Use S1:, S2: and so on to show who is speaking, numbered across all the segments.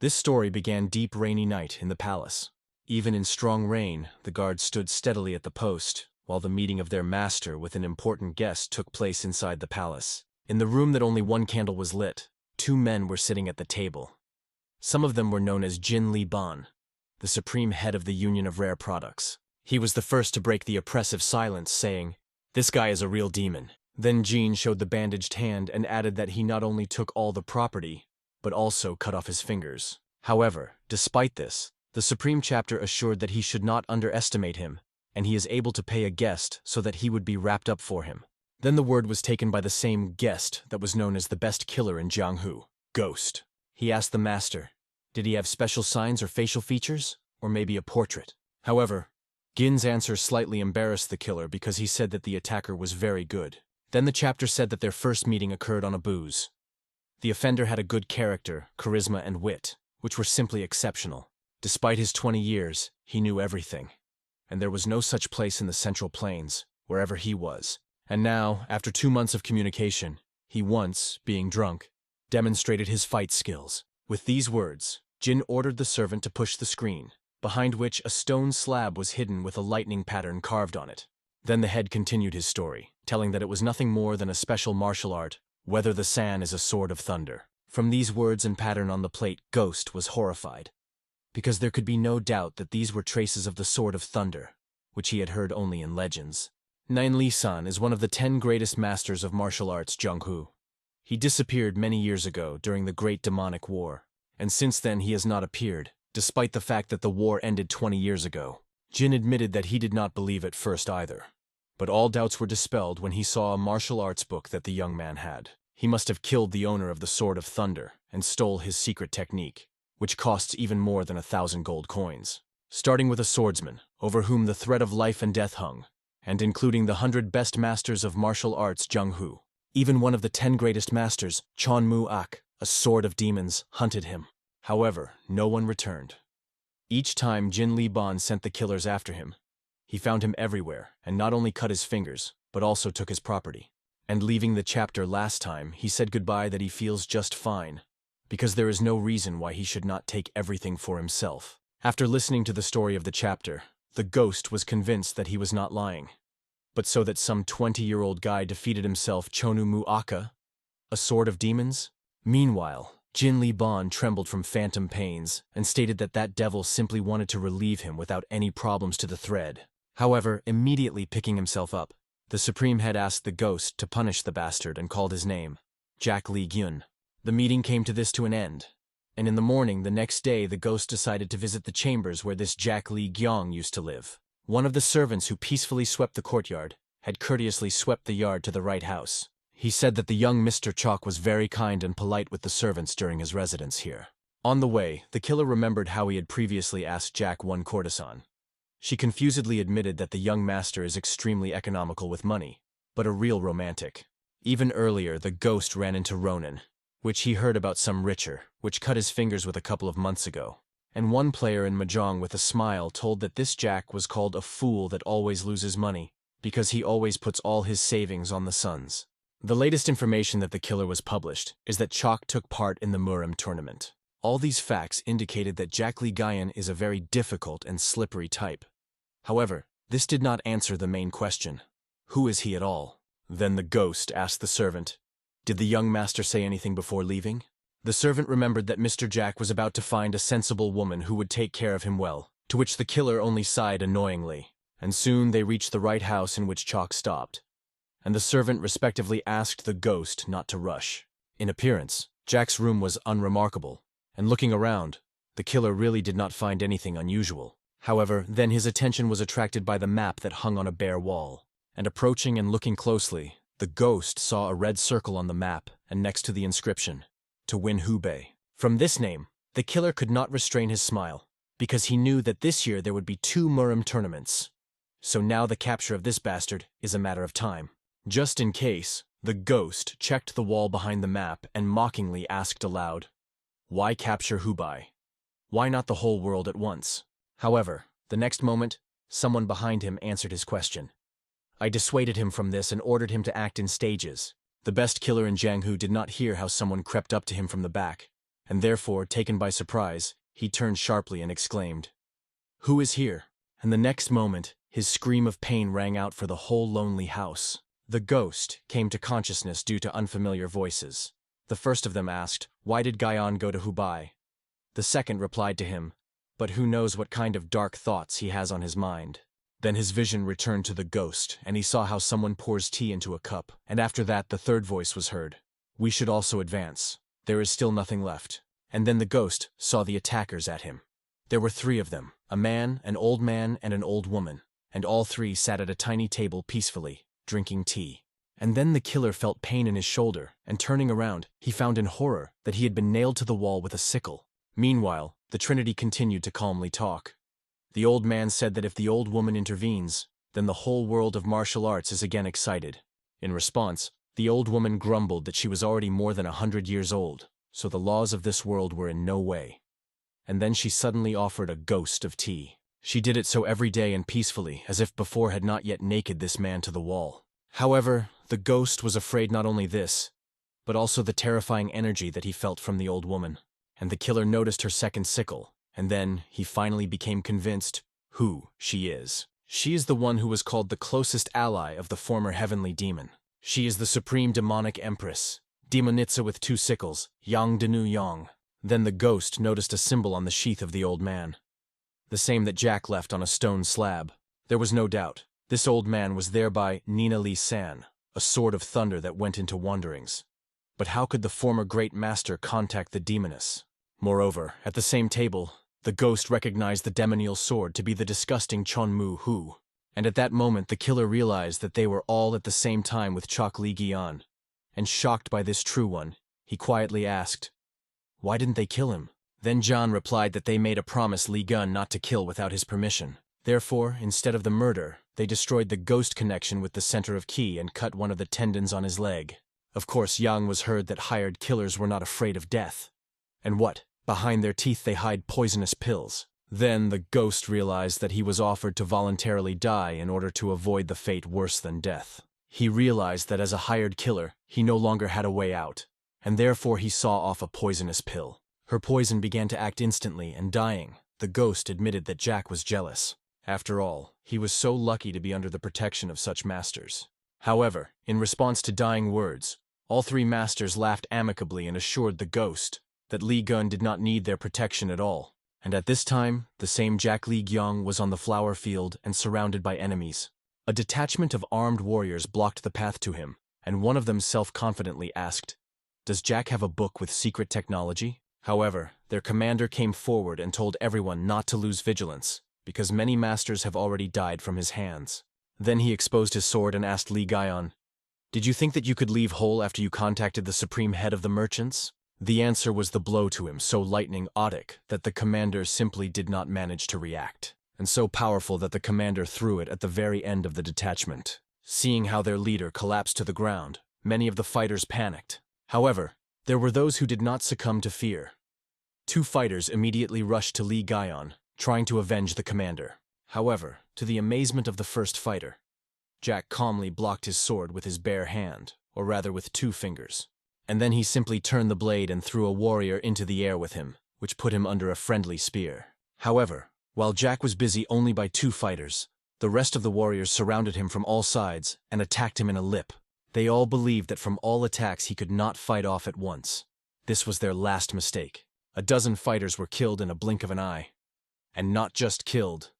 S1: This story began deep rainy night in the palace. Even in strong rain, the guards stood steadily at the post, while the meeting of their master with an important guest took place inside the palace. In the room that only one candle was lit, two men were sitting at the table. Some of them were known as Jin Li Ban, the supreme head of the Union of Rare Products. He was the first to break the oppressive silence, saying, "This guy is a real demon." Then Jin showed the bandaged hand and added that he not only took all the property, but also cut off his fingers. However, despite this, the Supreme Chapter assured that he should not underestimate him, and he is able to pay a guest so that he would be wrapped up for him. Then the word was taken by the same guest that was known as the best killer in Jianghu, Ghost. He asked the master, did he have special signs or facial features, or maybe a portrait? However, Gin's answer slightly embarrassed the killer because he said that the attacker was very good. Then the chapter said that their first meeting occurred on a booze. The offender had a good character, charisma, and wit, which were simply exceptional. Despite his 20 years, he knew everything. And there was no such place in the Central Plains, wherever he was. And now, after 2 months of communication, he once, being drunk, demonstrated his fight skills. With these words, Jin ordered the servant to push the screen, behind which a stone slab was hidden with a lightning pattern carved on it. Then the head continued his story, telling that it was nothing more than a special martial art, whether the San is a sword of thunder. From these words and pattern on the plate, Ghost was horrified, because there could be no doubt that these were traces of the sword of thunder, which he had heard only in legends. Nine Li-san is one of the 10 greatest masters of martial arts, Jianghu. He disappeared many years ago during the Great Demonic War, and since then he has not appeared, despite the fact that the war ended 20 years ago. Jin admitted that he did not believe at first either, but all doubts were dispelled when he saw a martial arts book that the young man had. He must have killed the owner of the Sword of Thunder and stole his secret technique, which costs even more than 1,000 gold coins. Starting with a swordsman, over whom the threat of life and death hung, and including the 100 best masters of martial arts Jianghu. Even one of the 10 greatest masters, Chon Mu-ak, a sword of demons, hunted him. However, no one returned. Each time Jin Li Ban sent the killers after him, he found him everywhere and not only cut his fingers, but also took his property. And leaving the chapter last time, he said goodbye that he feels just fine, because there is no reason why he should not take everything for himself. After listening to the story of the chapter, the Ghost was convinced that he was not lying, but so that some 20-year-old guy defeated himself Chonu Mu-aka, a sword of demons? Meanwhile, Jin Li Ban trembled from phantom pains and stated that that devil simply wanted to relieve him without any problems to the thread. However, immediately picking himself up, the Supreme Head asked the Ghost to punish the bastard and called his name, Jack Li Gyun. The meeting came to this to an end, and in the morning the next day the Ghost decided to visit the chambers where this Jack Li Gyong used to live. One of the servants who peacefully swept the courtyard had courteously swept the yard to the right house. He said that the young Mr. Chalk was very kind and polite with the servants during his residence here. On the way, the killer remembered how he had previously asked Jack one courtesan. She confusedly admitted that the young master is extremely economical with money, but a real romantic. Even earlier, the Ghost ran into Ronan, which he heard about some richer, which cut his fingers with a couple of months ago. And one player in Mahjong with a smile told that this Jack was called a fool that always loses money, because he always puts all his savings on the sons. The latest information that the killer was published is that Chalk took part in the Murim tournament. All these facts indicated that Jack Li Gyan is a very difficult and slippery type. However, this did not answer the main question. Who is he at all? Then the Ghost asked the servant, did the young master say anything before leaving? The servant remembered that Mr. Jack was about to find a sensible woman who would take care of him well, to which the killer only sighed annoyingly, and soon they reached the right house in which Chalk stopped, and the servant respectively asked the Ghost not to rush. In appearance, Jack's room was unremarkable, and looking around, the killer really did not find anything unusual. However, then his attention was attracted by the map that hung on a bare wall, and approaching and looking closely, the Ghost saw a red circle on the map and next to the inscription, to win Hubei. From this name, the killer could not restrain his smile, because he knew that this year there would be 2 Murim tournaments. So now the capture of this bastard is a matter of time. Just in case, the Ghost checked the wall behind the map and mockingly asked aloud, why capture Hubei? Why not the whole world at once? However, the next moment, someone behind him answered his question. I dissuaded him from this and ordered him to act in stages. The best killer in Jianghu did not hear how someone crept up to him from the back, and therefore, taken by surprise, he turned sharply and exclaimed, "Who is here?" And the next moment, his scream of pain rang out for the whole lonely house. The ghost came to consciousness due to unfamiliar voices. The first of them asked, "Why did Guyon go to Hubei?" The second replied to him, "But who knows what kind of dark thoughts he has on his mind." Then his vision returned to the ghost, and he saw how someone pours tea into a cup, and after that the third voice was heard. "We should also advance. There is still nothing left." And then the ghost saw the attackers at him. There were 3 of them, a man, an old man, and an old woman, and all 3 sat at a tiny table peacefully, drinking tea. And then the killer felt pain in his shoulder, and turning around, he found in horror that he had been nailed to the wall with a sickle. Meanwhile, the Trinity continued to calmly talk. The old man said that if the old woman intervenes, then the whole world of martial arts is again excited. In response, the old woman grumbled that she was already more than 100 years old, so the laws of this world were in no way. And then she suddenly offered a ghost of tea. She did it so every day and peacefully, as if before had not yet naked this man to the wall. However, the ghost was afraid not only this, but also the terrifying energy that he felt from the old woman. And the killer noticed her second sickle, and then he finally became convinced who she is. She is the one who was called the closest ally of the former heavenly demon. She is the supreme demonic empress, Demonitza with 2 sickles, Yang Denu Yang. Then the ghost noticed a symbol on the sheath of the old man, the same that Jack left on a stone slab. There was no doubt. This old man was thereby Nina Li San, a sword of thunder that went into wanderings. But how could the former great master contact the demoness? Moreover, at the same table, the ghost recognized the demonial sword to be the disgusting Chon Mu Hu. And at that moment the killer realized that they were all at the same time with Chok Li Gion. And shocked by this true one, he quietly asked, "Why didn't they kill him?" Then John replied that they made a promise Li Gun not to kill without his permission. Therefore, instead of the murder, they destroyed the ghost connection with the center of Qi and cut one of the tendons on his leg. Of course, Yang was heard that hired killers were not afraid of death. And what? Behind their teeth they hide poisonous pills. Then the ghost realized that he was offered to voluntarily die in order to avoid the fate worse than death. He realized that as a hired killer, he no longer had a way out, and therefore he saw off a poisonous pill. Her poison began to act instantly, and dying, the ghost admitted that Jack was jealous. After all, he was so lucky to be under the protection of such masters. However, in response to dying words, all 3 masters laughed amicably and assured the ghost that Li Gun did not need their protection at all. And at this time, the same Jack Li Gyong was on the flower field and surrounded by enemies. A detachment of armed warriors blocked the path to him, and one of them self-confidently asked, "Does Jack have a book with secret technology?" However, their commander came forward and told everyone not to lose vigilance, because many masters have already died from his hands. Then he exposed his sword and asked Li Guyon, "Did you think that you could leave whole after you contacted the supreme head of the merchants?" The answer was the blow to him so lightning-otic that the commander simply did not manage to react, and so powerful that the commander threw it at the very end of the detachment. Seeing how their leader collapsed to the ground, many of the fighters panicked. However, there were those who did not succumb to fear. 2 fighters immediately rushed to Li Guyon, trying to avenge the commander. However, to the amazement of the first fighter, Jack calmly blocked his sword with his bare hand, or rather with 2 fingers. And then he simply turned the blade and threw a warrior into the air with him, which put him under a friendly spear. However, while Jack was busy only by 2 fighters, the rest of the warriors surrounded him from all sides and attacked him in a lip. They all believed that from all attacks he could not fight off at once. This was their last mistake. A dozen fighters were killed in a blink of an eye. And not just killed,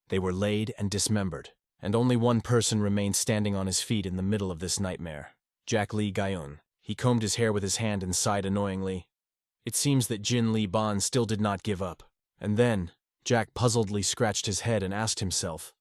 S1: they were laid and dismembered. And only one person remained standing on his feet in the middle of this nightmare. Jack Li Guyon. He combed his hair with his hand and sighed annoyingly. It seems that Jin Li Ban still did not give up. And then, Jack puzzledly scratched his head and asked himself,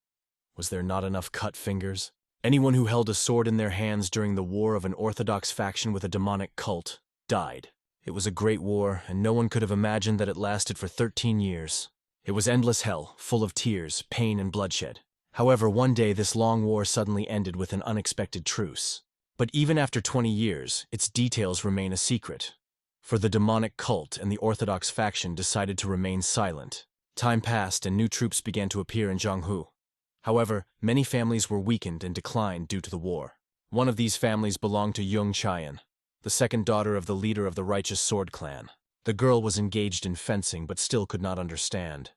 S1: was there not enough cut fingers? Anyone who held a sword in their hands during the war of an orthodox faction with a demonic cult died. It was a great war, and no one could have imagined that it lasted for 13 years. It was endless hell, full of tears, pain, and bloodshed. However, one day this long war suddenly ended with an unexpected truce. But even after 20 years, its details remain a secret. For the demonic cult and the orthodox faction decided to remain silent. Time passed and new troops began to appear in Jianghu. However, many families were weakened and declined due to the war. One of these families belonged to Yung Chayan, the second daughter of the leader of the righteous sword clan. The girl was engaged in fencing but still could not understand.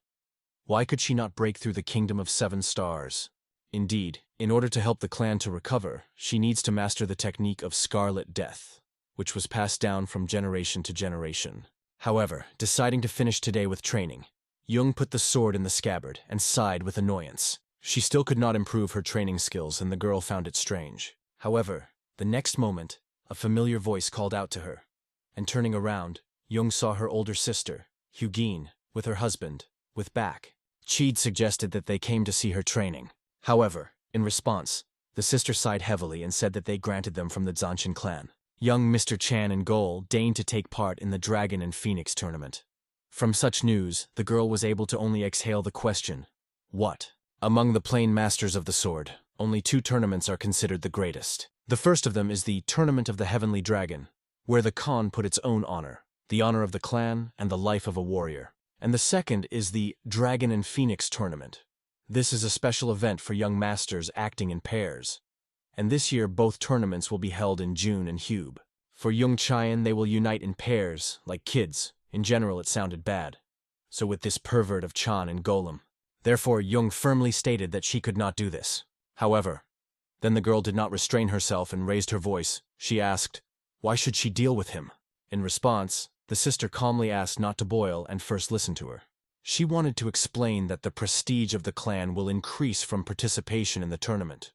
S1: Why could she not break through the Kingdom of Seven Stars? Indeed, in order to help the clan to recover, she needs to master the technique of Scarlet Death, which was passed down from generation to generation. However, deciding to finish today with training, Jung put the sword in the scabbard and sighed with annoyance. She still could not improve her training skills, and the girl found it strange. However, the next moment, a familiar voice called out to her, and turning around, Jung saw her older sister, Hugin, with her husband, with back. Cheed suggested that they came to see her training. However, in response, the sister sighed heavily and said that they granted them from the Zanshin clan. Young Mr. Chan in goal deigned to take part in the Dragon and Phoenix tournament. From such news, the girl was able to only exhale the question, what? Among the plain masters of the sword, only 2 tournaments are considered the greatest. The first of them is the Tournament of the Heavenly Dragon, where the Khan put its own honor, the honor of the clan and the life of a warrior. And the second is the Dragon and Phoenix tournament. This is a special event for young masters acting in pairs. And this year both tournaments will be held in June and Hube. For Jung Chayan, they will unite in pairs, like kids. In general, it sounded bad. So with this pervert of Chan and Golem. Therefore, Jung firmly stated that she could not do this. However, then the girl did not restrain herself and raised her voice. She asked, why should she deal with him? In response, the sister calmly asked not to boil and first listen to her. She wanted to explain that the prestige of the clan will increase from participation in the tournament.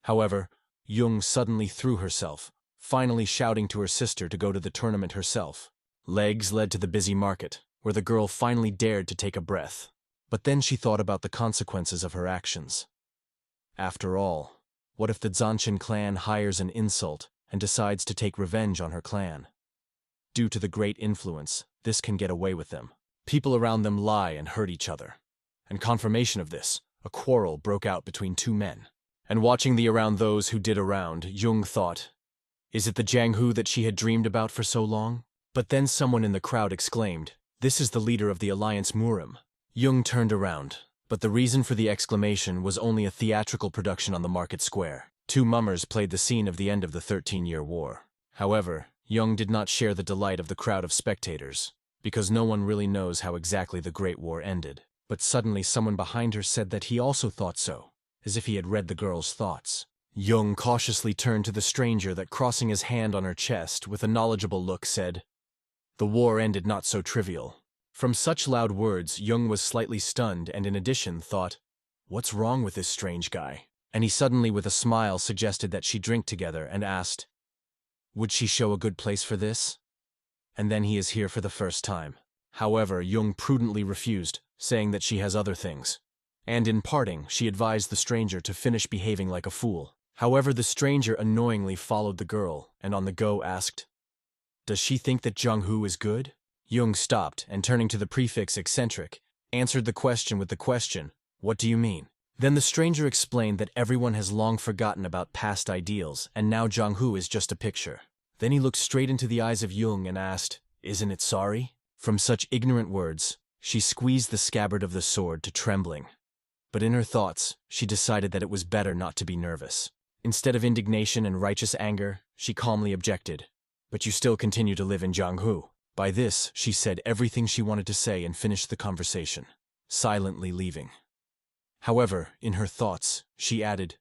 S1: However, Jung suddenly threw herself, finally shouting to her sister to go to the tournament herself. Legs led to the busy market, where the girl finally dared to take a breath. But then she thought about the consequences of her actions. After all, what if the Zanshin clan hires an insult and decides to take revenge on her clan? Due to the great influence, this can get away with them. People around them lie and hurt each other. And confirmation of this, a quarrel broke out between 2 men. And watching the around those who did around, Jung thought, is it the Jianghu that she had dreamed about for so long? But then someone in the crowd exclaimed, this is the leader of the Alliance Murim. Jung turned around, but the reason for the exclamation was only a theatrical production on the market square. 2 mummers played the scene of the end of the 13-year war. However, Jung did not share the delight of the crowd of spectators, because no one really knows how exactly the Great War ended. But suddenly someone behind her said that he also thought so, as if he had read the girl's thoughts. Jung cautiously turned to the stranger that, crossing his hand on her chest with a knowledgeable look, said, the war ended not so trivial. From such loud words, Jung was slightly stunned and in addition thought, what's wrong with this strange guy? And he suddenly with a smile suggested that she drink together and asked, would she show a good place for this? And then he is here for the first time. However, Jung prudently refused, saying that she has other things. And in parting, she advised the stranger to finish behaving like a fool. However, the stranger annoyingly followed the girl and on the go asked, does she think that Jianghu is good? Jung stopped and turning to the prefix eccentric, answered the question with the question, what do you mean? Then the stranger explained that everyone has long forgotten about past ideals and now Jianghu is just a picture. Then he looked straight into the eyes of Jung and asked, isn't it sorry? From such ignorant words, she squeezed the scabbard of the sword to trembling. But in her thoughts, she decided that it was better not to be nervous. Instead of indignation and righteous anger, she calmly objected, but you still continue to live in Jianghu. By this, she said everything she wanted to say and finished the conversation, silently leaving. However, in her thoughts, she added,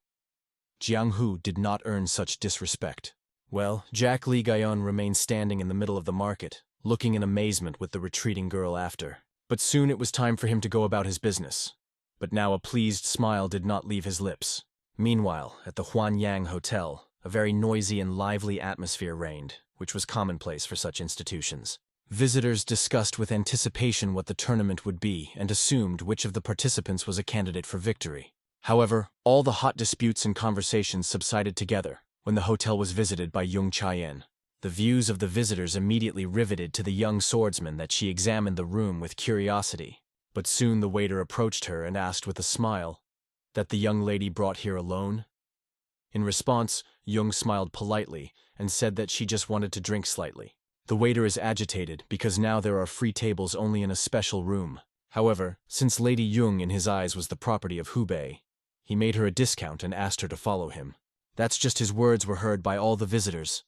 S1: Jianghu did not earn such disrespect. Well, Jack Li Gaon remained standing in the middle of the market, looking in amazement with the retreating girl after. But soon it was time for him to go about his business. But now a pleased smile did not leave his lips. Meanwhile, at the Huanyang Hotel, a very noisy and lively atmosphere reigned, which was commonplace for such institutions. Visitors discussed with anticipation what the tournament would be and assumed which of the participants was a candidate for victory. However, all the hot disputes and conversations subsided together when the hotel was visited by Jung Chayan. The views of the visitors immediately riveted to the young swordsman that she examined the room with curiosity. But soon the waiter approached her and asked with a smile, that the young lady brought here alone? In response, Jung smiled politely and said that she just wanted to drink slightly. The waiter is agitated because now there are free tables only in a special room. However, since Lady Jung in his eyes was the property of Hubei, he made her a discount and asked her to follow him. That's just his words were heard by all the visitors,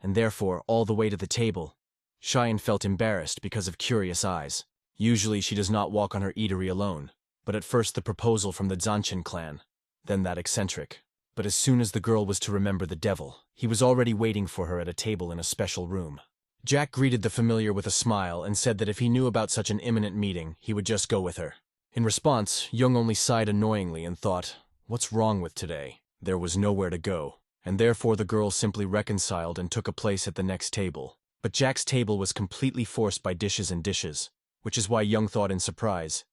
S1: and therefore all the way to the table, Cheyenne felt embarrassed because of curious eyes. Usually she does not walk on her eatery alone, but at first the proposal from the Zanchin clan, then that eccentric. But as soon as the girl was to remember the devil, he was already waiting for her at a table in a special room. Jack greeted the familiar with a smile and said that if he knew about such an imminent meeting, he would just go with her. In response, Jung only sighed annoyingly and thought, what's wrong with today? There was nowhere to go, and therefore the girl simply reconciled and took a place at the next table. But Jack's table was completely forced by dishes and dishes, which is why Jung thought in surprise,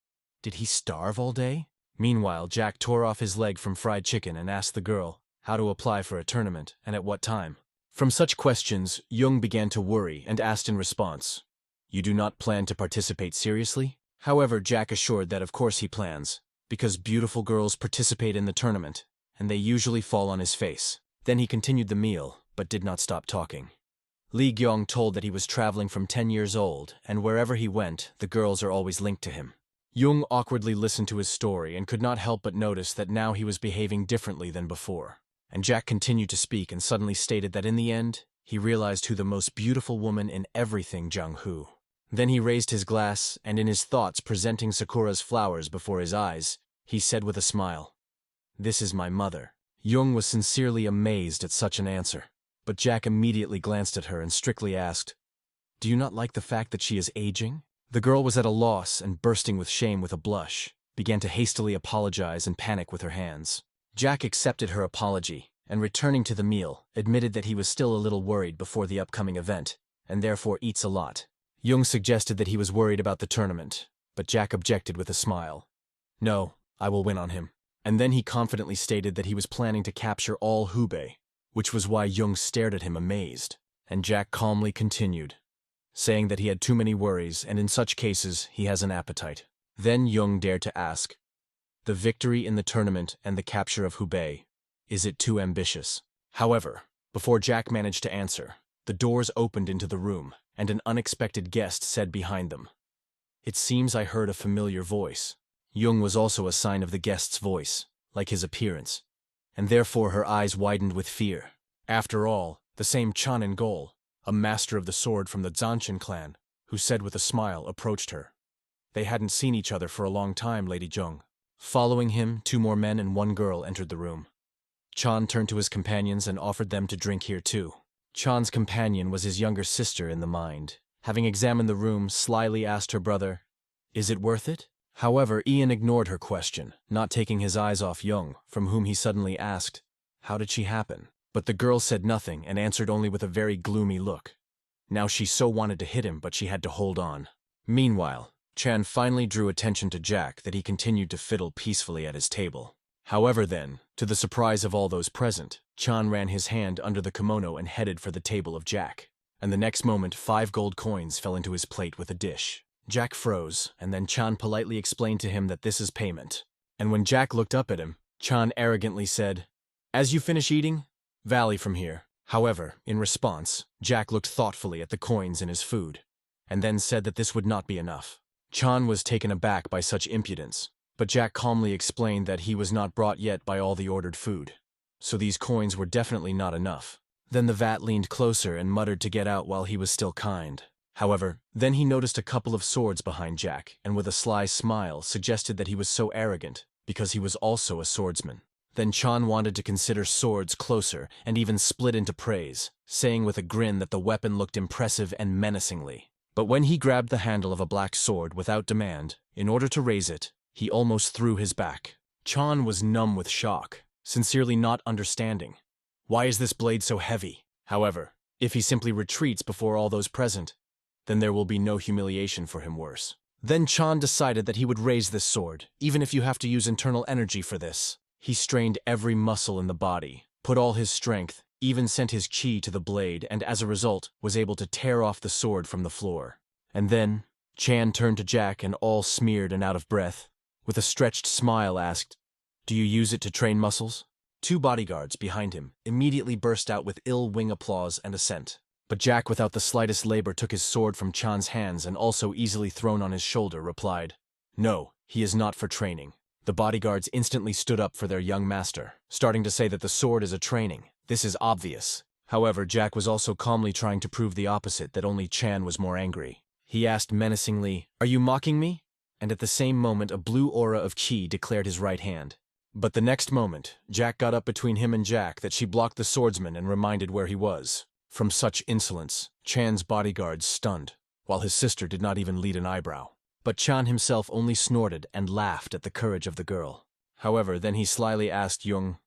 S1: did he starve all day? Meanwhile, Jack tore off his leg from fried chicken and asked the girl how to apply for a tournament and at what time. From such questions, Jung began to worry and asked in response, you do not plan to participate seriously? However, Jack assured that of course he plans, because beautiful girls participate in the tournament, and they usually fall on his face. Then he continued the meal, but did not stop talking. Li Gyong told that he was traveling from 10 years old, and wherever he went, the girls are always linked to him. Jung awkwardly listened to his story and could not help but notice that now he was behaving differently than before. And Jack continued to speak and suddenly stated that in the end, he realized who the most beautiful woman in everything Jianghu. Then he raised his glass, and in his thoughts presenting Sakura's flowers before his eyes, he said with a smile, this is my mother. Jung was sincerely amazed at such an answer, but Jack immediately glanced at her and strictly asked, do you not like the fact that she is aging? The girl was at a loss and bursting with shame with a blush, began to hastily apologize and panic with her hands. Jack accepted her apology, and returning to the meal, admitted that he was still a little worried before the upcoming event, and therefore eats a lot. Jung suggested that he was worried about the tournament, but Jack objected with a smile. No, I will win on him. And then he confidently stated that he was planning to capture all Hubei, which was why Jung stared at him amazed, and Jack calmly continued, saying that he had too many worries and in such cases he has an appetite. Then Jung dared to ask, the victory in the tournament and the capture of Hubei, is it too ambitious? However, before Jack managed to answer, the doors opened into the room, and an unexpected guest said behind them, it seems I heard a familiar voice. Jung was also a sign of the guest's voice, like his appearance, and therefore her eyes widened with fear. After all, the same Chan in Gol, a master of the sword from the Zanchin clan, who said with a smile, approached her. They hadn't seen each other for a long time, Lady Jung. Following him, 2 more men and 1 girl entered the room. Chan turned to his companions and offered them to drink here too. Chan's companion was his younger sister in the mind. Having examined the room, slyly asked her brother, is it worth it? However, Ian ignored her question, not taking his eyes off Jung, from whom he suddenly asked, how did she happen? But the girl said nothing and answered only with a very gloomy look. Now she so wanted to hit him, but she had to hold on. Meanwhile, Chan finally drew attention to Jack that he continued to fiddle peacefully at his table. However then, to the surprise of all those present, Chan ran his hand under the kimono and headed for the table of Jack. And the next moment 5 gold coins fell into his plate with a dish. Jack froze, and then Chan politely explained to him that this is payment. And when Jack looked up at him, Chan arrogantly said, as you finish eating, valley from here. However, in response, Jack looked thoughtfully at the coins in his food, and then said that this would not be enough. Chan was taken aback by such impudence, but Jack calmly explained that he was not brought yet by all the ordered food, so these coins were definitely not enough. Then the vat leaned closer and muttered to get out while he was still kind. However, then he noticed a couple of swords behind Jack, and with a sly smile suggested that he was so arrogant because he was also a swordsman. Then Chan wanted to consider swords closer and even split into praise, saying with a grin that the weapon looked impressive and menacingly. But when he grabbed the handle of a black sword without demand, in order to raise it, he almost threw his back. Chan was numb with shock, sincerely not understanding. Why is this blade so heavy? However, if he simply retreats before all those present, then there will be no humiliation for him worse. Then Chan decided that he would raise this sword, even if you have to use internal energy for this. He strained every muscle in the body, put all his strength, even sent his chi to the blade, and as a result, was able to tear off the sword from the floor. And then, Chan turned to Jack and all smeared and out of breath, with a stretched smile asked, do you use it to train muscles? 2 bodyguards behind him immediately burst out with ill-wing applause and assent. But Jack, without the slightest labor, took his sword from Chan's hands and also easily thrown on his shoulder, replied, no, he is not for training. The bodyguards instantly stood up for their young master, starting to say that the sword is a training. This is obvious. However, Jack was also calmly trying to prove the opposite, that only Chan was more angry. He asked menacingly, "Are you mocking me?" And at the same moment a blue aura of qi declared his right hand. But the next moment, Jack got up between him and Jack that she blocked the swordsman and reminded where he was. From such insolence, Chan's bodyguards stunned, while his sister did not even lead an eyebrow. But Chan himself only snorted and laughed at the courage of the girl. However, then he slyly asked Jung,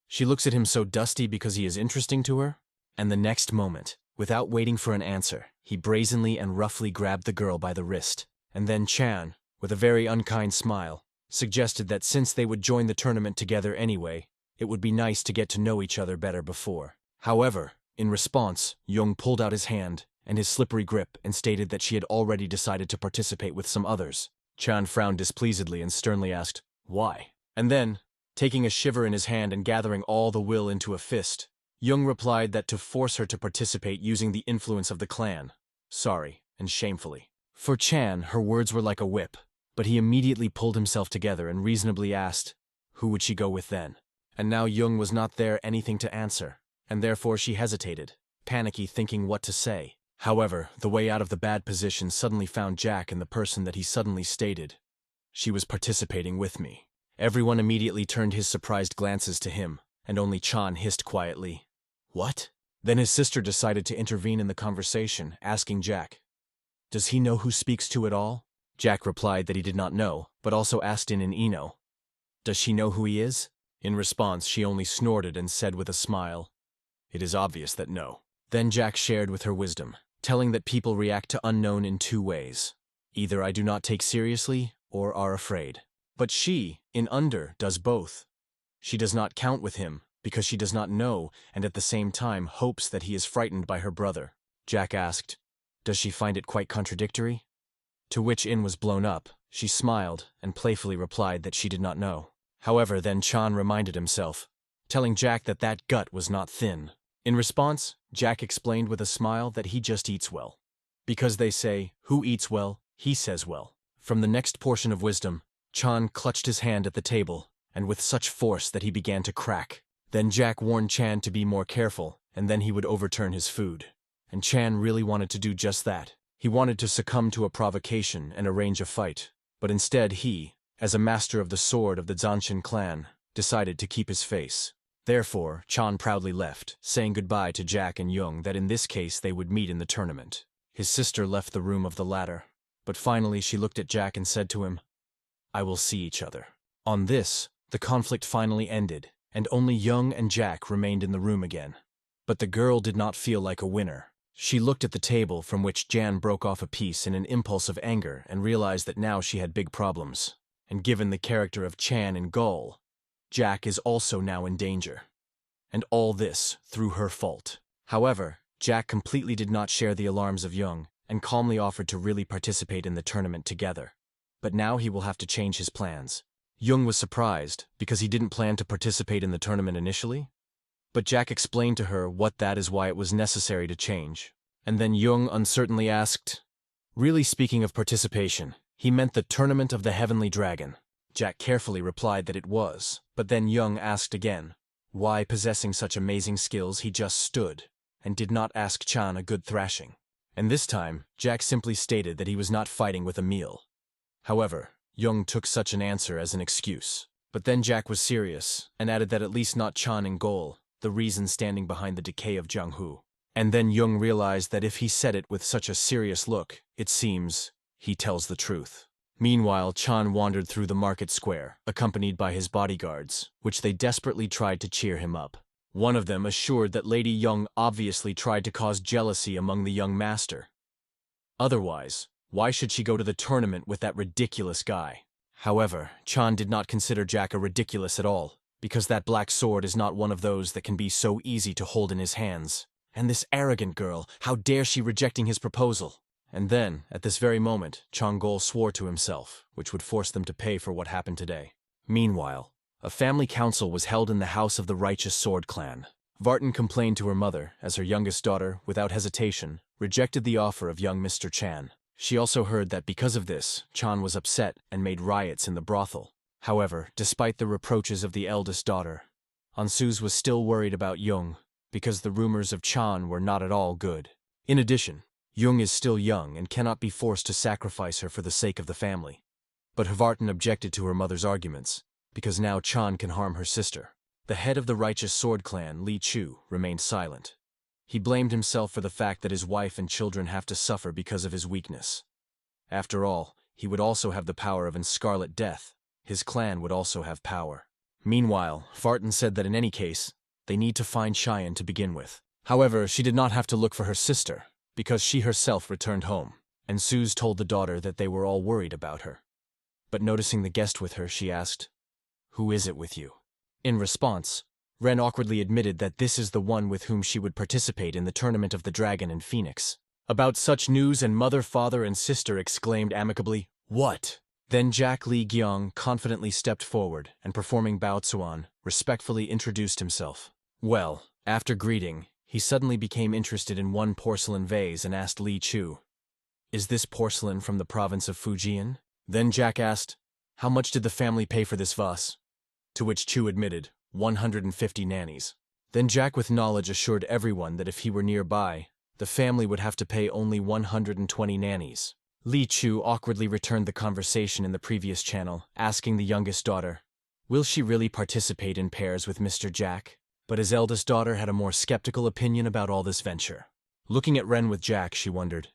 S1: "She looks at him so dusty because he is interesting to her?" And the next moment, without waiting for an answer, he brazenly and roughly grabbed the girl by the wrist. And then Chan, with a very unkind smile, suggested that since they would join the tournament together anyway, it would be nice to get to know each other better before. However, in response, Jung pulled out his hand and his slippery grip and stated that she had already decided to participate with some others. Chan frowned displeasedly and sternly asked, "Why?" And then, taking a shiver in his hand and gathering all the will into a fist, Jung replied that to force her to participate using the influence of the clan. Sorry, and shamefully. For Chan, her words were like a whip, but he immediately pulled himself together and reasonably asked, who would she go with then? And now Jung was not there anything to answer, and therefore she hesitated, panicky, thinking what to say. However, the way out of the bad position suddenly found Jack in the person that he suddenly stated, "She was participating with me." Everyone immediately turned his surprised glances to him, and only Chan hissed quietly, "What?" Then his sister decided to intervene in the conversation, asking Jack, "Does he know who speaks to it all?" Jack replied that he did not know, but also asked in Eno, "Does she know who he is?" In response, she only snorted and said with a smile, "It is obvious that no." Then Jack shared with her wisdom, telling that people react to unknown in two ways. Either I do not take seriously, or are afraid. But she, in under, does both. She does not count with him, because she does not know, and at the same time hopes that he is frightened by her brother. Jack asked, "Does she find it quite contradictory?" To which In was blown up. She smiled, and playfully replied that she did not know. However, then Chan reminded himself, telling Jack that that gut was not thin. In response, Jack explained with a smile that he just eats well. Because they say, who eats well, he says well. From the next portion of wisdom, Chan clutched his hand at the table, and with such force that he began to crack. Then Jack warned Chan to be more careful, and then he would overturn his food. And Chan really wanted to do just that. He wanted to succumb to a provocation and arrange a fight, but instead he, as a master of the sword of the Zanshin clan, decided to keep his face. Therefore, Chan proudly left, saying goodbye to Jack and Jung that in this case they would meet in the tournament. His sister left the room of the latter, but finally she looked at Jack and said to him, "I will see each other." On this, the conflict finally ended, and only Jung and Jack remained in the room again. But the girl did not feel like a winner. She looked at the table from which Jan broke off a piece in an impulse of anger and realized that now she had big problems. And given the character of Chan and Gul, Jack is also now in danger. And all this through her fault. However, Jack completely did not share the alarms of Jung and calmly offered to really participate in the tournament together. But now he will have to change his plans. Jung was surprised because he didn't plan to participate in the tournament initially. But Jack explained to her what that is why it was necessary to change. And then Jung uncertainly asked, "Really speaking of participation, he meant the Tournament of the Heavenly Dragon." Jack carefully replied that it was, but then Jung asked again, why possessing such amazing skills he just stood, and did not ask Chan a good thrashing. And this time, Jack simply stated that he was not fighting with a meal. However, Jung took such an answer as an excuse. But then Jack was serious, and added that at least not Chan and Gol, the reason standing behind the decay of Jianghu. And then Jung realized that if he said it with such a serious look, it seems he tells the truth. Meanwhile, Chan wandered through the market square, accompanied by his bodyguards, which they desperately tried to cheer him up. One of them assured that Lady Young obviously tried to cause jealousy among the young master. Otherwise, why should she go to the tournament with that ridiculous guy? However, Chan did not consider Jack a ridiculous at all, because that black sword is not one of those that can be so easy to hold in his hands. And this arrogant girl, how dare she rejecting his proposal? And then, at this very moment, Changol swore to himself, which would force them to pay for what happened today. Meanwhile, a family council was held in the house of the Righteous Sword Clan. Vartan complained to her mother, as her youngest daughter, without hesitation, rejected the offer of young Mr. Chan. She also heard that because of this, Chan was upset and made riots in the brothel. However, despite the reproaches of the eldest daughter, Ansuz was still worried about Jung, because the rumors of Chan were not at all good. In addition, Jung is still young and cannot be forced to sacrifice her for the sake of the family. But Hvartan objected to her mother's arguments, because now Chan can harm her sister. The head of the righteous sword clan, Li Chu, remained silent. He blamed himself for the fact that his wife and children have to suffer because of his weakness. After all, he would also have the power of Scarlet Death. His clan would also have power. Meanwhile, Hvartan said that in any case, they need to find Cheyenne to begin with. However, she did not have to look for her sister, because she herself returned home, and Suze told the daughter that they were all worried about her. But noticing the guest with her, she asked, "Who is it with you?" In response, Ren awkwardly admitted that this is the one with whom she would participate in the Tournament of the Dragon in Phoenix. About such news, and mother, father, and sister exclaimed amicably, "What?" Then Jack Li Gyong confidently stepped forward and, performing Bao Tsuan, respectfully introduced himself. Well, after greeting, he suddenly became interested in one porcelain vase and asked Li Chu, "Is this porcelain from the province of Fujian?" Then Jack asked, "How much did the family pay for this vase?" To which Chu admitted, 150 nannies. Then Jack with knowledge assured everyone that if he were nearby, the family would have to pay only 120 nannies. Li Chu awkwardly returned the conversation in the previous channel, asking the youngest daughter, will she really participate in pairs with Mr. Jack? But his eldest daughter had a more skeptical opinion about all this venture. Looking at Ren with Jack, she wondered,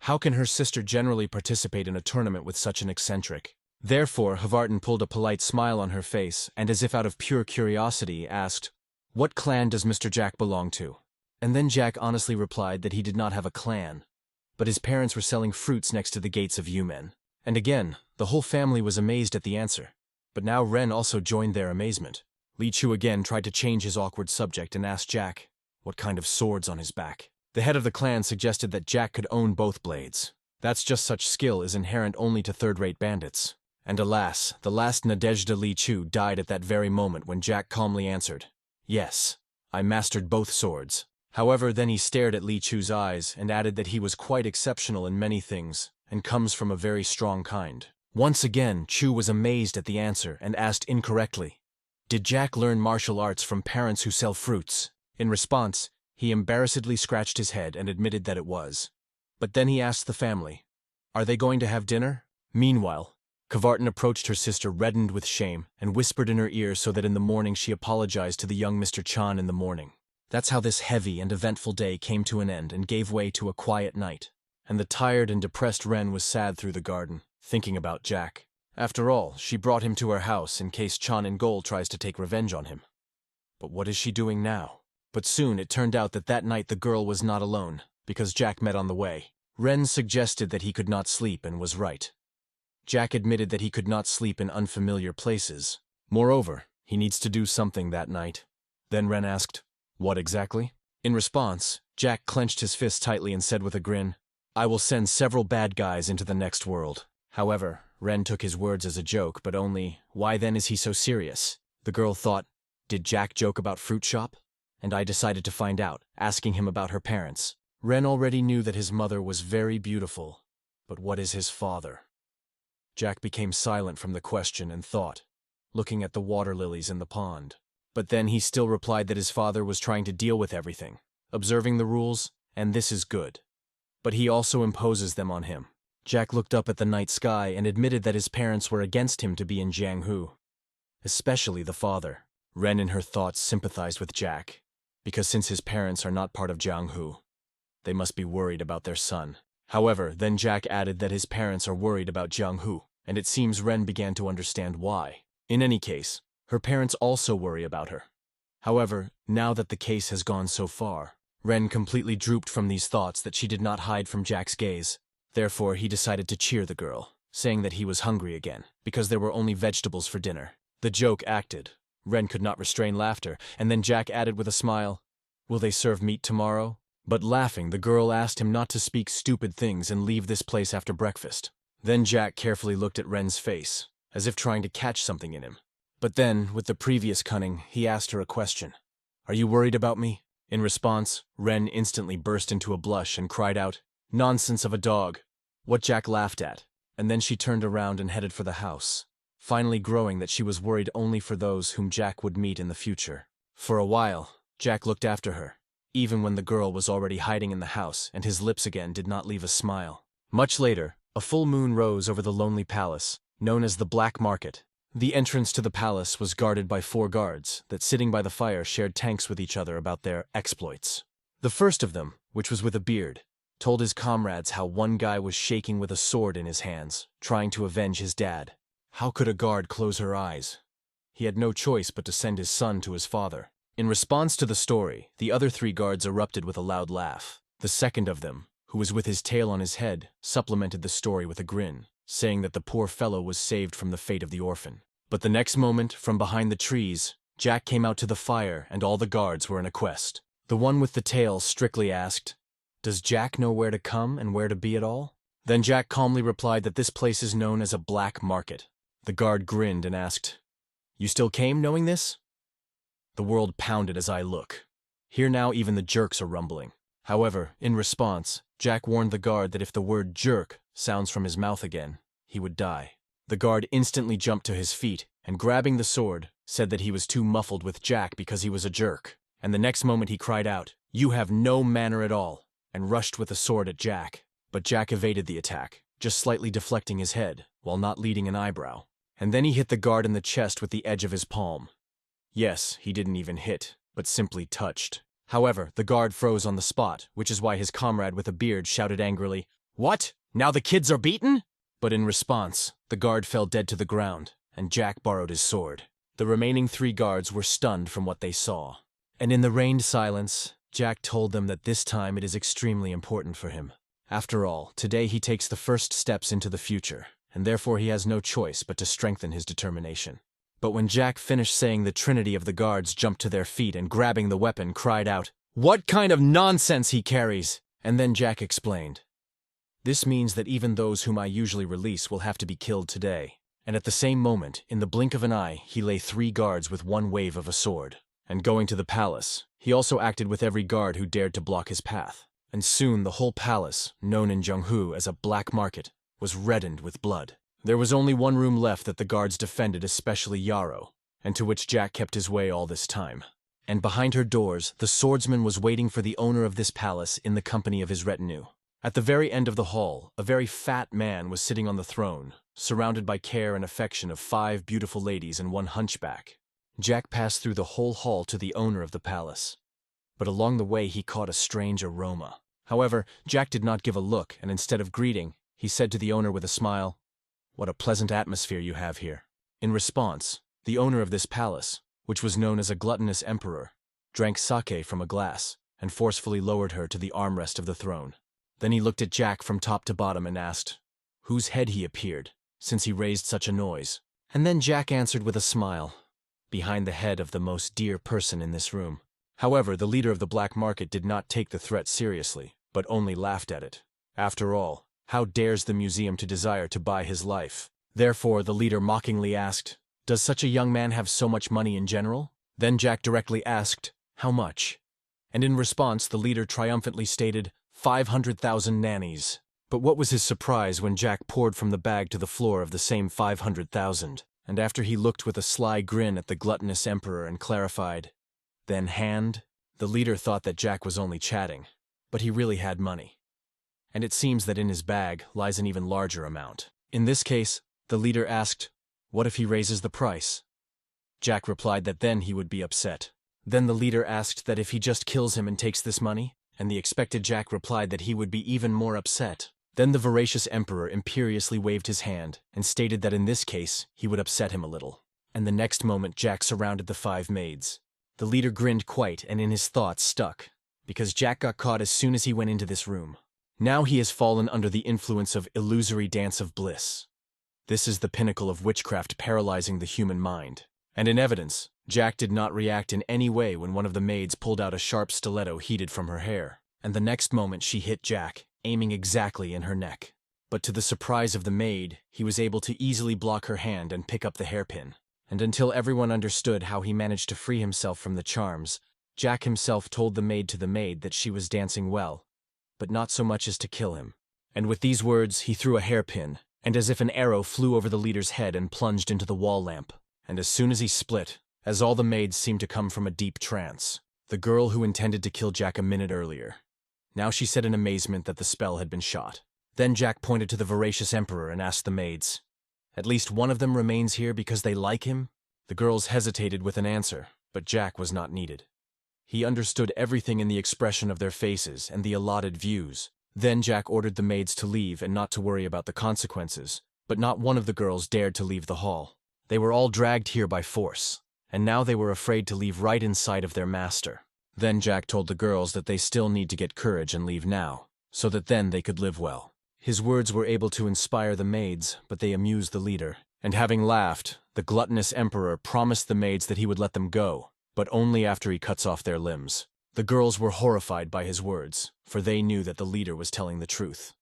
S1: how can her sister generally participate in a tournament with such an eccentric? Therefore, Hvartan pulled a polite smile on her face and, as if out of pure curiosity, asked, "What clan does Mr. Jack belong to?" And then Jack honestly replied that he did not have a clan, but his parents were selling fruits next to the gates of Yumen. And again, the whole family was amazed at the answer. But now Ren also joined their amazement. Li Chu again tried to change his awkward subject and asked Jack what kind of swords on his back. The head of the clan suggested that Jack could own both blades. That's just such skill is inherent only to third-rate bandits. And alas, the last Nadezhda Li Chu died at that very moment when Jack calmly answered, "Yes, I mastered both swords." However, then he stared at Li Chu's eyes and added that he was quite exceptional in many things and comes from a very strong kind. Once again, Chu was amazed at the answer and asked incorrectly, "Did Jack learn martial arts from parents who sell fruits?" In response, he embarrassedly scratched his head and admitted that it was. But then he asked the family, "Are they going to have dinner?" Meanwhile, Hvartan approached her sister reddened with shame and whispered in her ear so that in the morning she apologized to the young Mr. Chan in the morning. That's how this heavy and eventful day came to an end and gave way to a quiet night. And the tired and depressed Ren was sad through the garden, thinking about Jack. After all, she brought him to her house in case Chan in Gold tries to take revenge on him. But what is she doing now? But soon it turned out that night the girl was not alone, because Jack met on the way. Ren suggested that he could not sleep and was right. Jack admitted that he could not sleep in unfamiliar places. Moreover, he needs to do something that night. Then Ren asked, "What exactly?" In response, Jack clenched his fist tightly and said with a grin, "I will send several bad guys into the next world." However, Ren took his words as a joke, but only, why then is he so serious? The girl thought, did Jack joke about fruit shop? And I decided to find out, asking him about her parents. Ren already knew that his mother was very beautiful, but what is his father? Jack became silent from the question and thought, looking at the water lilies in the pond. But then he still replied that his father was trying to deal with everything, observing the rules, and this is good. But he also imposes them on him. Jack looked up at the night sky and admitted that his parents were against him to be in Jianghu, especially the father. Ren in her thoughts sympathized with Jack, because since his parents are not part of Jianghu, they must be worried about their son. However, then Jack added that his parents are worried about Jianghu, and it seems Ren began to understand why. In any case, her parents also worry about her. However, now that the case has gone so far, Ren completely drooped from these thoughts that she did not hide from Jack's gaze. Therefore, he decided to cheer the girl, saying that he was hungry again, because there were only vegetables for dinner. The joke acted. Ren could not restrain laughter, and then Jack added with a smile, "Will they serve meat tomorrow?" But laughing, the girl asked him not to speak stupid things and leave this place after breakfast. Then Jack carefully looked at Ren's face, as if trying to catch something in him. But then, with the previous cunning, he asked her a question. "Are you worried about me?" In response, Ren instantly burst into a blush and cried out, "Nonsense of a dog!" What Jack laughed at, and then she turned around and headed for the house, finally growing that she was worried only for those whom Jack would meet in the future. For a while, Jack looked after her, even when the girl was already hiding in the house, and his lips again did not leave a smile. Much later, a full moon rose over the lonely palace, known as the Black Market. The entrance to the palace was guarded by 4 guards that, sitting by the fire, shared tanks with each other about their exploits. The first of them, which was with a beard, told his comrades how one guy was shaking with a sword in his hands, trying to avenge his dad. How could a guard close her eyes? He had no choice but to send his son to his father. In response to the story, the other 3 guards erupted with a loud laugh. The second of them, who was with his tail on his head, supplemented the story with a grin, saying that the poor fellow was saved from the fate of the orphan. But the next moment, from behind the trees, Jack came out to the fire and all the guards were in a quest. The one with the tail strictly asked, "Does Jack know where to come and where to be at all?" Then Jack calmly replied that this place is known as a black market. The guard grinned and asked, "You still came knowing this?" The world pounded as I look. Here now even the jerks are rumbling. However, in response, Jack warned the guard that if the word jerk sounds from his mouth again, he would die. The guard instantly jumped to his feet and, grabbing the sword, said that he was too muffled with Jack because he was a jerk. And the next moment he cried out, "You have no manner at all," and rushed with the sword at Jack. But Jack evaded the attack, just slightly deflecting his head, while not leading an eyebrow. And then he hit the guard in the chest with the edge of his palm. Yes, he didn't even hit, but simply touched. However, the guard froze on the spot, which is why his comrade with a beard shouted angrily, "What? Now the kids are beaten?" But in response, the guard fell dead to the ground, and Jack borrowed his sword. The remaining 3 guards were stunned from what they saw. And in the rained silence, Jack told them that this time it is extremely important for him. After all, today he takes the first steps into the future, and therefore he has no choice but to strengthen his determination. But when Jack finished saying, the trinity of the guards jumped to their feet and, grabbing the weapon, cried out, "What kind of nonsense he carries!" And then Jack explained, "This means that even those whom I usually release will have to be killed today." And at the same moment, in the blink of an eye, he lay 3 guards with one wave of a sword. And going to the palace, he also acted with every guard who dared to block his path. And soon the whole palace, known in Jianghu as a black market, was reddened with blood. There was only one room left that the guards defended, especially Yarrow, and to which Jack kept his way all this time. And behind her doors, the swordsman was waiting for the owner of this palace in the company of his retinue. At the very end of the hall, a very fat man was sitting on the throne, surrounded by care and affection of 5 beautiful ladies and 1 hunchback. Jack passed through the whole hall to the owner of the palace. But along the way he caught a strange aroma. However, Jack did not give a look, and instead of greeting, he said to the owner with a smile, "What a pleasant atmosphere you have here." In response, the owner of this palace, which was known as a gluttonous emperor, drank sake from a glass and forcefully lowered her to the armrest of the throne. Then he looked at Jack from top to bottom and asked whose head he appeared, since he raised such a noise. And then Jack answered with a smile, "Behind the head of the most dear person in this room." However, the leader of the black market did not take the threat seriously, but only laughed at it. After all, how dares the museum to desire to buy his life? Therefore, the leader mockingly asked, "Does such a young man have so much money in general?" Then Jack directly asked, "How much?" And in response, the leader triumphantly stated, 500,000 nannies. But what was his surprise when Jack poured from the bag to the floor of the same 500,000, and after he looked with a sly grin at the gluttonous emperor and clarified, "Then hand?" The leader thought that Jack was only chatting, but he really had money. And it seems that in his bag lies an even larger amount. In this case, the leader asked, "What if he raises the price?" Jack replied that then he would be upset. Then the leader asked that if he just kills him and takes this money, and the expected Jack replied that he would be even more upset. Then the voracious emperor imperiously waved his hand and stated that in this case he would upset him a little. And the next moment Jack surrounded the 5 maids. The leader grinned quite and in his thoughts stuck, because Jack got caught as soon as he went into this room. Now he has fallen under the influence of illusory dance of bliss. This is the pinnacle of witchcraft paralyzing the human mind. And in evidence, Jack did not react in any way when one of the maids pulled out a sharp stiletto heated from her hair, and the next moment she hit Jack, aiming exactly in her neck. But to the surprise of the maid, he was able to easily block her hand and pick up the hairpin. And until everyone understood how he managed to free himself from the charms, Jack himself told the maid that she was dancing well, but not so much as to kill him. And with these words, he threw a hairpin, and as if an arrow flew over the leader's head and plunged into the wall lamp. And as soon as he split, as all the maids seemed to come from a deep trance, the girl who intended to kill Jack a minute earlier. Now she said in amazement that the spell had been shot. Then Jack pointed to the voracious emperor and asked the maids, "At least one of them remains here because they like him?" The girls hesitated with an answer, but Jack was not needed. He understood everything in the expression of their faces and the allotted views. Then Jack ordered the maids to leave and not to worry about the consequences, but not one of the girls dared to leave the hall. They were all dragged here by force, and now they were afraid to leave right in sight of their master. Then Jack told the girls that they still need to get courage and leave now, so that then they could live well. His words were able to inspire the maids, but they amused the leader. And having laughed, the gluttonous emperor promised the maids that he would let them go, but only after he cuts off their limbs. The girls were horrified by his words, for they knew that the leader was telling the truth.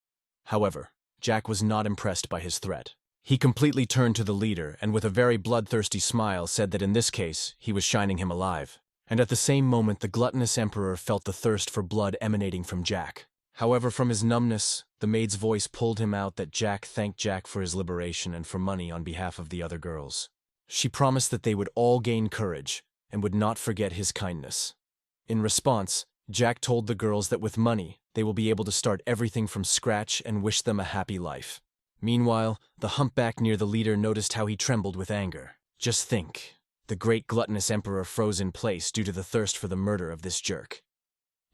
S1: However, Jack was not impressed by his threat. He completely turned to the leader and with a very bloodthirsty smile said that in this case, he was shining him alive. And at the same moment the gluttonous emperor felt the thirst for blood emanating from Jack. However, from his numbness, the maid's voice pulled him out that Jack thanked Jack for his liberation and for money on behalf of the other girls. She promised that they would all gain courage and would not forget his kindness. In response, Jack told the girls that with money, they will be able to start everything from scratch and wish them a happy life. Meanwhile, the humpback near the leader noticed how he trembled with anger. Just think. The great gluttonous emperor froze in place due to the thirst for the murder of this jerk.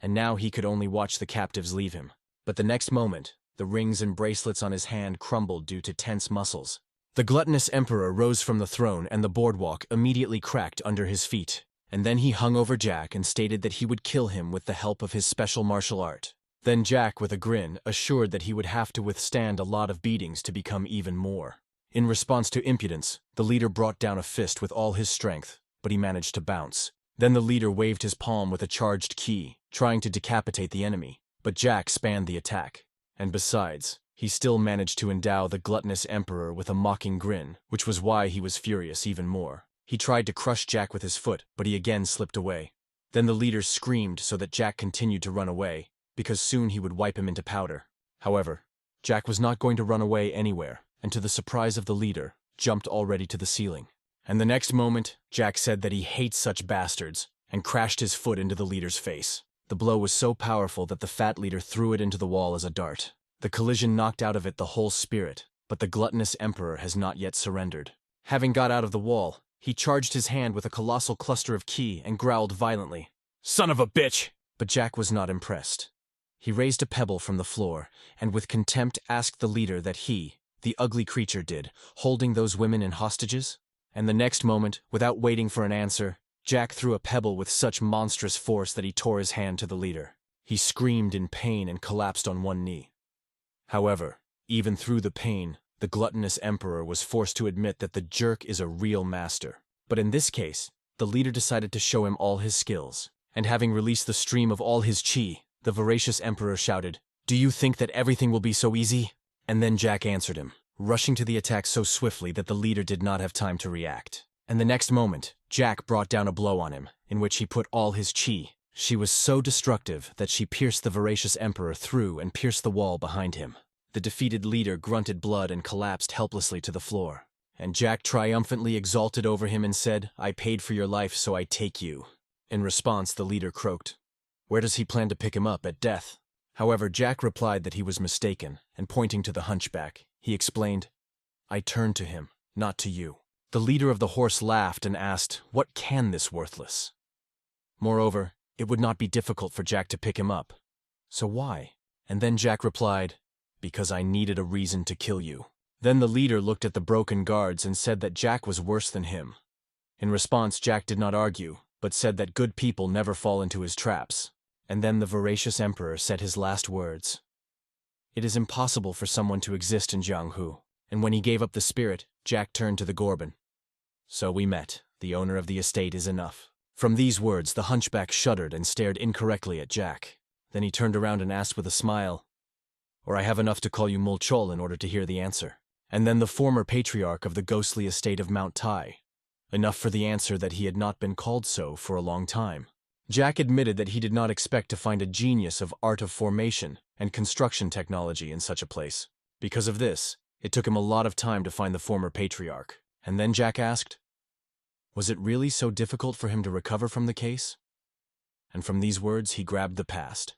S1: And now he could only watch the captives leave him. But the next moment, the rings and bracelets on his hand crumbled due to tense muscles. The gluttonous emperor rose from the throne and the boardwalk immediately cracked under his feet. And then he hung over Jack and stated that he would kill him with the help of his special martial art. Then Jack, with a grin, assured that he would have to withstand a lot of beatings to become even more. In response to impudence, the leader brought down a fist with all his strength, but he managed to bounce. Then the leader waved his palm with a charged key, trying to decapitate the enemy, but Jack spanned the attack. And besides, he still managed to endow the gluttonous emperor with a mocking grin, which was why he was furious even more. He tried to crush Jack with his foot, but he again slipped away. Then the leader screamed so that Jack continued to run away, because soon he would wipe him into powder. However, Jack was not going to run away anywhere, and to the surprise of the leader, jumped already to the ceiling. And the next moment, Jack said that he hates such bastards, and crashed his foot into the leader's face. The blow was so powerful that the fat leader threw it into the wall as a dart. The collision knocked out of it the whole spirit, but the gluttonous emperor has not yet surrendered. Having got out of the wall, he charged his hand with a colossal cluster of ki and growled violently, "Son of a bitch!" But Jack was not impressed. He raised a pebble from the floor, and with contempt asked the leader that he, the ugly creature, did, holding those women in hostages. And the next moment, without waiting for an answer, Jack threw a pebble with such monstrous force that he tore his hand to the leader. He screamed in pain and collapsed on one knee. However, even through the pain, the gluttonous emperor was forced to admit that the jerk is a real master. But in this case, the leader decided to show him all his skills. And having released the stream of all his chi, the voracious emperor shouted, "Do you think that everything will be so easy?" And then Jack answered him, rushing to the attack so swiftly that the leader did not have time to react. And the next moment, Jack brought down a blow on him, in which he put all his chi. She was so destructive that she pierced the voracious emperor through and pierced the wall behind him. The defeated leader grunted blood and collapsed helplessly to the floor. And Jack triumphantly exulted over him and said, "I paid for your life, so I take you." In response, the leader croaked, "Where does he plan to pick him up, at death?" However, Jack replied that he was mistaken, and pointing to the hunchback, he explained, "I turned to him, not to you." The leader of the horse laughed and asked, "What can this worthless?" Moreover, it would not be difficult for Jack to pick him up. So why? And then Jack replied, "Because I needed a reason to kill you." Then the leader looked at the broken guards and said that Jack was worse than him. In response, Jack did not argue, but said that good people never fall into his traps. And then the voracious emperor said his last words. It is impossible for someone to exist in Jianghu. And when he gave up the spirit, Jack turned to the Gorban. "So we met. The owner of the estate is enough." From these words, the hunchback shuddered and stared incorrectly at Jack. Then he turned around and asked with a smile, "Or I have enough to call you Mulchol in order to hear the answer." And then the former patriarch of the ghostly estate of Mount Tai. Enough for the answer that he had not been called so for a long time. Jack admitted that he did not expect to find a genius of art of formation and construction technology in such a place. Because of this, it took him a lot of time to find the former patriarch. And then Jack asked, was it really so difficult for him to recover from the case? and from these words he grabbed the past.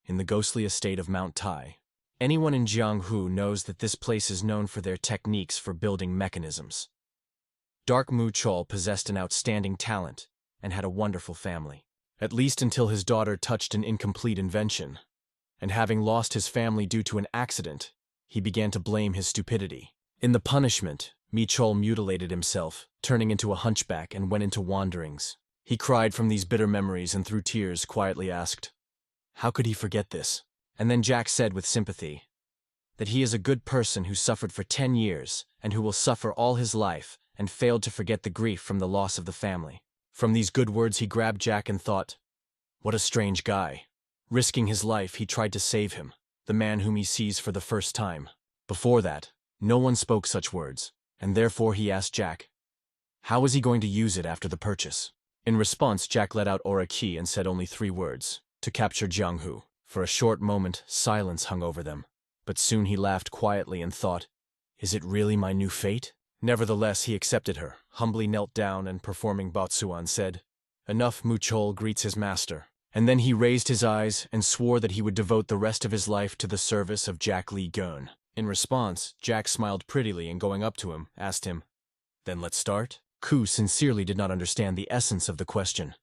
S1: In the ghostly estate of Mount Tai, anyone in Jianghu knows that this place is known for their techniques for building mechanisms. Dark Mu Chol possessed an outstanding talent and had a wonderful family, at least until his daughter touched an incomplete invention, and having lost his family due to an accident, he began to blame his stupidity. In the punishment, Mi Chol mutilated himself, turning into a hunchback and went into wanderings. He cried from these bitter memories and through tears quietly asked, how could he forget this? And then Jack said with sympathy that he is a good person who suffered for 10 years and who will suffer all his life and failed to forget the grief from the loss of the family. From these good words he grabbed Jack and thought, what a strange guy. Risking his life, he tried to save him, the man whom he sees for the first time. Before that, no one spoke such words, and therefore he asked Jack, how was he going to use it after the purchase? In response, Jack let out Aura Key and said only 3 words, to capture Jianghu. For a short moment, silence hung over them, but soon he laughed quietly and thought, is it really my new fate? Nevertheless, he accepted her, humbly knelt down and performing Botsuan said, enough. Mu Chol greets his master. And then he raised his eyes and swore that he would devote the rest of his life to the service of Jack Lee Gun. In response, Jack smiled prettily and going up to him, asked him, then let's start? Ku sincerely did not understand the essence of the question.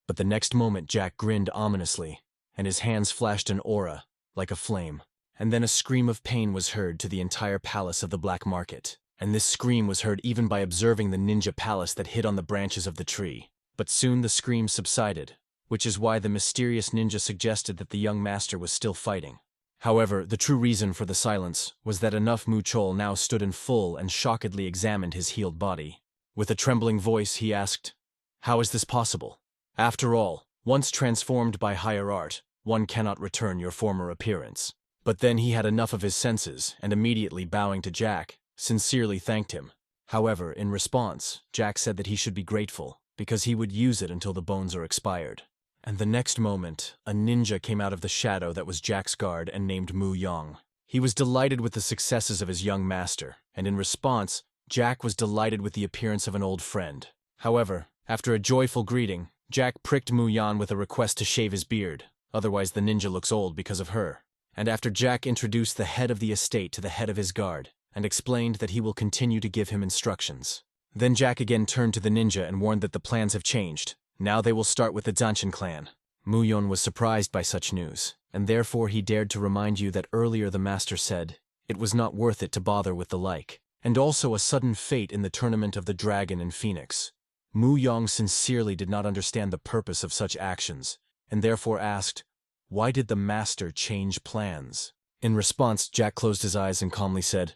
S1: But the next moment Jack grinned ominously, and his hands flashed an aura, like a flame. And then a scream of pain was heard to the entire palace of the black market. And this scream was heard even by observing the ninja palace that hid on the branches of the tree. But soon the scream subsided, which is why the mysterious ninja suggested that the young master was still fighting. However, the true reason for the silence was that enough Mu Chol now stood in full and shockedly examined his healed body. With a trembling voice he asked, how is this possible? After all, once transformed by higher art, one cannot return your former appearance. But then he had enough of his senses, and immediately bowing to Jack, sincerely thanked him. However, in response, Jack said that he should be grateful, because he would use it until the bones are expired. And the next moment, a ninja came out of the shadow that was Jack's guard and named Mu Yang. He was delighted with the successes of his young master, and in response, Jack was delighted with the appearance of an old friend. However, after a joyful greeting, Jack pricked Mu Yan with a request to shave his beard, otherwise the ninja looks old because of her. And after Jack introduced the head of the estate to the head of his guard, and explained that he will continue to give him instructions. Then Jack again turned to the ninja and warned that the plans have changed. Now they will start with the Zanshin clan. Mu Yon was surprised by such news, and therefore he dared to remind you that earlier the master said it was not worth it to bother with the like, and also a sudden fate in the tournament of the dragon and phoenix. Mu Yang sincerely did not understand the purpose of such actions, and therefore asked, why did the master change plans? In response, Jack closed his eyes and calmly said,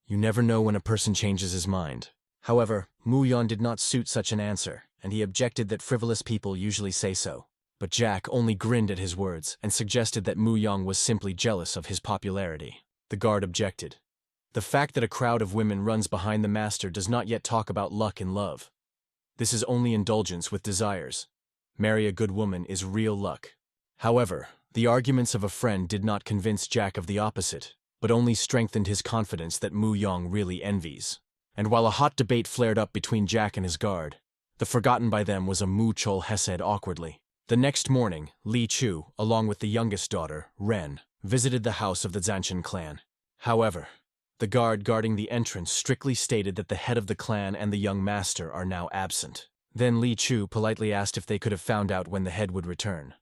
S1: you never know when a person changes his mind. However, Mu Yan did not suit such an answer, and he objected that frivolous people usually say so. But Jack only grinned at his words and suggested that Mu Yang was simply jealous of his popularity. The guard objected. The fact that a crowd of women runs behind the master does not yet talk about luck and love. This is only indulgence with desires. Marry a good woman is real luck. However, the arguments of a friend did not convince Jack of the opposite, but only strengthened his confidence that Mu Yang really envies. And while a hot debate flared up between Jack and his guard, the forgotten by them was a Mu Chol Hesed awkwardly. The next morning, Li Chu, along with the youngest daughter, Ren, visited the house of the Zanshin clan. However, the guard guarding the entrance strictly stated that the head of the clan and the young master are now absent. Then Li Chu politely asked if they could have found out when the head would return.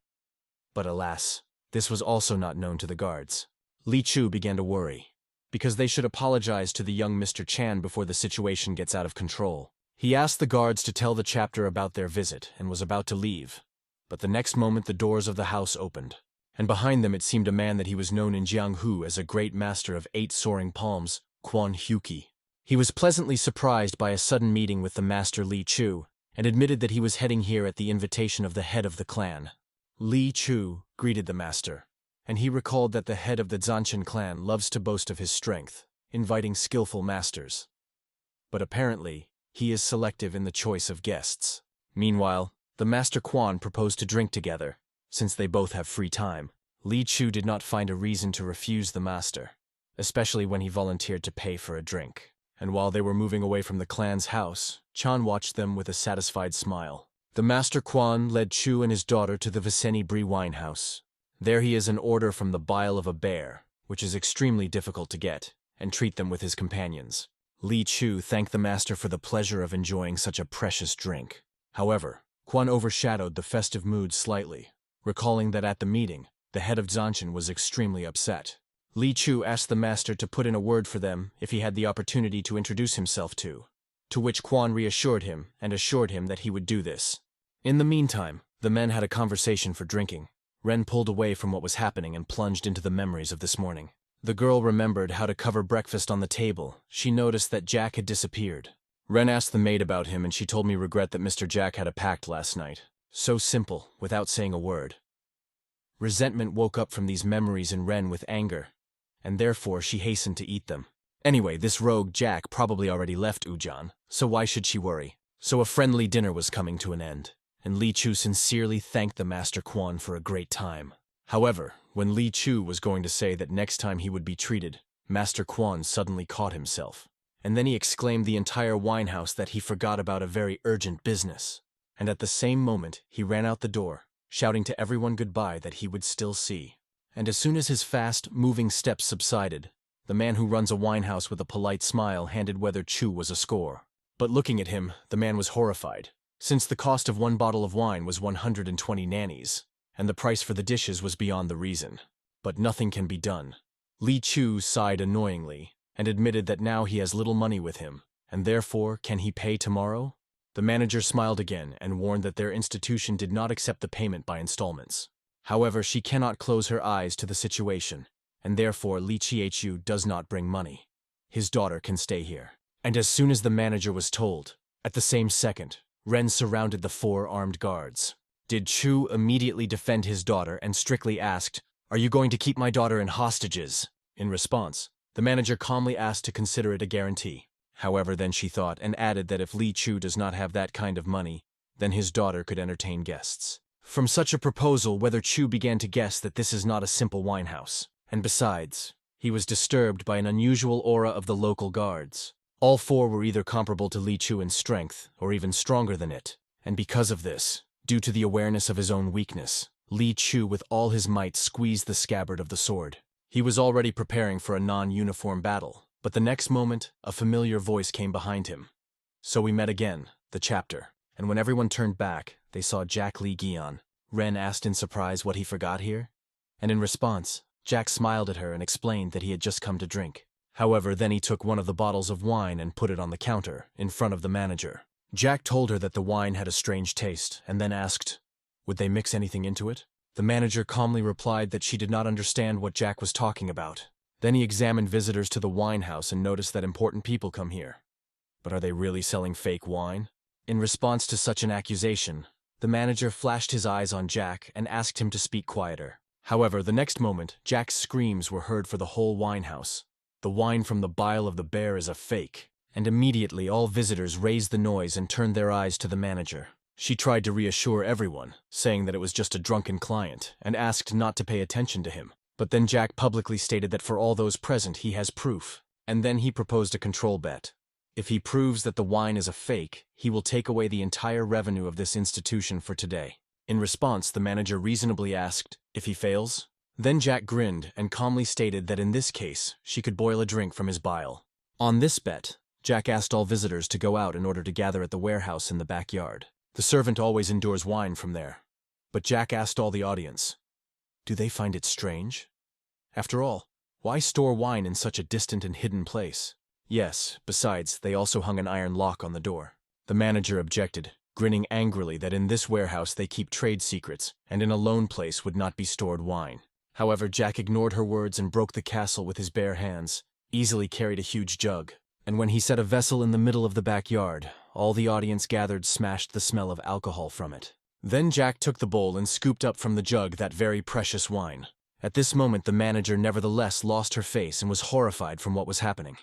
S1: But alas, this was also not known to the guards. Li Chu began to worry, because they should apologize to the young Mr. Chan before the situation gets out of control. He asked the guards to tell the chapter about their visit and was about to leave. But the next moment the doors of the house opened, and behind them it seemed a man that he was known in Jianghu as a great master of 8 soaring palms, Quan Huki. He was pleasantly surprised by a sudden meeting with the master Li Chu, and admitted that he was heading here at the invitation of the head of the clan. Li Chu greeted the master, and he recalled that the head of the Zanshin clan loves to boast of his strength, inviting skillful masters. But apparently, he is selective in the choice of guests. Meanwhile, the Master Quan proposed to drink together, since they both have free time. Li Chu did not find a reason to refuse the master, especially when he volunteered to pay for a drink. And while they were moving away from the clan's house, Chan watched them with a satisfied smile. The Master Quan led Chu and his daughter to the Viceni Brie wine house. There he is an order from the bile of a bear, which is extremely difficult to get, and treat them with his companions. Li Chu thanked the master for the pleasure of enjoying such a precious drink. However, Quan overshadowed the festive mood slightly, recalling that at the meeting, the head of Zanshin was extremely upset. Li Chu asked the master to put in a word for them if he had the opportunity to introduce himself to which Quan reassured him and assured him that he would do this. In the meantime, the men had a conversation for drinking. Ren pulled away from what was happening and plunged into the memories of this morning. The girl remembered how to cover breakfast on the table. She noticed that Jack had disappeared. Ren asked the maid about him and she told me regret that Mr. Jack had a pact last night. So simple, without saying a word. Resentment woke up from these memories in Ren with anger, and therefore she hastened to eat them. Anyway, this rogue Jack probably already left Ujan, so why should she worry? So a friendly dinner was coming to an end, and Li Chu sincerely thanked the Master Quan for a great time. However, when Li Chu was going to say that next time he would be treated, Master Quan suddenly caught himself. And then he exclaimed the entire winehouse that he forgot about a very urgent business. And at the same moment, he ran out the door, shouting to everyone goodbye that he would still see. And as soon as his fast, moving steps subsided, the man who runs a winehouse with a polite smile handed whether Chu was a score. But looking at him, the man was horrified, since the cost of one bottle of wine was 120 nannies, and the price for the dishes was beyond the reason. But nothing can be done. Li Chu sighed annoyingly, and admitted that now he has little money with him, and therefore, can he pay tomorrow? The manager smiled again and warned that their institution did not accept the payment by installments. However, she cannot close her eyes to the situation, and therefore Li Chihu does not bring money. His daughter can stay here. And as soon as the manager was told, at the same second, Ren surrounded the 4 armed guards. Did Chu immediately defend his daughter and strictly asked, "Are you going to keep my daughter in hostages?" In response, the manager calmly asked to consider it a guarantee. However, then she thought and added that if Li Chu does not have that kind of money, then his daughter could entertain guests. From such a proposal, whether Chu began to guess that this is not a simple winehouse. And besides, he was disturbed by an unusual aura of the local guards. All 4 were either comparable to Li Chu in strength, or even stronger than it. And because of this, due to the awareness of his own weakness, Li Chu with all his might squeezed the scabbard of the sword. He was already preparing for a non-uniform battle, but the next moment, a familiar voice came behind him. So we met again, the chapter, and when everyone turned back, they saw Jack Li Gian. Ren asked in surprise what he forgot here, and in response, Jack smiled at her and explained that he had just come to drink. However, then he took one of the bottles of wine and put it on the counter, in front of the manager. Jack told her that the wine had a strange taste, and then asked, would they mix anything into it? The manager calmly replied that she did not understand what Jack was talking about. Then he examined visitors to the wine house and noticed that important people come here. But are they really selling fake wine? In response to such an accusation, the manager flashed his eyes on Jack and asked him to speak quieter. However, the next moment, Jack's screams were heard for the whole wine house. The wine from the bile of the bear is a fake. And immediately all visitors raised the noise and turned their eyes to the manager. She tried to reassure everyone, saying that it was just a drunken client, and asked not to pay attention to him. But then Jack publicly stated that for all those present he has proof, and then he proposed a control bet. If he proves that the wine is a fake, he will take away the entire revenue of this institution for today. In response, the manager reasonably asked, if he fails? Then Jack grinned and calmly stated that in this case, she could boil a drink from his bile. On this bet, Jack asked all visitors to go out in order to gather at the warehouse in the backyard. The servant always endures wine from there. But Jack asked all the audience, do they find it strange? After all, why store wine in such a distant and hidden place? Yes, besides, they also hung an iron lock on the door. The manager objected, grinning angrily that in this warehouse they keep trade secrets, and in a lone place would not be stored wine. However, Jack ignored her words and broke the castle with his bare hands, easily carried a huge jug. And when he set a vessel in the middle of the backyard, all the audience gathered smashed the smell of alcohol from it. Then Jack took the bowl and scooped up from the jug that very precious wine. At this moment the manager nevertheless lost her face and was horrified from what was happening.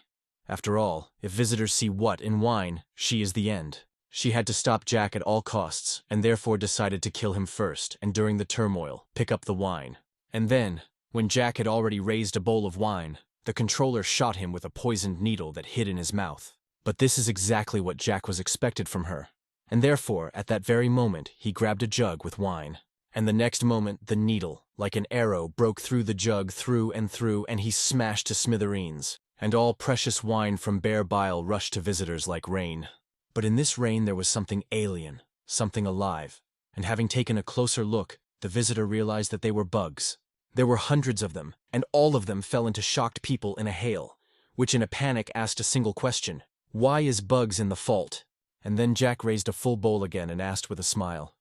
S1: After all, if visitors see what in wine, she is the end. She had to stop Jack at all costs, and therefore decided to kill him first, and during the turmoil, pick up the wine. And then, when Jack had already raised a bowl of wine, the controller shot him with a poisoned needle that hid in his mouth. But this is exactly what Jack was expected from her. and therefore, at that very moment, he grabbed a jug with wine. And the next moment, the needle, like an arrow, broke through the jug through, and he smashed to smithereens, and all precious wine from bare bile rushed to visitors like rain. But in this rain there was something alien, something alive, and having taken a closer look, the visitor realized that they were bugs. There were hundreds of them, and all of them fell into shocked people in a hail, which in a panic asked a single question: why is Bugs in the fault? And then Jack raised a full bowl again and asked with a smile,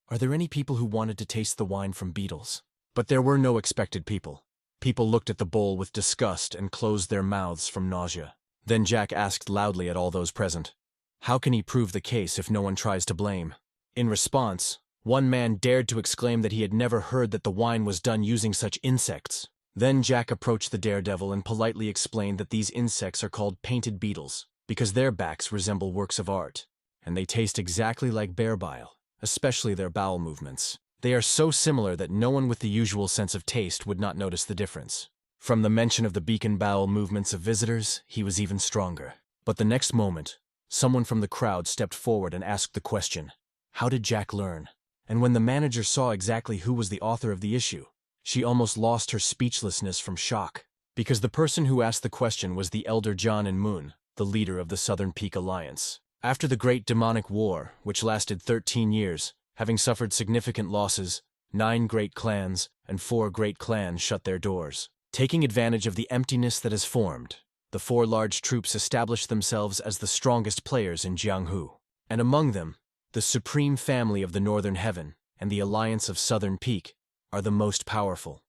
S1: are there any people who wanted to taste the wine from beetles? But there were no expected people. People looked at the bowl with disgust and closed their mouths from nausea. Then Jack asked loudly at all those present, how can he prove the case if no one tries to blame? In response, one man dared to exclaim that he had never heard that the wine was done using such insects. Then Jack approached the daredevil and politely explained that these insects are called painted beetles, because their backs resemble works of art, and they taste exactly like bear bile, especially their bowel movements. They are so similar that no one with the usual sense of taste would not notice the difference. From the mention of the beacon bowel movements of visitors, he was even stronger. But the next moment, someone from the crowd stepped forward and asked the question, how did Jack learn? And when the manager saw exactly who was the author of the issue, she almost lost her speechlessness from shock, because the person who asked the question was the elder John and Moon, the leader of the Southern Peak Alliance. After the Great Demonic War, which lasted 13 years, having suffered significant losses, 9 great clans and 4 great clans shut their doors. Taking advantage of the emptiness that has formed, the 4 large troops established themselves as the strongest players in Jianghu, and among them, the Supreme Family of the Northern Heaven and the Alliance of Southern Peak are the most powerful.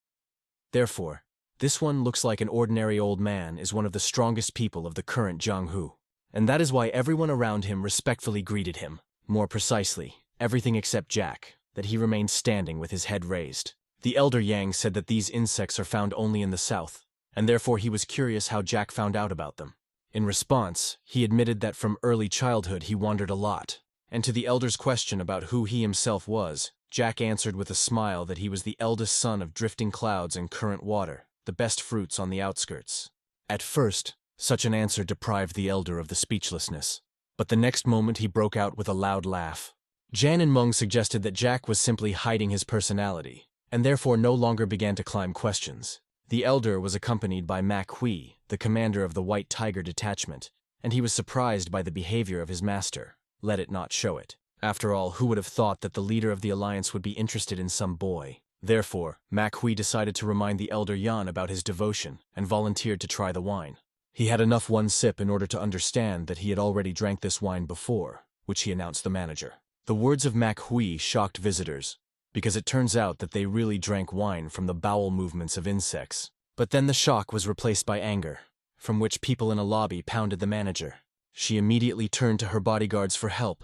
S1: Therefore, this one looks like an ordinary old man is one of the strongest people of the current Jianghu, and that is why everyone around him respectfully greeted him. More precisely, everything except Jack, that he remained standing with his head raised. The elder Yang said that these insects are found only in the south, and therefore he was curious how Jack found out about them. In response, he admitted that from early childhood he wandered a lot, and to the elder's question about who he himself was, Jack answered with a smile that he was the eldest son of drifting clouds and current water, the best fruits on the outskirts. At first, such an answer deprived the elder of the speechlessness, but the next moment he broke out with a loud laugh. Jan and Meng suggested that Jack was simply hiding his personality, and therefore no longer began to climb questions. The elder was accompanied by MANHWA, the commander of the White Tiger Detachment, and he was surprised by the behavior of his master. Let it not show it. After all, who would have thought that the leader of the alliance would be interested in some boy? Therefore, MANHWA decided to remind the elder Yan about his devotion and volunteered to try the wine. He had enough one sip in order to understand that he had already drank this wine before, which he announced the manager. The words of MANHWA shocked visitors, because it turns out that they really drank wine from the bowel movements of insects. But then the shock was replaced by anger, from which people in a lobby pounded the manager. She immediately turned to her bodyguards for help,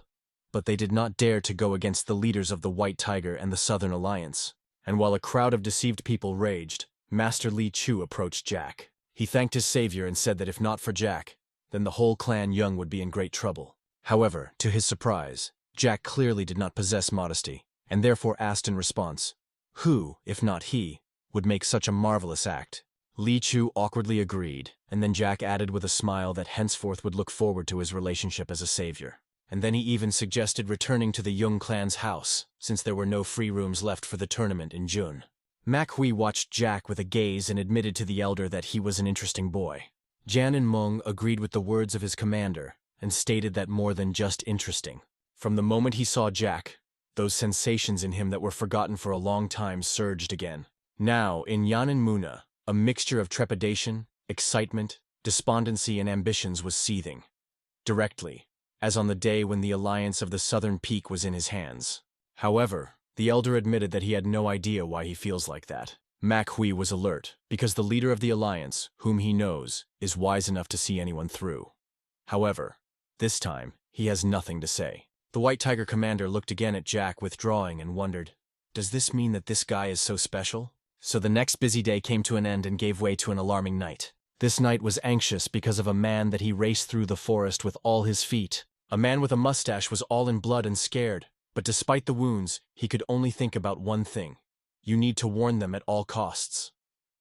S1: but they did not dare to go against the leaders of the White Tiger and the Southern Alliance. And while a crowd of deceived people raged, Master Li Chu approached Jack. He thanked his savior and said that if not for Jack, then the whole clan Young would be in great trouble. However, to his surprise, Jack clearly did not possess modesty, and therefore asked in response, who, if not he, would make such a marvelous act? Li Chu awkwardly agreed, and then Jack added with a smile that henceforth would look forward to his relationship as a savior. And then he even suggested returning to the Young clan's house, since there were no free rooms left for the tournament in June. MANHWA watched Jack with a gaze and admitted to the elder that he was an interesting boy. Jan and Meng agreed with the words of his commander, and stated that more than just interesting. From the moment he saw Jack, those sensations in him that were forgotten for a long time surged again. Now, in Yan and Muna, a mixture of trepidation, excitement, despondency, and ambitions was seething. Directly, as on the day when the alliance of the Southern Peak was in his hands. However, the elder admitted that he had no idea why he feels like that. MANHWA was alert, because the leader of the alliance, whom he knows, is wise enough to see anyone through. However, this time, he has nothing to say. The White Tiger commander looked again at Jack withdrawing and wondered, does this mean that this guy is so special? So the next busy day came to an end and gave way to an alarming night. This night was anxious because of a man that he raced through the forest with all his feet. A man with a mustache was all in blood and scared, but despite the wounds, he could only think about one thing. You need to warn them at all costs.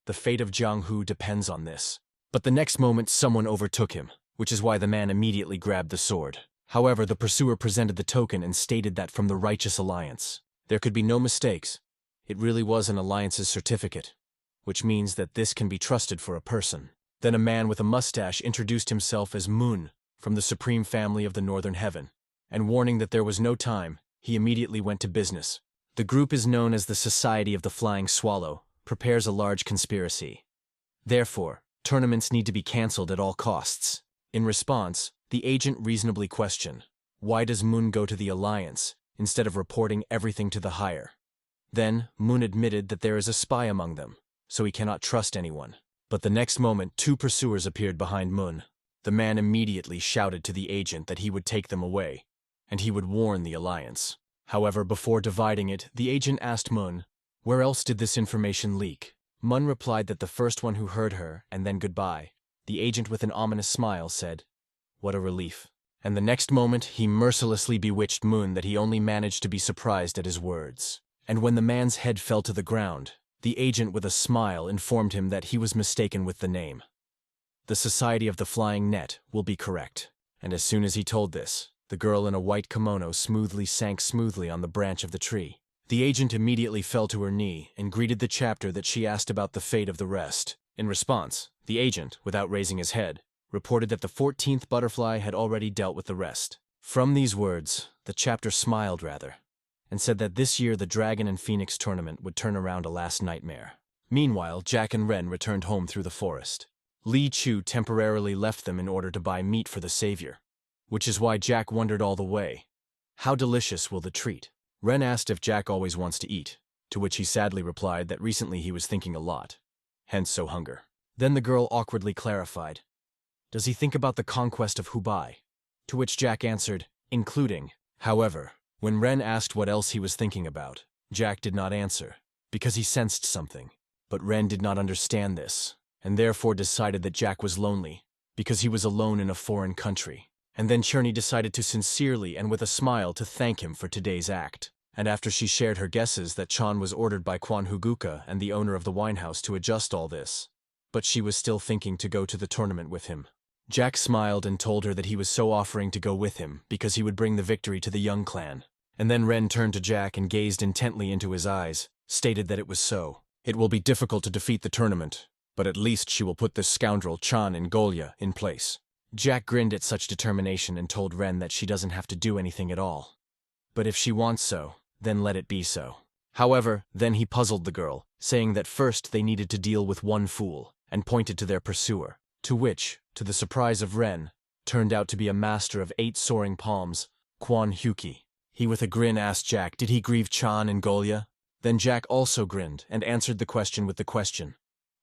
S1: The fate of Jianghu depends on this. But the next moment someone overtook him, which is why the man immediately grabbed the sword. However, the pursuer presented the token and stated that from the Righteous Alliance. There could be no mistakes. It really was an alliance's certificate, which means that this can be trusted for a person. Then a man with a mustache introduced himself as Moon, from the supreme family of the Northern Heaven, and warning that there was no time, he immediately went to business. The group is known as the Society of the Flying Swallow, prepares a large conspiracy. Therefore, tournaments need to be cancelled at all costs. In response, the agent reasonably questioned, why does Moon go to the Alliance, instead of reporting everything to the higher? Then, Moon admitted that there is a spy among them, so he cannot trust anyone. But the next moment, two pursuers appeared behind Moon. The man immediately shouted to the agent that he would take them away, and he would warn the Alliance. However, before dividing it, the agent asked Moon, where else did this information leak? Moon replied that the first one who heard her, and then goodbye. The agent with an ominous smile said, what a relief. And the next moment, he mercilessly bewitched Moon that he only managed to be surprised at his words. And when the man's head fell to the ground, the agent with a smile informed him that he was mistaken with the name. The Society of the Flying Net will be correct. And as soon as he told this, the girl in a white kimono sank smoothly on the branch of the tree. The agent immediately fell to her knee and greeted the chapter that she asked about the fate of the rest. In response, the agent, without raising his head, reported that the 14th butterfly had already dealt with the rest. From these words, the chapter smiled rather, and said that this year the Dragon and Phoenix tournament would turn around a last nightmare. Meanwhile, Jack and Ren returned home through the forest. Li Chu temporarily left them in order to buy meat for the savior, which is why Jack wondered all the way, how delicious will the treat? Ren asked if Jack always wants to eat, to which he sadly replied that recently he was thinking a lot, hence so hunger. Then the girl awkwardly clarified, does he think about the conquest of Hubei? To which Jack answered, including. However, when Ren asked what else he was thinking about, Jack did not answer, because he sensed something. But Ren did not understand this, and therefore decided that Jack was lonely, because he was alone in a foreign country. And then Cherny decided to sincerely and with a smile to thank him for today's act. And after she shared her guesses that Chan was ordered by Quan Huguka and the owner of the winehouse to adjust all this, but she was still thinking to go to the tournament with him. Jack smiled and told her that he was so offering to go with him because he would bring the victory to the Young clan. And then Ren turned to Jack and gazed intently into his eyes, stated that it was so. It will be difficult to defeat the tournament, but at least she will put this scoundrel Chan in Golia in place. Jack grinned at such determination and told Ren that she doesn't have to do anything at all. But if she wants so, then let it be so. However, then he puzzled the girl, saying that first they needed to deal with one fool, and pointed to their pursuer, to which, to the surprise of Ren, turned out to be a master of 8 soaring palms, Quan Huki. He with a grin asked Jack did he grieve Chan in Golia? Then Jack also grinned and answered the question with the question,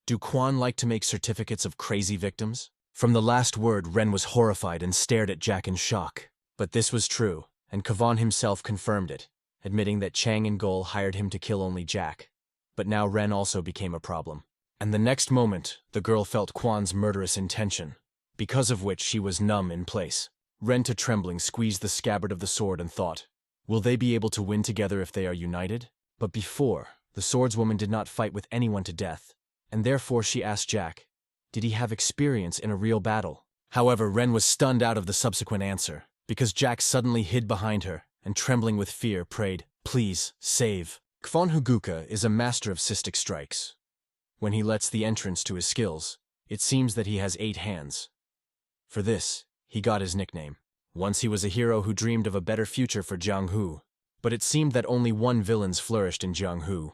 S1: do Quan like to make certificates of crazy victims? From the last word, Ren was horrified and stared at Jack in shock. But this was true, and Kavan himself confirmed it, admitting that Chang and Gol hired him to kill only Jack. But now Ren also became a problem. And the next moment, the girl felt Quan's murderous intention, because of which she was numb in place. Ren to trembling squeezed the scabbard of the sword and thought, will they be able to win together if they are united? But before, the swordswoman did not fight with anyone to death, and therefore she asked Jack, did he have experience in a real battle? However, Ren was stunned out of the subsequent answer, because Jack suddenly hid behind her, and trembling with fear, prayed, please, save. Kvan Huguka is a master of cystic strikes. When he lets the entrance to his skills, it seems that he has 8 hands. For this, he got his nickname. Once he was a hero who dreamed of a better future for Jianghu, but it seemed that only one villains flourished in Jianghu.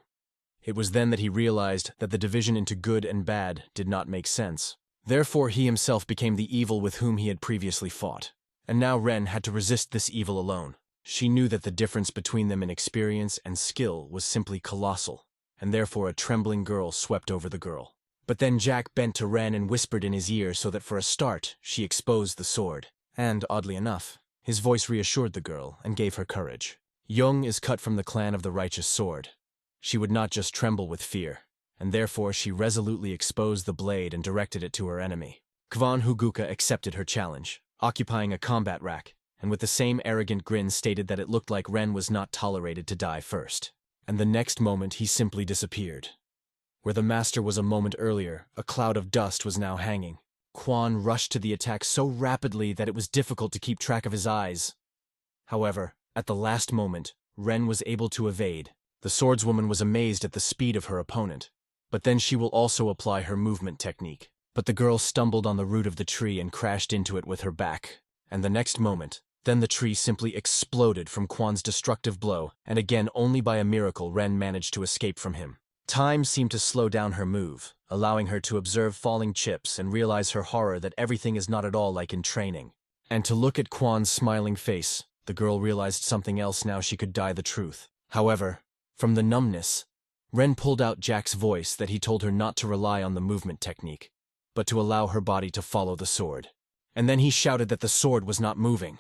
S1: It was then that he realized that the division into good and bad did not make sense. Therefore he himself became the evil with whom he had previously fought. And now Ren had to resist this evil alone. She knew that the difference between them in experience and skill was simply colossal, and therefore a trembling girl swept over the girl. But then Jack bent to Ren and whispered in his ear so that for a start she exposed the sword. And, oddly enough, his voice reassured the girl and gave her courage. Young is cut from the clan of the Righteous Sword. She would not just tremble with fear, and therefore she resolutely exposed the blade and directed it to her enemy. Kvan Huguka accepted her challenge, occupying a combat rack, and with the same arrogant grin stated that it looked like Ren was not tolerated to die first. And the next moment he simply disappeared. Where the master was a moment earlier, a cloud of dust was now hanging. Quan rushed to the attack so rapidly that it was difficult to keep track of his eyes. However, at the last moment, Ren was able to evade. The swordswoman was amazed at the speed of her opponent. But then she will also apply her movement technique. But the girl stumbled on the root of the tree and crashed into it with her back. And the next moment, then the tree simply exploded from Quan's destructive blow, and again only by a miracle Ren managed to escape from him. Time seemed to slow down her move, allowing her to observe falling chips and realize her horror that everything is not at all like in training. And to look at Quan's smiling face, the girl realized something else now she could die the truth. However, from the numbness, Ren pulled out Jack's voice that he told her not to rely on the movement technique, but to allow her body to follow the sword. And then he shouted that the sword was not moving.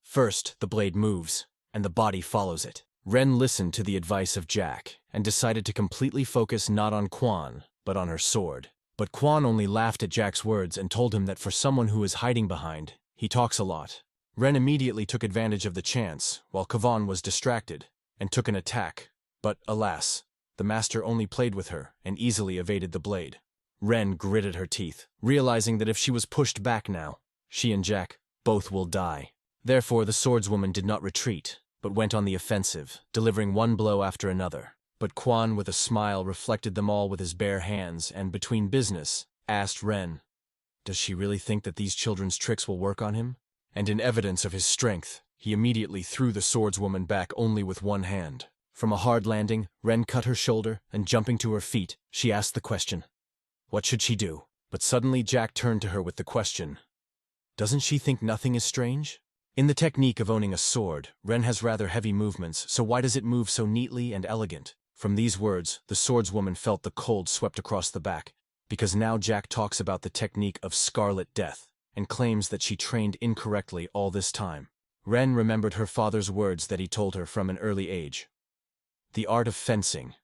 S1: First, the blade moves, and the body follows it. Ren listened to the advice of Jack, and decided to completely focus not on Quan, but on her sword. But Quan only laughed at Jack's words and told him that for someone who is hiding behind, he talks a lot. Ren immediately took advantage of the chance, while Kavan was distracted, and took an attack. But, alas, the master only played with her, and easily evaded the blade. Ren gritted her teeth, realizing that if she was pushed back now, she and Jack both will die. Therefore, the swordswoman did not retreat, but went on the offensive, delivering one blow after another. But Quan, with a smile, reflected them all with his bare hands, and between business, asked Ren, "Does she really think that these children's tricks will work on him?" And in evidence of his strength, he immediately threw the swordswoman back only with one hand. From a hard landing, Ren cut her shoulder, and jumping to her feet, she asked the question, what should she do? But suddenly Jack turned to her with the question, doesn't she think nothing is strange? In the technique of owning a sword, Ren has rather heavy movements, so why does it move so neatly and elegant? From these words, the swordswoman felt the cold swept across the back, because now Jack talks about the technique of Scarlet Death, and claims that she trained incorrectly all this time. Ren remembered her father's words that he told her from an early age. The art of fencing.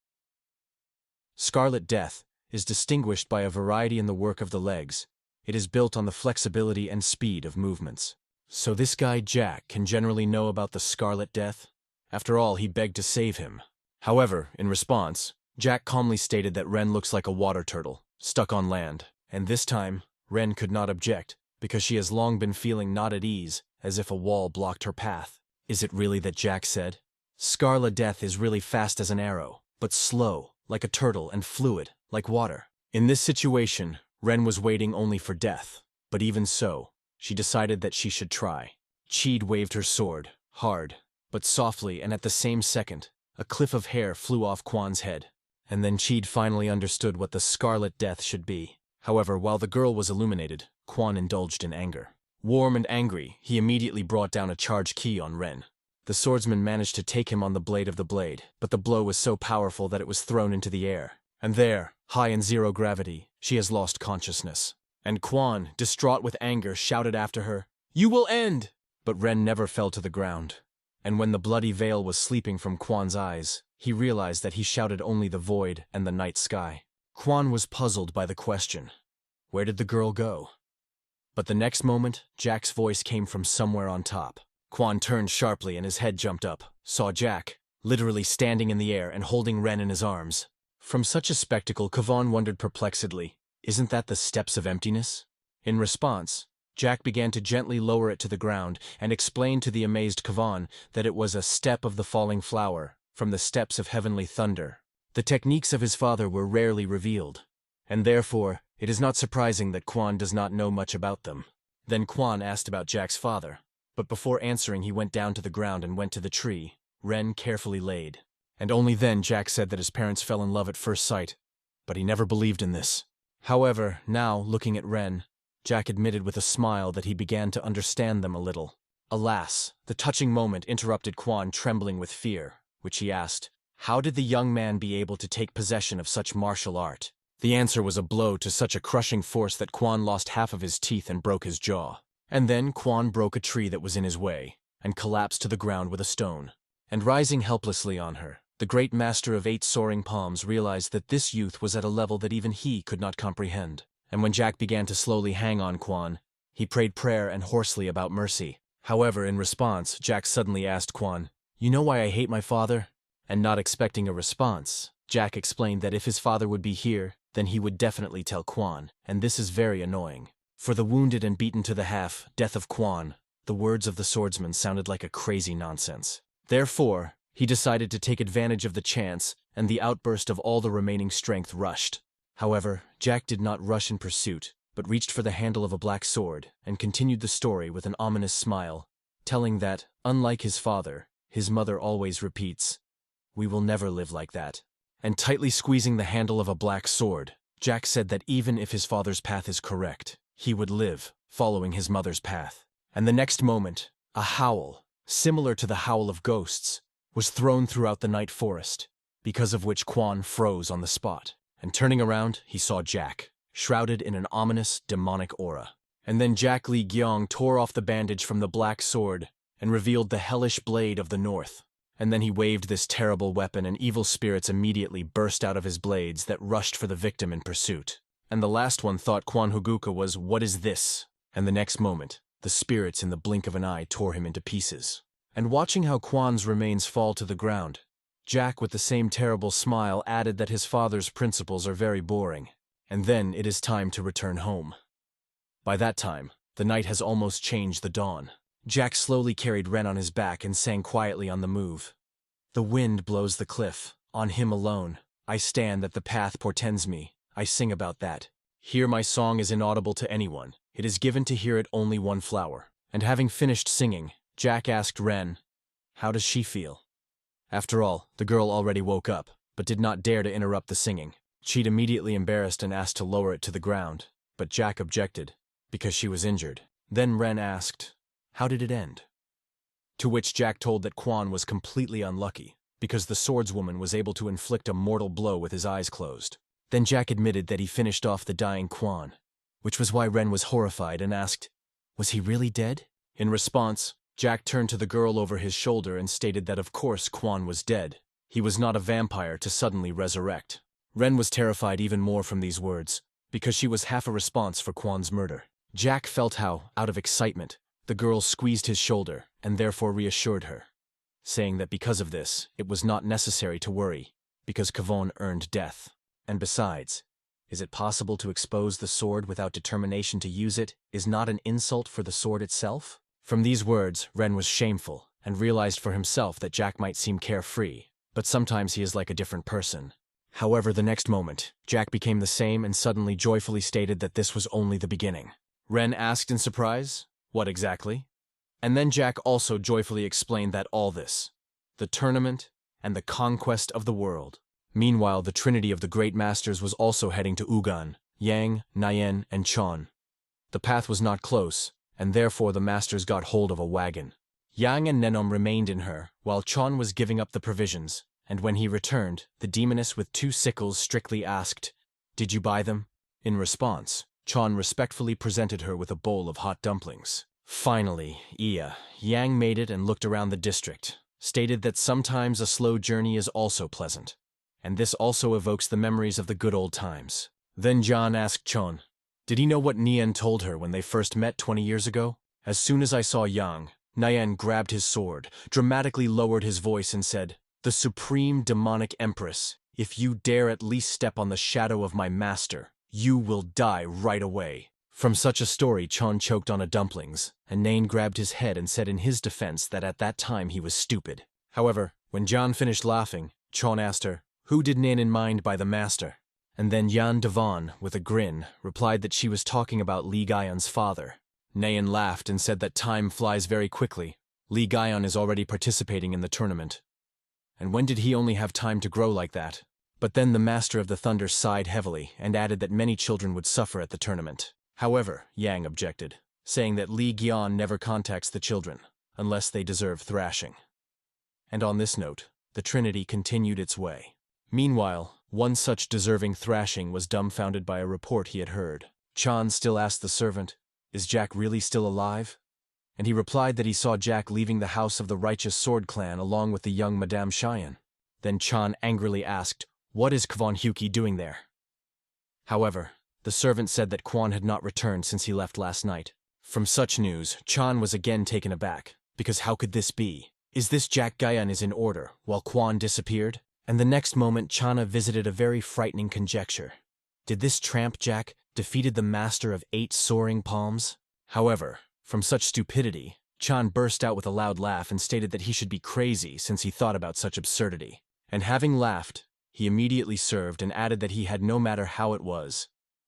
S1: Scarlet Death is distinguished by a variety in the work of the legs. It is built on the flexibility and speed of movements. So this guy Jack can generally know about the Scarlet Death? After all, he begged to save him. However, in response, Jack calmly stated that Ren looks like a water turtle, stuck on land, and this time, Ren could not object, because she has long been feeling not at ease, as if a wall blocked her path. Is it really that Jack said? Scarlet Death is really fast as an arrow, but slow, like a turtle, and fluid, like water. In this situation, Ren was waiting only for death, but even so, she decided that she should try. Cheed waved her sword, hard, but softly, and at the same second, a cliff of hair flew off Quan's head. And then Cheed finally understood what the Scarlet Death should be. However, while the girl was illuminated, Quan indulged in anger. Warm and angry, he immediately brought down a charge key on Ren. The swordsman managed to take him on the blade of the blade, but the blow was so powerful that it was thrown into the air. And there, high in zero gravity, she has lost consciousness. And Quan, distraught with anger, shouted after her, "You will end!" But Ren never fell to the ground. And when the bloody veil was sleeping from Quan's eyes, he realized that he shouted only the void and the night sky. Quan was puzzled by the question, where did the girl go? But the next moment, Jack's voice came from somewhere on top. Quan turned sharply and his head jumped up, saw Jack, literally standing in the air and holding Ren in his arms. From such a spectacle, Kavan wondered perplexedly, isn't that the steps of emptiness? In response, Jack began to gently lower it to the ground and explained to the amazed Kavan that it was a step of the falling flower, from the steps of heavenly thunder. The techniques of his father were rarely revealed, and therefore, it is not surprising that Quan does not know much about them. Then Quan asked about Jack's father, but before answering he went down to the ground and went to the tree, Ren carefully laid. And only then Jack said that his parents fell in love at first sight, but he never believed in this. However, now, looking at Ren, Jack admitted with a smile that he began to understand them a little. Alas, the touching moment interrupted Quan trembling with fear, which he asked, how did the young man be able to take possession of such martial art? The answer was a blow to such a crushing force that Quan lost half of his teeth and broke his jaw. And then Quan broke a tree that was in his way, and collapsed to the ground with a stone. And rising helplessly on her, the great master of 8 soaring palms realized that this youth was at a level that even he could not comprehend. And when Jack began to slowly hang on Quan, he prayed prayer and hoarsely about mercy. However, in response, Jack suddenly asked Quan, "You know why I hate my father?" And not expecting a response, Jack explained that if his father would be here, then he would definitely tell Quan, and this is very annoying. For the wounded and beaten to the half, death of Quan, the words of the swordsman sounded like a crazy nonsense. Therefore, he decided to take advantage of the chance, and the outburst of all the remaining strength rushed. However, Jack did not rush in pursuit, but reached for the handle of a black sword, and continued the story with an ominous smile, telling that, unlike his father, his mother always repeats, "We will never live like that." And tightly squeezing the handle of a black sword, Jack said that even if his father's path is correct, he would live, following his mother's path. And the next moment, a howl, similar to the howl of ghosts, was thrown throughout the night forest, because of which Quan froze on the spot. And turning around, he saw Jack, shrouded in an ominous, demonic aura. And then Jack Li Gyong tore off the bandage from the black sword and revealed the hellish blade of the north. And then he waved this terrible weapon, and evil spirits immediately burst out of his blades that rushed for the victim in pursuit. And the last one thought Quan Huguka was, "What is this?" And the next moment, the spirits in the blink of an eye tore him into pieces. And watching how Quan's remains fall to the ground, Jack, with the same terrible smile, added that his father's principles are very boring, and then it is time to return home. By that time, the night has almost changed the dawn. Jack slowly carried Ren on his back and sang quietly on the move. The wind blows the cliff, on him alone. I stand that the path portends me. I sing about that. Here my song is inaudible to anyone. It is given to hear it only one flower. And having finished singing, Jack asked Ren, "How does she feel?" After all, the girl already woke up, but did not dare to interrupt the singing. She'd immediately embarrassed and asked to lower it to the ground, but Jack objected, because she was injured. Then Ren asked, "How did it end?" To which Jack told that Quan was completely unlucky, because the swordswoman was able to inflict a mortal blow with his eyes closed. Then Jack admitted that he finished off the dying Quan, which was why Ren was horrified and asked, "Was he really dead?" In response, Jack turned to the girl over his shoulder and stated that of course Quan was dead. He was not a vampire to suddenly resurrect. Ren was terrified even more from these words, because she was half a response for Quan's murder. Jack felt how, out of excitement, the girl squeezed his shoulder and therefore reassured her, saying that because of this, it was not necessary to worry, because Kavon earned death. And besides, is it possible to expose the sword without determination to use it is not an insult for the sword itself? From these words, Ren was shameful and realized for himself that Jack might seem carefree, but sometimes he is like a different person. However, the next moment, Jack became the same and suddenly joyfully stated that this was only the beginning. Ren asked in surprise, "What exactly?" And then Jack also joyfully explained that all this, the tournament and the conquest of the world. Meanwhile, the trinity of the great masters was also heading to Ugan, Yang, Nayen, and Chon. The path was not close, and therefore the masters got hold of a wagon. Yang and Nenom remained in her, while Chon was giving up the provisions, and when he returned, the demoness with 2 sickles strictly asked, "Did you buy them?" In response, Chon respectfully presented her with a bowl of hot dumplings. Finally, Yang made it and looked around the district, stated that sometimes a slow journey is also pleasant, and this also evokes the memories of the good old times. Then John asked Chon, did he know what Nian told her when they first met 20 years ago? As soon as I saw Yang, Nian grabbed his sword, dramatically lowered his voice and said, "The supreme demonic empress, if you dare at least step on the shadow of my master, you will die right away." From such a story, Chon choked on a dumplings, and Nain grabbed his head and said in his defense that at that time he was stupid. However, when John finished laughing, Chon asked her, who did Nain in mind by the master? And then Yan Devon, with a grin, replied that she was talking about Li Guyon's father. Nain laughed and said that time flies very quickly. Li Guyon is already participating in the tournament. And when did he only have time to grow like that? But then the Master of the Thunder sighed heavily and added that many children would suffer at the tournament. However, Yang objected, saying that Li Guyon never contacts the children, unless they deserve thrashing. And on this note, the Trinity continued its way. Meanwhile, one such deserving thrashing was dumbfounded by a report he had heard. Chan still asked the servant, "Is Jack really still alive?" And he replied that he saw Jack leaving the house of the Righteous Sword Clan along with the young Madame Cheyenne. Then Chan angrily asked, "What is Kwon Hyuki doing there?" However, the servant said that Kwon had not returned since he left last night. From such news, Chan was again taken aback, because how could this be? Is this Jack Guyon is in order, while Kwon disappeared? And the next moment Chana visited a very frightening conjecture. Did this tramp Jack defeated the master of 8 soaring palms? However, from such stupidity, Chan burst out with a loud laugh and stated that he should be crazy since he thought about such absurdity. And having laughed, he immediately served and added that he had no matter how it was,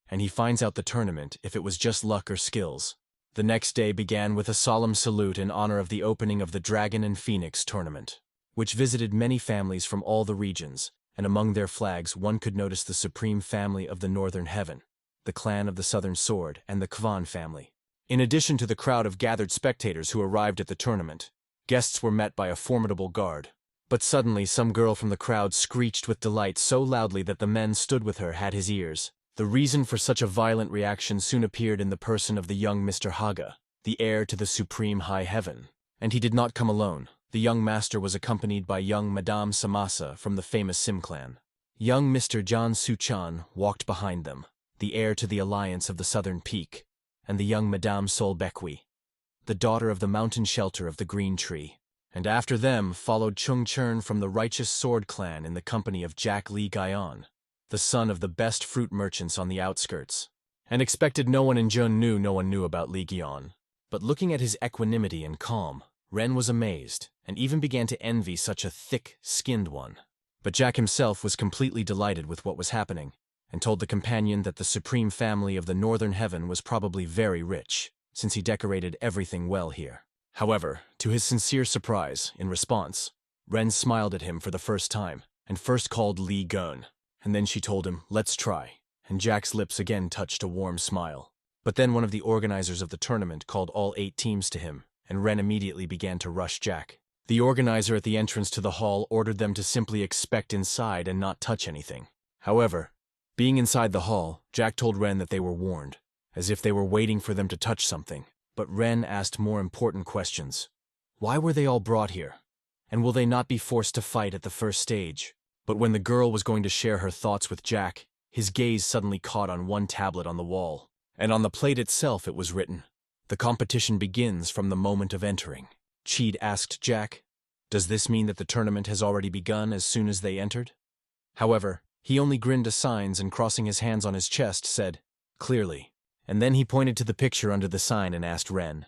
S1: and he finds out the tournament if it was just luck or skills. The next day began with a solemn salute in honor of the opening of the Dragon and Phoenix tournament, which visited many families from all the regions, and among their flags one could notice the supreme family of the Northern Heaven, the clan of the Southern Sword, and the Kvan family. In addition to the crowd of gathered spectators who arrived at the tournament, guests were met by a formidable guard. But suddenly some girl from the crowd screeched with delight so loudly that the men stood with her had his ears. The reason for such a violent reaction soon appeared in the person of the young Mr. Haga, the heir to the supreme high heaven. And he did not come alone. The young master was accompanied by young Madame Samasa from the famous Sim clan. Young Mr. John Su-chan walked behind them, the heir to the alliance of the Southern Peak, and the young Madame Sol-Bekwi, the daughter of the mountain shelter of the Green Tree. And after them followed Chung Chern from the Righteous Sword clan in the company of Jack Lee Guyon, the son of the best fruit merchants on the outskirts. And expected no one in Jun knew no one knew about Lee Guyon. But looking at his equanimity and calm, Ren was amazed, and even began to envy such a thick-skinned one. But Jack himself was completely delighted with what was happening, and told the companion that the supreme family of the Northern Heaven was probably very rich, since he decorated everything well here. However, to his sincere surprise, in response, Ren smiled at him for the first time, and first called Lee Gun, and then she told him, "Let's try," and Jack's lips again touched a warm smile. But then one of the organizers of the tournament called all 8 teams to him, and Ren immediately began to rush Jack. The organizer at the entrance to the hall ordered them to simply expect inside and not touch anything. However, being inside the hall, Jack told Ren that they were warned, as if they were waiting for them to touch something. But Ren asked more important questions. Why were they all brought here? And will they not be forced to fight at the first stage? But when the girl was going to share her thoughts with Jack, his gaze suddenly caught on one tablet on the wall, and on the plate itself it was written, "The competition begins from the moment of entering." Cheed asked Jack, "Does this mean that the tournament has already begun as soon as they entered?" However, he only grinned to signs and crossing his hands on his chest said, "Clearly." And then he pointed to the picture under the sign and asked Ren,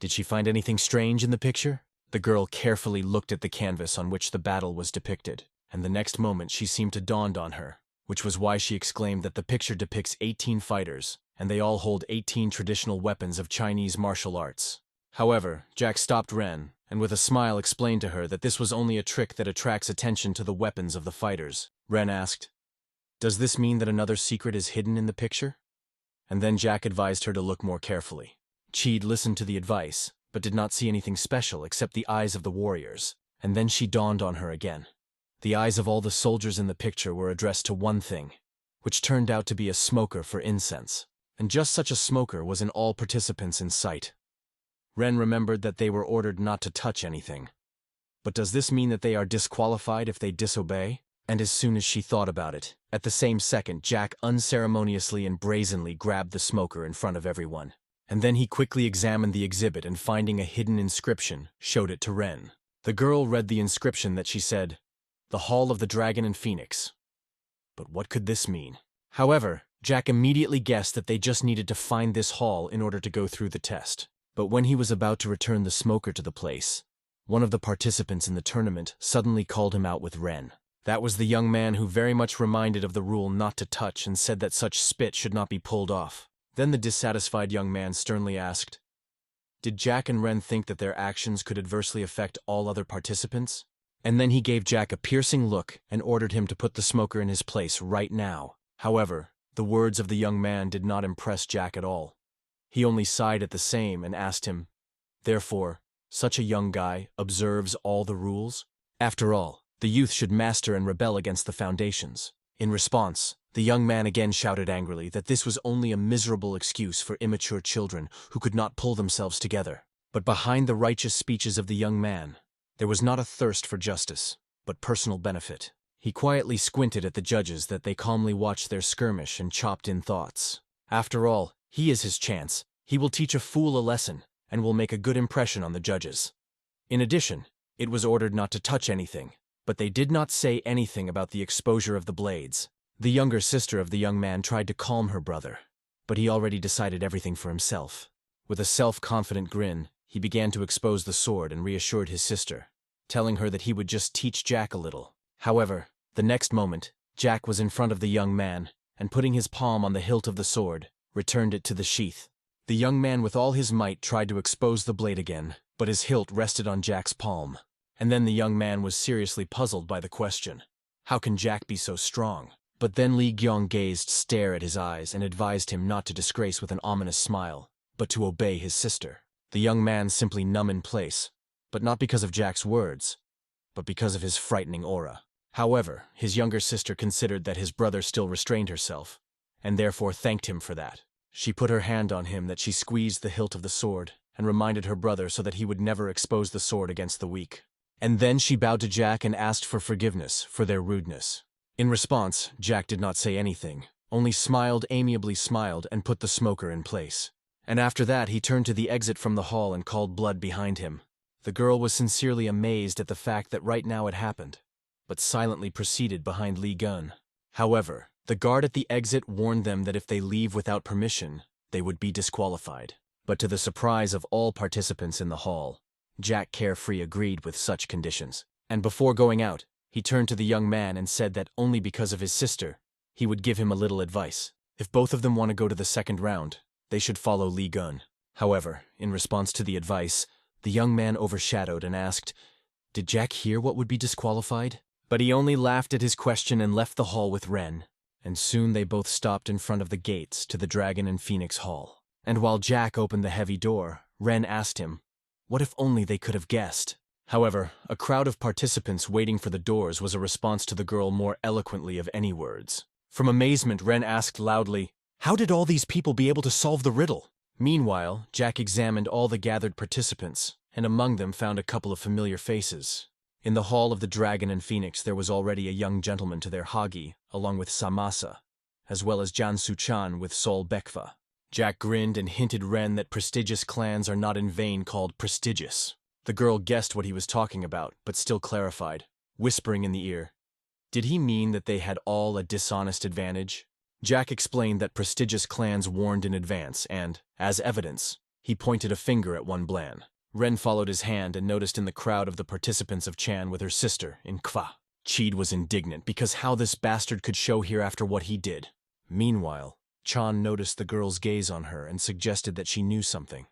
S1: "Did she find anything strange in the picture?" The girl carefully looked at the canvas on which the battle was depicted, and the next moment she seemed to dawn on her, which was why she exclaimed that the picture depicts 18 fighters, and they all hold 18 traditional weapons of Chinese martial arts. However, Jack stopped Ren, and with a smile explained to her that this was only a trick that attracts attention to the weapons of the fighters. Ren asked, "Does this mean that another secret is hidden in the picture?" And then Jack advised her to look more carefully. Cheed listened to the advice, but did not see anything special except the eyes of the warriors, and then she dawned on her again. The eyes of all the soldiers in the picture were addressed to one thing, which turned out to be a smoker for incense, and just such a smoker was in all participants in sight. Ren remembered that they were ordered not to touch anything. But does this mean that they are disqualified if they disobey? And as soon as she thought about it, at the same second Jack unceremoniously and brazenly grabbed the smoker in front of everyone. And then he quickly examined the exhibit and finding a hidden inscription, showed it to Ren. The girl read the inscription that she said, "The Hall of the Dragon and Phoenix." But what could this mean? However, Jack immediately guessed that they just needed to find this hall in order to go through the test. But when he was about to return the smoker to the place, one of the participants in the tournament suddenly called him out with Ren. That was the young man who very much reminded of the rule not to touch and said that such spit should not be pulled off. Then the dissatisfied young man sternly asked, "Did Jack and Ren think that their actions could adversely affect all other participants?" And then he gave Jack a piercing look and ordered him to put the smoker in his place right now. However, the words of the young man did not impress Jack at all. He only sighed at the same and asked him, "Therefore, such a young guy observes all the rules? After all, the youth should master and rebel against the foundations." In response, the young man again shouted angrily that this was only a miserable excuse for immature children who could not pull themselves together. But behind the righteous speeches of the young man, there was not a thirst for justice, but personal benefit. He quietly squinted at the judges that they calmly watched their skirmish and chopped in thoughts. After all, he is his chance. He will teach a fool a lesson, and will make a good impression on the judges. In addition, it was ordered not to touch anything, but they did not say anything about the exposure of the blades. The younger sister of the young man tried to calm her brother, but he already decided everything for himself. With a self-confident grin, he began to expose the sword and reassured his sister, telling her that he would just teach Jack a little. However, the next moment, Jack was in front of the young man, and putting his palm on the hilt of the sword, returned it to the sheath. The young man with all his might tried to expose the blade again, but his hilt rested on Jack's palm. And then the young man was seriously puzzled by the question. How can Jack be so strong? But then Li Gyong gazed stare at his eyes and advised him not to disgrace with an ominous smile, but to obey his sister. The young man simply numb in place, but not because of Jack's words, but because of his frightening aura. However, his younger sister considered that his brother still restrained herself, and therefore thanked him for that. She put her hand on him that she squeezed the hilt of the sword, and reminded her brother so that he would never expose the sword against the weak. And then she bowed to Jack and asked for forgiveness for their rudeness. In response, Jack did not say anything, only amiably smiled and put the smoker in place. And after that he turned to the exit from the hall and called blood behind him. The girl was sincerely amazed at the fact that right now it happened, but silently proceeded behind Li Gun. However, the guard at the exit warned them that if they leave without permission, they would be disqualified. But to the surprise of all participants in the hall, Jack carefree agreed with such conditions. And before going out, he turned to the young man and said that only because of his sister, he would give him a little advice. If both of them want to go to the second round, they should follow Li Gun. However, in response to the advice, the young man overshadowed and asked, "Did Jack hear what would be disqualified?" But he only laughed at his question and left the hall with Ren, and soon they both stopped in front of the gates to the Dragon and Phoenix Hall. And while Jack opened the heavy door, Ren asked him, what if only they could have guessed? However, a crowd of participants waiting for the doors was a response to the girl more eloquently of any words. From amazement, Ren asked loudly, "How did all these people be able to solve the riddle?" Meanwhile, Jack examined all the gathered participants, and among them found a couple of familiar faces. In the hall of the Dragon and Phoenix there was already a young gentleman to their Hagi, along with Samasa, as well as Jansu-chan with Sol Bekva. Jack grinned and hinted Ren that prestigious clans are not in vain called prestigious. The girl guessed what he was talking about, but still clarified, whispering in the ear, did he mean that they had all a dishonest advantage? Jack explained that prestigious clans warned in advance and, as evidence, he pointed a finger at one Blan. Ren followed his hand and noticed in the crowd of the participants of Chan with her sister, in Kva. Cheed was indignant because how this bastard could show here after what he did. Meanwhile, Chan noticed the girl's gaze on her and suggested that she knew something.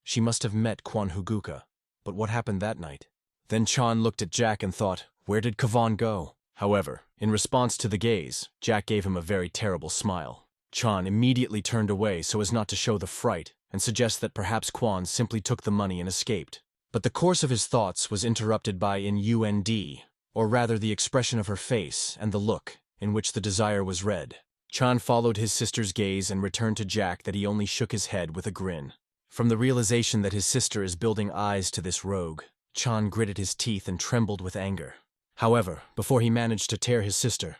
S1: She must have met Kwan Huguka, but what happened that night? Then Chan looked at Jack and thought, where did Kavan go? However, in response to the gaze, Jack gave him a very terrible smile. Chan immediately turned away so as not to show the fright, and suggest that perhaps Kwan simply took the money and escaped. But the course of his thoughts was interrupted by an UND, or rather the expression of her face and the look, in which the desire was read. Chan followed his sister's gaze and returned to Jack that he only shook his head with a grin. From the realization that his sister is building eyes to this rogue, Chan gritted his teeth and trembled with anger. However, before he managed to tear his sister,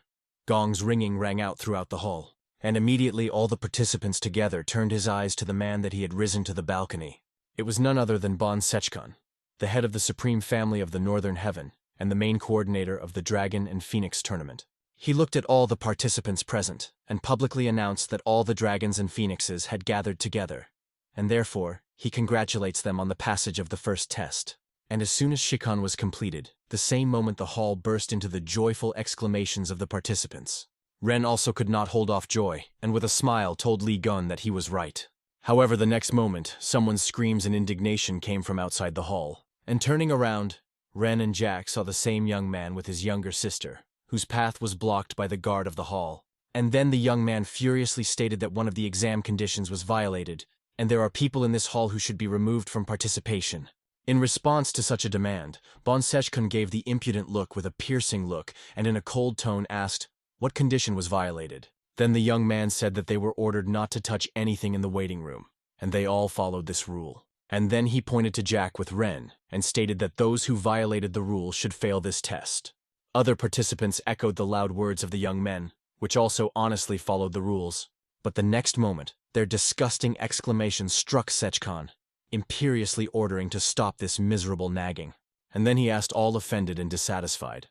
S1: gongs ringing rang out throughout the hall, and immediately all the participants together turned his eyes to the man that he had risen to the balcony. It was none other than Bon Sechkan, the head of the Supreme Family of the Northern Heaven and the main coordinator of the Dragon and Phoenix tournament. He looked at all the participants present and publicly announced that all the dragons and phoenixes had gathered together, and therefore he congratulates them on the passage of the first test. And as soon as Shikan was completed, the same moment the hall burst into the joyful exclamations of the participants. Ren also could not hold off joy, and with a smile told Li Gun that he was right. However, the next moment, someone's screams and indignation came from outside the hall, and turning around, Ren and Jack saw the same young man with his younger sister, whose path was blocked by the guard of the hall. And then the young man furiously stated that one of the exam conditions was violated, and there are people in this hall who should be removed from participation. In response to such a demand, Bon Sechkan gave the impudent look with a piercing look and in a cold tone asked, what condition was violated? Then the young man said that they were ordered not to touch anything in the waiting room, and they all followed this rule. And then he pointed to Jack with Ren and stated that those who violated the rule should fail this test. Other participants echoed the loud words of the young men, which also honestly followed the rules. But the next moment, their disgusting exclamations struck Sechkan, imperiously ordering to stop this miserable nagging. And then he asked all offended and dissatisfied,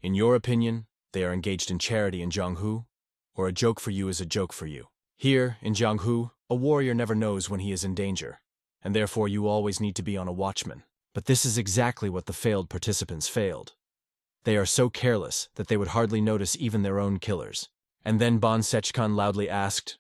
S1: in your opinion, they are engaged in charity in Jianghu, or a joke for you is a joke for you? Here, in Jianghu, a warrior never knows when he is in danger, and therefore you always need to be on a watchman. But this is exactly what the failed participants failed. They are so careless that they would hardly notice even their own killers. And then Ban Sechkan loudly asked,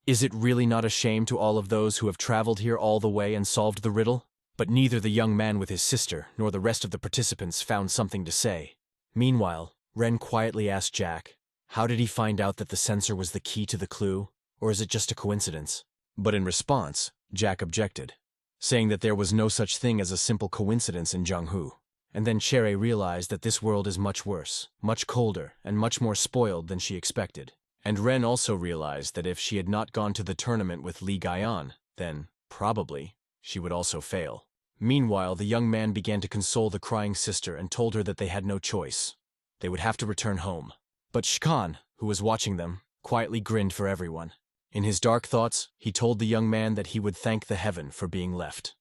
S1: "Is it really not a shame to all of those who have traveled here all the way and solved the riddle?" But neither the young man with his sister nor the rest of the participants found something to say. Meanwhile, Ren quietly asked Jack, how did he find out that the sensor was the key to the clue, or is it just a coincidence? But in response, Jack objected, saying that there was no such thing as a simple coincidence in Jianghu. And then Cherry realized that this world is much worse, much colder, and much more spoiled than she expected. And Ren also realized that if she had not gone to the tournament with Li Gaian, then, probably, she would also fail. Meanwhile, the young man began to console the crying sister and told her that they had no choice. They would have to return home. But Shkan, who was watching them, quietly grinned for everyone. In his dark thoughts, he told the young man that he would thank the heaven for being left.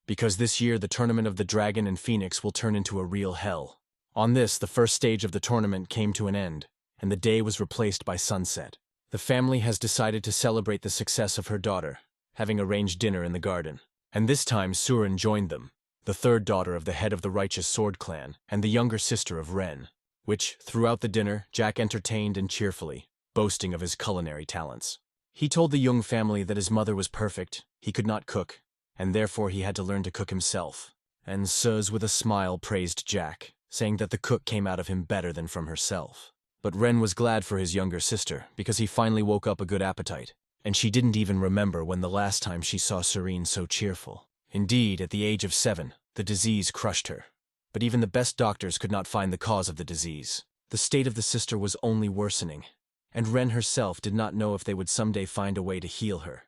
S1: Because this year the tournament of the Dragon and Phoenix will turn into a real hell. On this, the first stage of the tournament came to an end, and the day was replaced by sunset. The family has decided to celebrate the success of her daughter, having arranged dinner in the garden. And this time Surin joined them, the third daughter of the head of the Righteous Sword Clan, and the younger sister of Ren, which, throughout the dinner, Jack entertained and cheerfully, boasting of his culinary talents. He told the Jung family that his mother was perfect, he could not cook, and therefore he had to learn to cook himself. And Suz with a smile praised Jack, saying that the cook came out of him better than from herself. But Ren was glad for his younger sister, because he finally woke up a good appetite, and she didn't even remember when the last time she saw Serene so cheerful. Indeed, at the age of 7, the disease crushed her. But even the best doctors could not find the cause of the disease. The state of the sister was only worsening, and Ren herself did not know if they would someday find a way to heal her,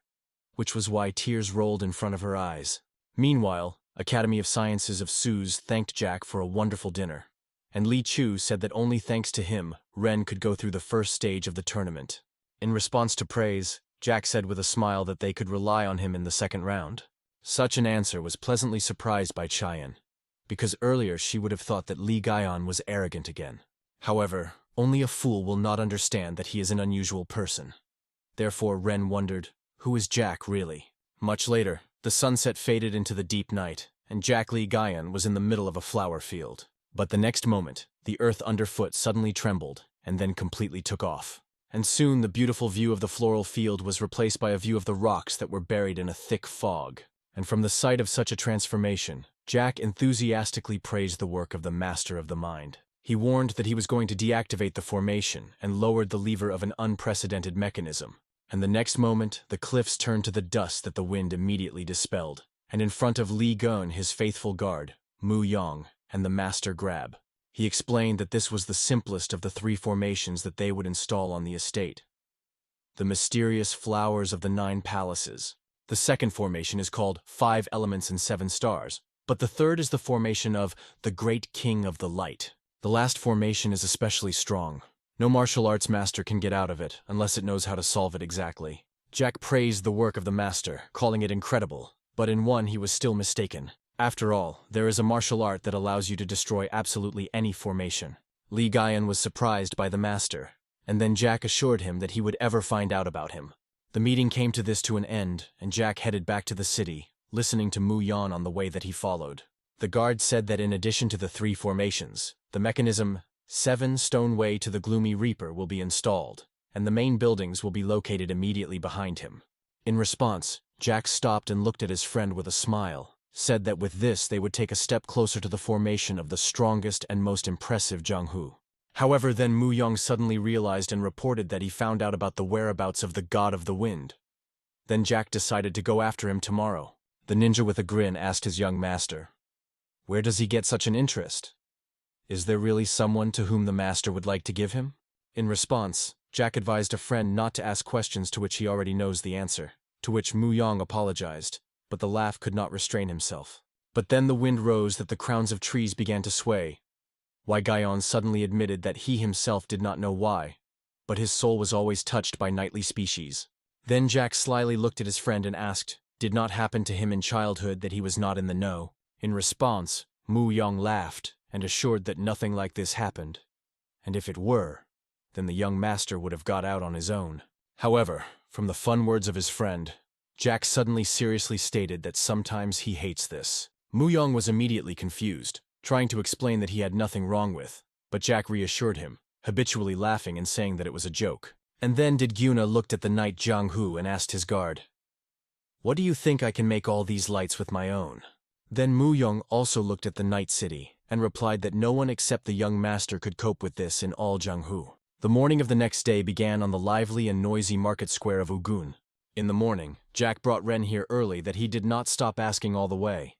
S1: which was why tears rolled in front of her eyes. Meanwhile, Academy of Sciences of Suz thanked Jack for a wonderful dinner, and Li Chu said that only thanks to him, Ren could go through the first stage of the tournament. In response to praise, Jack said with a smile that they could rely on him in the second round. Such an answer was pleasantly surprised by Cheyenne, because earlier she would have thought that Li Gaian was arrogant again. However, only a fool will not understand that he is an unusual person. Therefore Ren wondered, who is Jack really? Much later, the sunset faded into the deep night, and Jack Li Gaian was in the middle of a flower field. But the next moment, the earth underfoot suddenly trembled, and then completely took off. And soon the beautiful view of the floral field was replaced by a view of the rocks that were buried in a thick fog. And from the sight of such a transformation, Jack enthusiastically praised the work of the Master of the Mind. He warned that he was going to deactivate the formation and lowered the lever of an unprecedented mechanism. And the next moment, the cliffs turned to the dust that the wind immediately dispelled. And in front of Li Gun, his faithful guard, Mu Yong, and the Master Grab, he explained that this was the simplest of the 3 formations that they would install on the estate. The mysterious flowers of the 9 palaces. The second formation is called 5 Elements and 7 Stars, but the third is the formation of the Great King of the Light. The last formation is especially strong. No martial arts master can get out of it unless it knows how to solve it exactly. Jack praised the work of the master, calling it incredible, but in one he was still mistaken. After all, there is a martial art that allows you to destroy absolutely any formation. Li Gaian was surprised by the master, and then Jack assured him that he would ever find out about him. The meeting came to an end, and Jack headed back to the city, listening to Mu Yan on the way that he followed. The guard said that in addition to the 3 formations, the mechanism 7 Stone Way to the Gloomy Reaper will be installed, and the main buildings will be located immediately behind him. In response, Jack stopped and looked at his friend with a smile, said that with this they would take a step closer to the formation of the strongest and most impressive Jianghu. However, then Mu Yong suddenly realized and reported that he found out about the whereabouts of the God of the Wind. Then Jack decided to go after him tomorrow. The ninja with a grin asked his young master, "Where does he get such an interest? Is there really someone to whom the master would like to give him?" In response, Jack advised a friend not to ask questions to which he already knows the answer, to which Mu Yong apologized, but the laugh could not restrain himself. But then the wind rose that the crowns of trees began to sway. Wai Gaian suddenly admitted that he himself did not know why, but his soul was always touched by knightly species. Then Jack slyly looked at his friend and asked, did not happen to him in childhood that he was not in the know? In response, Mu Yong laughed and assured that nothing like this happened, and if it were, then the young master would have got out on his own. However, From the fun words of his friend, Jack suddenly seriously stated that sometimes he hates this. Muyong was immediately confused, trying to explain that he had nothing wrong with, but Jack reassured him, habitually laughing and saying that it was a joke. And then did Gyuna looked at the knight Jianghu and asked his guard, "What do you think I can make all these lights with my own?" Then Muyong also looked at the night city and replied that no one except the young master could cope with this in all Jianghu. The morning of the next day began on the lively and noisy market square of Ugun. In the morning, Jack brought Ren here early that he did not stop asking all the way.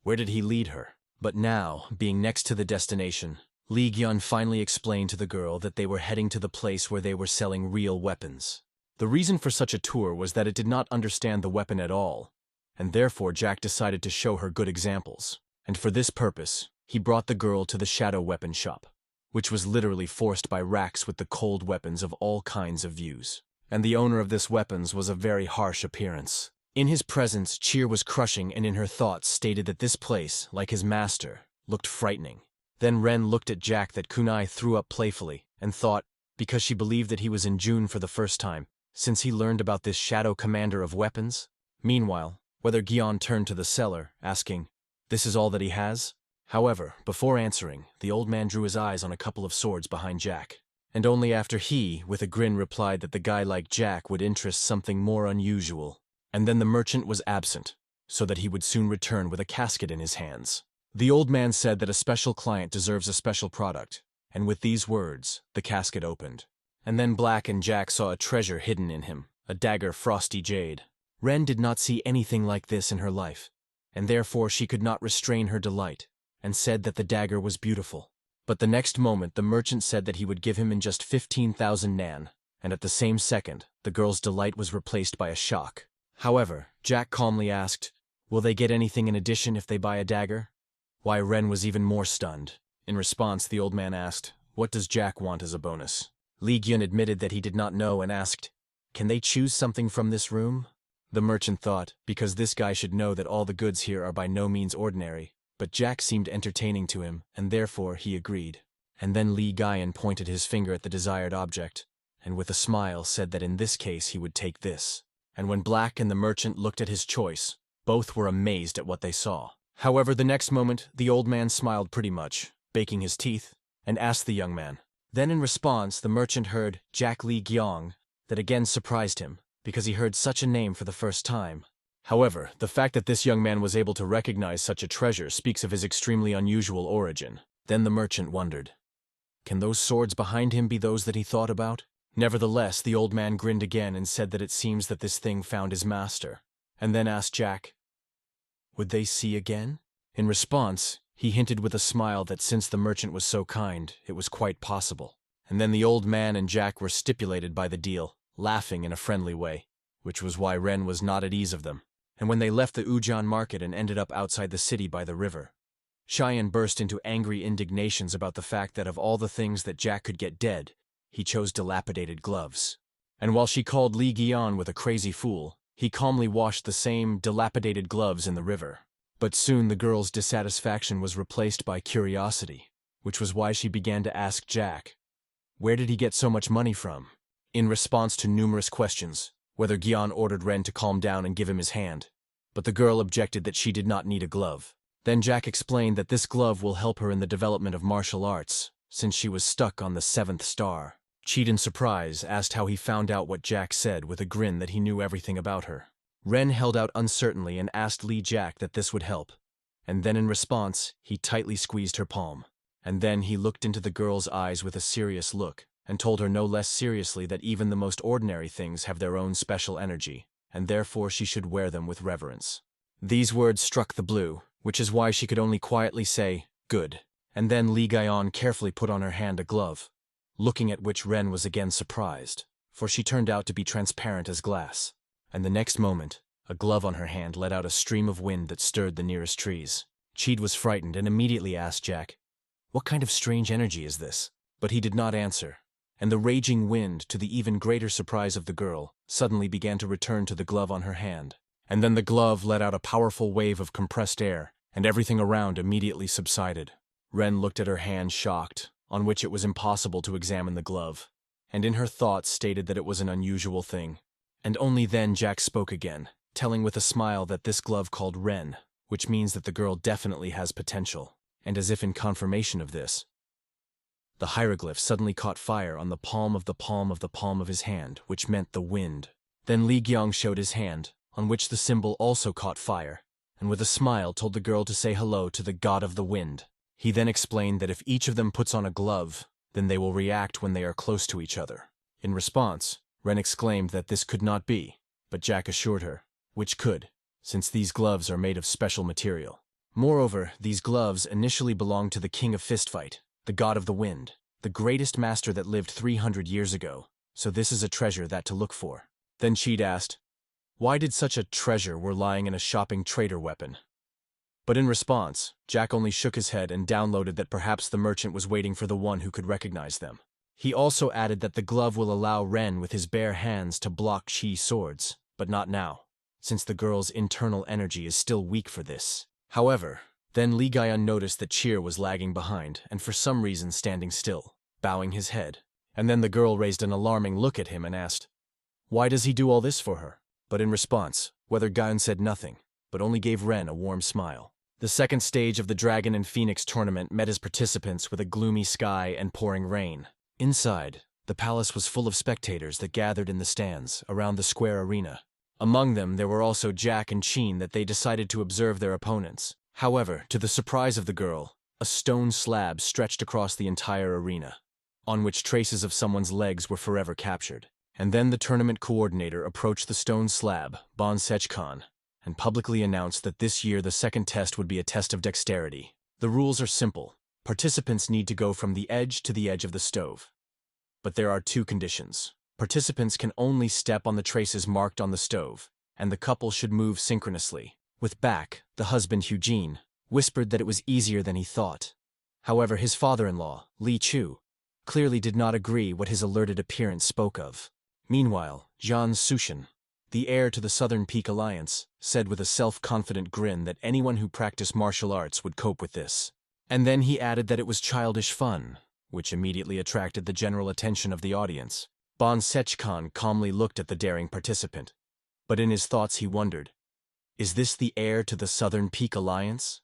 S1: Where did he lead her? But now, being next to the destination, Li Gyun finally explained to the girl that they were heading to the place where they were selling real weapons. The reason for such a tour was that it did not understand the weapon at all, and therefore Jack decided to show her good examples. And for this purpose, he brought the girl to the shadow weapon shop, which was literally forced by racks with the cold weapons of all kinds of views. And the owner of this weapons was a very harsh appearance. In his presence, Cheer was crushing and in her thoughts stated that this place, like his master, looked frightening. Then Ren looked at Jack that Kunai threw up playfully and thought, because she believed that he was in June for the first time, since he learned about this shadow commander of weapons. Meanwhile, whether Gion turned to the seller, asking, "This is all that he has?" However, before answering, the old man drew his eyes on a couple of swords behind Jack. And only after he, with a grin, replied that the guy like Jack would interest something more unusual. And then the merchant was absent, so that he would soon return with a casket in his hands. The old man said that a special client deserves a special product, and with these words, the casket opened. And then Black and Jack saw a treasure hidden in him, a dagger frosty jade. Ren did not see anything like this in her life, and therefore she could not restrain her delight, and said that the dagger was beautiful. But the next moment the merchant said that he would give him in just 15,000 nan, and at the same second, the girl's delight was replaced by a shock. However, Jack calmly asked, "Will they get anything in addition if they buy a dagger?" Why, Ren was even more stunned. In response, the old man asked, "What does Jack want as a bonus?" Li Gyun admitted that he did not know and asked, "Can they choose something from this room?" The merchant thought, because this guy should know that all the goods here are by no means ordinary, but Jack seemed entertaining to him, and therefore he agreed. And then Li Guyan pointed his finger at the desired object, and with a smile said that in this case he would take this. And when Black and the merchant looked at his choice, both were amazed at what they saw. However, the next moment, the old man smiled pretty much, baking his teeth, and asked the young man. Then in response, the merchant heard Jack Li Gyong, that again surprised him, because he heard such a name for the first time. However, the fact that this young man was able to recognize such a treasure speaks of his extremely unusual origin. Then the merchant wondered, can those swords behind him be those that he thought about? Nevertheless, the old man grinned again and said that it seems that this thing found his master, and then asked Jack, would they see again? In response, he hinted with a smile that since the merchant was so kind, it was quite possible. And then the old man and Jack were stipulated by the deal, laughing in a friendly way, which was why Ren was not at ease of them. And when they left the Ujan market and ended up outside the city by the river, Cheyenne burst into angry indignations about the fact that of all the things that Jack could get dead, he chose dilapidated gloves. And while she called Li Guian with a crazy fool, he calmly washed the same dilapidated gloves in the river. But soon the girl's dissatisfaction was replaced by curiosity, which was why she began to ask Jack, where did he get so much money from? In response to numerous questions, whether Guian ordered Ren to calm down and give him his hand, but the girl objected that she did not need a glove. Then Jack explained that this glove will help her in the development of martial arts, since she was stuck on the 7th star. Cheat in surprise asked how he found out what Jack said with a grin that he knew everything about her. Ren held out uncertainly and asked Li Jack that this would help, and then in response, he tightly squeezed her palm. And then he looked into the girl's eyes with a serious look, and told her no less seriously that even the most ordinary things have their own special energy, and therefore she should wear them with reverence. These words struck the blue, which is why she could only quietly say, good. And then Li Guian carefully put on her hand a glove, looking at which Ren was again surprised, for she turned out to be transparent as glass. And the next moment, a glove on her hand let out a stream of wind that stirred the nearest trees. Cheed was frightened and immediately asked Jack, what kind of strange energy is this? But he did not answer, and the raging wind, to the even greater surprise of the girl, suddenly began to return to the glove on her hand. And then the glove let out a powerful wave of compressed air, and everything around immediately subsided. Ren looked at her hand shocked, on which it was impossible to examine the glove, and in her thoughts stated that it was an unusual thing. And only then Jack spoke again, telling with a smile that this glove called Ren, which means that the girl definitely has potential. And as if in confirmation of this, the hieroglyph suddenly caught fire on the palm of the palm of the palm of his hand, which meant the wind. Then Li Gyong showed his hand, on which the symbol also caught fire, and with a smile told the girl to say hello to the god of the wind. He then explained that if each of them puts on a glove, then they will react when they are close to each other. In response, Ren exclaimed that this could not be, but Jack assured her, which could, since these gloves are made of special material. Moreover, these gloves initially belonged to the king of fistfight, the god of the wind, the greatest master that lived 300 years ago, so this is a treasure that to look for. Then Cheat asked, why did such a treasure were lying in a shopping traitor weapon? But in response, Jack only shook his head and downloaded that perhaps the merchant was waiting for the one who could recognize them. He also added that the glove will allow Ren with his bare hands to block Chi's swords, but not now, since the girl's internal energy is still weak for this. However, then Li Gaian noticed that Cheer was lagging behind and for some reason standing still, bowing his head. And then the girl raised an alarming look at him and asked, why does he do all this for her? But in response, Weather Gaian said nothing, but only gave Ren a warm smile. The second stage of the Dragon and Phoenix tournament met his participants with a gloomy sky and pouring rain. Inside, the palace was full of spectators that gathered in the stands around the square arena. Among them there were also Jack and Chin that they decided to observe their opponents. However, to the surprise of the girl, a stone slab stretched across the entire arena, on which traces of someone's legs were forever captured. And then the tournament coordinator approached the stone slab, Bon Sechkan, and publicly announced that this year the second test would be a test of dexterity. The rules are simple. Participants need to go from the edge to the edge of the stove. But there are two conditions. Participants can only step on the traces marked on the stove, and the couple should move synchronously. With back, the husband Eugene whispered that it was easier than he thought. However, his father-in-law, Li Chu, clearly did not agree what his alerted appearance spoke of. Meanwhile, Jian Sushan, the heir to the Southern Peak Alliance, said with a self-confident grin that anyone who practiced martial arts would cope with this. And then he added that it was childish fun, which immediately attracted the general attention of the audience. Bon Sechkan calmly looked at the daring participant, but in his thoughts he wondered, is this the heir to the Southern Peak Alliance?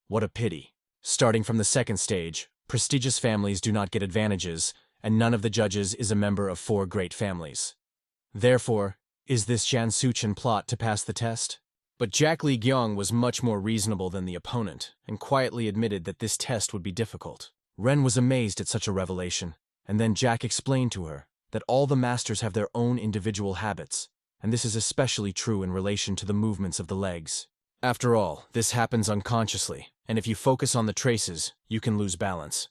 S1: What a pity. Starting from the second stage, prestigious families do not get advantages, and none of the judges is a member of 4 great families. Therefore, is this Jian Suchin plot to pass the test? But Jack Li Gyong was much more reasonable than the opponent, and quietly admitted that this test would be difficult. Ren was amazed at such a revelation, and then Jack explained to her that all the masters have their own individual habits, and this is especially true in relation to the movements of the legs. After all, this happens unconsciously, and if you focus on the traces, you can lose balance.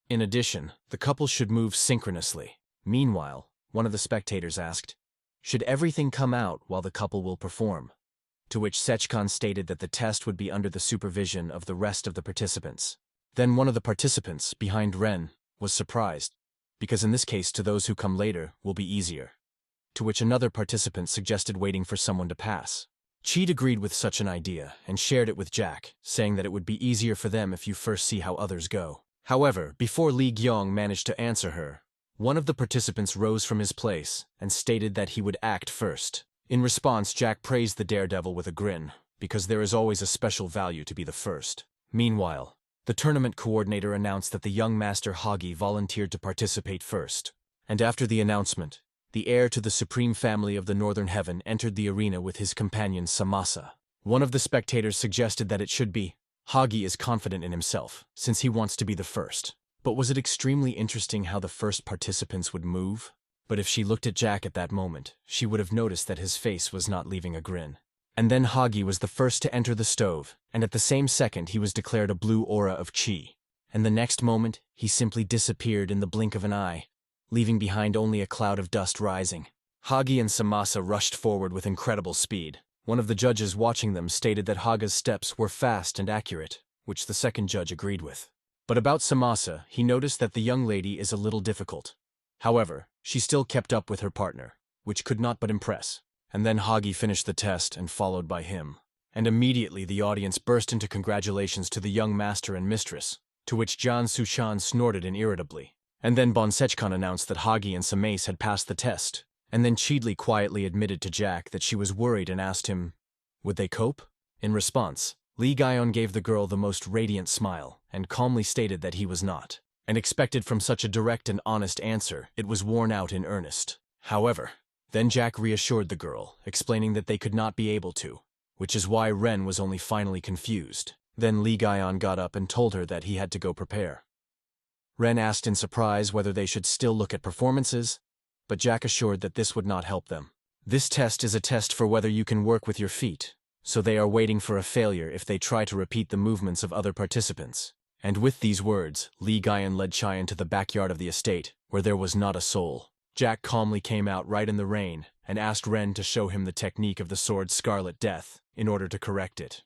S1: In addition, the couple should move synchronously. Meanwhile, one of the spectators asked, should everything come out while the couple will perform? To which Sechkan stated that the test would be under the supervision of the rest of the participants. Then one of the participants, behind Ren, was surprised, because in this case to those who come later will be easier. To which another participant suggested waiting for someone to pass. Cheat agreed with such an idea and shared it with Jack, saying that it would be easier for them if you first see how others go. However, before Li Gyong managed to answer her, one of the participants rose from his place and stated that he would act first. In response, Jack praised the daredevil with a grin, because there is always a special value to be the first. Meanwhile, the tournament coordinator announced that the young master Hagi volunteered to participate first. And after the announcement, the heir to the supreme family of the Northern Heaven entered the arena with his companion Samasa. One of the spectators suggested that it should be, Hagi is confident in himself, since he wants to be the first. But was it extremely interesting how the first participants would move? But if she looked at Jack at that moment, she would have noticed that his face was not leaving a grin. And then Hagi was the first to enter the stove, and at the same second he was declared a blue aura of chi. And the next moment, he simply disappeared in the blink of an eye, leaving behind only a cloud of dust rising. Hagi and Samasa rushed forward with incredible speed. One of the judges watching them stated that Haga's steps were fast and accurate, which the second judge agreed with. But about Samasa, he noticed that the young lady is a little difficult. However, she still kept up with her partner, which could not but impress. And then Hagi finished the test and followed by him. And immediately the audience burst into congratulations to the young master and mistress, to which Jian Sushan snorted irritably. And then Bon Sechkan announced that Hagi and Samace had passed the test, And then Cheedley quietly admitted to Jack that she was worried and asked him, would they cope? In response, Lee Gyeon gave the girl the most radiant smile and calmly stated that he was not. And expected from such a direct and honest answer, it was worn out in earnest. However, then Jack reassured the girl, explaining that they could not be able to, which is why Ren was only finally confused. Then Lee Gyeon got up and told her that he had to go prepare. Ren asked in surprise whether they should still look at performances, but Jack assured that this would not help them. This test is a test for whether you can work with your feet, so they are waiting for a failure if they try to repeat the movements of other participants. And with these words, Lee Gyeon led Chai into the backyard of the estate, where there was not a soul. Jack calmly came out right in the rain and asked Ren to show him the technique of the sword Scarlet Death in order to correct it.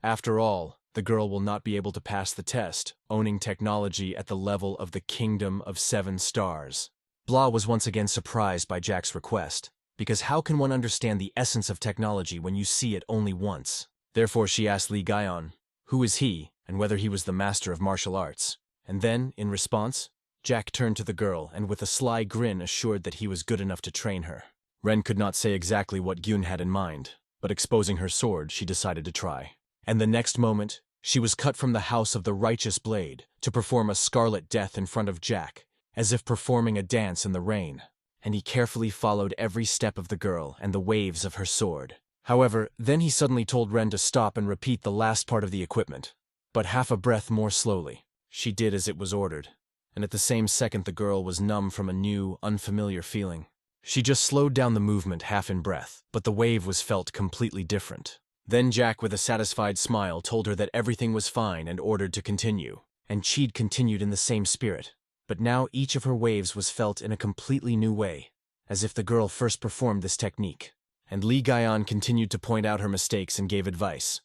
S1: After all, the girl will not be able to pass the test, owning technology at the level of the Kingdom of 7 Stars. Blah was once again surprised by Jack's request, because how can one understand the essence of technology when you see it only once? Therefore she asked Lee Gyeon, who is he, and whether he was the master of martial arts. And then, in response, Jack turned to the girl and with a sly grin assured that he was good enough to train her. Ren could not say exactly what Gyun had in mind, but exposing her sword, she decided to try. And the next moment, she was cut from the house of the righteous blade to perform a scarlet death in front of Jack, as if performing a dance in the rain. And he carefully followed every step of the girl and the waves of her sword. However, then he suddenly told Ren to stop and repeat the last part of the equipment, but half a breath more slowly. She did as it was ordered, and at the same second the girl was numb from a new, unfamiliar feeling. She just slowed down the movement half in breath, but the wave was felt completely different. Then Jack, with a satisfied smile, told her that everything was fine and ordered to continue. And Cheed continued in the same spirit, but now each of her waves was felt in a completely new way, as if the girl first performed this technique. And Lee Gyeon continued to point out her mistakes and gave advice.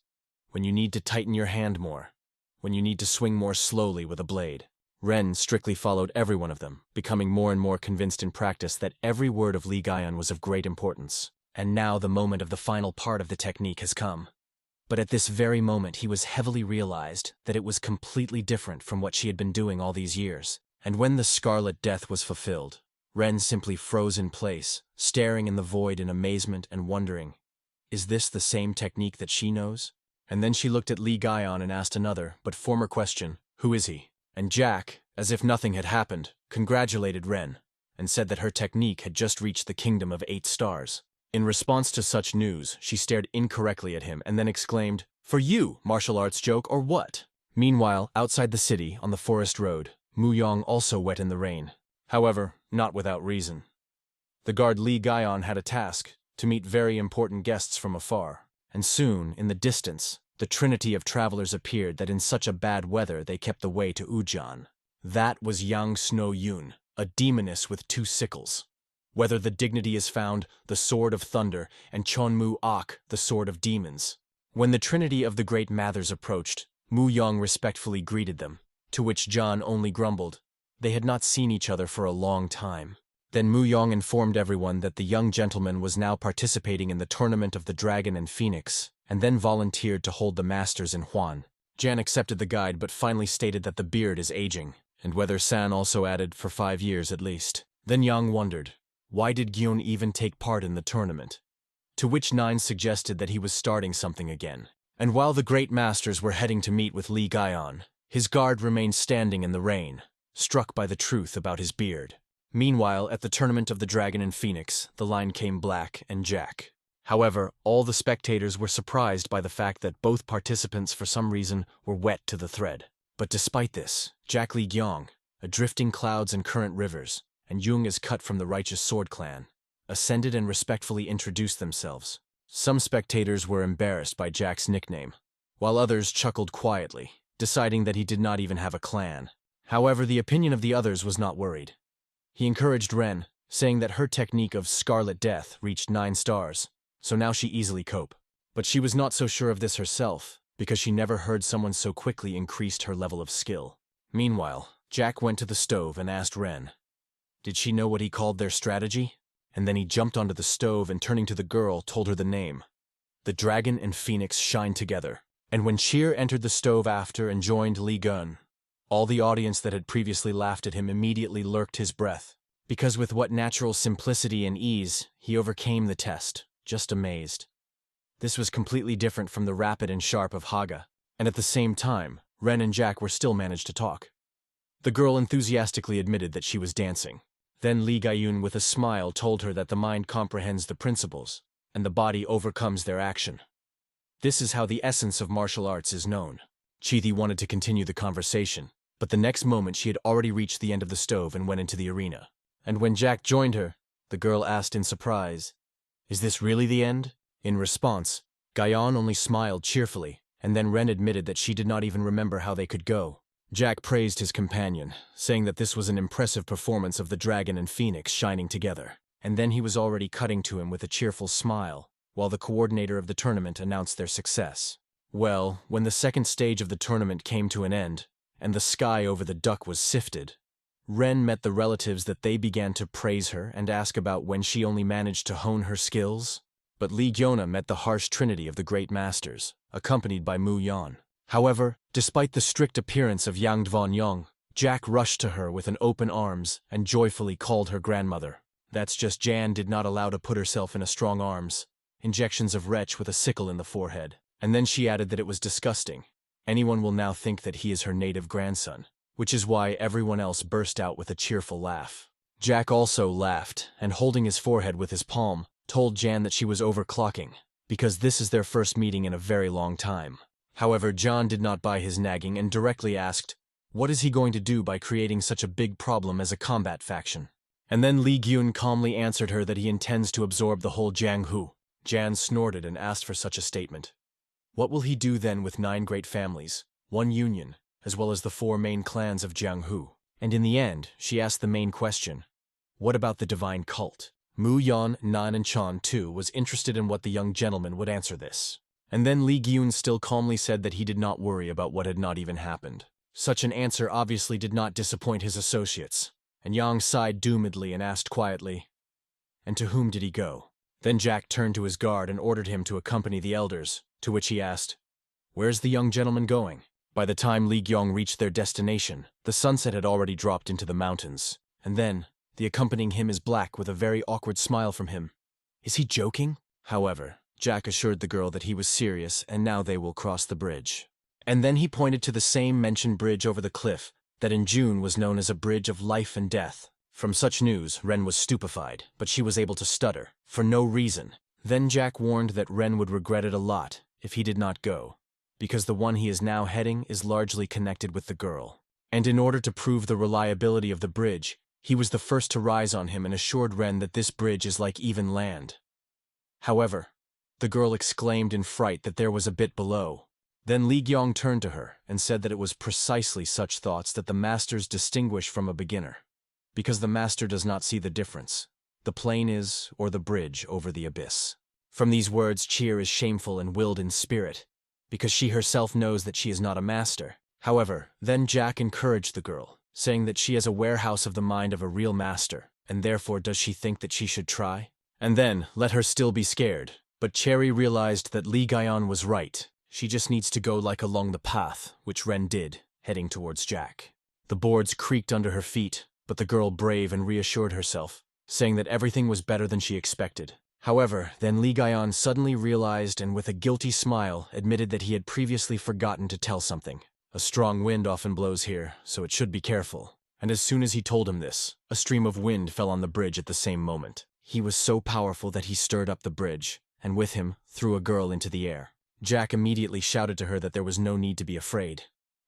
S1: When you need to tighten your hand more, when you need to swing more slowly with a blade. Ren strictly followed every one of them, becoming more and more convinced in practice that every word of Lee Gyeon was of great importance. And now the moment of the final part of the technique has come. But at this very moment he was heavily realized that it was completely different from what she had been doing all these years. And when the Scarlet Death was fulfilled, Ren simply froze in place, staring in the void in amazement and wondering, is this the same technique that she knows? And then she looked at Lee Gyeon and asked another, but former question, who is he? And Jack, as if nothing had happened, congratulated Ren, and said that her technique had just reached the Kingdom of 8 Stars. In response to such news, she stared incorrectly at him and then exclaimed, for you, martial arts joke or what? Meanwhile, outside the city, on the forest road, Mu Yong also wet in the rain. However, not without reason. The guard Lee Gyeon had a task, to meet very important guests from afar. And soon, in the distance, the trinity of travelers appeared that in such a bad weather they kept the way to Ujan. That was Yang Snow Yun, a demoness with 2 sickles. Whether the dignity is found, the sword of thunder, and Chonmu Ok, the sword of demons. When the trinity of the great Mathers approached, Mu Yong respectfully greeted them, to which John only grumbled. They had not seen each other for a long time. Then Mu Yong informed everyone that the young gentleman was now participating in the tournament of the Dragon and Phoenix, and then volunteered to hold the masters in Huan. Jan accepted the guide but finally stated that the beard is aging, and whether San also added for 5 years at least. Then Yang wondered, why did Gyun even take part in the tournament? To which Nine suggested that he was starting something again. And while the great masters were heading to meet with Lee Gyeon, his guard remained standing in the rain, struck by the truth about his beard. Meanwhile, at the tournament of the Dragon and Phoenix, the line came Black and Jack. However, all the spectators were surprised by the fact that both participants for some reason were wet to the thread. But despite this, Jack Lee Gyeong, a drifting clouds and current rivers, and Jung is cut from the Righteous Sword Clan, ascended and respectfully introduced themselves. Some spectators were embarrassed by Jack's nickname, while others chuckled quietly, deciding that he did not even have a clan. However, the opinion of the others was not worried. He encouraged Ren, saying that her technique of Scarlet Death reached 9 stars, so now she easily cope. But she was not so sure of this herself, because she never heard someone so quickly increased her level of skill. Meanwhile, Jack went to the stove and asked Ren, did she know what he called their strategy? And then he jumped onto the stove and turning to the girl told her the name. The Dragon and Phoenix shine together. And when Cheer entered the stove after and joined Lee Gun, all the audience that had previously laughed at him immediately lurked his breath. because with what natural simplicity and ease, he overcame the test, just amazed. This was completely different from the rapid and sharp of Haga, and at the same time, Ren and Jack were still managed to talk. The girl enthusiastically admitted that she was dancing. Then Li Gaiyun with a smile told her that the mind comprehends the principles, and the body overcomes their action. This is how the essence of martial arts is known. Chithi wanted to continue the conversation, but the next moment she had already reached the end of the stove and went into the arena. And when Jack joined her, the girl asked in surprise, "Is this really the end?" In response, Gaiyun only smiled cheerfully, and then Ren admitted that she did not even remember how they could go. Jack praised his companion, saying that this was an impressive performance of the dragon and phoenix shining together, and then he was already cutting to him with a cheerful smile, while the coordinator of the tournament announced their success. Well, when the second stage of the tournament came to an end, and the sky over the duck was sifted, Ren met the relatives that they began to praise her and ask about when she only managed to hone her skills. But Li Gyona met the harsh trinity of the great masters, accompanied by Mu Yan. However, despite the strict appearance of Yang Dvan Yong, Jack rushed to her with an open arms and joyfully called her grandmother. That's just Jan did not allow to put herself in a strong arms, injections of retch with a sickle in the forehead. And then she added that it was disgusting. Anyone will now think that he is her native grandson, which is why everyone else burst out with a cheerful laugh. Jack also laughed, and holding his forehead with his palm, told Jan that she was overclocking, because this is their first meeting in a very long time. However, Jan did not buy his nagging and directly asked, what is he going to do by creating such a big problem as a combat faction? And then Li Gyun calmly answered her that he intends to absorb the whole Jianghu. Jan snorted and asked for such a statement. What will he do then with 9 great families, 1 union, as well as the 4 main clans of Jianghu? And in the end, she asked the main question, what about the divine cult? Mu Yan, Nan and Chan too was interested in what the young gentleman would answer this. And then Li Gyun still calmly said that he did not worry about what had not even happened. Such an answer obviously did not disappoint his associates, and Yang sighed doomedly and asked quietly, and to whom did he go? Then Jack turned to his guard and ordered him to accompany the elders, to which he asked, where's the young gentleman going? By the time Li Gyong reached their destination, the sunset had already dropped into the mountains, and then, the accompanying him is black with a very awkward smile from him. Is he joking? However, Jack assured the girl that he was serious and now they will cross the bridge. And then he pointed to the same mentioned bridge over the cliff that in June was known as a bridge of life and death. From such news, Ren was stupefied, but she was able to stutter, for no reason. Then Jack warned that Ren would regret it a lot if he did not go, because the one he is now heading is largely connected with the girl. And in order to prove the reliability of the bridge, he was the first to rise on him and assured Ren that this bridge is like even land. However, the girl exclaimed in fright that there was a bit below. Then Li Gyong turned to her and said that it was precisely such thoughts that the masters distinguish from a beginner, because the master does not see the difference. The plain is, or the bridge over the abyss. From these words, Cheer is shameful and willed in spirit, because she herself knows that she is not a master. However, then Jack encouraged the girl, saying that she has a warehouse of the mind of a real master, and therefore does she think that she should try? And then, let her still be scared. But Cherry realized that Li Gaiyun was right. She just needs to go like along the path, which Ren did, heading towards Jack. The boards creaked under her feet, but the girl brave and reassured herself, saying that everything was better than she expected. However, then Li Gaiyun suddenly realized and with a guilty smile admitted that he had previously forgotten to tell something. A strong wind often blows here, so it should be careful. And as soon as he told him this, a stream of wind fell on the bridge at the same moment. He was so powerful that he stirred up the bridge, and with him, threw a girl into the air. Jack immediately shouted to her that there was no need to be afraid.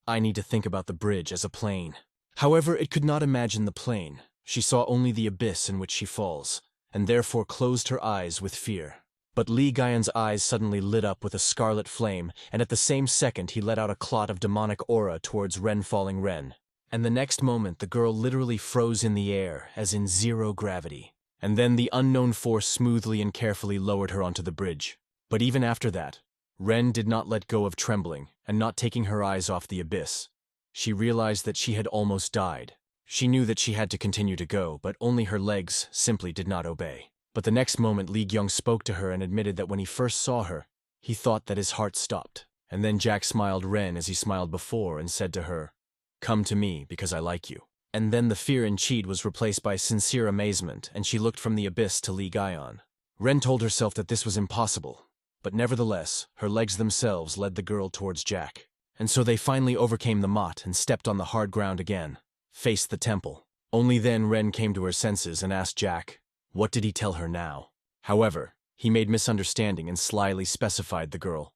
S1: I need to think about the bridge as a plane. However, it could not imagine the plane. She saw only the abyss in which she falls, and therefore closed her eyes with fear. But Li Gaiyun's eyes suddenly lit up with a scarlet flame, and at the same second he let out a clot of demonic aura towards Ren falling Ren. And the next moment the girl literally froze in the air, as in zero gravity. And then the unknown force smoothly and carefully lowered her onto the bridge. But even after that, Ren did not let go of trembling, and not taking her eyes off the abyss. She realized that she had almost died. She knew that she had to continue to go, but only her legs simply did not obey. But the next moment Li Gyung spoke to her and admitted that when he first saw her, he thought that his heart stopped. And then Jack smiled Ren as he smiled before and said to her, "Come to me because I like you." And then the fear in Cheed was replaced by sincere amazement, and she looked from the abyss to Lee Guyon. Ren told herself that this was impossible, but nevertheless, her legs themselves led the girl towards Jack. And so they finally overcame the motte and stepped on the hard ground again, faced the temple. Only then Ren came to her senses and asked Jack, what did he tell her now? However, he made misunderstanding and slyly specified the girl.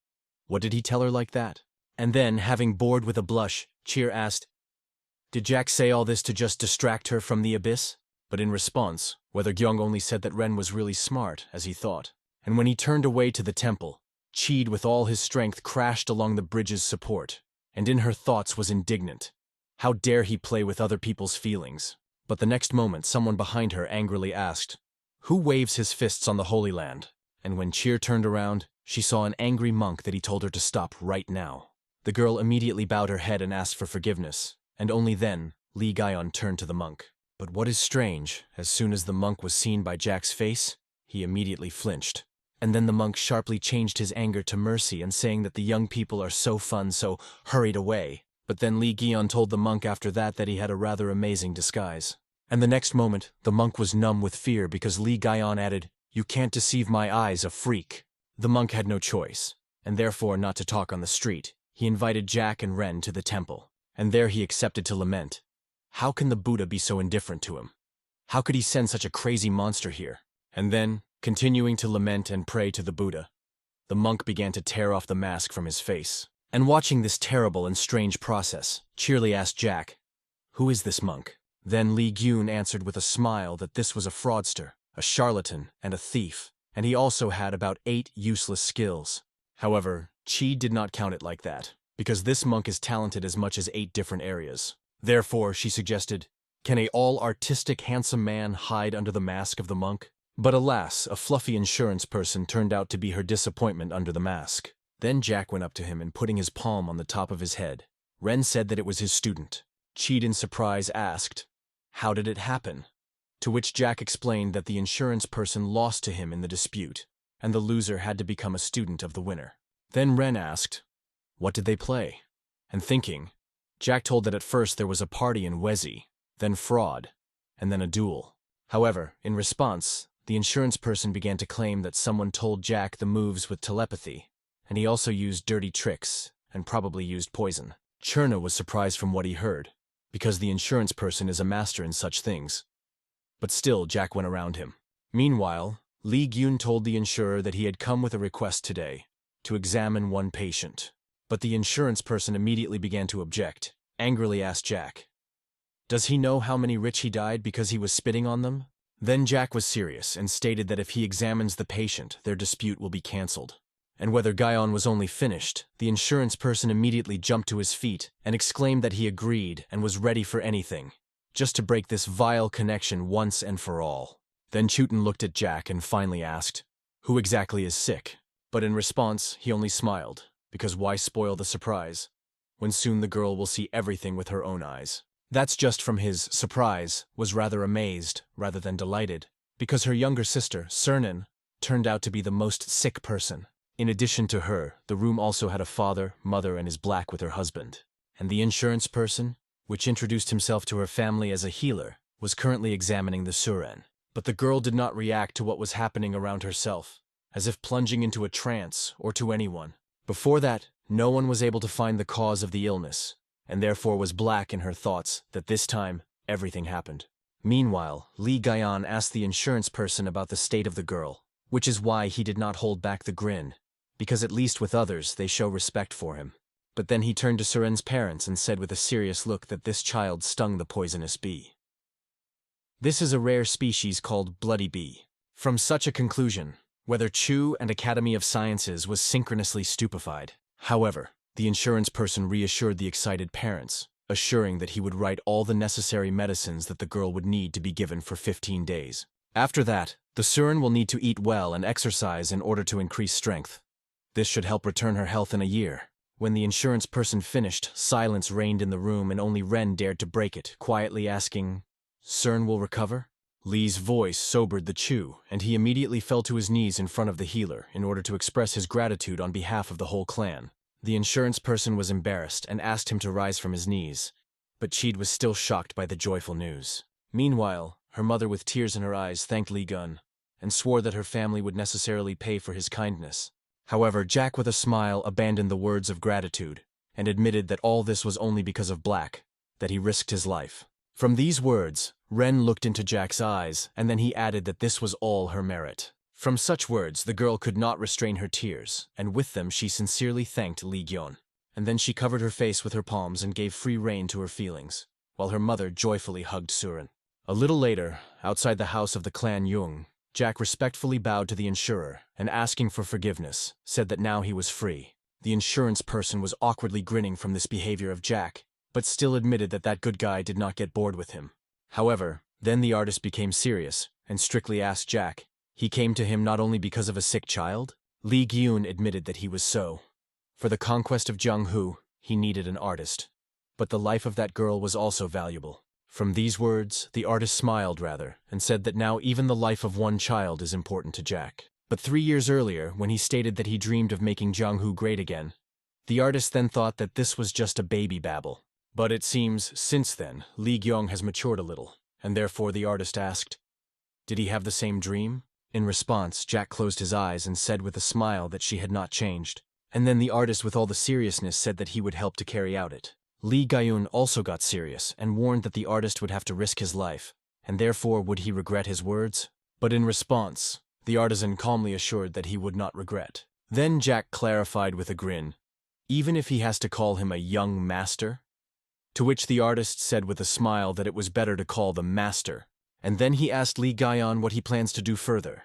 S1: What did he tell her like that? And then, having bored with a blush, Cheer asked, did Jack say all this to just distract her from the abyss? But in response, whether Gyung only said that Ren was really smart, as he thought. And when he turned away to the temple, Cheed with all his strength crashed along the bridge's support, and in her thoughts was indignant. How dare he play with other people's feelings? But the next moment someone behind her angrily asked, who waves his fists on the Holy Land? And when Cheer turned around, she saw an angry monk that he told her to stop right now. The girl immediately bowed her head and asked for forgiveness, and only then, Lee Guyon turned to the monk. But what is strange, as soon as the monk was seen by Jack's face, he immediately flinched. And then the monk sharply changed his anger to mercy and saying that the young people are so fun, so hurried away. But then Lee Guyon told the monk after that he had a rather amazing disguise. And the next moment, the monk was numb with fear because Lee Guyon added, you can't deceive my eyes, a freak. The monk had no choice, and therefore not to talk on the street. He invited Jack and Ren to the temple, and there he accepted to lament. How can the Buddha be so indifferent to him? How could he send such a crazy monster here? And then, continuing to lament and pray to the Buddha, the monk began to tear off the mask from his face. And watching this terrible and strange process, Cheerly asked Jack, who is this monk? Then Lee Gyun answered with a smile that this was a fraudster, a charlatan, and a thief, and he also had about 8 useless skills. However, Chi did not count it like that, because this monk is talented as much as 8 different areas. Therefore, she suggested, can a all-artistic handsome man hide under the mask of the monk? But alas, a fluffy insurance person turned out to be her disappointment under the mask. Then Jack went up to him and putting his palm on the top of his head. Ren said that it was his student. Cheed in surprise asked, how did it happen? To which Jack explained that the insurance person lost to him in the dispute, and the loser had to become a student of the winner. Then Ren asked, what did they play? And thinking, Jack told that at first there was a party in Wezi, then fraud, and then a duel. However, in response, the insurance person began to claim that someone told Jack the moves with telepathy, and he also used dirty tricks, and probably used poison. Cherna was surprised from what he heard, because the insurance person is a master in such things. But still, Jack went around him. Meanwhile, Lee Gyun told the insurer that he had come with a request today, to examine one patient. But the insurance person immediately began to object, angrily asked Jack, does he know how many rich he died because he was spitting on them? Then Jack was serious and stated that if he examines the patient, their dispute will be cancelled. And whether Guyon was only finished, the insurance person immediately jumped to his feet and exclaimed that he agreed and was ready for anything, just to break this vile connection once and for all. Then Chutin looked at Jack and finally asked, who exactly is sick? But in response, he only smiled, because why spoil the surprise, when soon the girl will see everything with her own eyes. That's just from his surprise, was rather amazed rather than delighted, because her younger sister, Cernan, turned out to be the most sick person. In addition to her, the room also had a father, mother, and is black with her husband. And the insurance person, which introduced himself to her family as a healer, was currently examining the Suren. But the girl did not react to what was happening around herself, as if plunging into a trance or to anyone. Before that, no one was able to find the cause of the illness, and therefore was black in her thoughts that this time, everything happened. Meanwhile, Lee Guyon asked the insurance person about the state of the girl, which is why he did not hold back the grin, because at least with others they show respect for him. But then he turned to Suren's parents and said with a serious look that this child stung the poisonous bee. This is a rare species called bloody bee. From such a conclusion, whether Chu and Academy of Sciences was synchronously stupefied. However, the insurance person reassured the excited parents, assuring that he would write all the necessary medicines that the girl would need to be given for 15 days. After that, the Suren will need to eat well and exercise in order to increase strength. This should help return her health in a year. When the insurance person finished, silence reigned in the room and only Ren dared to break it, quietly asking, Suren will recover? Lee's voice sobered the Chu, and he immediately fell to his knees in front of the healer in order to express his gratitude on behalf of the whole clan. The insurance person was embarrassed and asked him to rise from his knees, but Cheed was still shocked by the joyful news. Meanwhile, her mother with tears in her eyes thanked Lee Gun and swore that her family would necessarily pay for his kindness. However, Jack with a smile abandoned the words of gratitude and admitted that all this was only because of Black, that he risked his life. From these words, Ren looked into Jack's eyes, and then he added that this was all her merit. From such words, the girl could not restrain her tears, and with them she sincerely thanked Lee Gyeon. And then she covered her face with her palms and gave free rein to her feelings, while her mother joyfully hugged Surin. A little later, outside the house of the clan Jung, Jack respectfully bowed to the insurer and, asking for forgiveness, said that now he was free. The insurance person was awkwardly grinning from this behavior of Jack, but still admitted that that good guy did not get bored with him. However, then the artist became serious and strictly asked Jack. He came to him not only because of a sick child. Lee Gyun admitted that he was so. For the conquest of Jianghu, he needed an artist. But the life of that girl was also valuable. From these words, the artist smiled rather, and said that now even the life of one child is important to Jack. But 3 years earlier, when he stated that he dreamed of making Jianghu great again, the artist then thought that this was just a baby babble. But it seems, since then, Lee Gyong has matured a little, and therefore the artist asked, did he have the same dream? In response, Jack closed his eyes and said with a smile that she had not changed. And then the artist with all the seriousness said that he would help to carry out it. Lee Gyun also got serious and warned that the artist would have to risk his life, and therefore would he regret his words? But in response, the artisan calmly assured that he would not regret. Then Jack clarified with a grin, even if he has to call him a young master? To which the artist said with a smile that it was better to call the master. And then he asked Lee Gyan what he plans to do further.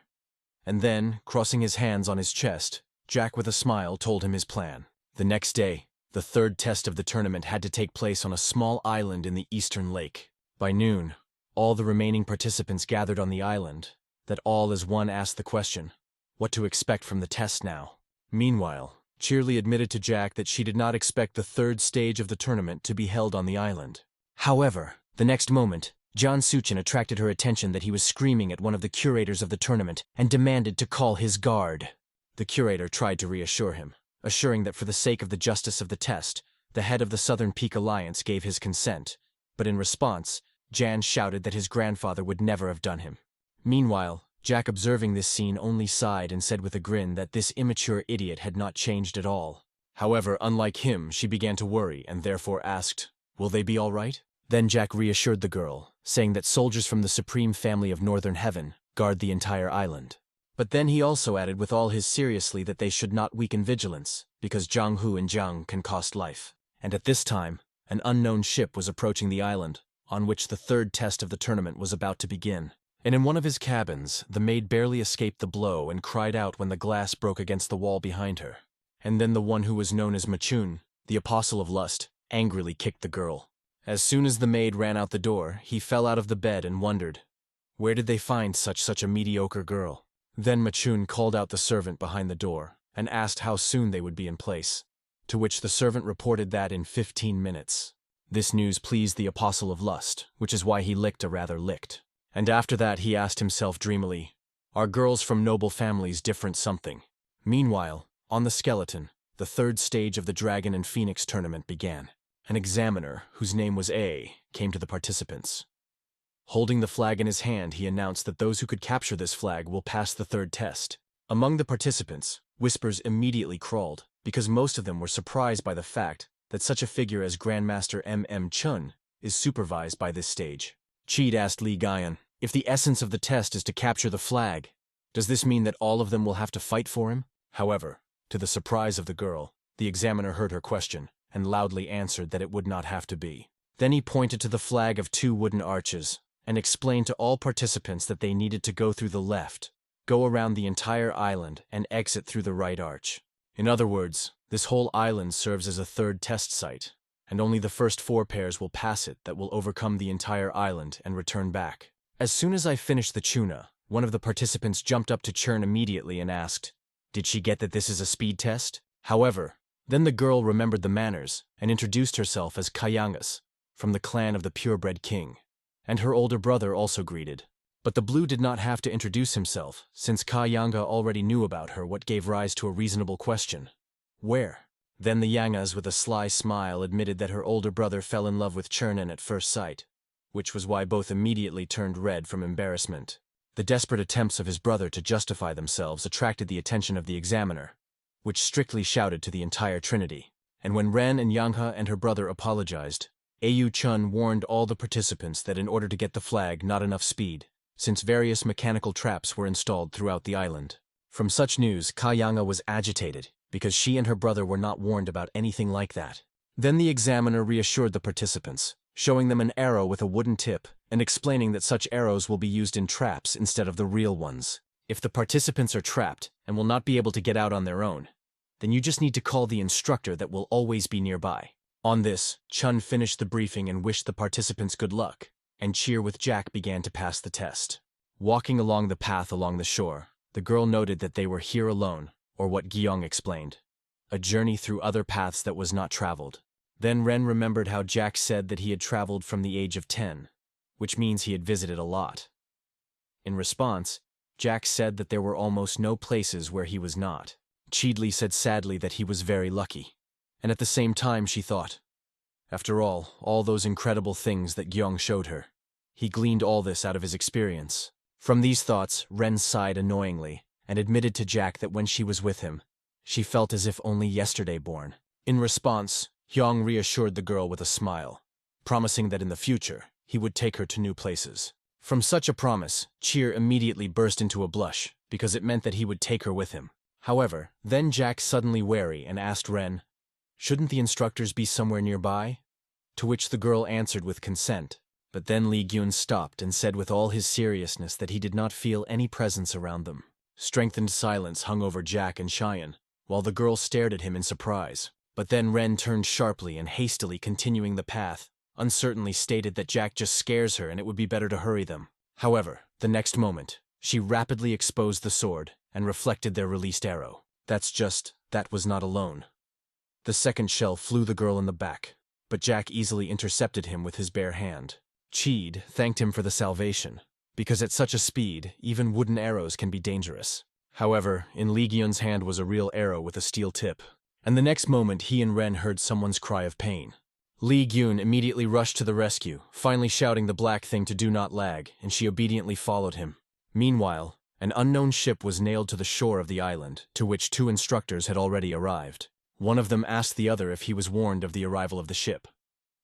S1: And then, crossing his hands on his chest, Jack with a smile told him his plan. The next day, the third test of the tournament had to take place on a small island in the eastern lake. By noon, all the remaining participants gathered on the island, that all as one asked the question, what to expect from the test now. Meanwhile, Cheerly admitted to Jack that she did not expect the third stage of the tournament to be held on the island. However, the next moment, John Suchin attracted her attention that he was screaming at one of the curators of the tournament and demanded to call his guard. The curator tried to reassure him, assuring that for the sake of the justice of the test, the head of the Southern Peak Alliance gave his consent, but in response, Jan shouted that his grandfather would never have done him. Meanwhile, Jack, observing this scene, only sighed and said with a grin that this immature idiot had not changed at all. However, unlike him, she began to worry and therefore asked, will they be all right? Then Jack reassured the girl, saying that soldiers from the Supreme Family of Northern Heaven guard the entire island. But then he also added with all his seriously that they should not weaken vigilance, because Jianghu and Jiang can cost life. And at this time, an unknown ship was approaching the island, on which the third test of the tournament was about to begin. And in one of his cabins, the maid barely escaped the blow and cried out when the glass broke against the wall behind her. And then the one who was known as Machun, the apostle of lust, angrily kicked the girl. As soon as the maid ran out the door, he fell out of the bed and wondered, where did they find such a mediocre girl? Then Machun called out the servant behind the door and asked how soon they would be in place, to which the servant reported that in 15 minutes. This news pleased the apostle of lust, which is why he licked a rather licked. And after that he asked himself dreamily, are girls from noble families different something? Meanwhile, on the skeleton, the third stage of the Dragon and Phoenix tournament began. An examiner, whose name was A, came to the participants. Holding the flag in his hand, he announced that those who could capture this flag will pass the third test. Among the participants, whispers immediately crawled, because most of them were surprised by the fact that such a figure as Grandmaster M.M. Chun is supervised by this stage. Cheed asked Lee Gyan, if the essence of the test is to capture the flag, does this mean that all of them will have to fight for him? However, to the surprise of the girl, the examiner heard her question and loudly answered that it would not have to be. Then he pointed to the flag of 2 wooden arches and explained to all participants that they needed to go through the left, go around the entire island, and exit through the right arch. In other words, this whole island serves as a third test site, and only the first 4 pairs will pass it that will overcome the entire island and return back. As soon as I finished the tuna, one of the participants jumped up to Churn immediately and asked, did she get that this is a speed test? However, then the girl remembered the manners and introduced herself as Kayangas, from the clan of the purebred king. And her older brother also greeted. But the blue did not have to introduce himself, since Kayanga already knew about her, what gave rise to a reasonable question. Where? Then the Yangas, with a sly smile, admitted that her older brother fell in love with Chernan at first sight, which was why both immediately turned red from embarrassment. The desperate attempts of his brother to justify themselves attracted the attention of the examiner, which strictly shouted to the entire trinity. And when Ren and Yanghe and her brother apologized, Au Chun warned all the participants that in order to get the flag, not enough speed, since various mechanical traps were installed throughout the island. From such news, Ka Yanghe was agitated, because she and her brother were not warned about anything like that. Then the examiner reassured the participants, showing them an arrow with a wooden tip and explaining that such arrows will be used in traps instead of the real ones. If the participants are trapped and will not be able to get out on their own, then you just need to call the instructor that will always be nearby. On this, Chun finished the briefing and wished the participants good luck, and Cheer with Jack began to pass the test. Walking along the path along the shore, the girl noted that they were here alone, or what Gyong explained, a journey through other paths that was not traveled. Then Ren remembered how Jack said that he had traveled from the age of 10, which means he had visited a lot. In response, Jack said that there were almost no places where he was not. Cheedley said sadly that he was very lucky. And at the same time she thought, after all those incredible things that Gyong showed her, he gleaned all this out of his experience. From these thoughts, Ren sighed annoyingly and admitted to Jack that when she was with him, she felt as if only yesterday born. In response, Hyung reassured the girl with a smile, promising that in the future, he would take her to new places. From such a promise, Cheer immediately burst into a blush, because it meant that he would take her with him. However, then Jack suddenly wary and asked Ren, shouldn't the instructors be somewhere nearby? To which the girl answered with consent, but then Li Gyun stopped and said with all his seriousness that he did not feel any presence around them. Strengthened silence hung over Jack and Cheyenne, while the girl stared at him in surprise. But then Ren turned sharply and hastily continuing the path, uncertainly stated that Jack just scares her and it would be better to hurry them. However, the next moment, she rapidly exposed the sword and reflected their released arrow. That was not alone. The second shell flew the girl in the back, but Jack easily intercepted him with his bare hand. Cheed thanked him for the salvation, because at such a speed, even wooden arrows can be dangerous. However, in Li Gyun's hand was a real arrow with a steel tip, and the next moment he and Ren heard someone's cry of pain. Li Gyun immediately rushed to the rescue, finally shouting the black thing to do not lag, and she obediently followed him. Meanwhile, an unknown ship was nailed to the shore of the island, to which 2 instructors had already arrived. One of them asked the other if he was warned of the arrival of the ship,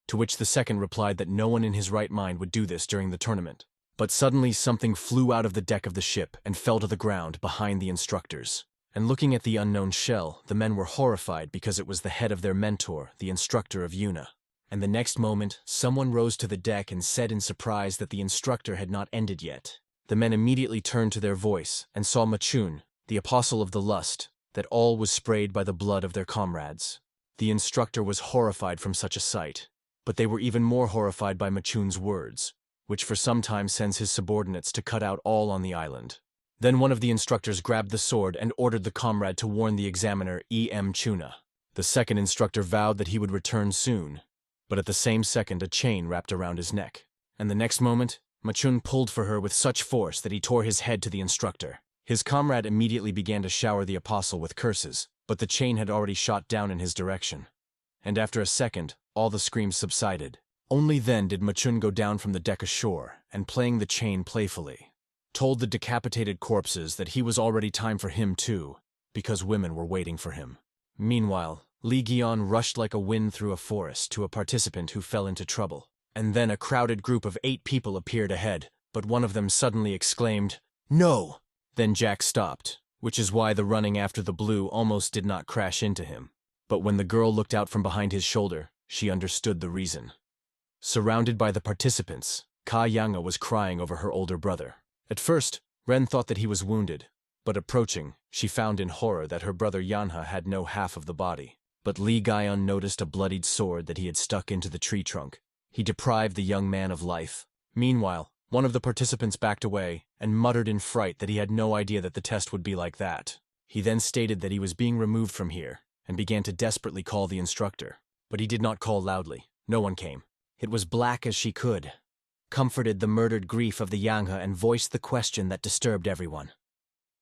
S1: to which the second replied that no one in his right mind would do this during the tournament. But suddenly something flew out of the deck of the ship and fell to the ground behind the instructors. And looking at the unknown shell, the men were horrified because it was the head of their mentor, the instructor of Yuna. And the next moment, someone rose to the deck and said in surprise that the instructor had not ended yet. The men immediately turned to their voice and saw Machun, the apostle of the lust, that all was sprayed by the blood of their comrades. The instructor was horrified from such a sight, but they were even more horrified by Machun's words, which for some time sends his subordinates to cut out all on the island. Then one of the instructors grabbed the sword and ordered the comrade to warn the examiner E.M. Chuna. The second instructor vowed that he would return soon, but at the same second a chain wrapped around his neck. And the next moment, Machun pulled for her with such force that he tore his head to the instructor. His comrade immediately began to shower the apostle with curses, but the chain had already shot down in his direction. And after a second, all the screams subsided. Only then did Machun go down from the deck ashore, and playing the chain playfully, told the decapitated corpses that he was already time for him too, because women were waiting for him. Meanwhile, Li Gion rushed like a wind through a forest to a participant who fell into trouble. And then a crowded group of 8 people appeared ahead, but one of them suddenly exclaimed, "No!" Then Jack stopped, which is why the running after the blue almost did not crash into him. But when the girl looked out from behind his shoulder, she understood the reason. Surrounded by the participants, Ka Yanga was crying over her older brother. At first, Ren thought that he was wounded, but approaching, she found in horror that her brother Yanha had no half of the body. But Li Gaion noticed a bloodied sword that he had stuck into the tree trunk. He deprived the young man of life. Meanwhile, one of the participants backed away and muttered in fright that he had no idea that the test would be like that. He then stated that he was being removed from here and began to desperately call the instructor. But he did not call loudly. No one came. It was black as she could, comforted the murdered grief of the Yanghe and voiced the question that disturbed everyone.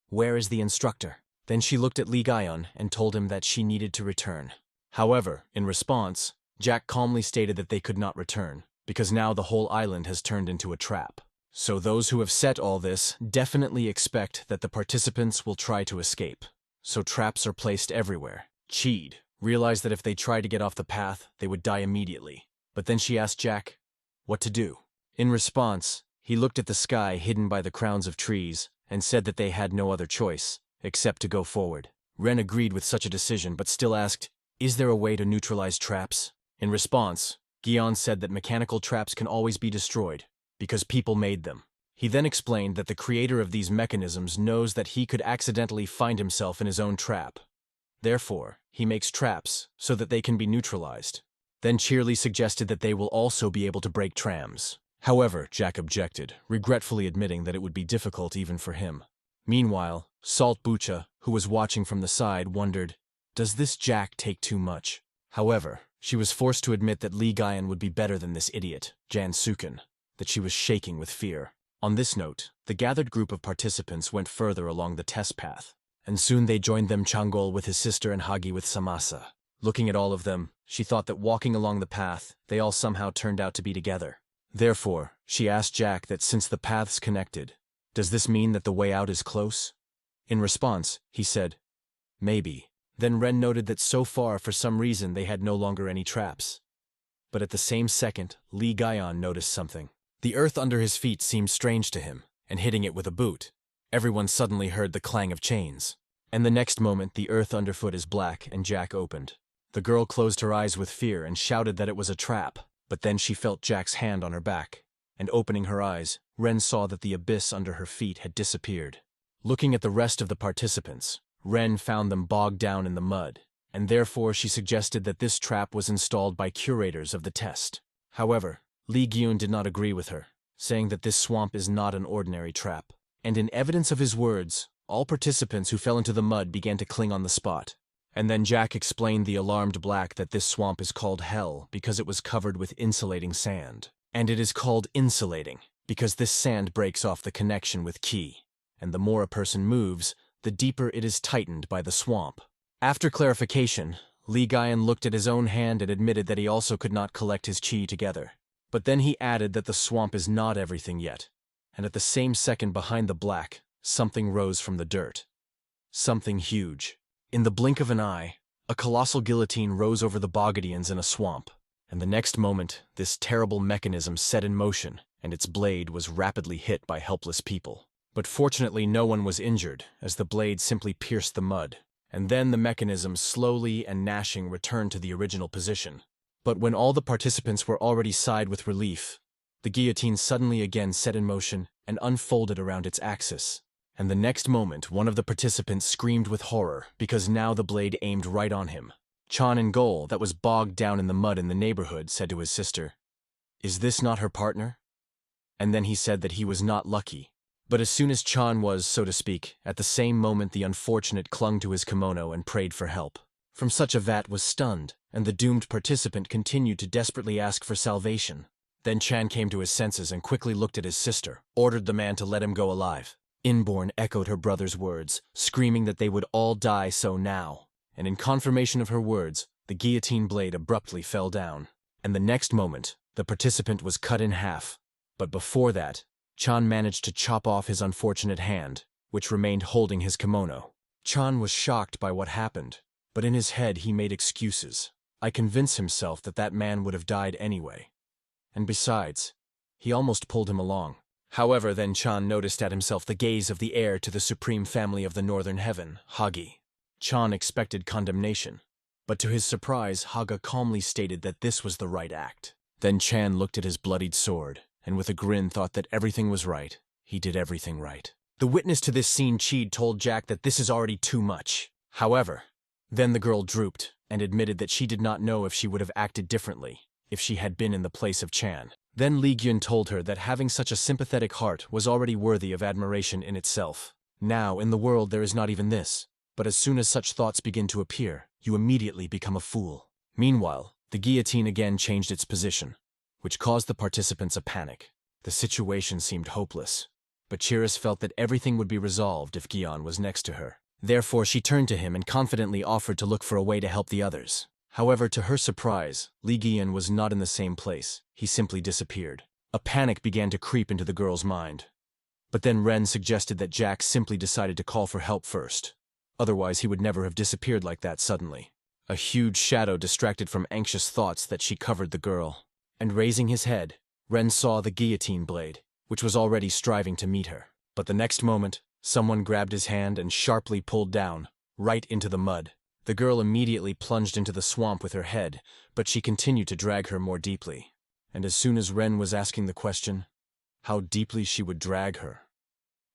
S1: Where is the instructor? Then she looked at Li Gaion and told him that she needed to return. However, in response, Jack calmly stated that they could not return, because now the whole island has turned into a trap. So those who have set all this definitely expect that the participants will try to escape. So traps are placed everywhere. Cheed realized that if they tried to get off the path, they would die immediately. But then she asked Jack what to do. In response, he looked at the sky hidden by the crowns of trees and said that they had no other choice except to go forward. Ren agreed with such a decision but still asked, "Is there a way to neutralize traps?" In response, Gion said that mechanical traps can always be destroyed because people made them. He then explained that the creator of these mechanisms knows that he could accidentally find himself in his own trap. Therefore, he makes traps so that they can be neutralized. Then Cheerly suggested that they will also be able to break trams. However, Jack objected, regretfully admitting that it would be difficult even for him. Meanwhile, Salt Bucha, who was watching from the side, wondered, does this Jack take too much? However, she was forced to admit that Lee Guyan would be better than this idiot, Jan Sukin, that she was shaking with fear. On this note, the gathered group of participants went further along the test path, and soon they joined them Changol with his sister and Hagi with Samasa. Looking at all of them, she thought that walking along the path, they all somehow turned out to be together. Therefore, she asked Jack that since the paths connected, does this mean that the way out is close? In response, he said, maybe. Then Ren noted that so far, for some reason, they had no longer any traps. But at the same second, Lee Guyan noticed something. The earth under his feet seemed strange to him, and hitting it with a boot, everyone suddenly heard the clang of chains. And the next moment, the earth underfoot is black and Jack opened. The girl closed her eyes with fear and shouted that it was a trap, but then she felt Jack's hand on her back, and opening her eyes, Ren saw that the abyss under her feet had disappeared. Looking at the rest of the participants, Ren found them bogged down in the mud, and therefore she suggested that this trap was installed by curators of the test. However, Li Gyun did not agree with her, saying that this swamp is not an ordinary trap. And in evidence of his words, all participants who fell into the mud began to cling on the spot. And then Jack explained the alarmed Black that this swamp is called Hell because it was covered with insulating sand. And it is called insulating because this sand breaks off the connection with Ki. And the more a person moves, the deeper it is tightened by the swamp. After clarification, Lee Guyan looked at his own hand and admitted that he also could not collect his chi together. But then he added that the swamp is not everything yet, and at the same second behind the Black, something rose from the dirt. Something huge. In the blink of an eye, a colossal guillotine rose over the Bogadians in a swamp, and the next moment, this terrible mechanism set in motion, and its blade was rapidly hit by helpless people. But fortunately no one was injured, as the blade simply pierced the mud, and then the mechanism slowly and gnashing returned to the original position. But when all the participants were already sighed with relief, the guillotine suddenly again set in motion and unfolded around its axis. And the next moment, one of the participants screamed with horror because now the blade aimed right on him. Chan and Gol, that was bogged down in the mud in the neighborhood, said to his sister, "Is this not her partner?" And then he said that he was not lucky. But as soon as Chan was, so to speak, at the same moment the unfortunate clung to his kimono and prayed for help. From such a vat was stunned, and the doomed participant continued to desperately ask for salvation. Then Chan came to his senses and quickly looked at his sister, ordered the man to let him go alive. Inborn echoed her brother's words, screaming that they would all die so now. And in confirmation of her words, the guillotine blade abruptly fell down. And the next moment, the participant was cut in half. But before that, Chan managed to chop off his unfortunate hand, which remained holding his kimono. Chan was shocked by what happened, but in his head he made excuses. I convinced himself that that man would have died anyway. And besides, he almost pulled him along. However, then Chan noticed at himself the gaze of the heir to the supreme family of the northern heaven, Hagi. Chan expected condemnation, but to his surprise, Haga calmly stated that this was the right act. Then Chan looked at his bloodied sword, and with a grin thought that everything was right. He did everything right. The witness to this scene, Cheed, told Jack that this is already too much. However, then the girl drooped and admitted that she did not know if she would have acted differently if she had been in the place of Chan. Then Li Gyun told her that having such a sympathetic heart was already worthy of admiration in itself. Now, in the world there is not even this, but as soon as such thoughts begin to appear, you immediately become a fool. Meanwhile, the guillotine again changed its position, which caused the participants a panic. The situation seemed hopeless, but Chiris felt that everything would be resolved if Gion was next to her. Therefore she turned to him and confidently offered to look for a way to help the others. However, to her surprise, Li Gion was not in the same place. He simply disappeared. A panic began to creep into the girl's mind. But then Ren suggested that Jack simply decided to call for help first. Otherwise, he would never have disappeared like that suddenly. A huge shadow distracted from anxious thoughts that she covered the girl. And raising his head, Ren saw the guillotine blade, which was already striving to meet her. But the next moment, someone grabbed his hand and sharply pulled down, right into the mud. The girl immediately plunged into the swamp with her head, but she continued to drag her more deeply. And as soon as Ren was asking the question, how deeply she would drag her.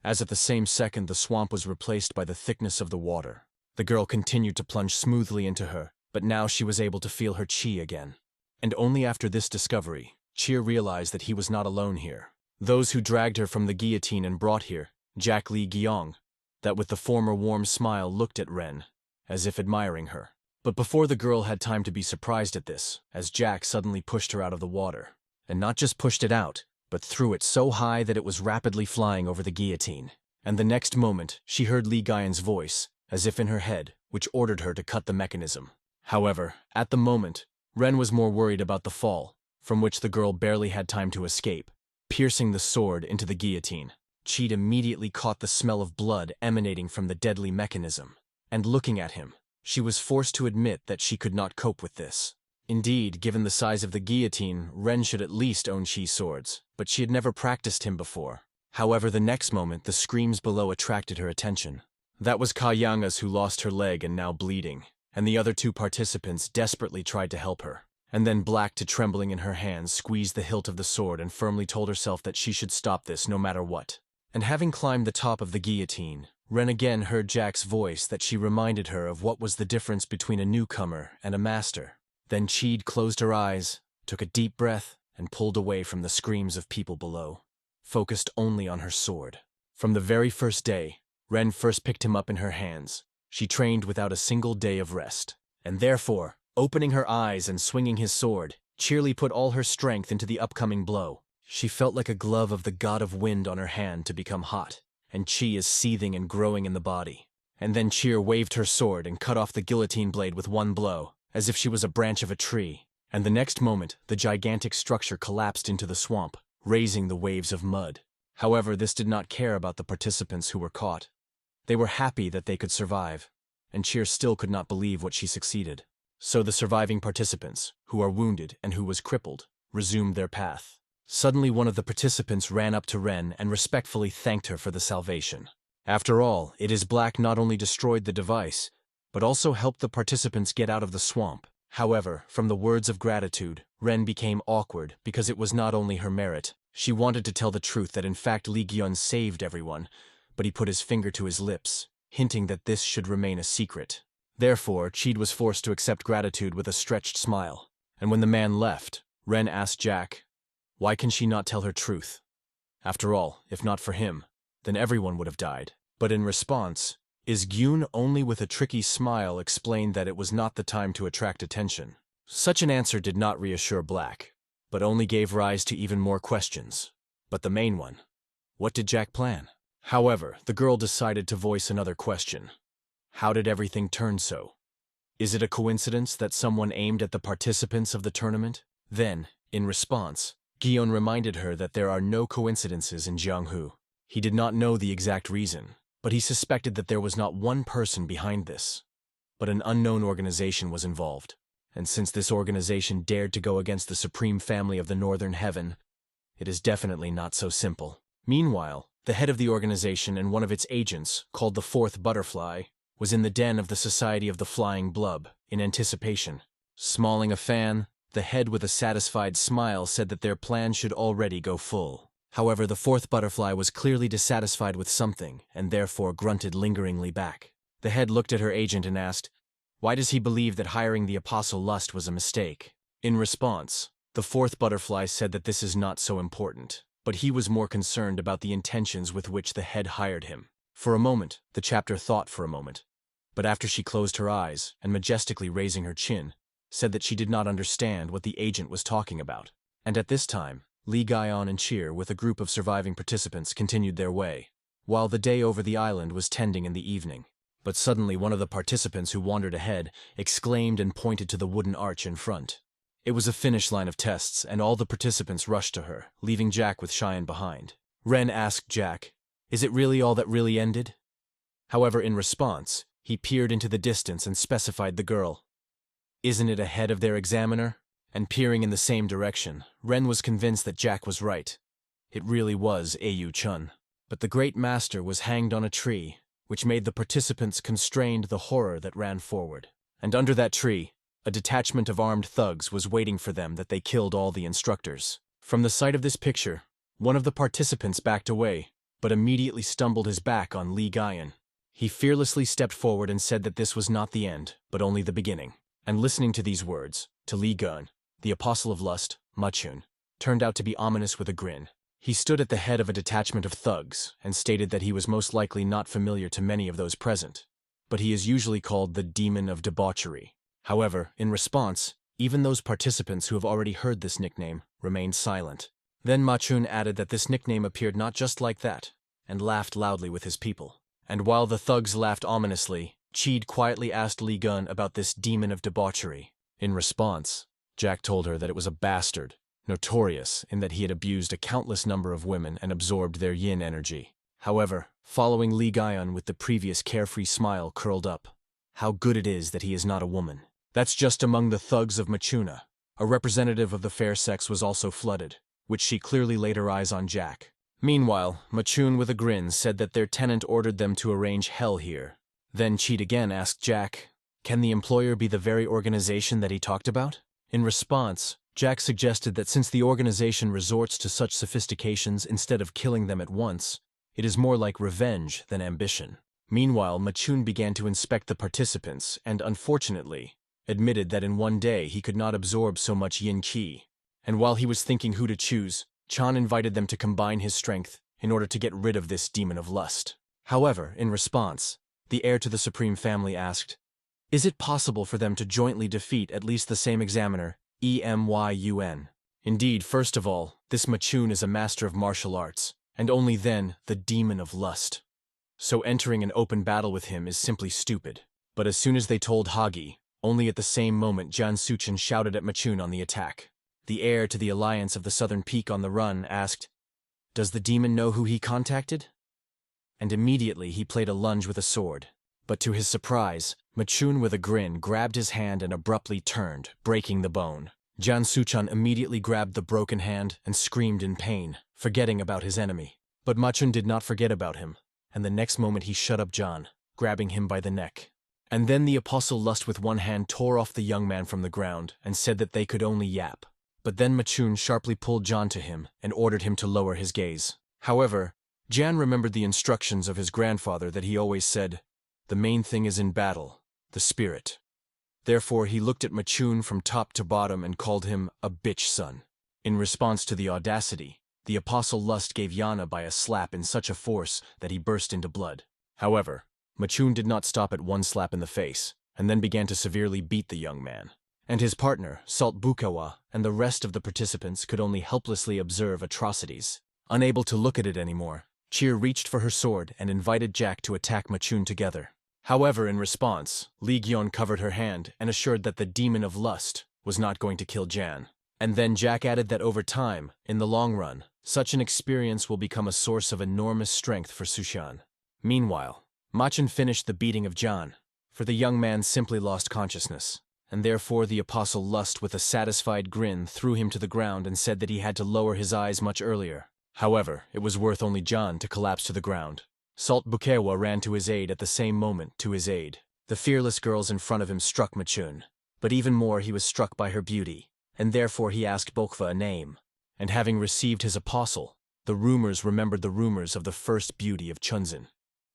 S1: As at the same second the swamp was replaced by the thickness of the water. The girl continued to plunge smoothly into her, but now she was able to feel her chi again. And only after this discovery, Cheer realized that he was not alone here. Those who dragged her from the guillotine and brought here, Jack Li Giong, that with the former warm smile looked at Ren, as if admiring her. But before the girl had time to be surprised at this, as Jack suddenly pushed her out of the water. And not just pushed it out, but threw it so high that it was rapidly flying over the guillotine. And the next moment, she heard Li Gion's voice, as if in her head, which ordered her to cut the mechanism. However, at the moment, Ren was more worried about the fall, from which the girl barely had time to escape, piercing the sword into the guillotine. Cheat immediately caught the smell of blood emanating from the deadly mechanism. And looking at him, she was forced to admit that she could not cope with this. Indeed, given the size of the guillotine, Ren should at least own chi swords, but she had never practiced him before. However, the next moment, the screams below attracted her attention. That was Ka Yangas, who lost her leg and now bleeding, and the other two participants desperately tried to help her. And then Black, to trembling in her hands, squeezed the hilt of the sword and firmly told herself that she should stop this no matter what. And having climbed the top of the guillotine, Ren again heard Jack's voice that she reminded her of what was the difference between a newcomer and a master. Then Cheed closed her eyes, took a deep breath, and pulled away from the screams of people below, focused only on her sword. From the very first day, Ren first picked him up in her hands. She trained without a single day of rest, and therefore, opening her eyes and swinging his sword, Cheerly put all her strength into the upcoming blow. She felt like a glove of the god of wind on her hand to become hot, and chi is seething and growing in the body. And then Cheer waved her sword and cut off the guillotine blade with one blow, as if she was a branch of a tree. And the next moment, the gigantic structure collapsed into the swamp, raising the waves of mud. However, this did not care about the participants who were caught. They were happy that they could survive, and Cheer still could not believe what she succeeded. So the surviving participants, who are wounded and who was crippled, resumed their path. Suddenly one of the participants ran up to Ren and respectfully thanked her for the salvation. After all, it is Black not only destroyed the device, but also helped the participants get out of the swamp. However, from the words of gratitude, Ren became awkward because it was not only her merit. She wanted to tell the truth that in fact Li Gion saved everyone, but he put his finger to his lips, hinting that this should remain a secret. Therefore, Cheed was forced to accept gratitude with a stretched smile. And when the man left, Ren asked Jack, why can she not tell her truth? After all, if not for him, then everyone would have died. But in response, Is-gyun only with a tricky smile explained that it was not the time to attract attention. Such an answer did not reassure Black, but only gave rise to even more questions. But the main one, what did Jack plan? However, the girl decided to voice another question. How did everything turn so? Is it a coincidence that someone aimed at the participants of the tournament? Then, in response, Gion reminded her that there are no coincidences in Jianghu. He did not know the exact reason, but he suspected that there was not one person behind this. But an unknown organization was involved, and since this organization dared to go against the supreme family of the Northern Heaven, it is definitely not so simple. Meanwhile, the head of the organization and one of its agents, called the Fourth Butterfly, was in the den of the Society of the Flying Blub, in anticipation. Smalling a fan, the head with a satisfied smile said that their plan should already go full. However, the Fourth Butterfly was clearly dissatisfied with something, and therefore grunted lingeringly back. The head looked at her agent and asked, why does he believe that hiring the Apostle Lust was a mistake? In response, the Fourth Butterfly said that this is not so important, but he was more concerned about the intentions with which the head hired him. For a moment, the chapter thought for a moment, but after she closed her eyes and majestically raising her chin, said that she did not understand what the agent was talking about. And at this time, Li Gion and Cheer with a group of surviving participants continued their way, while the day over the island was tending in the evening. But suddenly one of the participants who wandered ahead exclaimed and pointed to the wooden arch in front. It was a finish line of tests, and all the participants rushed to her, leaving Jack with Cheyenne behind. Ren asked Jack, "Is it really all that really ended?" However, in response, he peered into the distance and specified the girl. "Isn't it ahead of their examiner?" And peering in the same direction, Ren was convinced that Jack was right. It really was Au Chun. But the great master was hanged on a tree, which made the participants constrained the horror that ran forward. And under that tree, a detachment of armed thugs was waiting for them that they killed all the instructors. From the sight of this picture, one of the participants backed away, but immediately stumbled his back on Li Guyan. He fearlessly stepped forward and said that this was not the end, but only the beginning. And listening to these words, to Li Guyan, the apostle of lust, Machun, turned out to be ominous with a grin. He stood at the head of a detachment of thugs and stated that he was most likely not familiar to many of those present, but he is usually called the demon of debauchery. However, in response, even those participants who have already heard this nickname remained silent. Then Machun added that this nickname appeared not just like that, and laughed loudly with his people. And while the thugs laughed ominously, Cheed quietly asked Li Gun about this demon of debauchery. In response, Jack told her that it was a bastard, notorious in that he had abused a countless number of women and absorbed their yin energy. However, following Li Guyan with the previous carefree smile curled up, how good it is that he is not a woman. That's just among the thugs of Machuna. A representative of the fair sex was also flooded, which she clearly laid her eyes on Jack. Meanwhile, Machun with a grin said that their tenant ordered them to arrange hell here. Then Cheat again asked Jack, "Can the employer be the very organization that he talked about?" In response, Jack suggested that since the organization resorts to such sophistications instead of killing them at once, it is more like revenge than ambition. Meanwhile, Machun began to inspect the participants and, unfortunately, admitted that in one day he could not absorb so much yin qi. And while he was thinking who to choose, Chan invited them to combine his strength in order to get rid of this demon of lust. However, in response, the heir to the supreme family asked, "Is it possible for them to jointly defeat at least the same examiner, Emyun? Indeed, first of all, this Machun is a master of martial arts, and only then the demon of lust. So entering an open battle with him is simply stupid." But as soon as they told Hagi, only at the same moment Jian Suchen shouted at Machun on the attack. The heir to the alliance of the southern peak on the run asked, "Does the demon know who he contacted?" And immediately he played a lunge with a sword. But to his surprise, Machun with a grin grabbed his hand and abruptly turned, breaking the bone. Jian Suchan immediately grabbed the broken hand and screamed in pain, forgetting about his enemy. But Machun did not forget about him, and the next moment he shut up Jian, grabbing him by the neck. And then the apostle Lust with one hand tore off the young man from the ground and said that they could only yap. But then Machun sharply pulled Jian to him and ordered him to lower his gaze. However, Jian remembered the instructions of his grandfather that he always said, "The main thing is in battle, the spirit." Therefore he looked at Machun from top to bottom and called him a bitch son. In response to the audacity, the apostle Lust gave Yana by a slap in such a force that he burst into blood. However, Machun did not stop at one slap in the face, and then began to severely beat the young man. And his partner, Salt Bukawa, and the rest of the participants could only helplessly observe atrocities. Unable to look at it anymore, Cheer reached for her sword and invited Jack to attack Machun together. However, in response, Li Gyon covered her hand and assured that the demon of lust was not going to kill Jan. And then Jack added that over time, in the long run, such an experience will become a source of enormous strength for Sushan. Meanwhile, Machen finished the beating of Jan, for the young man simply lost consciousness, and therefore the apostle Lust with a satisfied grin threw him to the ground and said that he had to lower his eyes much earlier. However, it was worth only Jan to collapse to the ground. Salt Bukewa ran to his aid at the same moment to his aid. The fearless girls in front of him struck Machun, but even more he was struck by her beauty, and therefore he asked Bokva a name. And having received his apostle, the rumors remembered the rumors of the first beauty of Chunzin,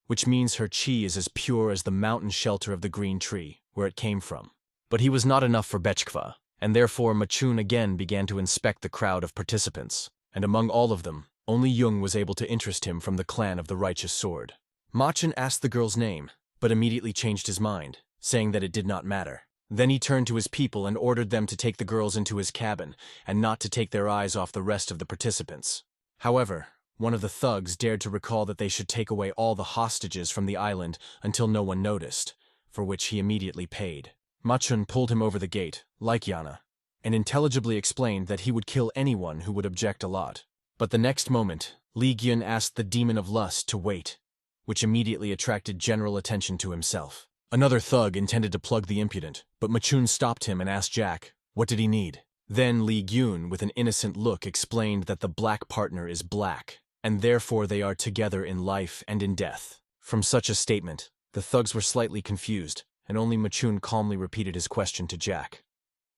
S1: which means her chi is as pure as the mountain shelter of the green tree, where it came from. But he was not enough for Bechkva, and therefore Machun again began to inspect the crowd of participants, and among all of them, only Jung was able to interest him from the clan of the Righteous Sword. Machen asked the girl's name, but immediately changed his mind, saying that it did not matter. Then he turned to his people and ordered them to take the girls into his cabin, and not to take their eyes off the rest of the participants. However, one of the thugs dared to recall that they should take away all the hostages from the island until no one noticed, for which he immediately paid. Machun pulled him over the gate, like Yana, and intelligibly explained that he would kill anyone who would object a lot. But the next moment, Li Gyun asked the demon of lust to wait, which immediately attracted general attention to himself. Another thug intended to plug the impudent, but Machun stopped him and asked Jack, what did he need? Then Li Gyun, with an innocent look, explained that the black partner is black, and therefore they are together in life and in death. From such a statement, the thugs were slightly confused, and only Machun calmly repeated his question to Jack.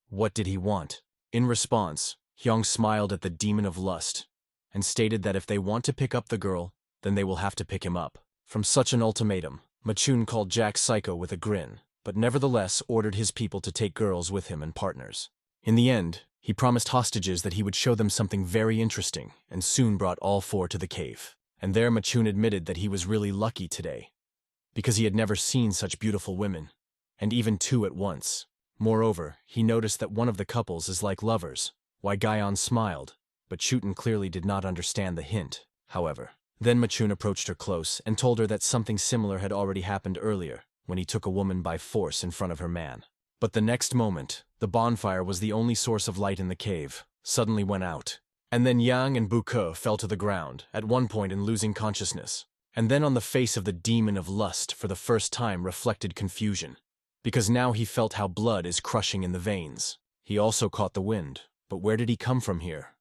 S1: What did he want? In response, Hyung smiled at the demon of lust, and stated that if they want to pick up the girl, then they will have to pick him up. From such an ultimatum, Machun called Jack psycho with a grin, but nevertheless ordered his people to take girls with him and partners. In the end, he promised hostages that he would show them something very interesting, and soon brought all four to the cave. And there Machun admitted that he was really lucky today, because he had never seen such beautiful women, and even two at once. Moreover, he noticed that one of the couples is like lovers. Why Guyon smiled, but Chuten clearly did not understand the hint, however. Then Machun approached her close and told her that something similar had already happened earlier, when he took a woman by force in front of her man. But the next moment, the bonfire was the only source of light in the cave, suddenly went out. And then Yang and Buke fell to the ground, at one point in losing consciousness. And then on the face of the demon of lust for the first time reflected confusion, because now he felt how blood is crushing in the veins. He also caught the wind, but where did he come from here?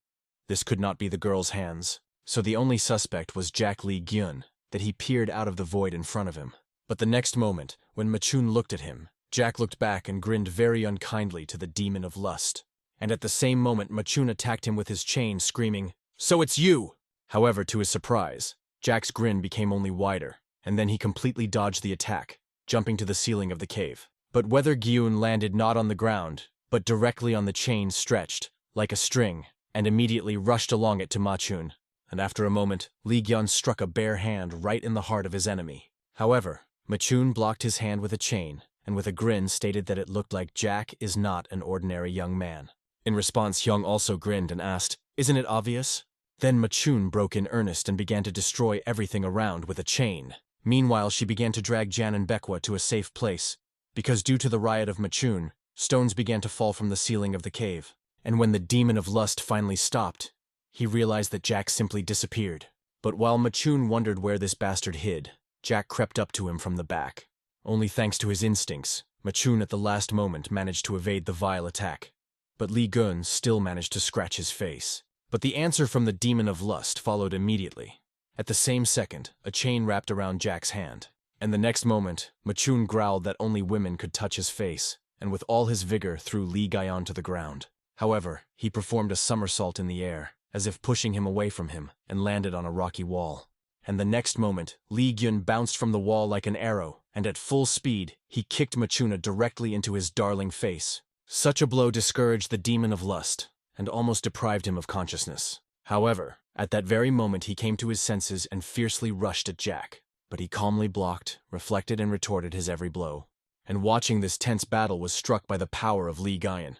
S1: This could not be the girl's hands, so the only suspect was Jack Li Gyun, that he peered out of the void in front of him. But the next moment, when Machun looked at him, Jack looked back and grinned very unkindly to the demon of lust. And at the same moment Machun attacked him with his chain, screaming, "So it's you!" However, to his surprise, Jack's grin became only wider, and then he completely dodged the attack, jumping to the ceiling of the cave. But whether Gyun landed not on the ground, but directly on the chain stretched, like a string, and immediately rushed along it to Machun. And after a moment, Li Gyun struck a bare hand right in the heart of his enemy. However, Machun blocked his hand with a chain, and with a grin stated that it looked like Jack is not an ordinary young man. In response, Hyung also grinned and asked, "Isn't it obvious?" Then Machun broke in earnest and began to destroy everything around with a chain. Meanwhile, she began to drag Jan and Baekwa to a safe place, because due to the riot of Machun, stones began to fall from the ceiling of the cave. And when the demon of lust finally stopped, he realized that Jack simply disappeared. But while Machun wondered where this bastard hid, Jack crept up to him from the back. Only thanks to his instincts, Machun at the last moment managed to evade the vile attack. But Li Gyun still managed to scratch his face. But the answer from the demon of lust followed immediately. At the same second, a chain wrapped around Jack's hand. And the next moment, Machun growled that only women could touch his face, and with all his vigor threw Li Guyon to the ground. However, he performed a somersault in the air, as if pushing him away from him, and landed on a rocky wall. And the next moment, Li Gyun bounced from the wall like an arrow, and at full speed, he kicked Machuna directly into his darling face. Such a blow discouraged the demon of lust, and almost deprived him of consciousness. However, at that very moment he came to his senses and fiercely rushed at Jack. But he calmly blocked, reflected and retorted his every blow. And watching this tense battle was struck by the power of Li Guyon.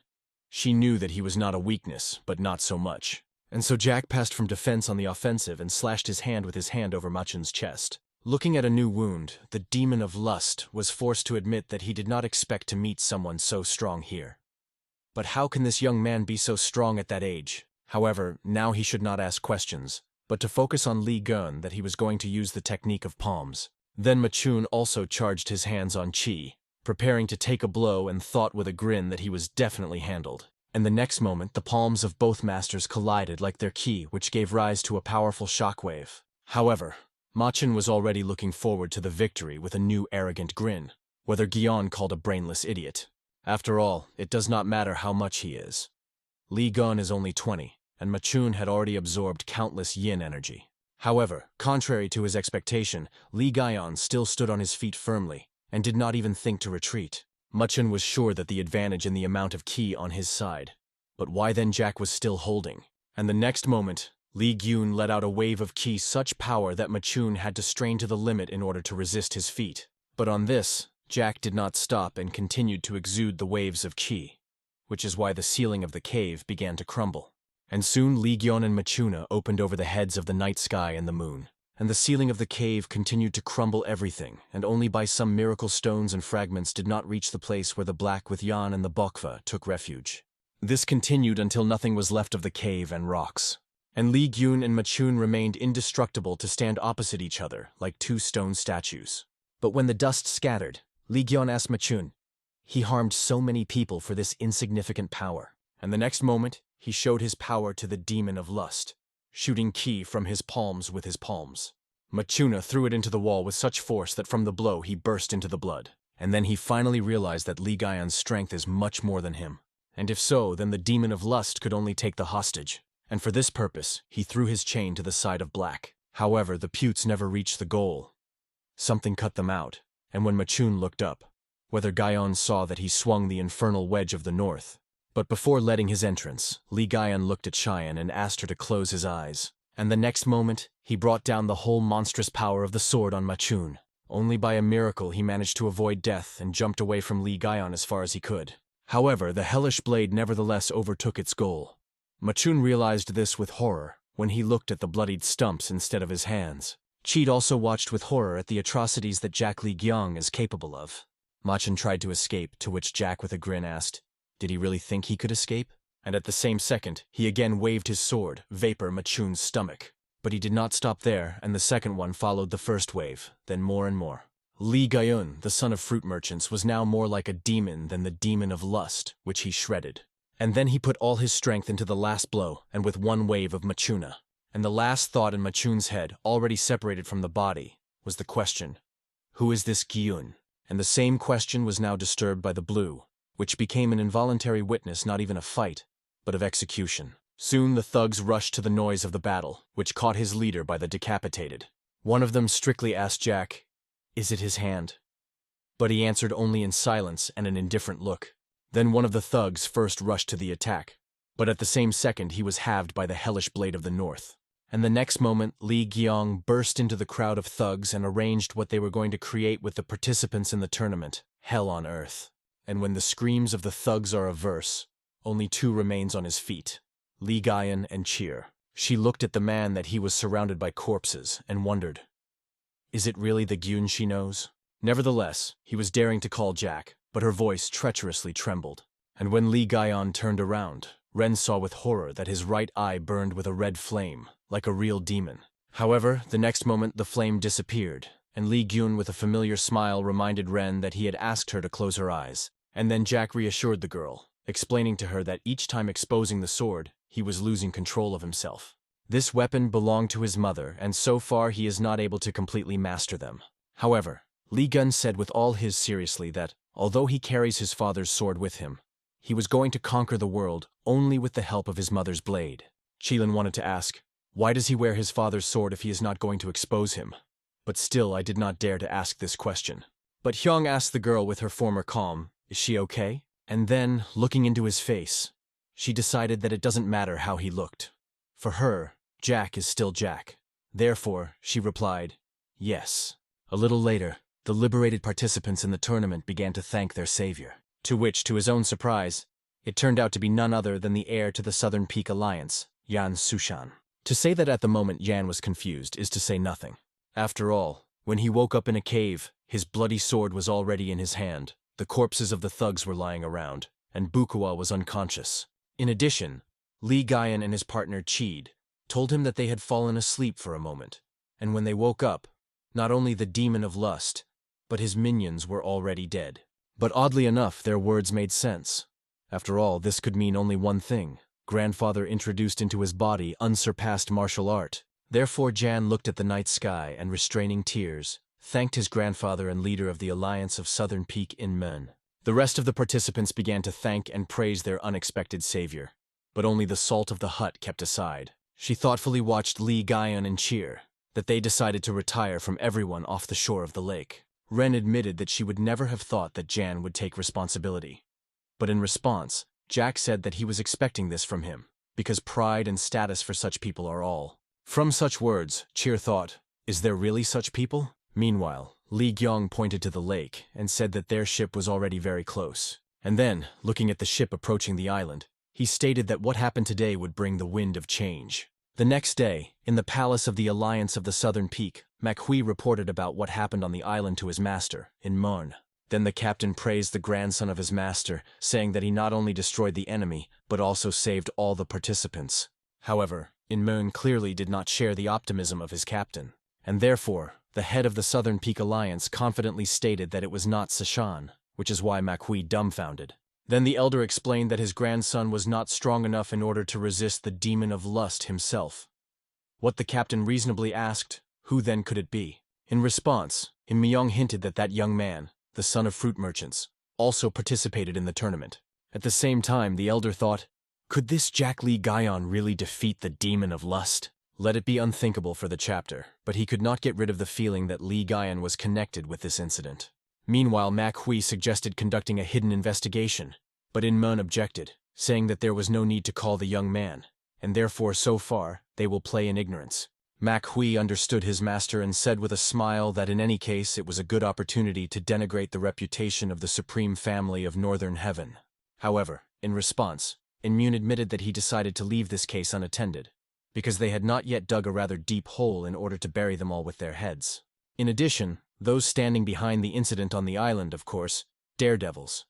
S1: She knew that he was not a weakness, but not so much. And so Jack passed from defense on the offensive and slashed his hand with his hand over Machun's chest. Looking at a new wound, the demon of lust was forced to admit that he did not expect to meet someone so strong here. But how can this young man be so strong at that age? However, now he should not ask questions, but to focus on Li Gyun that he was going to use the technique of palms. Then Machun also charged his hands on Chi, preparing to take a blow, and thought with a grin that he was definitely handled. And the next moment the palms of both masters collided like their ki, which gave rise to a powerful shockwave. However, Machun was already looking forward to the victory with a new arrogant grin, whether Gyun called a brainless idiot. After all, it does not matter how much he is. Li Gyun is only 20, and Machun had already absorbed countless yin energy. However, contrary to his expectation, Li Gyun still stood on his feet firmly, and did not even think to retreat. Machun was sure that the advantage in the amount of ki on his side. But why then Jack was still holding? And the next moment, Li Gyun let out a wave of ki such power that Machun had to strain to the limit in order to resist his feat. But on this, Jack did not stop and continued to exude the waves of ki, which is why the ceiling of the cave began to crumble. And soon Li Gion and Machuna opened over the heads of the night sky and the moon. And the ceiling of the cave continued to crumble everything, and only by some miracle stones and fragments did not reach the place where the Black with Yan and the Bokva took refuge. This continued until nothing was left of the cave and rocks. And Li Gyun and Machun remained indestructible to stand opposite each other like two stone statues. But when the dust scattered, Li Gion asked Machun, "He harmed so many people for this insignificant power." And the next moment, he showed his power to the demon of lust, shooting ki from his palms with his palms. Machuna threw it into the wall with such force that from the blow he burst into the blood. And then he finally realized that Li Gion's strength is much more than him. And if so, then the demon of lust could only take the hostage. And for this purpose, he threw his chain to the side of Black. However, the Putes never reached the goal. Something cut them out, and when Machun looked up, Whether Gion saw that he swung the infernal wedge of the north. But before letting his entrance, Li Gion looked at Cheyenne and asked her to close his eyes. And the next moment, he brought down the whole monstrous power of the sword on Machun. Only by a miracle he managed to avoid death and jumped away from Li Gion as far as he could. However, the hellish blade nevertheless overtook its goal. Machun realized this with horror when he looked at the bloodied stumps instead of his hands. Cheat also watched with horror at the atrocities that Jack Li Gyong is capable of. Machun tried to escape, to which Jack with a grin asked, did he really think he could escape? And at the same second, he again waved his sword, vapor Machun's stomach. But he did not stop there, and the second one followed the first wave, then more and more. Li Gayun, the son of fruit merchants, was now more like a demon than the demon of lust, which he shredded. And then he put all his strength into the last blow, and with one wave of Machuna. And the last thought in Machun's head, already separated from the body, was the question, who is this Gyun? And the same question was now disturbed by the blue, which became an involuntary witness not even of fight, but of execution. Soon the thugs rushed to the noise of the battle, which caught his leader by the decapitated. One of them strictly asked Jack, is it his hand? But he answered only in silence and an indifferent look. Then one of the thugs first rushed to the attack, but at the same second he was halved by the hellish blade of the north. And the next moment Li Gyong burst into the crowd of thugs and arranged what they were going to create with the participants in the tournament, hell on earth. And when the screams of the thugs are averse, only two remains on his feet, Li Gyan and Cheer. She looked at the man that he was surrounded by corpses and wondered, is it really the Gyun she knows? Nevertheless, he was daring to call Jack, but her voice treacherously trembled. And when Li Gyan turned around, Ren saw with horror that his right eye burned with a red flame, like a real demon. However, the next moment the flame disappeared, and Li Gyun with a familiar smile reminded Ren that he had asked her to close her eyes. And then Jack reassured the girl, explaining to her that each time exposing the sword, he was losing control of himself. This weapon belonged to his mother, and so far he is not able to completely master them. However, Li Gun said with all his seriously that, although he carries his father's sword with him, he was going to conquer the world only with the help of his mother's blade. Qilin wanted to ask, why does he wear his father's sword if he is not going to expose him? But still I did not dare to ask this question. But Hyung asked the girl with her former calm, is she okay? And then, looking into his face, she decided that it doesn't matter how he looked. For her, Jack is still Jack. Therefore, she replied, yes. A little later, the liberated participants in the tournament began to thank their savior, to which, to his own surprise, it turned out to be none other than the heir to the Southern Peak Alliance, Yan Sushan. To say that at the moment Yan was confused is to say nothing. After all, when he woke up in a cave, his bloody sword was already in his hand, the corpses of the thugs were lying around, and Bukua was unconscious. In addition, Li Gyan and his partner Cheed told him that they had fallen asleep for a moment, and when they woke up, not only the demon of lust, but his minions were already dead. But oddly enough, their words made sense. After all, this could mean only one thing. Grandfather introduced into his body unsurpassed martial art. Therefore Jan looked at the night sky and, restraining tears, thanked his grandfather and leader of the Alliance of Southern Peak in Men. The rest of the participants began to thank and praise their unexpected savior. But only the salt of the hut kept aside. She thoughtfully watched Li Gyan and cheer, that they decided to retire from everyone off the shore of the lake. Ren admitted that she would never have thought that Jan would take responsibility. But in response, Jack said that he was expecting this from him, because pride and status for such people are all. From such words, Cheer thought, is there really such people? Meanwhile, Li Gyong pointed to the lake and said that their ship was already very close. And then, looking at the ship approaching the island, he He stated that what happened today would bring the wind of change. The next day, in the palace of the Alliance of the Southern Peak, MANHWA reported about what happened on the island to his master, in Mon. Then the captain praised the grandson of his master, saying that he not only destroyed the enemy, but also saved all the participants. However, Mon clearly did not share the optimism of his captain, and therefore, the head of the Southern Peak Alliance confidently stated that it was not Sashan, which is why MANHWA dumbfounded. Then the elder explained that his grandson was not strong enough in order to resist the demon of lust himself. What the captain reasonably asked, who then could it be? In response, Myung hinted that that young man, the son of fruit merchants, also participated in the tournament. At the same time, the elder thought, could this Jack Lee Gaion really defeat the demon of lust? Let it be unthinkable for the chapter, but he could not get rid of the feeling that Lee Gaion was connected with this incident. Meanwhile, MANHWA suggested conducting a hidden investigation, but Mon objected, saying that there was no need to call the young man, and therefore so far, they will play in ignorance. MANHWA understood his master and said with a smile that in any case it was a good opportunity to denigrate the reputation of the supreme family of Northern Heaven. However, in response, Mon admitted that he decided to leave this case unattended, because they had not yet dug a rather deep hole in order to bury them all with their heads. In addition, those standing behind the incident on the island, of course, daredevils.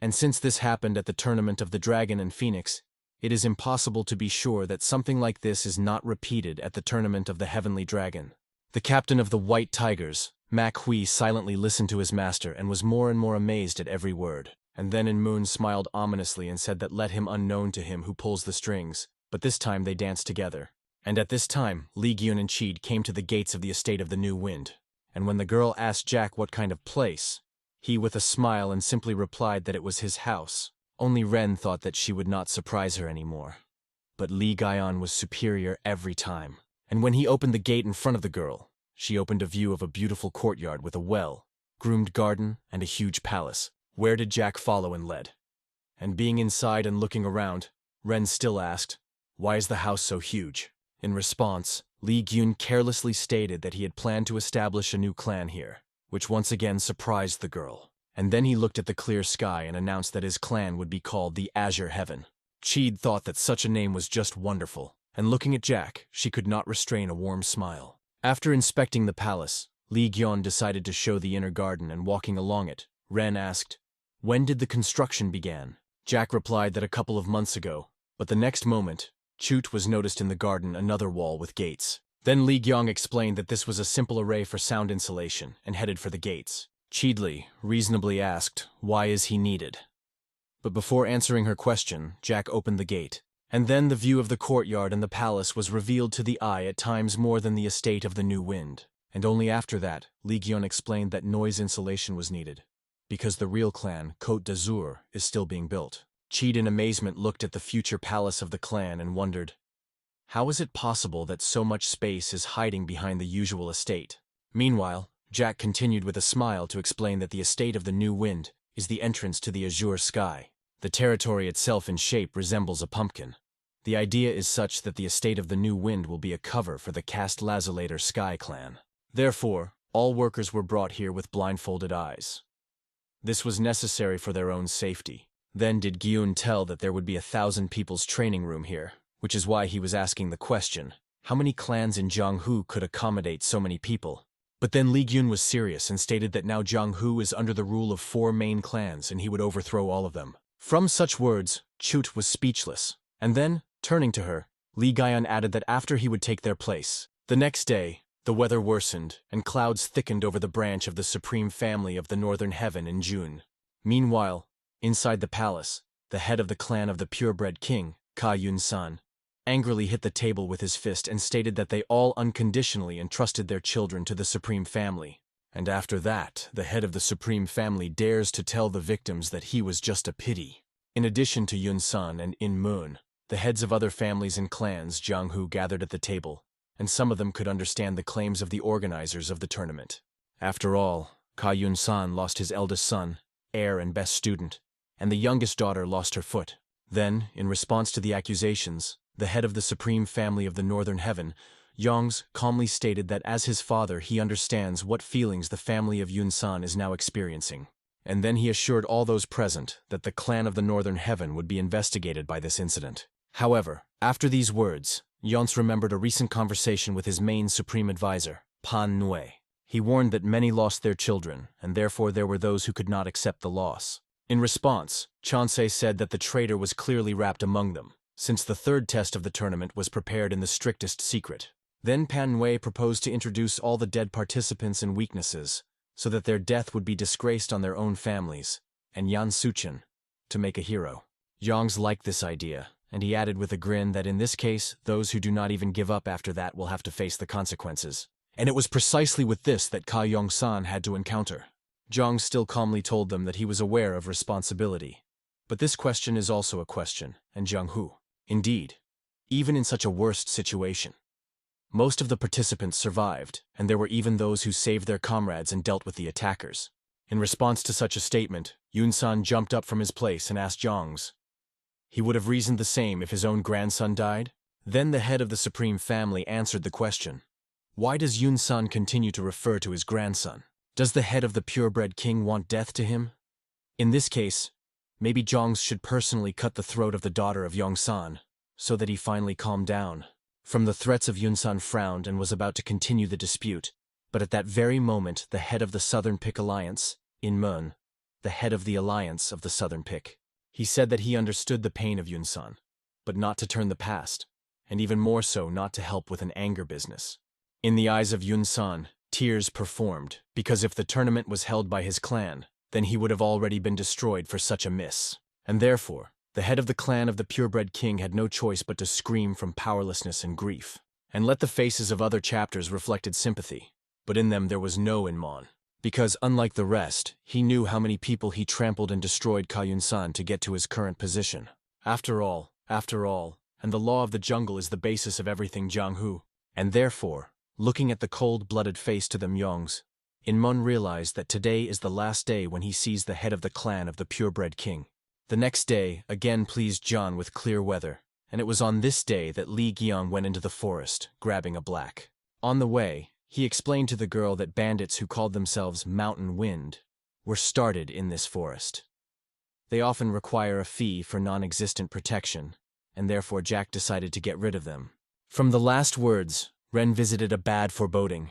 S1: And since this happened at the tournament of the Dragon and Phoenix, it is impossible to be sure that something like this is not repeated at the tournament of the Heavenly Dragon. The captain of the White Tigers, MANHWA, silently listened to his master and was more and more amazed at every word. And then Moon smiled ominously and said that let him unknown to him who pulls the strings, but this time they danced together. And at this time, Lee Gyun and Cheed came to the gates of the estate of the New Wind. And when the girl asked Jack what kind of place, he with a smile and simply replied that it was his house. Only Ren thought that she would not surprise her anymore. But Lee Gaion was superior every time. And when he opened the gate in front of the girl, she opened a view of a beautiful courtyard with a well, groomed garden, and a huge palace. Where did Jack follow and led? And being inside and looking around, Ren still asked, why is the house so huge? In response, Lee Gyun carelessly stated that he had planned to establish a new clan here, which once again surprised the girl. And then he looked at the clear sky and announced that his clan would be called the Azure Heaven. Cheed thought that such a name was just wonderful, and looking at Jack, she could not restrain a warm smile. After inspecting the palace, Lee Gyun decided to show the inner garden, and walking along it, Ren asked, when did the construction begin? Jack replied that a couple of months ago, but the next moment, Chut was noticed in the garden another wall with gates. Then Lee Gyong explained that this was a simple array for sound insulation and headed for the gates. Cheedley reasonably asked, why is he needed? But before answering her question, Jack opened the gate, and then the view of the courtyard and the palace was revealed to the eye at times more than the estate of the New Wind. And only after that, Lee Gyong explained that noise insulation was needed, because the real clan, Côte d'Azur, is still being built. Cheed in amazement looked at the future palace of the clan and wondered, how is it possible that so much space is hiding behind the usual estate? Meanwhile, Jack continued with a smile to explain that the estate of the New Wind is the entrance to the azure sky. The territory itself in shape resembles a pumpkin. The idea is such that the estate of the New Wind will be a cover for the Cast Lazulator Sky clan. Therefore, all workers were brought here with blindfolded eyes. This was necessary for their own safety. Then did Gyun tell that there would be 1,000 people's training room here, which is why he was asking the question, how many clans in Jianghu could accommodate so many people? But then Li Gyun was serious and stated that now Jianghu is under the rule of 4 main clans and he would overthrow all of them. From such words, Chut was speechless, and then, turning to her, Li Gaian added that after he would take their place. The next day, the weather worsened, and clouds thickened over the branch of the supreme family of the Northern Heaven in June. Meanwhile, inside the palace, the head of the clan of the purebred king, Ka Yun-san, angrily hit the table with his fist and stated that they all unconditionally entrusted their children to the supreme family. And after that, the head of the supreme family dares to tell the victims that he was just a pity. In addition to Yun-san and In-moon, the heads of other families and clans Jianghu gathered at the table, and some of them could understand the claims of the organizers of the tournament. After all, Ka Yun-san lost his eldest son, heir and best student, and the youngest daughter lost her foot. Then, in response to the accusations, the head of the supreme family of the Northern Heaven, Yongs, calmly stated that as his father he understands what feelings the family of Yun-san is now experiencing. and then he assured all those present that the clan of the Northern Heaven would be investigated by this incident. However, after these words, Yonce remembered a recent conversation with his main supreme advisor, Pan Nue. He warned that many lost their children, and therefore there were those who could not accept the loss. In response, Chansei said that the traitor was clearly wrapped among them, since the third test of the tournament was prepared in the strictest secret. Then Pan Nue proposed to introduce all the dead participants in weaknesses, so that their death would be disgraced on their own families, and Yan Suchen to make a hero. Yongs liked this idea, and he added with a grin that in this case, those who do not even give up after that will have to face the consequences. And it was precisely with this that Ka Yong-san had to encounter. Zhang still calmly told them that he was aware of responsibility. But this question is also a question, and Jianghu. Indeed, even in such a worst situation, most of the participants survived, and there were even those who saved their comrades and dealt with the attackers. In response to such a statement, Yun-san jumped up from his place and asked Zhang's. He would have reasoned the same if his own grandson died? Then the head of the supreme family answered the question. Why does Yun-san continue to refer to his grandson? Does the head of the purebred king want death to him? In this case, maybe Zhang should personally cut the throat of the daughter of Yong-san, so that he finally calmed down. From the threats of Yun-san frowned and was about to continue the dispute, but at that very moment the head of the Southern Pick Alliance, In Mun, the head of the alliance of the Southern Pick, he said that he understood the pain of Yun-san, but not to turn the past, and even more so not to help with an anger business. In the eyes of Yun-san, tears performed, because if the tournament was held by his clan, then he would have already been destroyed for such a miss. And therefore, the head of the clan of the purebred king had no choice but to scream from powerlessness and grief. And let the faces of other chapters reflected sympathy, but in them there was no Inmon. Because, unlike the rest, he knew how many people he trampled and destroyed Kayun-san to get to his current position. After all, and the law of the jungle is the basis of everything Jianghu. And therefore, looking at the cold-blooded face to the Myongs, Inmon realized that today is the last day when he sees the head of the clan of the purebred king. The next day again pleased John with clear weather, and it was on this day that Li Qiang went into the forest, grabbing a black. On the way, he explained to the girl that bandits who called themselves Mountain Wind were started in this forest. They often require a fee for non-existent protection, and therefore Jack decided to get rid of them. From the last words, Ren visited a bad foreboding,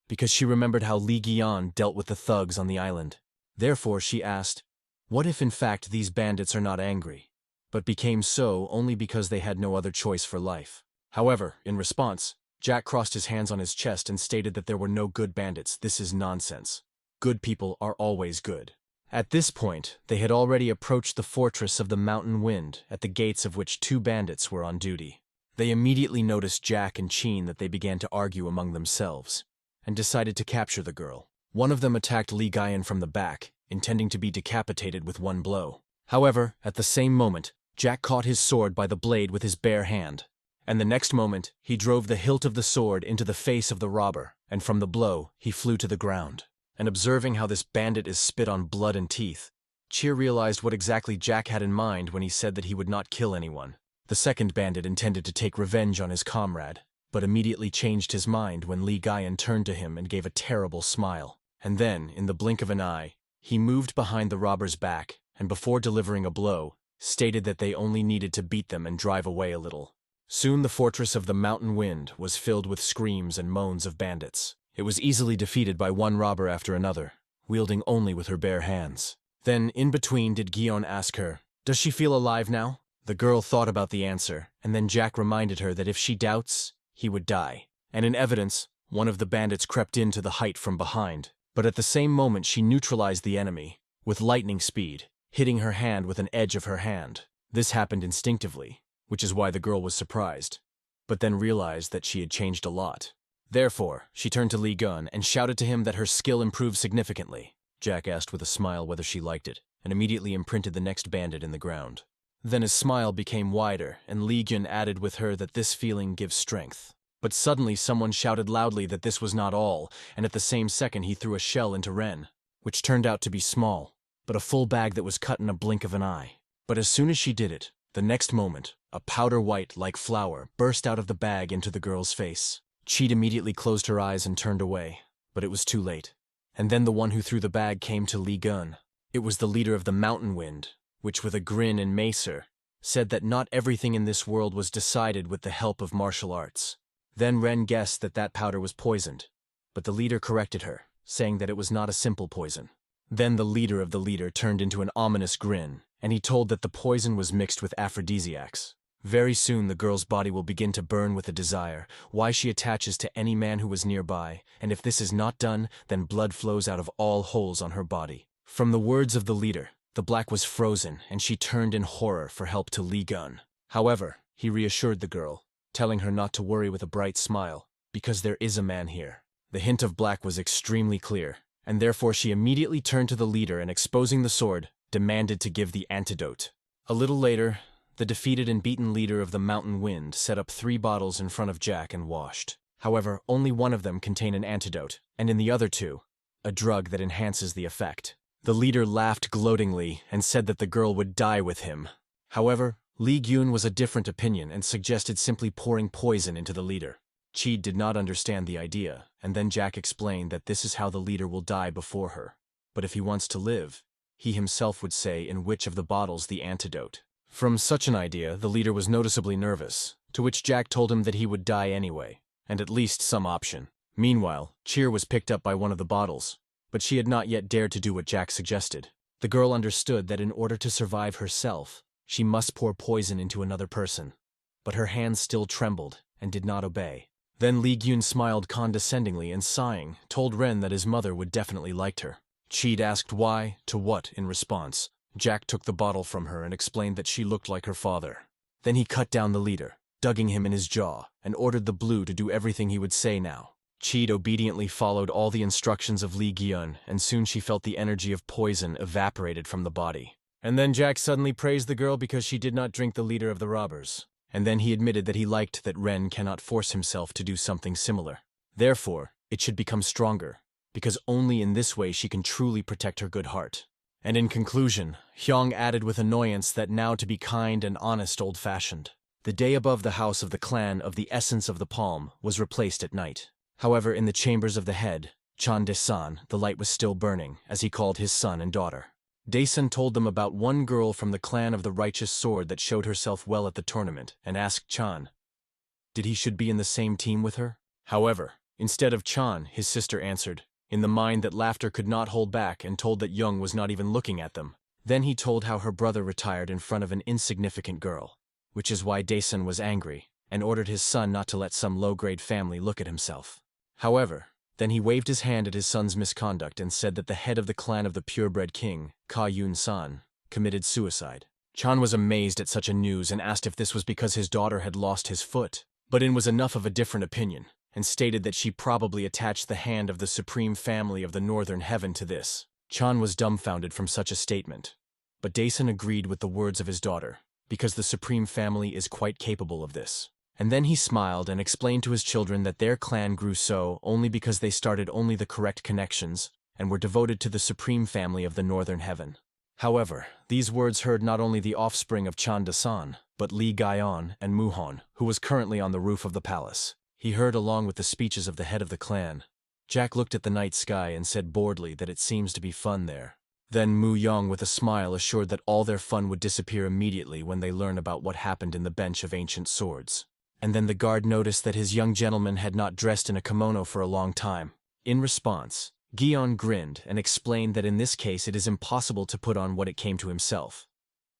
S1: because she remembered how Li Qiang dealt with the thugs on the island. Therefore she asked, what if in fact these bandits are not angry, but became so only because they had no other choice for life? However, in response, Jack crossed his hands on his chest and stated that there were no good bandits. This is nonsense. Good people are always good. At this point, they had already approached the fortress of the Mountain Wind, at the gates of which 2 bandits were on duty. They immediately noticed Jack and Chin that they began to argue among themselves, and decided to capture the girl. One of them attacked Li Guyan from the back, intending to be decapitated with one blow. However, at the same moment, Jack caught his sword by the blade with his bare hand, and the next moment, he drove the hilt of the sword into the face of the robber, and from the blow, he flew to the ground. And observing how this bandit is spit on blood and teeth, Cheer realized what exactly Jack had in mind when he said that he would not kill anyone. The second bandit intended to take revenge on his comrade, but immediately changed his mind when Li Guyan turned to him and gave a terrible smile. And then, in the blink of an eye, he moved behind the robber's back, and before delivering a blow, stated that they only needed to beat them and drive away a little. Soon the fortress of the Mountain Wind was filled with screams and moans of bandits. It was easily defeated by one robber after another, wielding only with her bare hands. Then, in between, did Guion ask her, "Does she feel alive now?" The girl thought about the answer, and then Jack reminded her that if she doubts, he would die. And in evidence, one of the bandits crept into the height from behind. But at the same moment she neutralized the enemy, with lightning speed, hitting her hand with an edge of her hand. This happened instinctively, which is why the girl was surprised, but then realized that she had changed a lot. Therefore, she turned to Li Gun and shouted to him that her skill improved significantly. Jack asked with a smile whether she liked it, and immediately imprinted the next bandit in the ground. Then his smile became wider, and Li Gun added with her that this feeling gives strength. But suddenly someone shouted loudly that this was not all, and at the same second he threw a shell into Ren, which turned out to be small, but a full bag that was cut in a blink of an eye. But as soon as she did it, the next moment, a powder white like flour burst out of the bag into the girl's face. Cheat immediately closed her eyes and turned away, but it was too late. And then the one who threw the bag came to Li Gun. It was the leader of the Mountain Wind, which with a grin and macer, said that not everything in this world was decided with the help of martial arts. Then Ren guessed that that powder was poisoned, but the leader corrected her, saying that it was not a simple poison. Then the leader of the leader turned into an ominous grin, and he told that the poison was mixed with aphrodisiacs. Very soon the girl's body will begin to burn with a desire, why she attaches to any man who was nearby, and if this is not done, then blood flows out of all holes on her body. From the words of the leader, the black was frozen, and she turned in horror for help to Li Gun. However, he reassured the girl, telling her not to worry with a bright smile, because there is a man here. The hint of black was extremely clear, and therefore she immediately turned to the leader and exposing the sword, demanded to give the antidote. A little later, the defeated and beaten leader of the Mountain Wind set up 3 bottles in front of Jack and washed. However, only one of them contained an antidote, and in the other 2, a drug that enhances the effect. The leader laughed gloatingly and said that the girl would die with him. However, Li Gyun was a different opinion and suggested simply pouring poison into the leader. Chi did not understand the idea, and then Jack explained that this is how the leader will die before her. But if he wants to live, he himself would say in which of the bottles the antidote. From such an idea, the leader was noticeably nervous, to which Jack told him that he would die anyway, and at least some option. Meanwhile, Cheer was picked up by one of the bottles, but she had not yet dared to do what Jack suggested. The girl understood that in order to survive herself, she must pour poison into another person. But her hands still trembled and did not obey. Then Li Gyun smiled condescendingly and sighing, told Ren that his mother would definitely liked her. Cheed asked why, to what, in response. Jack took the bottle from her and explained that she looked like her father. Then he cut down the leader, dugging him in his jaw, and ordered the blue to do everything he would say now. Cheed obediently followed all the instructions of Li Gyun, and soon she felt the energy of poison evaporated from the body. And then Jack suddenly praised the girl because she did not drink the leader of the robbers. And then he admitted that he liked that Ren cannot force himself to do something similar. Therefore, it should become stronger, because only in this way she can truly protect her good heart. And in conclusion, Hyung added with annoyance that now to be kind and honest old-fashioned. The day above the house of the clan of the essence of the palm was replaced at night. However, in the chambers of the head, Chan Desan, the light was still burning, as he called his son and daughter. Daesun told them about one girl from the clan of the righteous sword that showed herself well at the tournament, and asked Chan, did he should be in the same team with her? However, instead of Chan, his sister answered, in the mind that laughter could not hold back, and told that Young was not even looking at them. Then he told how her brother retired in front of an insignificant girl, which is why Daesun was angry, and ordered his son not to let some low-grade family look at himself. However, then he waved his hand at his son's misconduct and said that the head of the clan of the purebred king, Ka Yun-san, committed suicide. Chan was amazed at such a news and asked if this was because his daughter had lost his foot, but In was enough of a different opinion, and stated that she probably attached the hand of the supreme family of the northern heaven to this. Chan was dumbfounded from such a statement, but Daesun agreed with the words of his daughter, because the supreme family is quite capable of this. And then he smiled and explained to his children that their clan grew so only because they started only the correct connections and were devoted to the supreme family of the northern heaven. However, these words heard not only the offspring of Chan Dasan, but Li Gaion and Muhon, who was currently on the roof of the palace. He heard along with the speeches of the head of the clan. Jack looked at the night sky and said boredly that it seems to be fun there. Then Mu Yong with a smile assured that all their fun would disappear immediately when they learn about what happened in the bench of ancient swords. And then the guard noticed that his young gentleman had not dressed in a kimono for a long time. In response, Gion grinned and explained that in this case it is impossible to put on what it came to himself,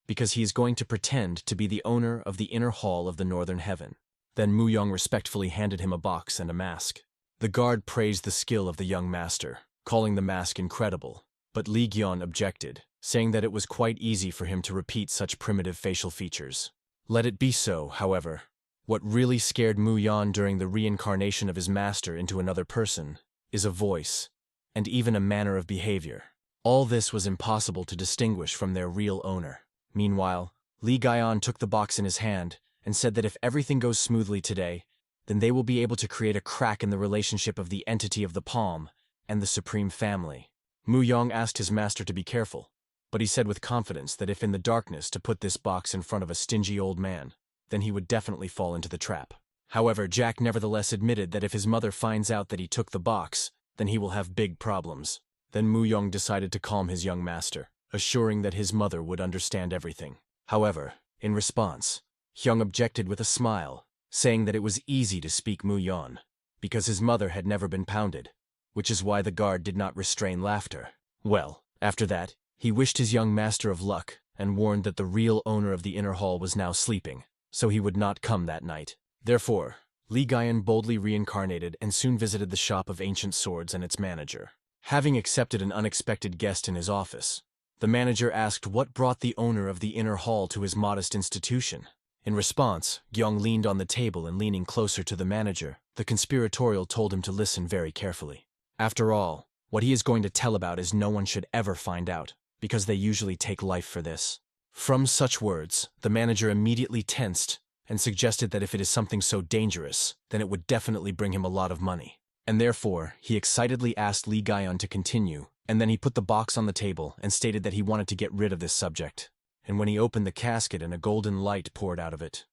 S1: because he is going to pretend to be the owner of the inner hall of the northern heaven. Then Mu Yong respectfully handed him a box and a mask. The guard praised the skill of the young master, calling the mask incredible, but Li Gion objected, saying that it was quite easy for him to repeat such primitive facial features. Let it be so, however. What really scared Mu Yan during the reincarnation of his master into another person is a voice, and even a manner of behavior. All this was impossible to distinguish from their real owner. Meanwhile, Li Gaion took the box in his hand and said that if everything goes smoothly today, then they will be able to create a crack in the relationship of the entity of the palm and the supreme family. Mu Yong asked his master to be careful, but he said with confidence that if in the darkness to put this box in front of a stingy old man, then he would definitely fall into the trap. However, Jack nevertheless admitted that if his mother finds out that he took the box, then he will have big problems. Then Mu Yong decided to calm his young master. assuring that his mother would understand everything. However, in response, Hyung objected with a smile, saying that it was easy to speak Muyong, because his mother had never been pounded, which is why the guard did not restrain laughter. Well, after that, he wished his young master of luck and warned that the real owner of the inner hall was now sleeping, so he would not come that night. Therefore, Lee Guyan boldly reincarnated and soon visited the shop of ancient swords and its manager. Having accepted an unexpected guest in his office, the manager asked what brought the owner of the inner hall to his modest institution. In response, Gyong leaned on the table and leaning closer to the manager, the conspiratorial told him to listen very carefully. After all, what he is going to tell about is no one should ever find out, because they usually take life for this. From such words, the manager immediately tensed and suggested that if it is something so dangerous, then it would definitely bring him a lot of money. And therefore, he excitedly asked Lee Guyan to continue, and then he put the box on the table and stated that he wanted to get rid of this subject. And when he opened the casket and a golden light poured out of it,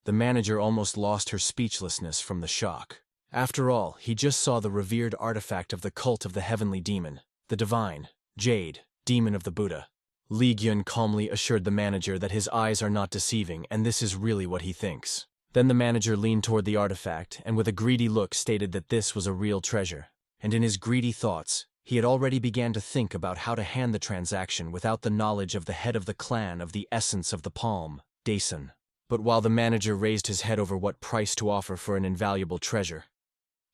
S1: the manager almost lost her speechlessness from the shock. After all, he just saw the revered artifact of the cult of the heavenly demon, the divine, jade, demon of the Buddha. Lee Gyun calmly assured the manager that his eyes are not deceiving and this is really what he thinks. Then the manager leaned toward the artifact and with a greedy look stated that this was a real treasure. And in his greedy thoughts, he had already began to think about how to hand the transaction without the knowledge of the head of the clan of the essence of the palm, Daesun. But while the manager raised his head over what price to offer for an invaluable treasure,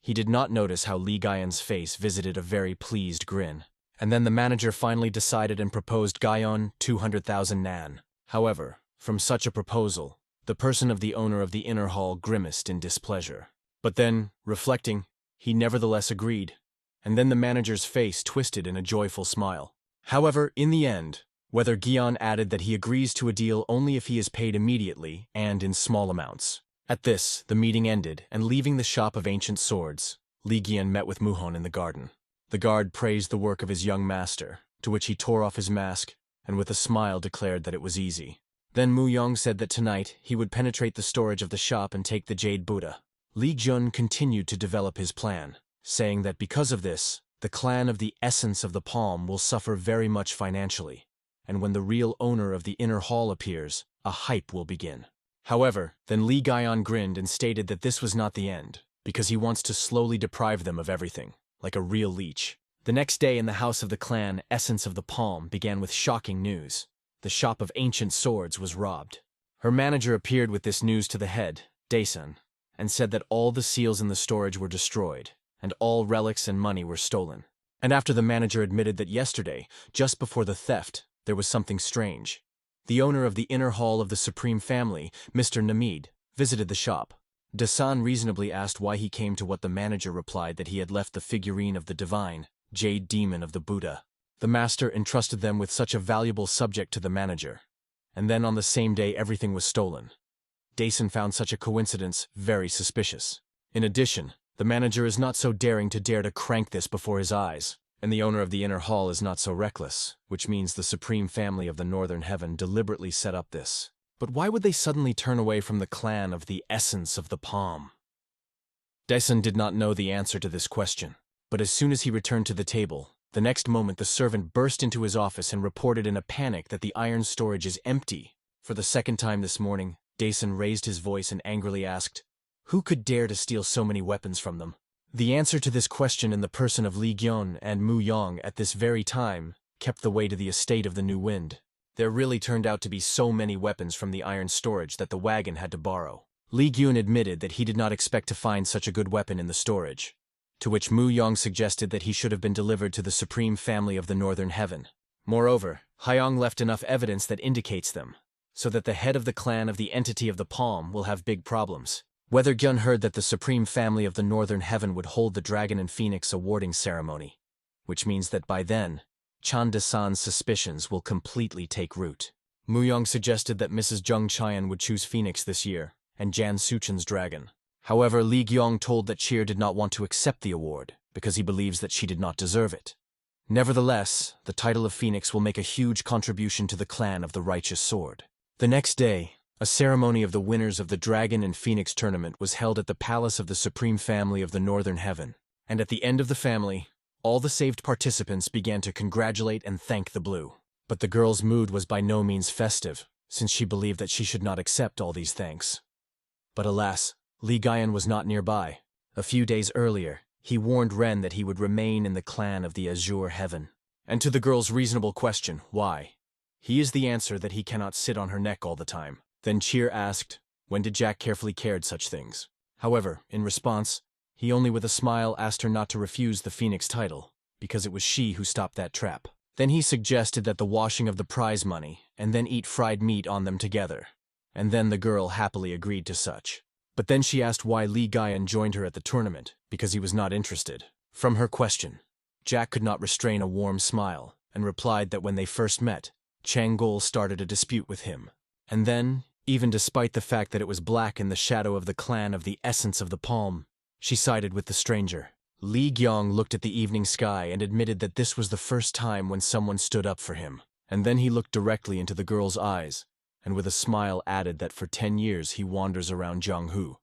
S1: he did not notice how Lee Guyan's face visited a very pleased grin. And then the manager finally decided and proposed Guyan 200,000 nan. However, from such a proposal, the person of the owner of the inner hall grimaced in displeasure. But then, reflecting, he nevertheless agreed, and then the manager's face twisted in a joyful smile. However, in the end, whether Guyan added that he agrees to a deal only if he is paid immediately and in small amounts. At this, the meeting ended, and leaving the shop of ancient swords, Lee Guyan met with Muhon in the garden. The guard praised the work of his young master, to which he tore off his mask, and with a smile declared that it was easy. Then Muyong said that tonight he would penetrate the storage of the shop and take the Jade Buddha. Lee Jun continued to develop his plan, saying that because of this, the clan of the essence of the palm will suffer very much financially, and when the real owner of the inner hall appears, a hype will begin. However, then Lee Guyan grinned and stated that this was not the end, because he wants to slowly deprive them of everything, like a real leech. The next day in the house of the clan Essence of the Palm began with shocking news. The shop of ancient swords was robbed. Her manager appeared with this news to the head, Daesun, and said that all the seals in the storage were destroyed, and all relics and money were stolen. And after the manager admitted that yesterday, just before the theft, there was something strange. The owner of the inner hall of the Supreme Family, Mr. Namid, visited the shop. Daesun reasonably asked why he came to what the manager replied that he had left the figurine of the divine, jade demon of the Buddha. The master entrusted them with such a valuable subject to the manager. And then on the same day everything was stolen. Daesun found such a coincidence very suspicious. In addition, the manager is not so daring to dare to crank this before his eyes, and the owner of the inner hall is not so reckless, which means the Supreme Family of the Northern Heaven deliberately set up this. But why would they suddenly turn away from the clan of the essence of the palm? Daesun did not know the answer to this question, but as soon as he returned to the table, the next moment the servant burst into his office and reported in a panic that the iron storage is empty. For the second time this morning, Daesun raised his voice and angrily asked, "Who could dare to steal so many weapons from them?" The answer to this question in the person of Lee Gyun and Mu Yong at this very time kept the way to the estate of the New Wind. There really turned out to be so many weapons from the iron storage that the wagon had to borrow. Lee Gyun admitted that he did not expect to find such a good weapon in the storage, to which Mu Yong suggested that he should have been delivered to the Supreme Family of the Northern Heaven. Moreover, Hyong left enough evidence that indicates them, so that the head of the clan of the entity of the palm will have big problems. Whether Gyun heard that the Supreme Family of the Northern Heaven would hold the Dragon and Phoenix awarding ceremony, which means that by then, Chan Daesun's suspicions will completely take root. Muyong suggested that Mrs. Jung Chayan would choose Phoenix this year, and Jan Suchen's dragon. However, Lee Gyong told that Cheer did not want to accept the award, because he believes that she did not deserve it. Nevertheless, the title of Phoenix will make a huge contribution to the clan of the Righteous Sword. The next day, a ceremony of the winners of the Dragon and Phoenix tournament was held at the palace of the Supreme Family of the Northern Heaven, and at the end of the family, all the saved participants began to congratulate and thank the Blue. But the girl's mood was by no means festive, since she believed that she should not accept all these thanks. But alas, Li Guiyan was not nearby. A few days earlier, he warned Ren that he would remain in the clan of the Azure Heaven. And to the girl's reasonable question, why? He is the answer that he cannot sit on her neck all the time. Then Cheer asked, when did Jack carefully cared such things? However, in response, he only with a smile asked her not to refuse the Phoenix title, because it was she who stopped that trap. Then he suggested that the washing of the prize money, and then eat fried meat on them together. And then the girl happily agreed to such. But then she asked why Li Guiyan joined her at the tournament, because he was not interested. From her question, Jack could not restrain a warm smile, and replied that when they first met, Changol started a dispute with him. And then, even despite the fact that it was black in the shadow of the clan of the essence of the palm, she sided with the stranger. Li Gyong looked at the evening sky and admitted that this was the first time when someone stood up for him. And then he looked directly into the girl's eyes, and with a smile added that for 10 years he wanders around Jianghu.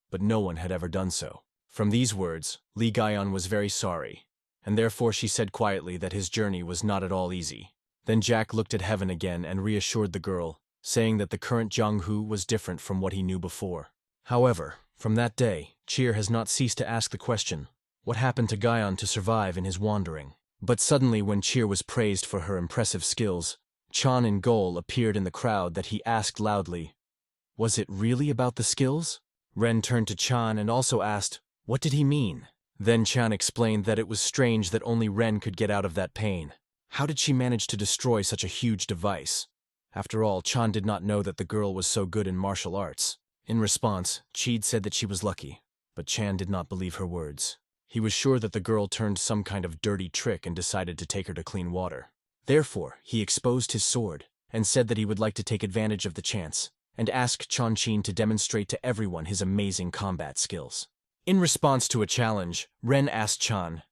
S1: But no one had ever done so. From these words, Li Guiyan was very sorry, and therefore she said quietly that his journey was not at all easy. Then Jack looked at heaven again and reassured the girl, saying that the current Jianghu was different from what he knew before. However, from that day, Cheer has not ceased to ask the question, what happened to Guiyan to survive in his wandering? But suddenly when Cheer was praised for her impressive skills, Chan in goal appeared in the crowd that he asked loudly, was it really about the skills? Ren turned to Chan and also asked, what did he mean? Then Chan explained that it was strange that only Ren could get out of that pain. How did she manage to destroy such a huge device? After all, Chan did not know that the girl was so good in martial arts. In response, Cheed said that she was lucky, but Chan did not believe her words. He was sure that the girl turned some kind of dirty trick and decided to take her to clean water. Therefore, he exposed his sword and said that he would like to take advantage of the chance and ask Chanchin to demonstrate to everyone his amazing combat skills. In response to a challenge, Ren asked Chan,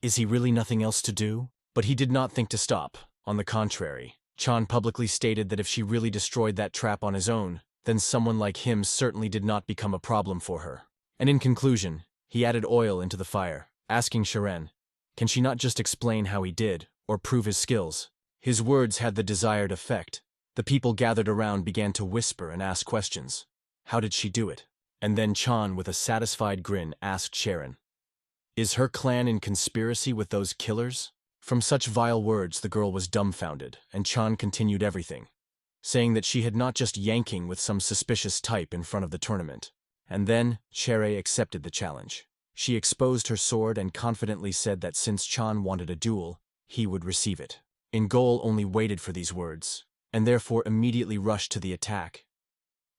S1: is he really nothing else to do? But he did not think to stop. On the contrary, Chan publicly stated that if she really destroyed that trap on his own, then someone like him certainly did not become a problem for her. And in conclusion, he added oil into the fire, asking Sharen, can she not just explain how he did, or prove his skills? His words had the desired effect. The people gathered around began to whisper and ask questions. How did she do it? And then Chan, with a satisfied grin, asked Sharon, is her clan in conspiracy with those killers? From such vile words, the girl was dumbfounded, and Chan continued everything, saying that she had not just yanking with some suspicious type in front of the tournament. And then, Chere accepted the challenge. She exposed her sword and confidently said that since Chan wanted a duel, he would receive it. Ingol only waited for these words, and therefore immediately rushed to the attack.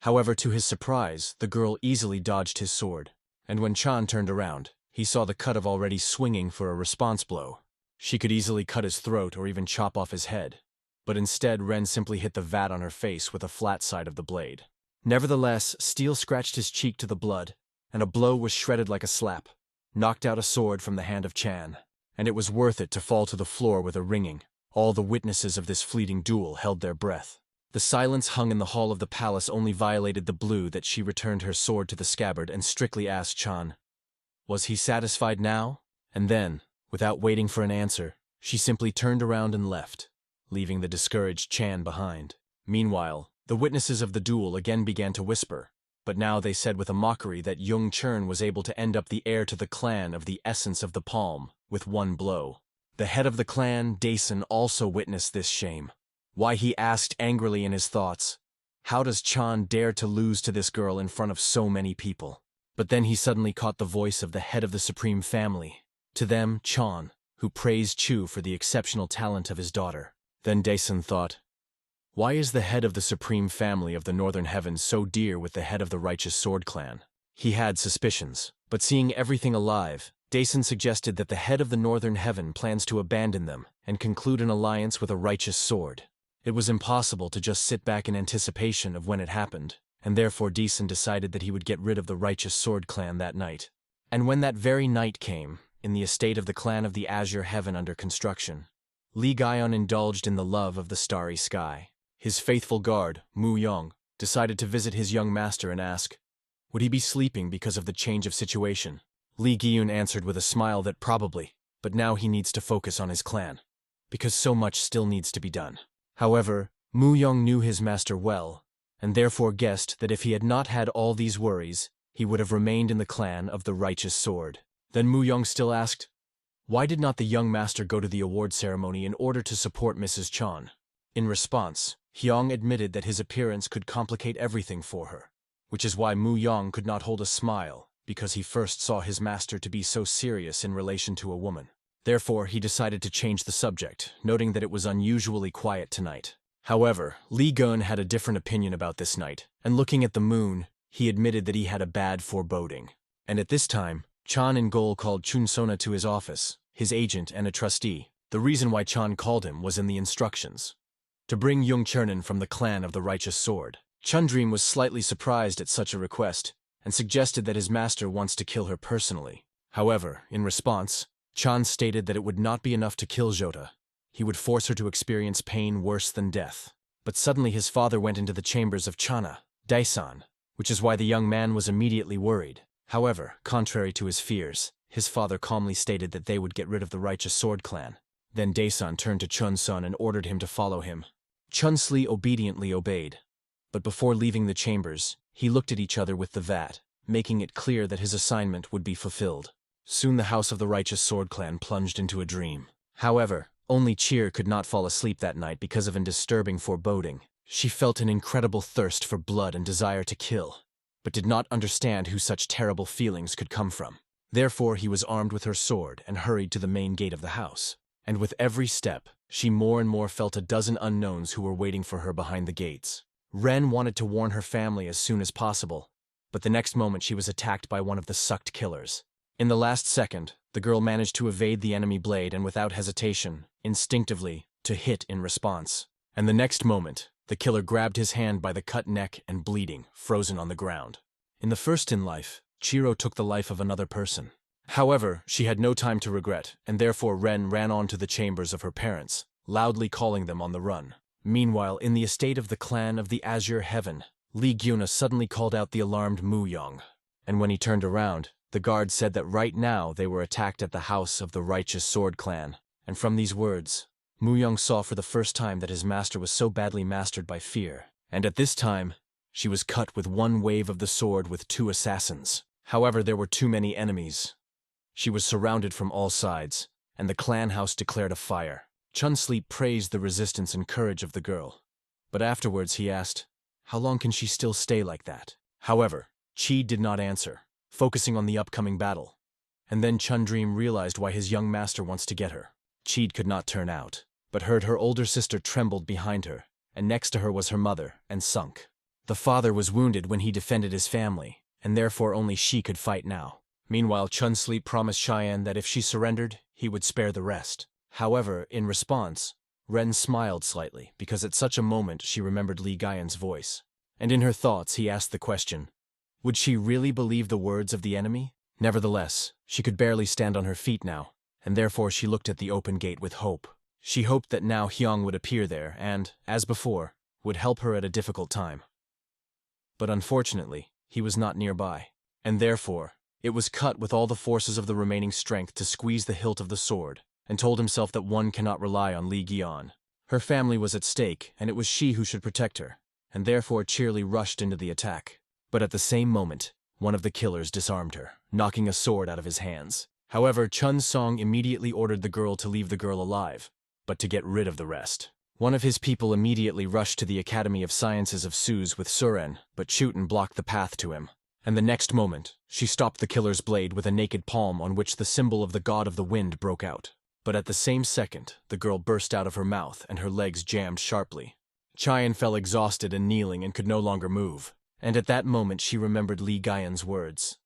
S1: However, to his surprise, the girl easily dodged his sword, and when Chan turned around, he saw the cut of already swinging for a response blow. She could easily cut his throat or even chop off his head, but instead Ren simply hit the vat on her face with a flat side of the blade. Nevertheless, steel scratched his cheek to the blood, and a blow was shredded like a slap, knocked out a sword from the hand of Chan, and it was worth it to fall to the floor with a ringing. All the witnesses of this fleeting duel held their breath. The silence hung in the hall of the palace only violated the blue that she returned her sword to the scabbard and strictly asked Chan, was he satisfied now? And then, without waiting for an answer, she simply turned around and left, leaving the discouraged Chan behind. Meanwhile, the witnesses of the duel again began to whisper, but now they said with a mockery that Jung Chern was able to end up the heir to the clan of the essence of the palm with one blow. The head of the clan, Dason, also witnessed this shame. Why, he asked angrily in his thoughts, how does Chan dare to lose to this girl in front of so many people? But then he suddenly caught the voice of the head of the supreme family. To them, Chan, who praised Chu for the exceptional talent of his daughter. Then Dason thought, why is the head of the supreme family of the Northern Heavens so dear with the head of the righteous sword clan? He had suspicions, but seeing everything alive, Dason suggested that the head of the Northern Heaven plans to abandon them and conclude an alliance with a righteous sword. It was impossible to just sit back in anticipation of when it happened, and therefore Dason decided that he would get rid of the righteous sword clan that night. And when that very night came, in the estate of the clan of the Azure Heaven under construction, Li Guiyan indulged in the love of the starry sky. His faithful guard, Mu Yong, decided to visit his young master and ask, would he be sleeping because of the change of situation? Li Guiyun answered with a smile that probably, but now he needs to focus on his clan, because so much still needs to be done. However, Mu Yong knew his master well, and therefore guessed that if he had not had all these worries, he would have remained in the clan of the righteous sword. Then Mu Yong still asked, why did not the young master go to the award ceremony in order to support Mrs. Chan? In response, Hyong admitted that his appearance could complicate everything for her, which is why Mu Yong could not hold a smile, because he first saw his master to be so serious in relation to a woman. Therefore, he decided to change the subject, noting that it was unusually quiet tonight. However, Li Gun had a different opinion about this night, and looking at the moon, he admitted that he had a bad foreboding. And at this time, Chan and Gol called Chun Sona to his office, his agent and a trustee. The reason why Chan called him was in the instructions. To bring Jung Chernin from the clan of the righteous sword. Chundream was slightly surprised at such a request, and suggested that his master wants to kill her personally. However, in response, Chan stated that it would not be enough to kill Jota. He would force her to experience pain worse than death. But suddenly his father went into the chambers of Chana, Daisan, which is why the young man was immediately worried. However, contrary to his fears, his father calmly stated that they would get rid of the righteous sword clan. Then Daisan turned to Chun Sun and ordered him to follow him. Chun Sli obediently obeyed. But before leaving the chambers, he looked at each other with the vat, making it clear that his assignment would be fulfilled. Soon the house of the righteous sword clan plunged into a dream. However, only Cheer could not fall asleep that night because of a disturbing foreboding. She felt an incredible thirst for blood and desire to kill, but did not understand who such terrible feelings could come from. Therefore, he was armed with her sword and hurried to the main gate of the house. And with every step, she more and more felt a dozen unknowns who were waiting for her behind the gates. Ren wanted to warn her family as soon as possible, but the next moment she was attacked by one of the sucked killers. In the last second, the girl managed to evade the enemy blade and without hesitation, instinctively, to hit in response. And the next moment, the killer grabbed his hand by the cut neck and bleeding, frozen on the ground. In the first in life, Chiro took the life of another person. However, she had no time to regret, and therefore Ren ran on to the chambers of her parents, loudly calling them on the run. Meanwhile, in the estate of the clan of the Azure Heaven, Li Gyuna suddenly called out the alarmed Mu Yong. And when he turned around, the guard said that right now they were attacked at the house of the righteous sword clan. And from these words, Mu Yong saw for the first time that his master was so badly mastered by fear. And at this time, she was cut with one wave of the sword with 2 assassins. However, there were too many enemies. She was surrounded from all sides, and the clan house declared a fire. Chun Sleep praised the resistance and courage of the girl. But afterwards he asked, how long can she still stay like that? However, Chi did not answer, focusing on the upcoming battle. And then Chundream realized why his young master wants to get her. Chi could not turn out, but heard her older sister trembled behind her, and next to her was her mother, and sunk. The father was wounded when he defended his family, and therefore only she could fight now. Meanwhile, Chun Sleep promised Cheyenne that if she surrendered, he would spare the rest. However, in response, Ren smiled slightly, because at such a moment she remembered Li Gaian's voice. And in her thoughts he asked the question, would she really believe the words of the enemy? Nevertheless, she could barely stand on her feet now, and therefore she looked at the open gate with hope. She hoped that now Hyong would appear there and, as before, would help her at a difficult time. But unfortunately, he was not nearby, and therefore, it was cut with all the forces of the remaining strength to squeeze the hilt of the sword, and told himself that one cannot rely on Li Gian. Her family was at stake, and it was she who should protect her, and therefore cheerily rushed into the attack. But at the same moment, one of the killers disarmed her, knocking a sword out of his hands. However, Chun Song immediately ordered the girl to leave the girl alive, but to get rid of the rest. One of his people immediately rushed to the Academy of Sciences of Suz with Suren, but Chutin blocked the path to him. And the next moment, she stopped the killer's blade with a naked palm on which the symbol of the god of the wind broke out. But at the same second, the girl burst out of her mouth and her legs jammed sharply. Cheyenne fell exhausted and kneeling and could no longer move. And at that moment she remembered Li Gaian's words.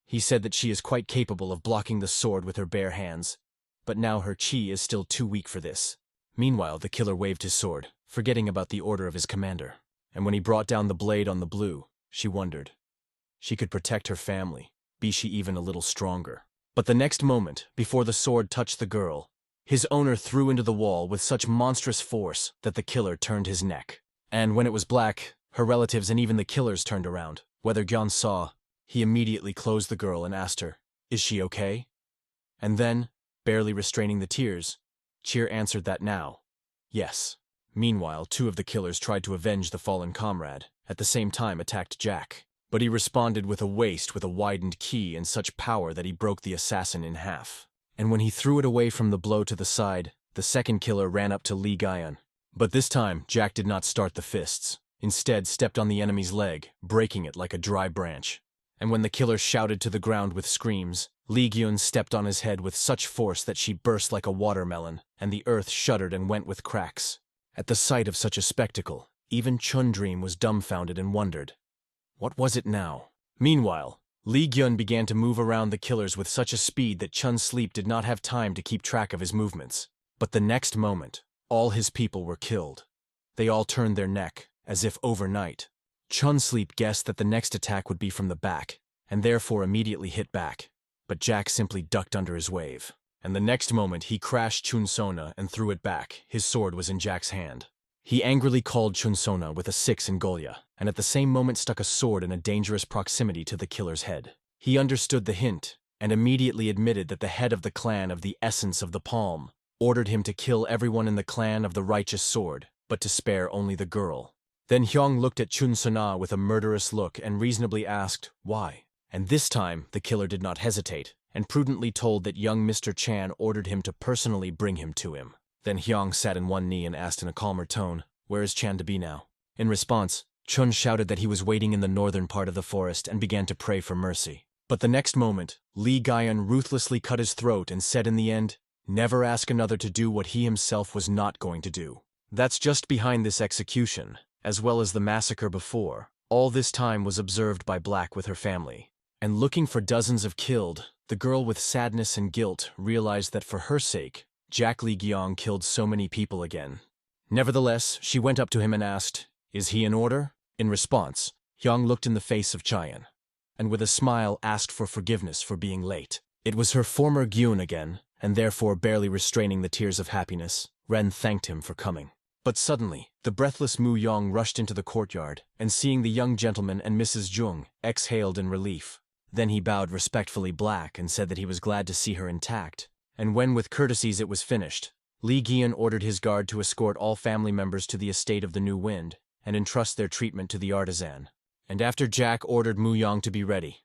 S1: He said that she is quite capable of blocking the sword with her bare hands, but now her chi is still too weak for this. Meanwhile, the killer waved his sword, forgetting about the order of his commander. And when he brought down the blade on the blue, she wondered. She could protect her family, be she even a little stronger. But the next moment, before the sword touched the girl, his owner threw into the wall with such monstrous force that the killer turned his neck. And when it was black, her relatives and even the killers turned around. Whether Gyan saw, he immediately closed the girl and asked her, "Is she okay?" And then, barely restraining the tears, Cheer answered that now, yes. Meanwhile, two of the killers tried to avenge the fallen comrade, at the same time attacked Jack. But he responded with a waist with a widened key and such power that he broke the assassin in half. And when he threw it away from the blow to the side, the second killer ran up to Lee Guyon. But this time, Jack did not start the fists. Instead, stepped on the enemy's leg, breaking it like a dry branch. And when the killer shouted to the ground with screams, Lee Guyon stepped on his head with such force that she burst like a watermelon, and the earth shuddered and went with cracks. At the sight of such a spectacle, even Chun Dream was dumbfounded and wondered. What was it now? Meanwhile, Lee Guyon began to move around the killers with such a speed that Chun Sleep did not have time to keep track of his movements. But the next moment, all his people were killed. They all turned their neck, as if overnight. Chun Sleep guessed that the next attack would be from the back, and therefore immediately hit back. But Jack simply ducked under his wave. And the next moment he crashed Chun Sona and threw it back. His sword was in Jack's hand. He angrily called Chun Sona with a 6 in Golya, and at the same moment stuck a sword in a dangerous proximity to the killer's head. He understood the hint, and immediately admitted that the head of the clan of the Essence of the Palm ordered him to kill everyone in the clan of the Righteous Sword, but to spare only the girl. Then Hyung looked at Chun Sona with a murderous look and reasonably asked, why? And this time, the killer did not hesitate, and prudently told that young Mr. Chan ordered him to personally bring him to him. Then Hyung sat in one knee and asked in a calmer tone, where is Chan to be now? In response, Chun shouted that he was waiting in the northern part of the forest and began to pray for mercy. But the next moment, Lee Guyon ruthlessly cut his throat and said in the end, never ask another to do what he himself was not going to do. That's just behind this execution, as well as the massacre before. All this time was observed by Black with her family. And looking for dozens of killed, the girl with sadness and guilt realized that for her sake, Jack Lee Guyon killed so many people again. Nevertheless, she went up to him and asked, is he in order? In response, Hyung looked in the face of Chayan, and with a smile asked for forgiveness for being late. It was her former Gyun again, and therefore barely restraining the tears of happiness, Ren thanked him for coming. But suddenly, the breathless Mu Yong rushed into the courtyard, and seeing the young gentleman and Mrs. Jung, exhaled in relief. Then he bowed respectfully Black and said that he was glad to see her intact. And when with courtesies it was finished, Lee Guyon ordered his guard to escort all family members to the estate of the New Wind, and entrust their treatment to the artisan. And after Jack ordered Mu Yong to be ready,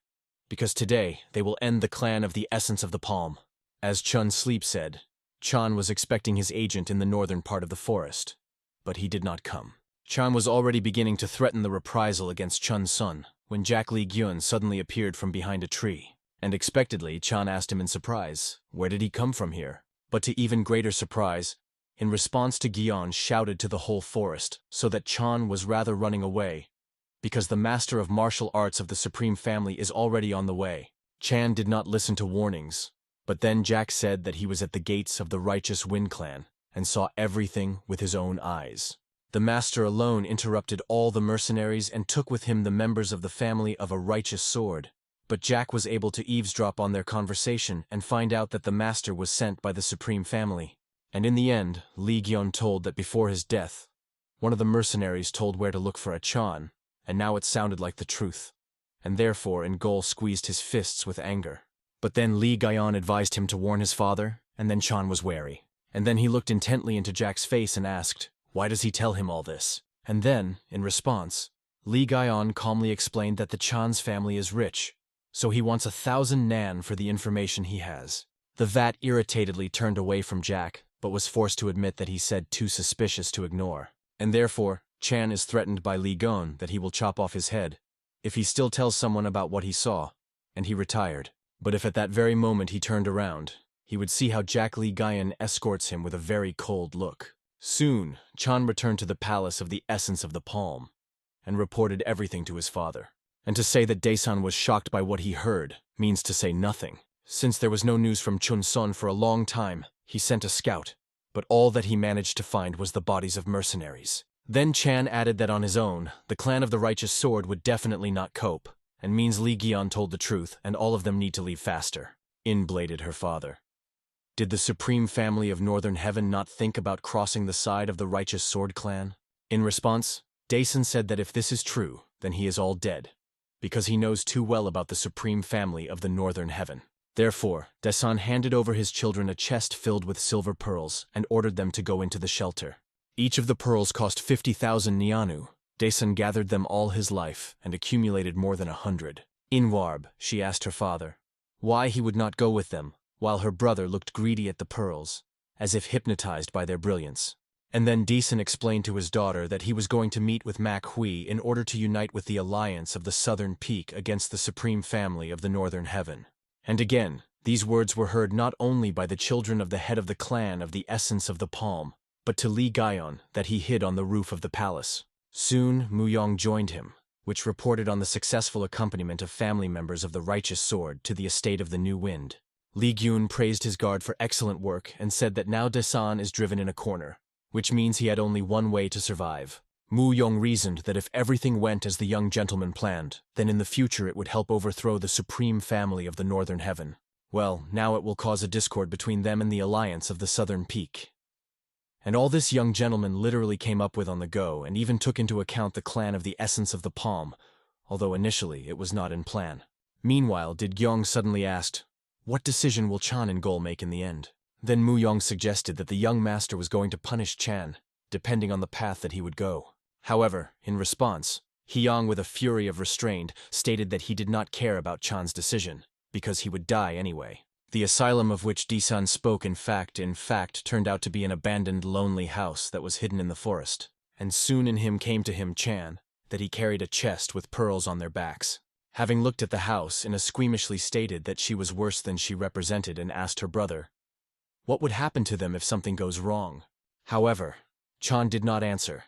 S1: because today they will end the clan of the Essence of the Palm. As Chun Sleep said, Chan was expecting his agent in the northern part of the forest, but he did not come. Chan was already beginning to threaten the reprisal against Chun's son, when Jack Lee Guyon suddenly appeared from behind a tree. And expectedly, Chan asked him in surprise, where did he come from here? But to even greater surprise, in response to Guyon shouted to the whole forest, so that Chan was rather running away, because the master of martial arts of the Supreme Family is already on the way. Chan did not listen to warnings, but then Jack said that he was at the gates of the Righteous Wind Clan, and saw everything with his own eyes. The master alone interrupted all the mercenaries and took with him the members of the family of a Righteous Sword. But Jack was able to eavesdrop on their conversation and find out that the master was sent by the Supreme Family. And in the end, Lee Guyon told that before his death, one of the mercenaries told where to look for a Chan, and now it sounded like the truth. And therefore Ngol squeezed his fists with anger. But then Lee Guyon advised him to warn his father, and then Chan was wary. And then he looked intently into Jack's face and asked, why does he tell him all this? And then, in response, Lee Guyon calmly explained that the Chan's family is rich, so he wants 1,000 nan for the information he has. The vat irritatedly turned away from Jack, but was forced to admit that he said too suspicious to ignore. And therefore, Chan is threatened by Lee Guyon that he will chop off his head if he still tells someone about what he saw, and he retired. But if at that very moment he turned around, he would see how Jack Lee Guyon escorts him with a very cold look. Soon, Chan returned to the palace of the Essence of the Palm, and reported everything to his father. And to say that Daesan was shocked by what he heard means to say nothing. Since there was no news from Chun Son for a long time, he sent a scout, but all that he managed to find was the bodies of mercenaries. Then Chan added that on his own, the clan of the Righteous Sword would definitely not cope, and means Lee Guyon told the truth, and all of them need to leave faster. In-bladed her father. Did the Supreme Family of Northern Heaven not think about crossing the side of the Righteous Sword clan? In response, Daesan said that if this is true, then he is all dead, because he knows too well about the Supreme Family of the Northern Heaven. Therefore, Daesan handed over his children a chest filled with silver pearls and ordered them to go into the shelter. Each of the pearls cost 50,000 nianu. Daesun gathered them all his life and accumulated more than 100. Inwarb, she asked her father why he would not go with them, while her brother looked greedy at the pearls, as if hypnotized by their brilliance. And then Daesun explained to his daughter that he was going to meet with MANHWA in order to unite with the alliance of the Southern Peak against the supreme family of the Northern Heaven. And again, these words were heard not only by the children of the head of the clan of the Essence of the Palm, but to Li Gaion that he hid on the roof of the palace. Soon, Muyong joined him, which reported on the successful accompaniment of family members of the Righteous Sword to the estate of the New Wind. Li Gyun praised his guard for excellent work and said that now Daesun is driven in a corner, which means he had only one way to survive. Muyong reasoned that if everything went as the young gentleman planned, then in the future it would help overthrow the supreme family of the Northern Heaven. Well, now it will cause a discord between them and the alliance of the Southern Peak. And all this young gentleman literally came up with on the go and even took into account the clan of the Essence of the Palm, although initially it was not in plan. Meanwhile, did Gyeong suddenly asked, what decision will Chan and Gol make in the end? Then Muyong suggested that the young master was going to punish Chan, depending on the path that he would go. However, in response, Hyang, with a fury of restraint, stated that he did not care about Chan's decision, because he would die anyway. The asylum of which Daesun spoke in fact turned out to be an abandoned lonely house that was hidden in the forest. And soon in him came to him Chan, that he carried a chest with pearls on their backs. Having looked at the house, Ina squeamishly stated that she was worse than she represented and asked her brother, what would happen to them if something goes wrong? However, Chan did not answer.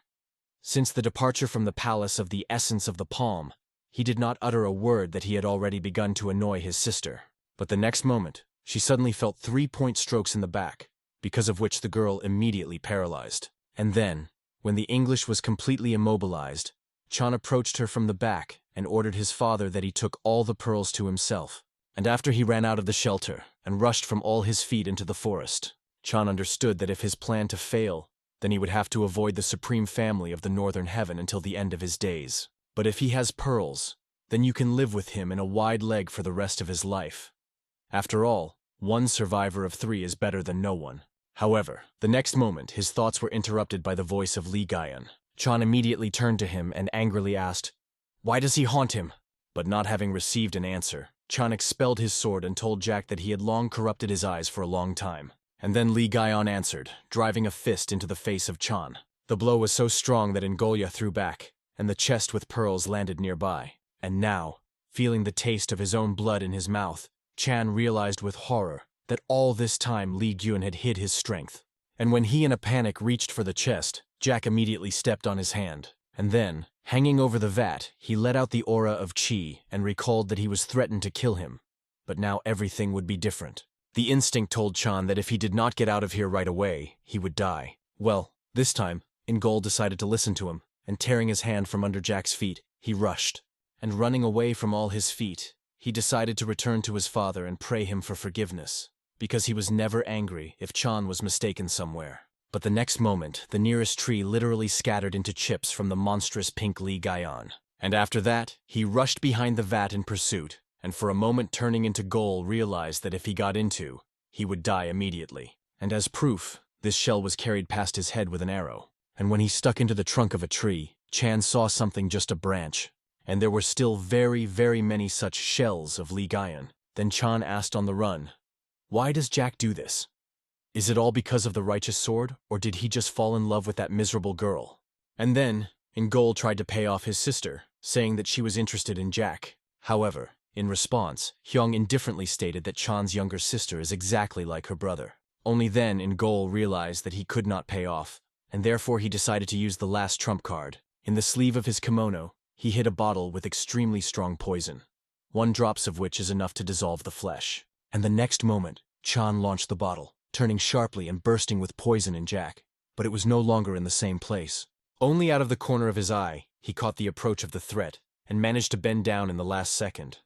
S1: Since the departure from the palace of the Essence of the Palm, he did not utter a word that he had already begun to annoy his sister. But the next moment, she suddenly felt 3-point strokes in the back, because of which the girl immediately paralyzed. And then, when the English was completely immobilized, Chan approached her from the back and ordered his father that he took all the pearls to himself. And after he ran out of the shelter and rushed from all his feet into the forest, Chan understood that if his plan to fail, then he would have to avoid the supreme family of the Northern Heaven until the end of his days. But if he has pearls, then you can live with him in a wide leg for the rest of his life. After all, one survivor of 3 is better than no one. However, the next moment his thoughts were interrupted by the voice of Li Gaion. Chan immediately turned to him and angrily asked, why does he haunt him? But not having received an answer, Chan expelled his sword and told Jack that he had long corrupted his eyes for a long time. And then Li Gaion answered, driving a fist into the face of Chan. The blow was so strong that Ngolya threw back, and the chest with pearls landed nearby. And now, feeling the taste of his own blood in his mouth, Chan realized with horror that all this time Li Gyun had hid his strength. And when he in a panic reached for the chest, Jack immediately stepped on his hand. And then, hanging over the vat, he let out the aura of Qi and recalled that he was threatened to kill him. But now everything would be different. The instinct told Chan that if he did not get out of here right away, he would die. Well, this time, Ngol decided to listen to him, and tearing his hand from under Jack's feet, he rushed. And running away from all his feet, he decided to return to his father and pray him for forgiveness, because he was never angry if Chan was mistaken somewhere. But the next moment, the nearest tree literally scattered into chips from the monstrous pink Li Gaion. And after that, he rushed behind the vat in pursuit, and for a moment turning into Gol realized that if he got into, he would die immediately. And as proof, this shell was carried past his head with an arrow. And when he stuck into the trunk of a tree, Chan saw something just a branch. And there were still very, very many such shells of Li Gaion. Then Chan asked on the run, why does Jack do this? Is it all because of the Righteous Sword, or did he just fall in love with that miserable girl? And then, Ngol tried to pay off his sister, saying that she was interested in Jack. However, in response, Hyung indifferently stated that Chan's younger sister is exactly like her brother. Only then Ngol realized that he could not pay off, and therefore he decided to use the last trump card. In the sleeve of his kimono, he hid a bottle with extremely strong poison, 1 drop of which is enough to dissolve the flesh. And the next moment, Chan launched the bottle, turning sharply and bursting with poison in Jack. But it was no longer in the same place. Only out of the corner of his eye, he caught the approach of the threat, and managed to bend down in the last second.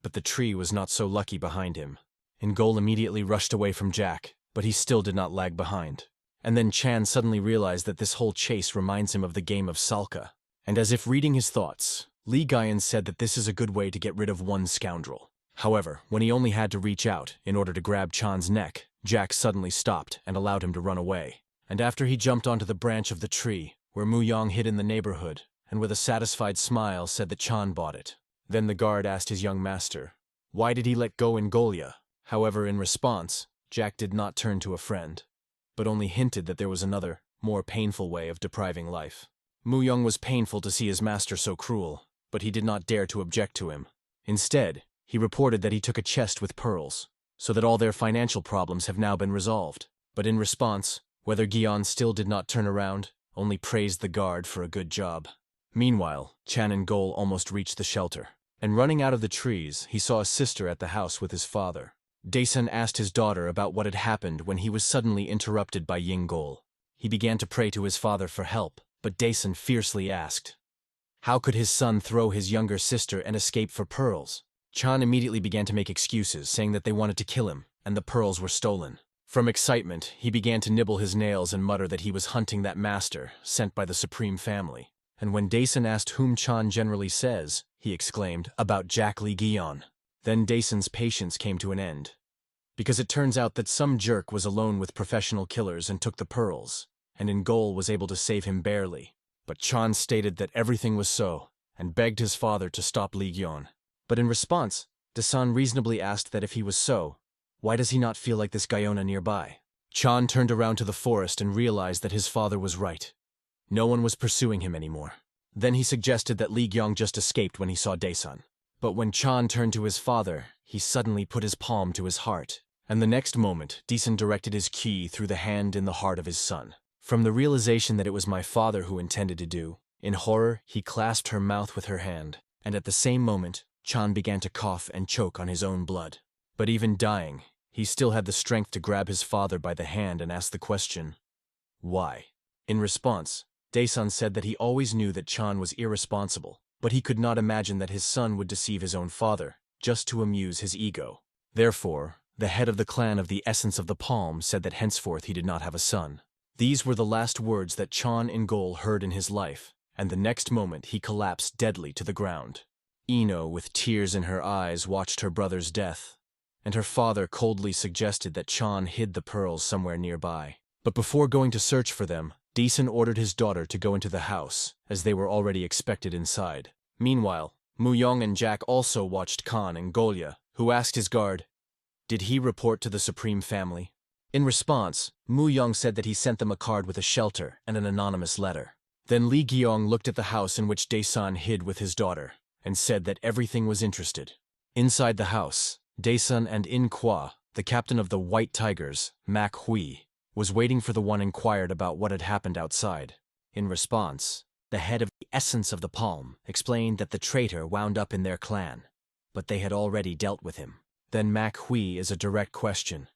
S1: But the tree was not so lucky behind him. Ngol immediately rushed away from Jack, but he still did not lag behind. And then Chan suddenly realized that this whole chase reminds him of the game of Salka. And as if reading his thoughts, Li Gaion said that this is a good way to get rid of one scoundrel. However, when he only had to reach out in order to grab Chan's neck, Jack suddenly stopped and allowed him to run away. And after he jumped onto the branch of the tree, where Mu Yong hid in the neighborhood, and with a satisfied smile said that Chan bought it. Then the guard asked his young master, why did he let go in Golia? However, in response, Jack did not turn to a friend, but only hinted that there was another, more painful way of depriving life. Mu Yong was painful to see his master so cruel, but he did not dare to object to him. Instead, he reported that he took a chest with pearls, so that all their financial problems have now been resolved. But in response, whether Gion still did not turn around, only praised the guard for a good job. Meanwhile, Chan and Gol almost reached the shelter, and running out of the trees, he saw a sister at the house with his father. Daesun asked his daughter about what had happened when he was suddenly interrupted by Ying Gol. He began to pray to his father for help, but Daesun fiercely asked, how could his son throw his younger sister and escape for pearls? Chan immediately began to make excuses, saying that they wanted to kill him, and the pearls were stolen. From excitement, he began to nibble his nails and mutter that he was hunting that master, sent by the Supreme Family. And when Daesun asked whom Chan generally says, he exclaimed, about Jack Lee Gion. Then Daesun's patience came to an end, because it turns out that some jerk was alone with professional killers and took the pearls, and Ngol was able to save him barely. But Chan stated that everything was so, and begged his father to stop Lee Gion. But in response, Daesun reasonably asked that if he was so, why does he not feel like this Guyona nearby? Chan turned around to the forest and realized that his father was right. No one was pursuing him anymore. Then he suggested that Lee Gyong just escaped when he saw Daesun. But when Chan turned to his father, he suddenly put his palm to his heart, and the next moment, Daesun directed his ki through the hand in the heart of his son. From the realization that it was my father who intended to do, in horror, he clasped her mouth with her hand, and at the same moment, Chan began to cough and choke on his own blood. But even dying, he still had the strength to grab his father by the hand and ask the question, why? In response, Daesun said that he always knew that Chan was irresponsible, but he could not imagine that his son would deceive his own father, just to amuse his ego. Therefore, the head of the clan of the Essence of the Palm said that henceforth he did not have a son. These were the last words that Chan Ngol heard in his life, and the next moment he collapsed deadly to the ground. Ino, with tears in her eyes, watched her brother's death, and her father coldly suggested that Chan hid the pearls somewhere nearby. But before going to search for them, Daesun ordered his daughter to go into the house, as they were already expected inside. Meanwhile, Mu Yong and Jack also watched Khan and Golia, who asked his guard, did he report to the Supreme Family? In response, Mu Yong said that he sent them a card with a shelter and an anonymous letter. Then Lee Gyong looked at the house in which Daesun hid with his daughter, and said that everything was interested. Inside the house, Daesun and In Kwa, the captain of the White Tigers, Mak Hui, was waiting for the one inquired about what had happened outside. In response, the head of the Essence of the Palm explained that the traitor wound up in their clan, but they had already dealt with him. Then Mak Hui is a direct question.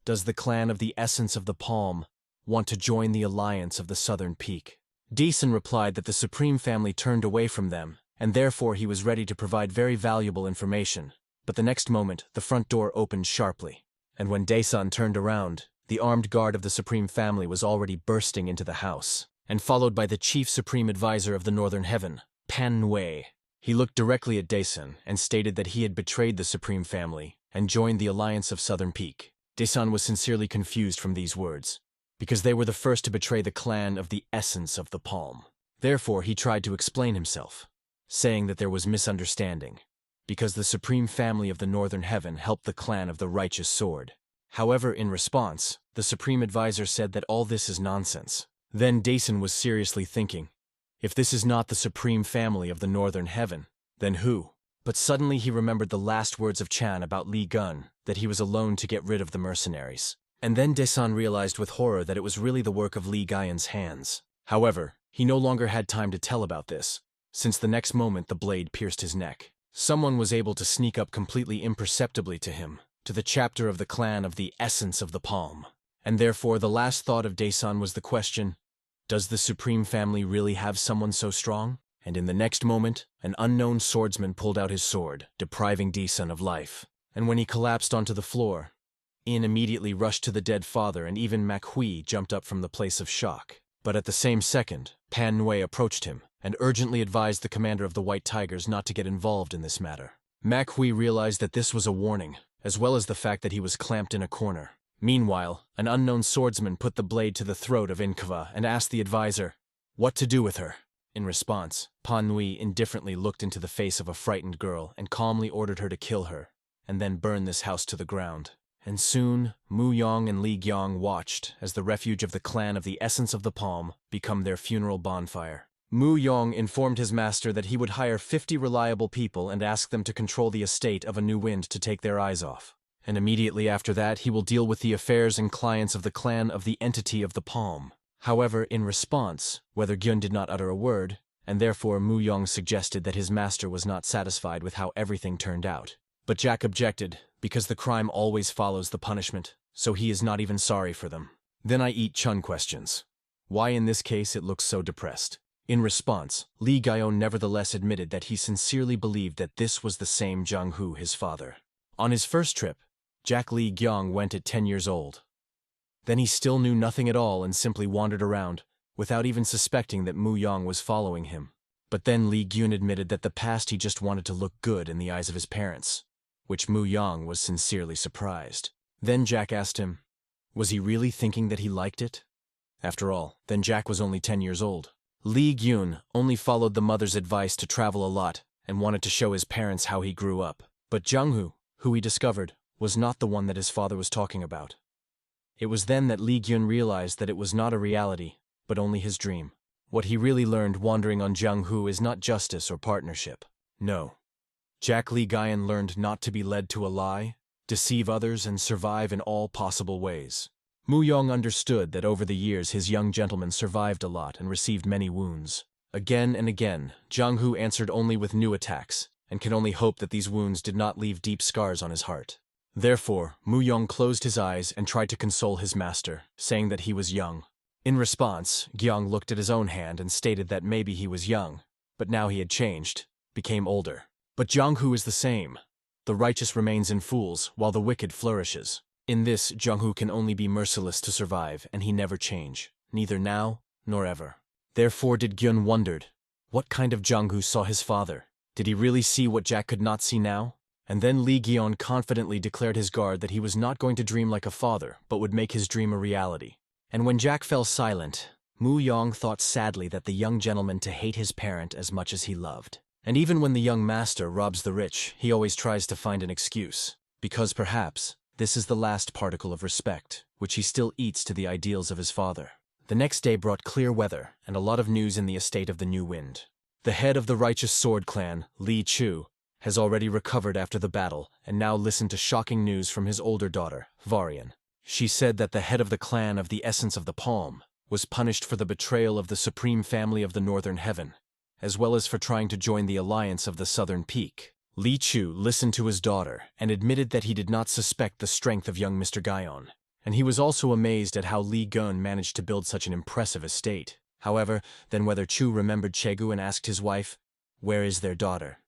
S1: Does the clan of the Essence of the Palm want to join the alliance of the Southern Peak? Daesun replied that the Supreme Family turned away from them, and therefore he was ready to provide very valuable information. But the next moment, the front door opened sharply, and when Daesun turned around, the armed guard of the Supreme Family was already bursting into the house, and followed by the Chief Supreme Advisor of the Northern Heaven, Pan Wei. He looked directly at Daesun and stated that he had betrayed the Supreme Family and joined the Alliance of Southern Peak. Daesun was sincerely confused from these words, because they were the first to betray the clan of the Essence of the Palm. Therefore, he tried to explain himself, saying that there was misunderstanding, because the Supreme Family of the Northern Heaven helped the clan of the Righteous Sword. However, in response, the Supreme Advisor said that all this is nonsense. Then Daesun was seriously thinking, if this is not the Supreme Family of the Northern Heaven, then who? But suddenly he remembered the last words of Chan about Li Gun, that he was alone to get rid of the mercenaries. And then Daesun realized with horror that it was really the work of Li Gaian's hands. However, he no longer had time to tell about this, since the next moment the blade pierced his neck. Someone was able to sneak up completely imperceptibly to him, to the chapter of the clan of the Essence of the Palm. And therefore the last thought of Daesun was the question, does the Supreme Family really have someone so strong? And in the next moment, an unknown swordsman pulled out his sword, depriving Daesun of life. And when he collapsed onto the floor, In immediately rushed to the dead father, and even Mak Hui jumped up from the place of shock. But at the same second, Pan Nui approached him and urgently advised the commander of the White Tigers not to get involved in this matter. Mak Hui realized that this was a warning, as well as the fact that he was clamped in a corner. Meanwhile, an unknown swordsman put the blade to the throat of Inkva and asked the advisor what to do with her. In response, Pan Nui indifferently looked into the face of a frightened girl and calmly ordered her to kill her, and then burn this house to the ground. And soon, Mu Yong and Li Gyong watched as the refuge of the clan of the Essence of the Palm become their funeral bonfire. Mu Yong informed his master that he would hire 50 reliable people and ask them to control the estate of a new wind to take their eyes off. And immediately after that, he will deal with the affairs and clients of the clan of the Entity of the Palm. However, in response, whether Gyun did not utter a word, and therefore Mu Yong suggested that his master was not satisfied with how everything turned out. But Jack objected, because the crime always follows the punishment, so he is not even sorry for them. Then I eat Chun questions. Why in this case it looks so depressed? In response, Li Gaion nevertheless admitted that he sincerely believed that this was the same Jianghu, his father. On his first trip, Jack Li Gyong went at 10 years old. Then he still knew nothing at all and simply wandered around, without even suspecting that Mu Yong was following him. But then Li Gyun admitted that the past he just wanted to look good in the eyes of his parents, which Mu Yong was sincerely surprised. Then Jack asked him, was he really thinking that he liked it? After all, then Jack was only 10 years old. Li Gyun only followed the mother's advice to travel a lot and wanted to show his parents how he grew up. But Jianghu, who he discovered, was not the one that his father was talking about. It was then that Li Gyun realized that it was not a reality, but only his dream. What he really learned wandering on Jianghu is not justice or partnership. No. Jack Li Gaion learned not to be led to a lie, deceive others, and survive in all possible ways. Mu Yong understood that over the years his young gentleman survived a lot and received many wounds. Again and again, Jianghu answered only with new attacks, and can only hope that these wounds did not leave deep scars on his heart. Therefore, Mu Yong closed his eyes and tried to console his master, saying that he was young. In response, Gyong looked at his own hand and stated that maybe he was young, but now he had changed, became older. But Jianghu is the same. The righteous remains in fools, while the wicked flourishes. In this, Jianghu can only be merciless to survive, and he never change, neither now nor ever. Therefore did Gyun wondered, what kind of Jianghu saw his father? Did he really see what Jack could not see now? And then Li Gyun confidently declared his guard that he was not going to dream like a father, but would make his dream a reality. And when Jack fell silent, Mu Yong thought sadly that the young gentleman to hate his parent as much as he loved. And even when the young master robs the rich, he always tries to find an excuse, because perhaps this is the last particle of respect, which he still eats to the ideals of his father. The next day brought clear weather and a lot of news in the estate of the New Wind. The head of the righteous sword clan, Li Chu, has already recovered after the battle and now listened to shocking news from his older daughter, Varian. She said that the head of the clan of the Essence of the Palm was punished for the betrayal of the supreme family of the Northern Heaven, as well as for trying to join the alliance of the Southern Peak. Li Chu listened to his daughter and admitted that he did not suspect the strength of young Mr. Gaion, and he was also amazed at how Li Gun managed to build such an impressive estate. However, then whether Chu remembered Chegu and asked his wife, "Where is their daughter?"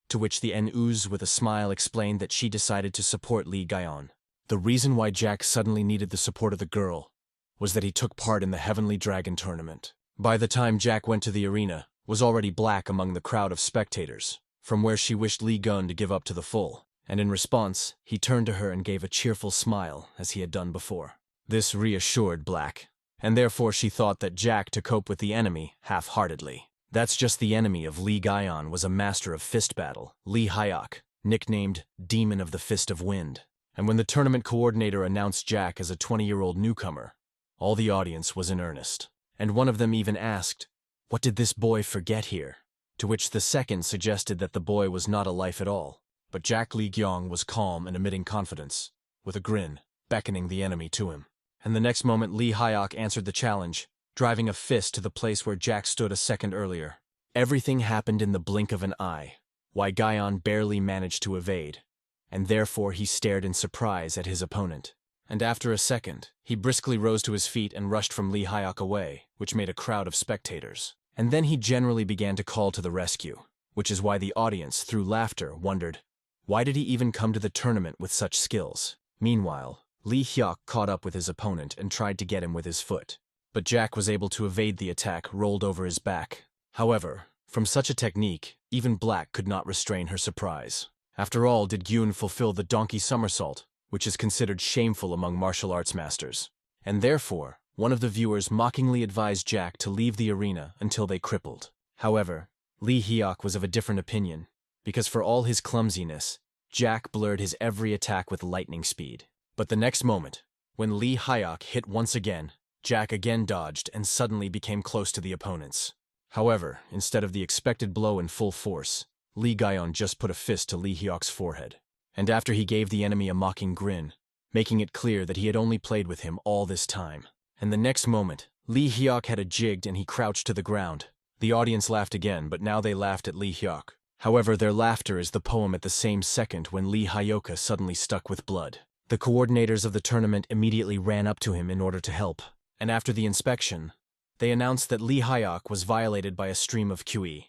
S1: To which the En-Uz with a smile explained that she decided to support Li Gaion. The reason why Jack suddenly needed the support of the girl was that he took part in the Heavenly Dragon tournament. By the time Jack went to the arena, was already black among the crowd of spectators, from where she wished Li Gun to give up to the full, and in response, he turned to her and gave a cheerful smile as he had done before. This reassured Black, and therefore she thought that Jack to cope with the enemy half-heartedly. That's just the enemy of Li Gaion was a master of fist battle, Li Hyok, nicknamed Demon of the Fist of Wind. And when the tournament coordinator announced Jack as a 20-year-old newcomer, all the audience was in earnest. And one of them even asked, "What did this boy forget here?" To which the second suggested that the boy was not a life at all. But Jack Li Gyong was calm and emitting confidence, with a grin, beckoning the enemy to him. And the next moment Li Hyok answered the challenge, driving a fist to the place where Jack stood a second earlier. Everything happened in the blink of an eye, why Gaion barely managed to evade, and therefore he stared in surprise at his opponent. And after a second, he briskly rose to his feet and rushed from Li Hyok away, which made a crowd of spectators. And then he generally began to call to the rescue, which is why the audience, through laughter, wondered, why did he even come to the tournament with such skills? Meanwhile, Li Hyok caught up with his opponent and tried to get him with his foot. But Jack was able to evade the attack rolled over his back. However, from such a technique, even Black could not restrain her surprise. After all, did Gyun fulfill the donkey somersault, which is considered shameful among martial arts masters. And therefore, one of the viewers mockingly advised Jack to leave the arena until they crippled. However, Lee Hyok was of a different opinion, because for all his clumsiness, Jack blurred his every attack with lightning speed. But the next moment, when Lee Hyok hit once again, Jack again dodged and suddenly became close to the opponents. However, instead of the expected blow in full force, Lee Gyeon just put a fist to Lee Hyok's forehead. And after he gave the enemy a mocking grin, making it clear that he had only played with him all this time. And the next moment, Lee Hyok had a jigged and he crouched to the ground. The audience laughed again, but now they laughed at Lee Hyok. However, their laughter is the poem at the same second when Lee Hyoka suddenly stuck with blood. The coordinators of the tournament immediately ran up to him in order to help, and after the inspection, they announced that Lee Hyok was violated by a stream of QE,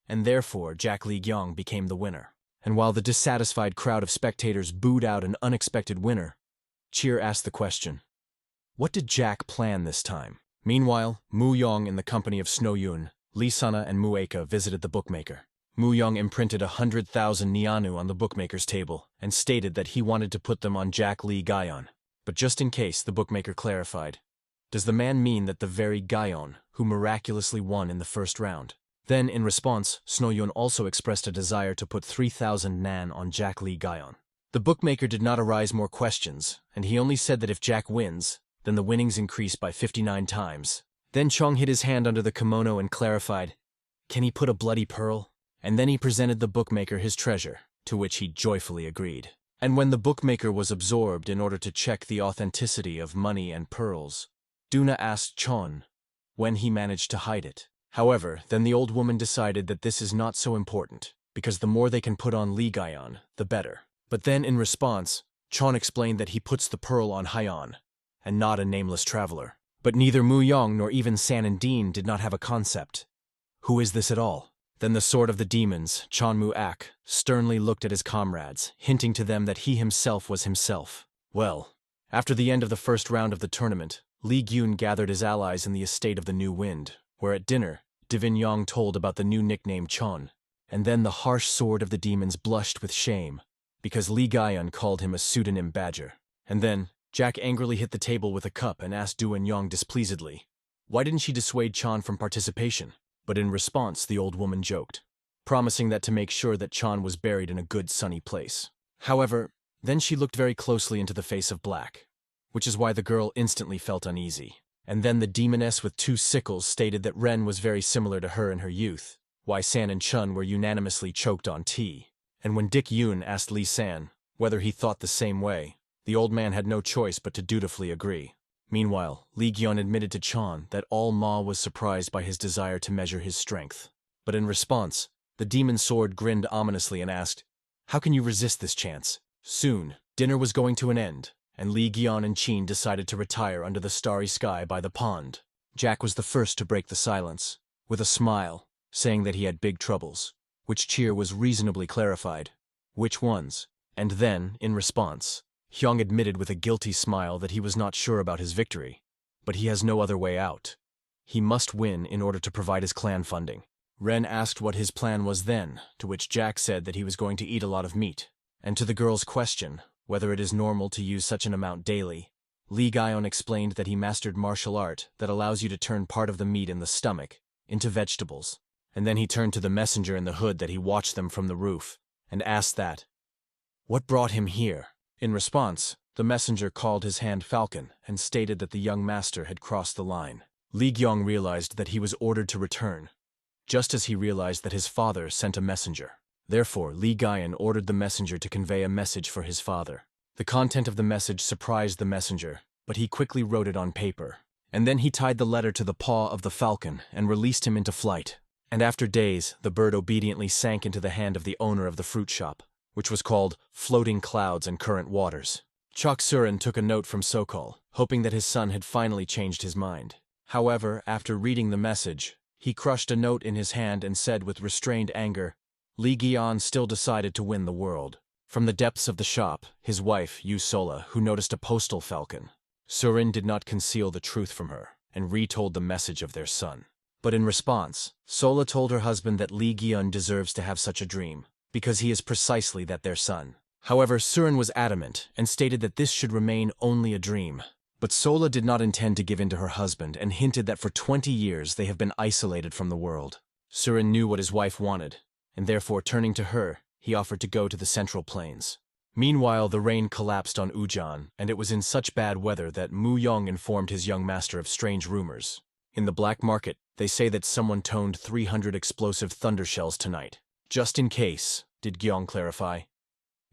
S1: and therefore Jack Lee Gyong became the winner. And while the dissatisfied crowd of spectators booed out an unexpected winner, Cheer asked the question, what did Jack plan this time? Meanwhile, Mu Yong in the company of Snow Yoon, Lee Sana and Mu Eka visited the bookmaker. Mu Yong imprinted 100,000 Nianu on the bookmaker's table and stated that he wanted to put them on Jack Lee Gyeon. But just in case, the bookmaker clarified, does the man mean that the very Gyeon who miraculously won in the first round? Then, in response, Snow Yoon also expressed a desire to put 3,000 Nan on Jack Lee Gyeon. The bookmaker did not arise more questions, and he only said that if Jack wins, then the winnings increase by 59 times. Then Chong hid his hand under the kimono and clarified, can he put a bloody pearl? And then he presented the bookmaker his treasure, to which he joyfully agreed. And when the bookmaker was absorbed in order to check the authenticity of money and pearls, Duna asked Chon when he managed to hide it. However, then the old woman decided that this is not so important, because the more they can put on Lee Gyeon, the better. But then in response, Chon explained that he puts the pearl on Hyeon, and not a nameless traveler. But neither Mu Yong nor even San and Dean did not have a concept. Who is this at all? Then the Sword of the Demons, Chon Mu Ak, sternly looked at his comrades, hinting to them that he himself was himself. Well, after the end of the first round of the tournament, Lee Gyun gathered his allies in the estate of the New Wind, where at dinner, Divin Yong told about the new nickname Chon, and then the harsh Sword of the Demons blushed with shame, because Lee Gyeon called him a pseudonym badger. And then, Jack angrily hit the table with a cup and asked Duan Yong displeasedly, why didn't she dissuade Chon from participation? But in response, the old woman joked, promising that to make sure that Chon was buried in a good sunny place. However, then she looked very closely into the face of Black, which is why the girl instantly felt uneasy. And then the demoness with 2 sickles stated that Ren was very similar to her in her youth, why San and Chun were unanimously choked on tea. And when Dick Yoon asked Lee San whether he thought the same way, the old man had no choice but to dutifully agree. Meanwhile, Lee Gyeon admitted to Chon that all Ma was surprised by his desire to measure his strength. But in response, the demon sword grinned ominously and asked, how can you resist this chance? Soon, dinner was going to an end, and Lee Gyeon and Chin decided to retire under the starry sky by the pond. Jack was the first to break the silence, with a smile, saying that he had big troubles, which Cheer was reasonably clarified. Which ones? And then, in response, Hyung admitted with a guilty smile that he was not sure about his victory, but he has no other way out. He must win in order to provide his clan funding. Ren asked what his plan was then, to which Jack said that he was going to eat a lot of meat. And to the girl's question, whether it is normal to use such an amount daily, Lee Gyeon explained that he mastered martial art that allows you to turn part of the meat in the stomach into vegetables. And then he turned to the messenger in the hood that he watched them from the roof, and asked that, what brought him here? In response, the messenger called his hand Falcon and stated that the young master had crossed the line. Lee Gyong realized that he was ordered to return, just as he realized that his father sent a messenger. Therefore, Lee Gyeon ordered the messenger to convey a message for his father. The content of the message surprised the messenger, but he quickly wrote it on paper. And then he tied the letter to the paw of the falcon and released him into flight. And after days, the bird obediently sank into the hand of the owner of the fruit shop, which was called Floating Clouds and Current Waters. Chok Surin took a note from Sokol, hoping that his son had finally changed his mind. However, after reading the message, he crushed a note in his hand and said with restrained anger, Lee Gyeon still decided to win the world. From the depths of the shop, his wife, Yu Sola, who noticed a postal falcon. Surin did not conceal the truth from her, and retold the message of their son. But in response, Sola told her husband that Lee Gyeon deserves to have such a dream, because he is precisely that their son. However, Surin was adamant and stated that this should remain only a dream. But Sola did not intend to give in to her husband and hinted that for 20 years they have been isolated from the world. Surin knew what his wife wanted, and therefore turning to her, he offered to go to the Central Plains. Meanwhile, the rain collapsed on Ujan, and it was in such bad weather that Mu Yong informed his young master of strange rumors. In the black market, they say that someone toned 300 explosive thunder shells tonight. Just in case, did Gyong clarify.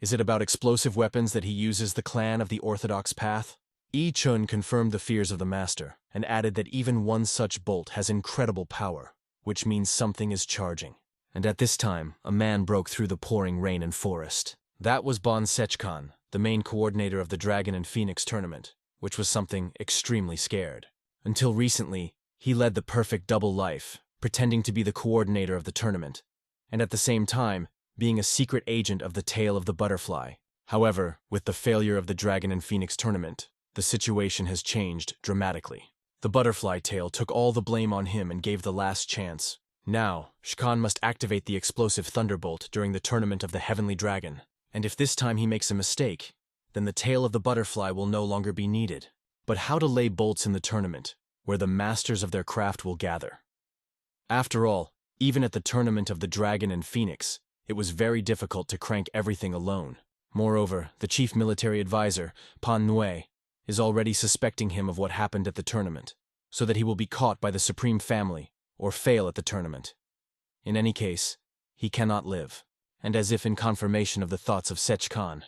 S1: Is it about explosive weapons that he uses the clan of the Orthodox Path? Yi Chun confirmed the fears of the master, and added that even one such bolt has incredible power, which means something is charging. And at this time, a man broke through the pouring rain and forest. That was Bon Sechkan, the main coordinator of the Dragon and Phoenix tournament, which was something extremely scared. Until recently, he led the perfect double life, pretending to be the coordinator of the tournament, and at the same time, being a secret agent of the Tail of the Butterfly. However, with the failure of the Dragon and Phoenix tournament, the situation has changed dramatically. The Butterfly Tail took all the blame on him and gave the last chance. Now, Shkan must activate the explosive Thunderbolt during the tournament of the Heavenly Dragon, and if this time he makes a mistake, then the Tail of the Butterfly will no longer be needed. But how to lay bolts in the tournament, where the masters of their craft will gather? After all, even at the tournament of the Dragon and Phoenix, it was very difficult to crank everything alone. Moreover, the chief military advisor, Pan Nue, is already suspecting him of what happened at the tournament, so that he will be caught by the Supreme Family, or fail at the tournament. In any case, he cannot live. And as if in confirmation of the thoughts of Sechkan,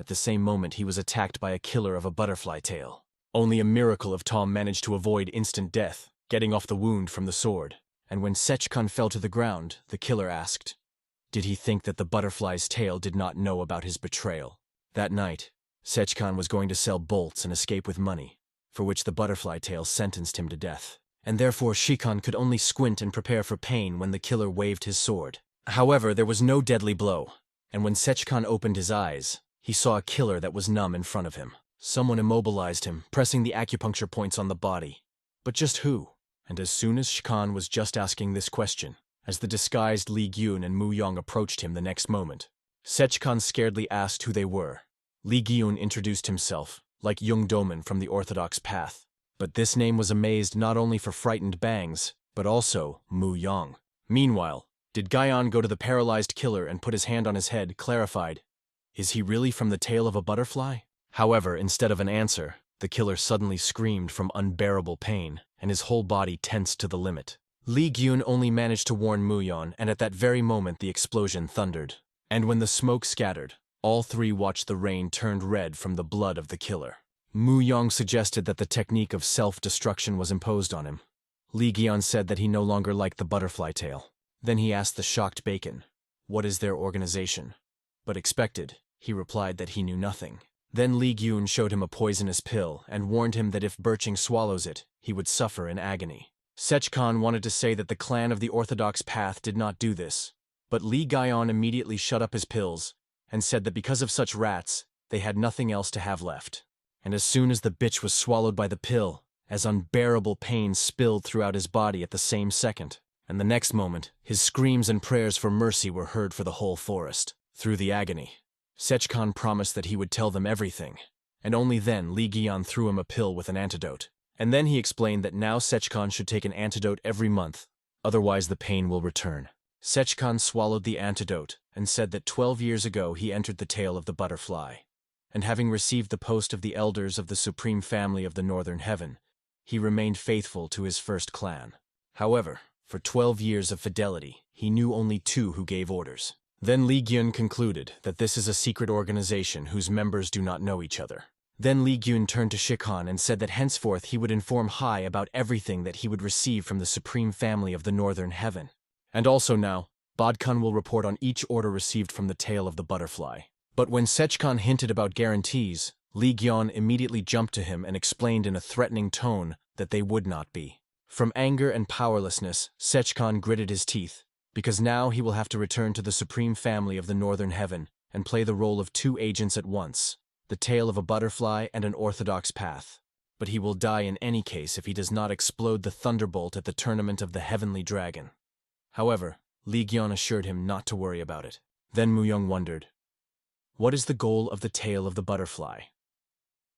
S1: at the same moment he was attacked by a killer of a butterfly tail. Only a miracle of Tom managed to avoid instant death, getting off the wound from the sword. And when Sechkan fell to the ground, the killer asked, did he think that the butterfly's tail did not know about his betrayal? That night, Sechkan was going to sell bolts and escape with money, for which the butterfly tail sentenced him to death. And therefore Shikan could only squint and prepare for pain when the killer waved his sword. However, there was no deadly blow, and when Sechkan opened his eyes, he saw a killer that was numb in front of him. Someone immobilized him, pressing the acupuncture points on the body. But just who? And as soon as Shkan was just asking this question, as the disguised Li Gyun and Mu Yong approached him the next moment, Sechkan scaredly asked who they were. Li Gyun introduced himself, like Jung Doman from the Orthodox Path. But this name was amazed not only for frightened Bangs, but also Mu Yong. Meanwhile, did Guyon go to the paralyzed killer and put his hand on his head, clarified, is he really from the tail of a butterfly? However, instead of an answer, the killer suddenly screamed from unbearable pain, and his whole body tensed to the limit. Li Gyun only managed to warn Mu Yon, and at that very moment the explosion thundered. And when the smoke scattered, all three watched the rain turned red from the blood of the killer. Mu Yong suggested that the technique of self-destruction was imposed on him. Li Gyun said that he no longer liked the butterfly tail. Then he asked the shocked Bacon, what is their organization? But expected, he replied that he knew nothing. Then Li Gyun showed him a poisonous pill and warned him that if Birching swallows it, he would suffer in agony. Sechkan wanted to say that the clan of the Orthodox Path did not do this, but Li Guyon immediately shut up his pills and said that because of such rats, they had nothing else to have left. And as soon as the bitch was swallowed by the pill, as unbearable pain spilled throughout his body at the same second, and the next moment, his screams and prayers for mercy were heard for the whole forest. Through the agony, Sechkan promised that he would tell them everything, and only then Li Guyon threw him a pill with an antidote. And then he explained that now Sechkan should take an antidote every month, otherwise the pain will return. Sechkan swallowed the antidote and said that 12 years ago he entered the tail of the butterfly, and having received the post of the elders of the Supreme Family of the Northern Heaven, he remained faithful to his first clan. However, for 12 years of fidelity, he knew only 2 who gave orders. Then Li Gyun concluded that this is a secret organization whose members do not know each other. Then Li Gyun turned to Shikan and said that henceforth he would inform Hai about everything that he would receive from the Supreme Family of the Northern Heaven. And also now, Bodkun will report on each order received from the tail of the butterfly. But when Sechkan hinted about guarantees, Li Gyun immediately jumped to him and explained in a threatening tone that they would not be. From anger and powerlessness, Sechkan gritted his teeth, because now he will have to return to the Supreme Family of the Northern Heaven and play the role of 2 agents at once, the tail of a butterfly and an Orthodox Path. But he will die in any case if he does not explode the thunderbolt at the tournament of the Heavenly Dragon. However, Li Gyun assured him not to worry about it. Then Mu Yong wondered, What is the goal of the tail of the butterfly?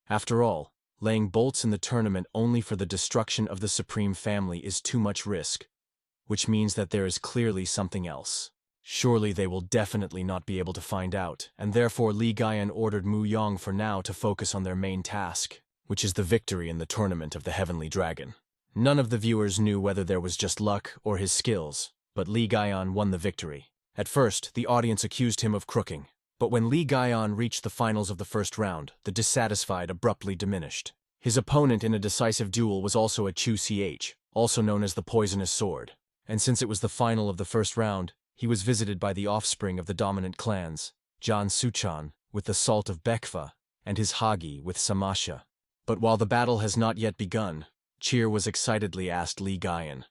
S1: After all, laying bolts in the tournament only for the destruction of the Supreme Family is too much risk, which means that there is clearly something else. Surely they will definitely not be able to find out, and therefore Li Gaian ordered Mu Yong for now to focus on their main task, which is the victory in the tournament of the Heavenly Dragon. None of the viewers knew whether there was just luck or his skills, but Li Gaian won the victory. At first, the audience accused him of crooking, but when Li Gaian reached the finals of the first round, the dissatisfied abruptly diminished. His opponent in a decisive duel was also a Chu Ch, also known as the Poisonous Sword, and since it was the final of the first round, he was visited by the offspring of the dominant clans, Jan Suchan with the Salt of Bekfa, and his Hagi with Samasha. But while the battle has not yet begun, Cheer was excitedly asked Li Gaian.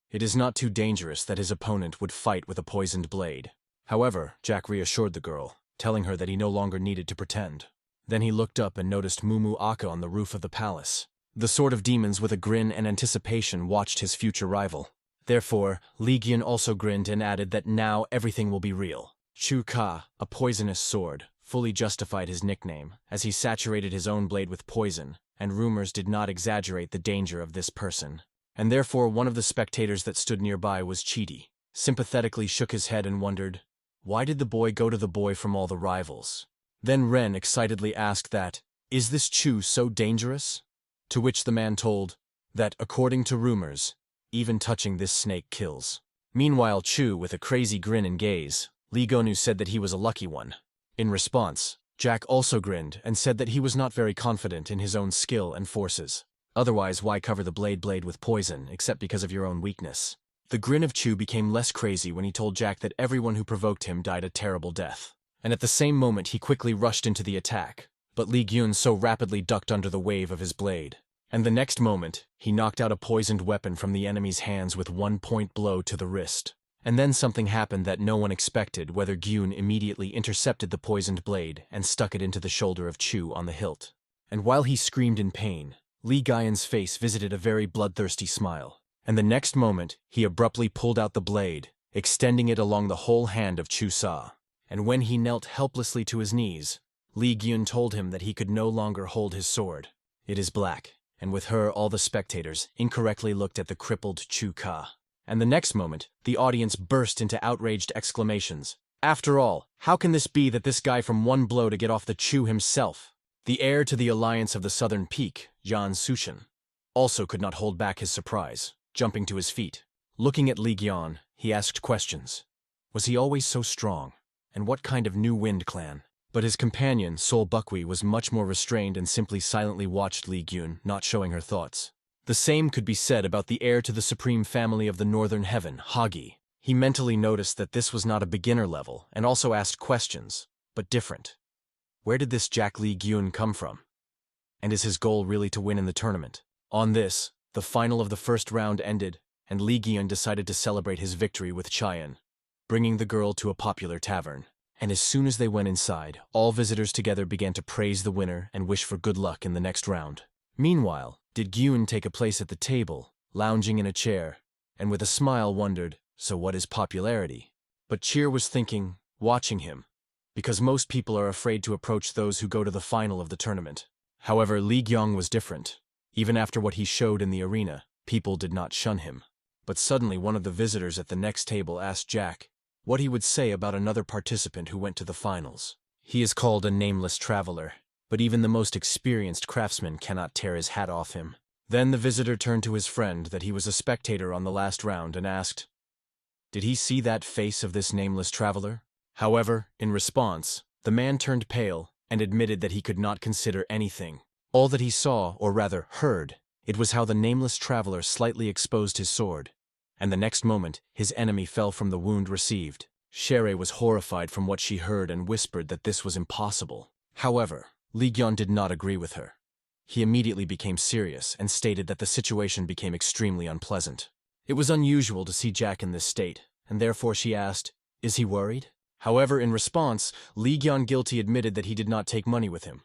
S1: It is not too dangerous that his opponent would fight with a poisoned blade. However, Jack reassured the girl, telling her that he no longer needed to pretend. Then he looked up and noticed Mumu Aka on the roof of the palace. The Sword of Demons with a grin and anticipation watched his future rival. Therefore, Li Gaian also grinned and added that now everything will be real. Chu Ka, a poisonous sword, fully justified his nickname, as he saturated his own blade with poison, and rumors did not exaggerate the danger of this person. And therefore one of the spectators that stood nearby was Chidi, sympathetically shook his head and wondered, why did the boy go to the boy from all the rivals? Then Ren excitedly asked that, is this Chu so dangerous? To which the man told, that according to rumors, even touching this snake kills. Meanwhile Chu, with a crazy grin and gaze, Li Gonu said that he was a lucky one. In response, Jack also grinned and said that he was not very confident in his own skill and forces. Otherwise, why cover the blade with poison, except because of your own weakness? The grin of Chu became less crazy when he told Jack that everyone who provoked him died a terrible death. And at the same moment he quickly rushed into the attack, but Li Gaian so rapidly ducked under the wave of his blade. And the next moment, he knocked out a poisoned weapon from the enemy's hands with one-point blow to the wrist. And then something happened that no one expected, whether Gyun immediately intercepted the poisoned blade and stuck it into the shoulder of Chu on the hilt. And while he screamed in pain, Li Gaian's face visited a very bloodthirsty smile. And the next moment, he abruptly pulled out the blade, extending it along the whole hand of Chu Sa. And when he knelt helplessly to his knees, Li Gaian told him that he could no longer hold his sword. It is black. And with her all the spectators incorrectly looked at the crippled Chu Ka. And the next moment, the audience burst into outraged exclamations. After all, how can this be that this guy from one blow to get off the Chu himself, the heir to the Alliance of the Southern Peak, Jan Sushin, also could not hold back his surprise, jumping to his feet. Looking at Li Gaian, he asked questions. Was he always so strong? And what kind of new wind clan? But his companion, Sol Bukwi, was much more restrained and simply silently watched Li Gaian, not showing her thoughts. The same could be said about the heir to the Supreme Family of the Northern Heaven, Hagi. He mentally noticed that this was not a beginner level, and also asked questions, but different. Where did this Jack Li Gaian come from? And is his goal really to win in the tournament? On this, the final of the first round ended, and Li Gaian decided to celebrate his victory with Chayan, bringing the girl to a popular tavern. And as soon as they went inside, all visitors together began to praise the winner and wish for good luck in the next round. Meanwhile, did Gyun take a place at the table, lounging in a chair, and with a smile wondered, so what is popularity? But Cheer was thinking, watching him, because most people are afraid to approach those who go to the final of the tournament. However, Li Gaian was different. Even after what he showed in the arena, people did not shun him. But suddenly one of the visitors at the next table asked Jack what he would say about another participant who went to the finals. He is called a nameless traveler, but even the most experienced craftsman cannot tear his hat off him. Then the visitor turned to his friend that he was a spectator on the last round and asked, did he see that face of this nameless traveler? However, in response, the man turned pale and admitted that he could not consider anything. All that he saw, or rather heard, it was how the nameless traveler slightly exposed his sword, and the next moment, his enemy fell from the wound received. Sherry was horrified from what she heard and whispered that this was impossible. However, Li Gaian did not agree with her. He immediately became serious and stated that the situation became extremely unpleasant. It was unusual to see Jack in this state, and therefore she asked, is he worried? However, in response, Li Gaian guilty admitted that he did not take money with him.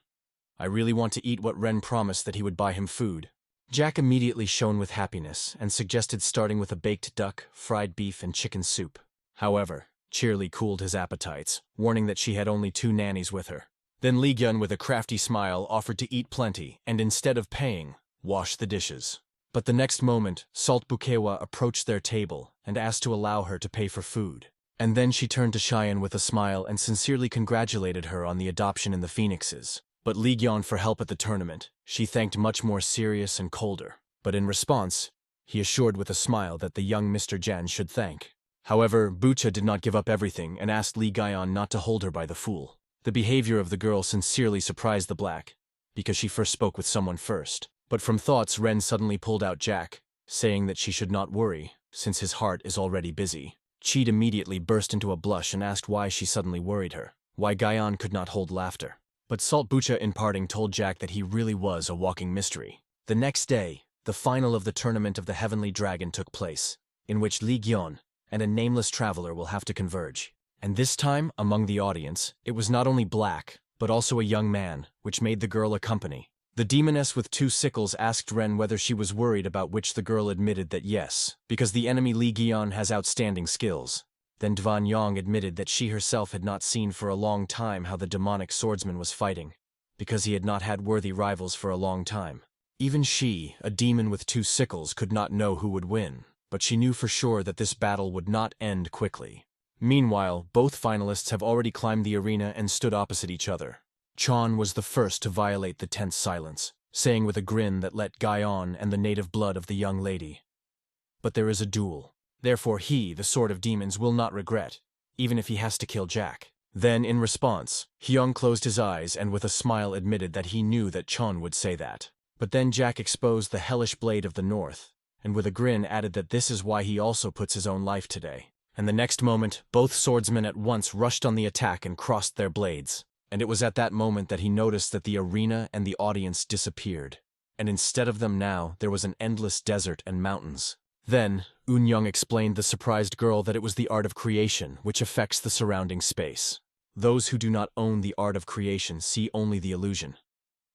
S1: I really want to eat what Ren promised that he would buy him food. Jack immediately shone with happiness and suggested starting with a baked duck, fried beef, and chicken soup. However, cheerily cooled his appetites, warning that she had only 2 nannies with her. Then Li Gyun, with a crafty smile, offered to eat plenty, and instead of paying, wash the dishes. But the next moment, Salt Bukewa approached their table and asked to allow her to pay for food. And then she turned to Cheyenne with a smile and sincerely congratulated her on the adoption in the Phoenixes. But Li Gyun, for help at the tournament, she thanked much more serious and colder. But in response, he assured with a smile that the young Mr. Jan should thank. However, Bucha did not give up everything and asked Li Gaian not to hold her by the fool. The behavior of the girl sincerely surprised the Black, because she first spoke with someone first. But from thoughts, Ren suddenly pulled out Jack, saying that she should not worry, since his heart is already busy. Cheat immediately burst into a blush and asked why she suddenly worried her, why Gaian could not hold laughter. But Salt Bucha in parting told Jack that he really was a walking mystery. The next day, the final of the tournament of the Heavenly Dragon took place, in which Li Gyon and a nameless traveler will have to converge. And this time, among the audience, it was not only Black, but also a young man, which made the girl accompany. The demoness with 2 sickles asked Ren whether she was worried, about which the girl admitted that yes, because the enemy Li Gyan has outstanding skills. Then Dvan Yang admitted that she herself had not seen for a long time how the demonic swordsman was fighting, because he had not had worthy rivals for a long time. Even she, a demon with 2 sickles, could not know who would win, but she knew for sure that this battle would not end quickly. Meanwhile, both finalists have already climbed the arena and stood opposite each other. Chan was the first to violate the tense silence, saying with a grin that let Gaian and the native blood of the young lady. But there is a duel. Therefore he, the Sword of Demons, will not regret, even if he has to kill Jack. Then, in response, Hyung closed his eyes and with a smile admitted that he knew that Chan would say that. But then Jack exposed the hellish blade of the north, and with a grin added that this is why he also puts his own life today. And the next moment, both swordsmen at once rushed on the attack and crossed their blades. And it was at that moment that he noticed that the arena and the audience disappeared. And instead of them now, there was an endless desert and mountains. Then, Eun-young explained the surprised girl that it was the art of creation which affects the surrounding space. Those who do not own the art of creation see only the illusion.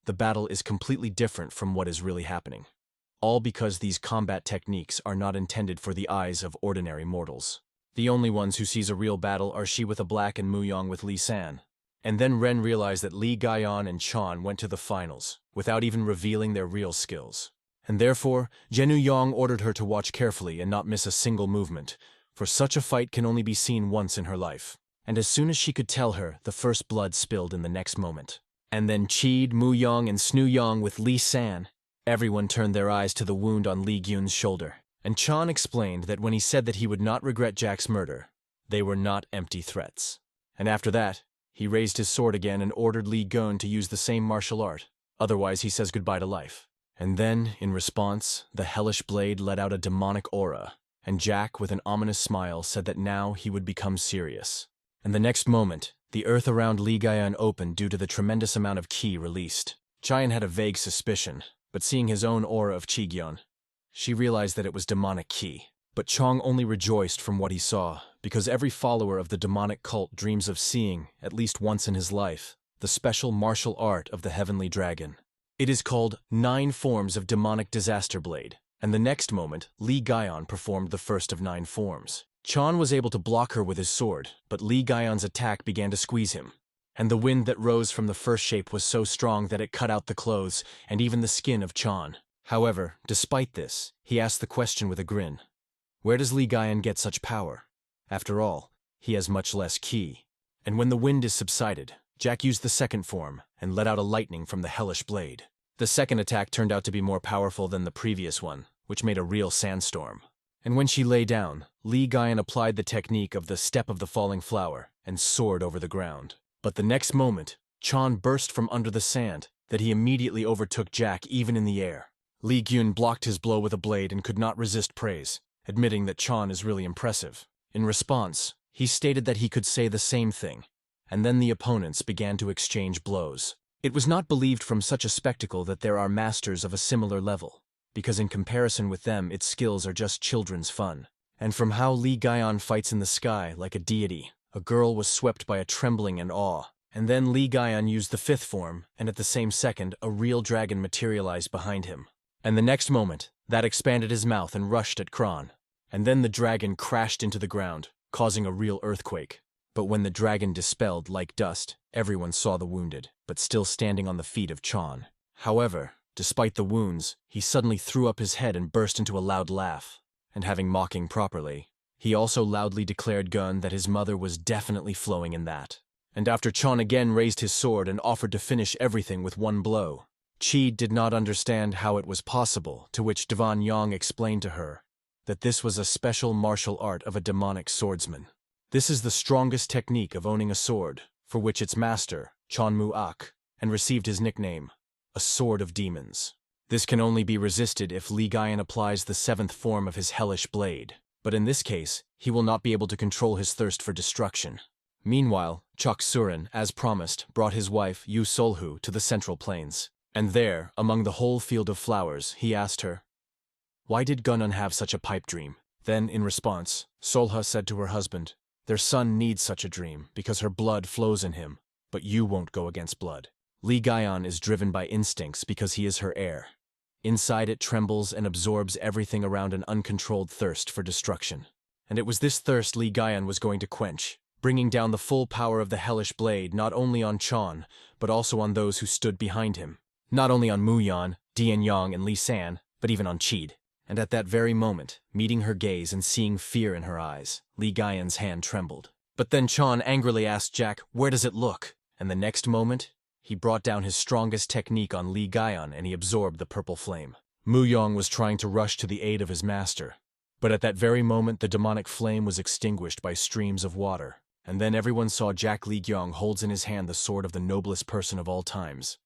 S1: The battle is completely different from what is really happening. All because these combat techniques are not intended for the eyes of ordinary mortals. The only ones who sees a real battle are she with a black and Mu-young with Lee San. And then Ren realized that Li Gaian and Chan went to the finals, without even revealing their real skills. And therefore, Jenu Yang ordered her to watch carefully and not miss a single movement, for such a fight can only be seen once in her life. And as soon as she could tell her, the first blood spilled in the next moment. And then Cheed, Mu-young, and Snu-young with Li San. Everyone turned their eyes to the wound on Li Gyun's shoulder. And Chan explained that when he said that he would not regret Jack's murder, they were not empty threats. And after that, he raised his sword again and ordered Li Gyun to use the same martial art, otherwise he says goodbye to life. And then, in response, the hellish blade let out a demonic aura, and Jack, with an ominous smile, said that now he would become serious. And the next moment, the earth around Li Gaian opened due to the tremendous amount of qi released. Chayan had a vague suspicion, but seeing his own aura of Qigyeon, she realized that it was demonic qi. But Chong only rejoiced from what he saw, because every follower of the demonic cult dreams of seeing, at least once in his life, the special martial art of the Heavenly Dragon. It is called 9 Forms of Demonic Disaster Blade, and the next moment, Li Gaian performed the first of 9 forms. Chan was able to block her with his sword, but Li Gaian's attack began to squeeze him. And the wind that rose from the first shape was so strong that it cut out the clothes and even the skin of Chan. However, despite this, he asked the question with a grin. Where does Li Gaian get such power? After all, he has much less qi. And when the wind is subsided, Jack used the second form and let out a lightning from the hellish blade. The second attack turned out to be more powerful than the previous one, which made a real sandstorm. And when she lay down, Li Gaian applied the technique of the step of the falling flower and soared over the ground. But the next moment, Chan burst from under the sand, that he immediately overtook Jack even in the air. Li Gyun blocked his blow with a blade and could not resist praise, admitting that Chan is really impressive. In response, he stated that he could say the same thing, and then the opponents began to exchange blows. It was not believed from such a spectacle that there are masters of a similar level, because in comparison with them its skills are just children's fun. And from how Li Gaian fights in the sky like a deity, a girl was swept by a trembling and awe. And then Li Gaian used the 5th form, and at the same second a real dragon materialized behind him. And the next moment, that expanded his mouth and rushed at Kron. And then the dragon crashed into the ground, causing a real earthquake. But when the dragon dispelled like dust, everyone saw the wounded, but still standing on the feet of Chan. However, despite the wounds, he suddenly threw up his head and burst into a loud laugh. And having mocking properly, he also loudly declared Gun that his mother was definitely flowing in that. And after Chan again raised his sword and offered to finish everything with one blow, Chi did not understand how it was possible, to which Divan Yang explained to her that this was a special martial art of a demonic swordsman. This is the strongest technique of owning a sword, for which its master, Chan Mu-ak, and received his nickname, a sword of demons. This can only be resisted if Li Gaian applies the seventh form of his hellish blade, but in this case, he will not be able to control his thirst for destruction. Meanwhile, Chok Surin, as promised, brought his wife, Yu Solhu, to the central plains. And there, among the whole field of flowers, he asked her, "Why did Gunun have such a pipe dream?" Then, in response, Solha said to her husband, "Their son needs such a dream, because her blood flows in him, but you won't go against blood. Li Gaian is driven by instincts because he is her heir. Inside it trembles and absorbs everything around an uncontrolled thirst for destruction. And it was this thirst Li Gaian was going to quench, bringing down the full power of the hellish blade not only on Chan, but also on those who stood behind him. Not only on Mu Yan, Dian Yang, and Li San, but even on Qid. And at that very moment, meeting her gaze and seeing fear in her eyes, Li Gaian's hand trembled. But then Chan angrily asked Jack, "Where does it look?" And the next moment, he brought down his strongest technique on Li Gaian and he absorbed the purple flame. Mu Yang was trying to rush to the aid of his master. But at that very moment, the demonic flame was extinguished by streams of water. And then everyone saw Jack Li Gyong holds in his hand the sword of the noblest person of all times,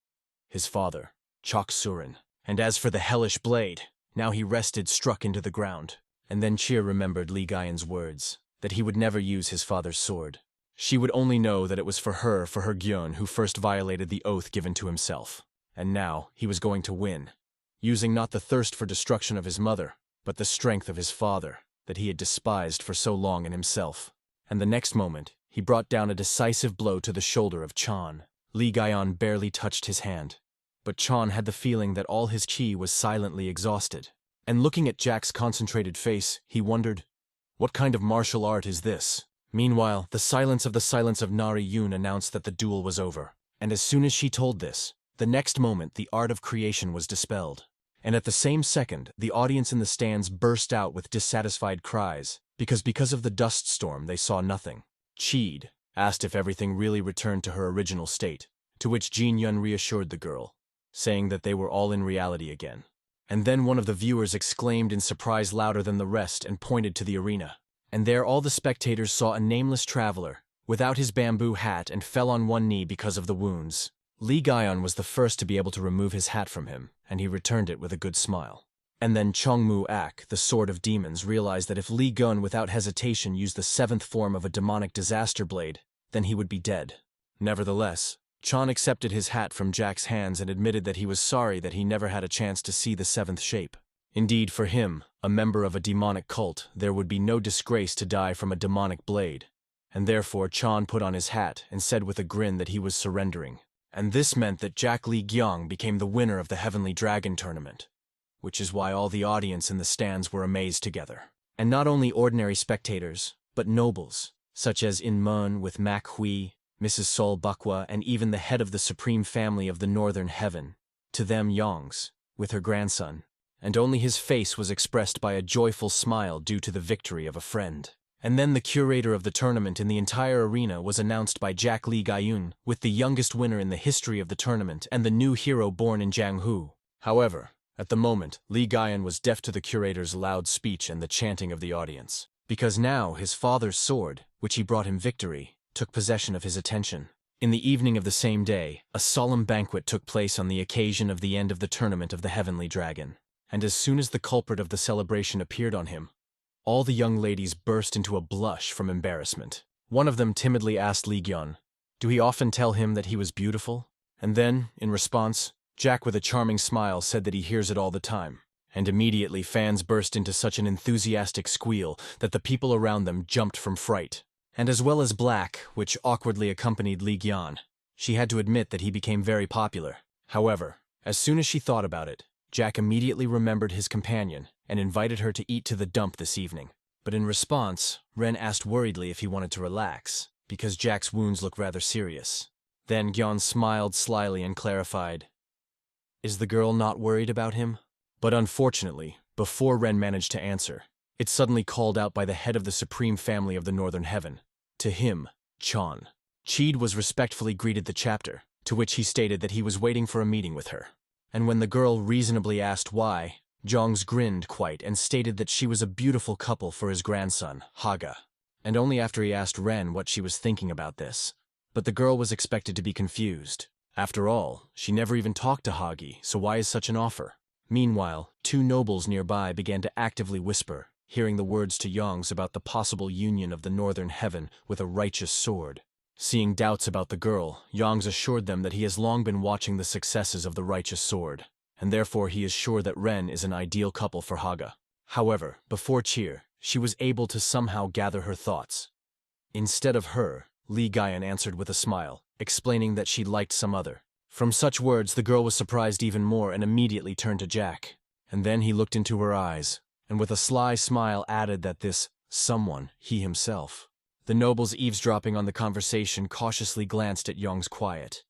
S1: his father, Chok Surin. And as for the hellish blade, now he rested struck into the ground. And then Cheer remembered Li Gaian's words, that he would never use his father's sword. She would only know that it was for her Gyeon who first violated the oath given to himself. And now he was going to win, using not the thirst for destruction of his mother, but the strength of his father, that he had despised for so long in himself. And the next moment, he brought down a decisive blow to the shoulder of Chan. Li Gaian barely touched his hand. But Chan had the feeling that all his chi was silently exhausted. And looking at Jack's concentrated face, he wondered, what kind of martial art is this? Meanwhile, the silence of Nari Yun announced that the duel was over. And as soon as she told this, the next moment the art of creation was dispelled. And at the same second, the audience in the stands burst out with dissatisfied cries, because of the dust storm they saw nothing. Qid asked if everything really returned to her original state, to which Jin Yun reassured the girl, saying that they were all in reality again. And then one of the viewers exclaimed in surprise louder than the rest and pointed to the arena. And there all the spectators saw a nameless traveler, without his bamboo hat, and fell on one knee because of the wounds. Li Gaian was the first to be able to remove his hat from him, and he returned it with a good smile. And then Chong Mu-ak, the Sword of Demons, realized that if Li Gun without hesitation used the seventh form of a demonic disaster blade, then he would be dead. Nevertheless, Chan accepted his hat from Jack's hands and admitted that he was sorry that he never had a chance to see the seventh shape. Indeed, for him, a member of a demonic cult, there would be no disgrace to die from a demonic blade. And therefore Chan put on his hat and said with a grin that he was surrendering. And this meant that Jack Li Gyong became the winner of the Heavenly Dragon Tournament, which is why all the audience in the stands were amazed together. And not only ordinary spectators, but nobles, such as In Mun with Mak Hui, Mrs. Sol Bakwa, and even the head of the supreme family of the Northern Heaven, to them Yongs, with her grandson, and only his face was expressed by a joyful smile due to the victory of a friend. And then the curator of the tournament in the entire arena was announced by Jack Li Gayun, with the youngest winner in the history of the tournament and the new hero born in Jianghu. However, at the moment, Li Gaian was deaf to the curator's loud speech and the chanting of the audience, because now his father's sword, which he brought him victory, took possession of his attention. In the evening of the same day, a solemn banquet took place on the occasion of the end of the tournament of the Heavenly Dragon, and as soon as the culprit of the celebration appeared on him, all the young ladies burst into a blush from embarrassment. One of them timidly asked Li Gyun, "Do he often tell him that he was beautiful?" And then, in response, Jack with a charming smile said that he hears it all the time. And immediately fans burst into such an enthusiastic squeal that the people around them jumped from fright. And as well as Black, which awkwardly accompanied Li Gyun, she had to admit that he became very popular. However, as soon as she thought about it, Jack immediately remembered his companion and invited her to eat to the dump this evening. But in response, Ren asked worriedly if he wanted to relax, because Jack's wounds looked rather serious. Then Gyeon smiled slyly and clarified, "Is the girl not worried about him?" But unfortunately, before Ren managed to answer, it suddenly called out by the head of the supreme family of the Northern Heaven. To him, Chan. Cheed was respectfully greeted the chapter, to which he stated that he was waiting for a meeting with her. And when the girl reasonably asked why, Jongs grinned quite and stated that she was a beautiful couple for his grandson, Haga. And only after he asked Ren what she was thinking about this. But the girl was expected to be confused. After all, she never even talked to Hagi, so why is such an offer? Meanwhile, two nobles nearby began to actively whisper, hearing the words to Yongs about the possible union of the Northern Heaven with a righteous sword. Seeing doubts about the girl, Yongs assured them that he has long been watching the successes of the righteous sword, and therefore he is sure that Ren is an ideal couple for Haga. However, before cheer, she was able to somehow gather her thoughts. Instead of her, Lee Gyan answered with a smile, explaining that she liked some other. From such words, the girl was surprised even more and immediately turned to Jack. And then he looked into her eyes, and with a sly smile added that this someone, he himself. The nobles eavesdropping on the conversation cautiously glanced at Yong's quiet,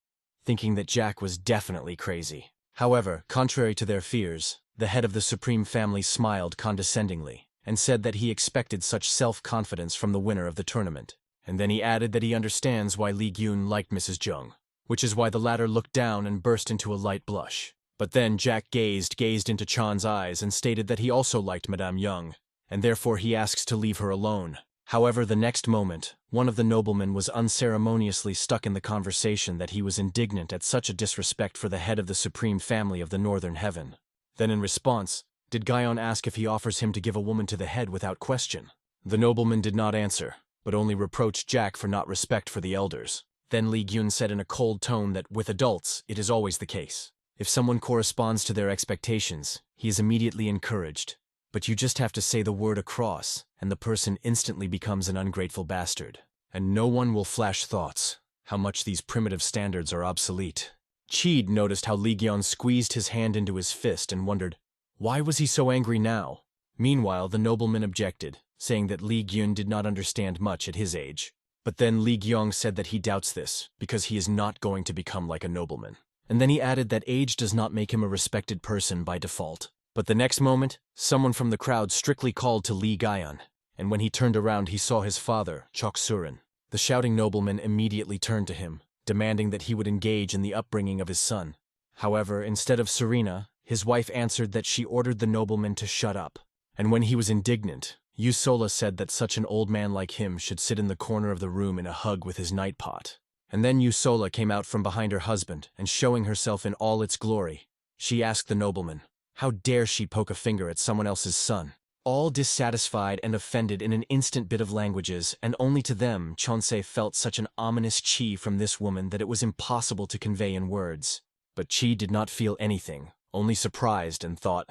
S1: thinking that Jack was definitely crazy. However, contrary to their fears, the head of the supreme family smiled condescendingly, and said that he expected such self-confidence from the winner of the tournament. And then he added that he understands why Li Gyun liked Mrs. Jung, which is why the latter looked down and burst into a light blush. But then Jack gazed into Chan's eyes and stated that he also liked Madame Young, and therefore he asks to leave her alone. However, the next moment, one of the noblemen was unceremoniously stuck in the conversation that he was indignant at such a disrespect for the head of the supreme family of the Northern Heaven. Then in response, did Gyeon ask if he offers him to give a woman to the head without question? The nobleman did not answer, but only reproached Jack for not respect for the elders. Then Lee Gyun said in a cold tone that with adults, it is always the case. If someone corresponds to their expectations, he is immediately encouraged. But you just have to say the word across, and the person instantly becomes an ungrateful bastard. And no one will flash thoughts, how much these primitive standards are obsolete. Cheed noticed how Lee Gyeon squeezed his hand into his fist and wondered, why was he so angry now? Meanwhile, the nobleman objected, saying that Lee Gyun did not understand much at his age. But then Lee Gyeong said that he doubts this, because he is not going to become like a nobleman. And then he added that age does not make him a respected person by default. But the next moment, someone from the crowd strictly called to Lee Gyeon, and when he turned around he saw his father, Chok Surin. The shouting nobleman immediately turned to him, demanding that he would engage in the upbringing of his son. However, instead of Serena, his wife answered that she ordered the nobleman to shut up. And when he was indignant, Yusola said that such an old man like him should sit in the corner of the room in a hug with his night pot. And then Yusola came out from behind her husband, and showing herself in all its glory, she asked the nobleman, how dare she poke a finger at someone else's son? All dissatisfied and offended in an instant bit of languages, and only to them Chonsei felt such an ominous chi from this woman that it was impossible to convey in words. But Chi did not feel anything, only surprised and thought,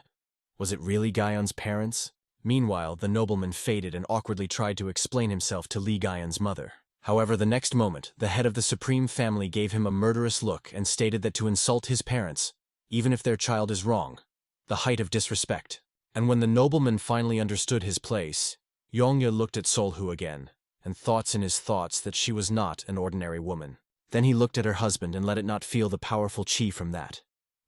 S1: was it really Gyeon's parents? Meanwhile, the nobleman faded and awkwardly tried to explain himself to Lee Gyeon's mother. However, the next moment, the head of the supreme family gave him a murderous look and stated that to insult his parents, even if their child is wrong, the height of disrespect. And when the nobleman finally understood his place, Yongya looked at Solhu again, and thoughts in his thoughts that she was not an ordinary woman. Then he looked at her husband and let it not feel the powerful chi from that.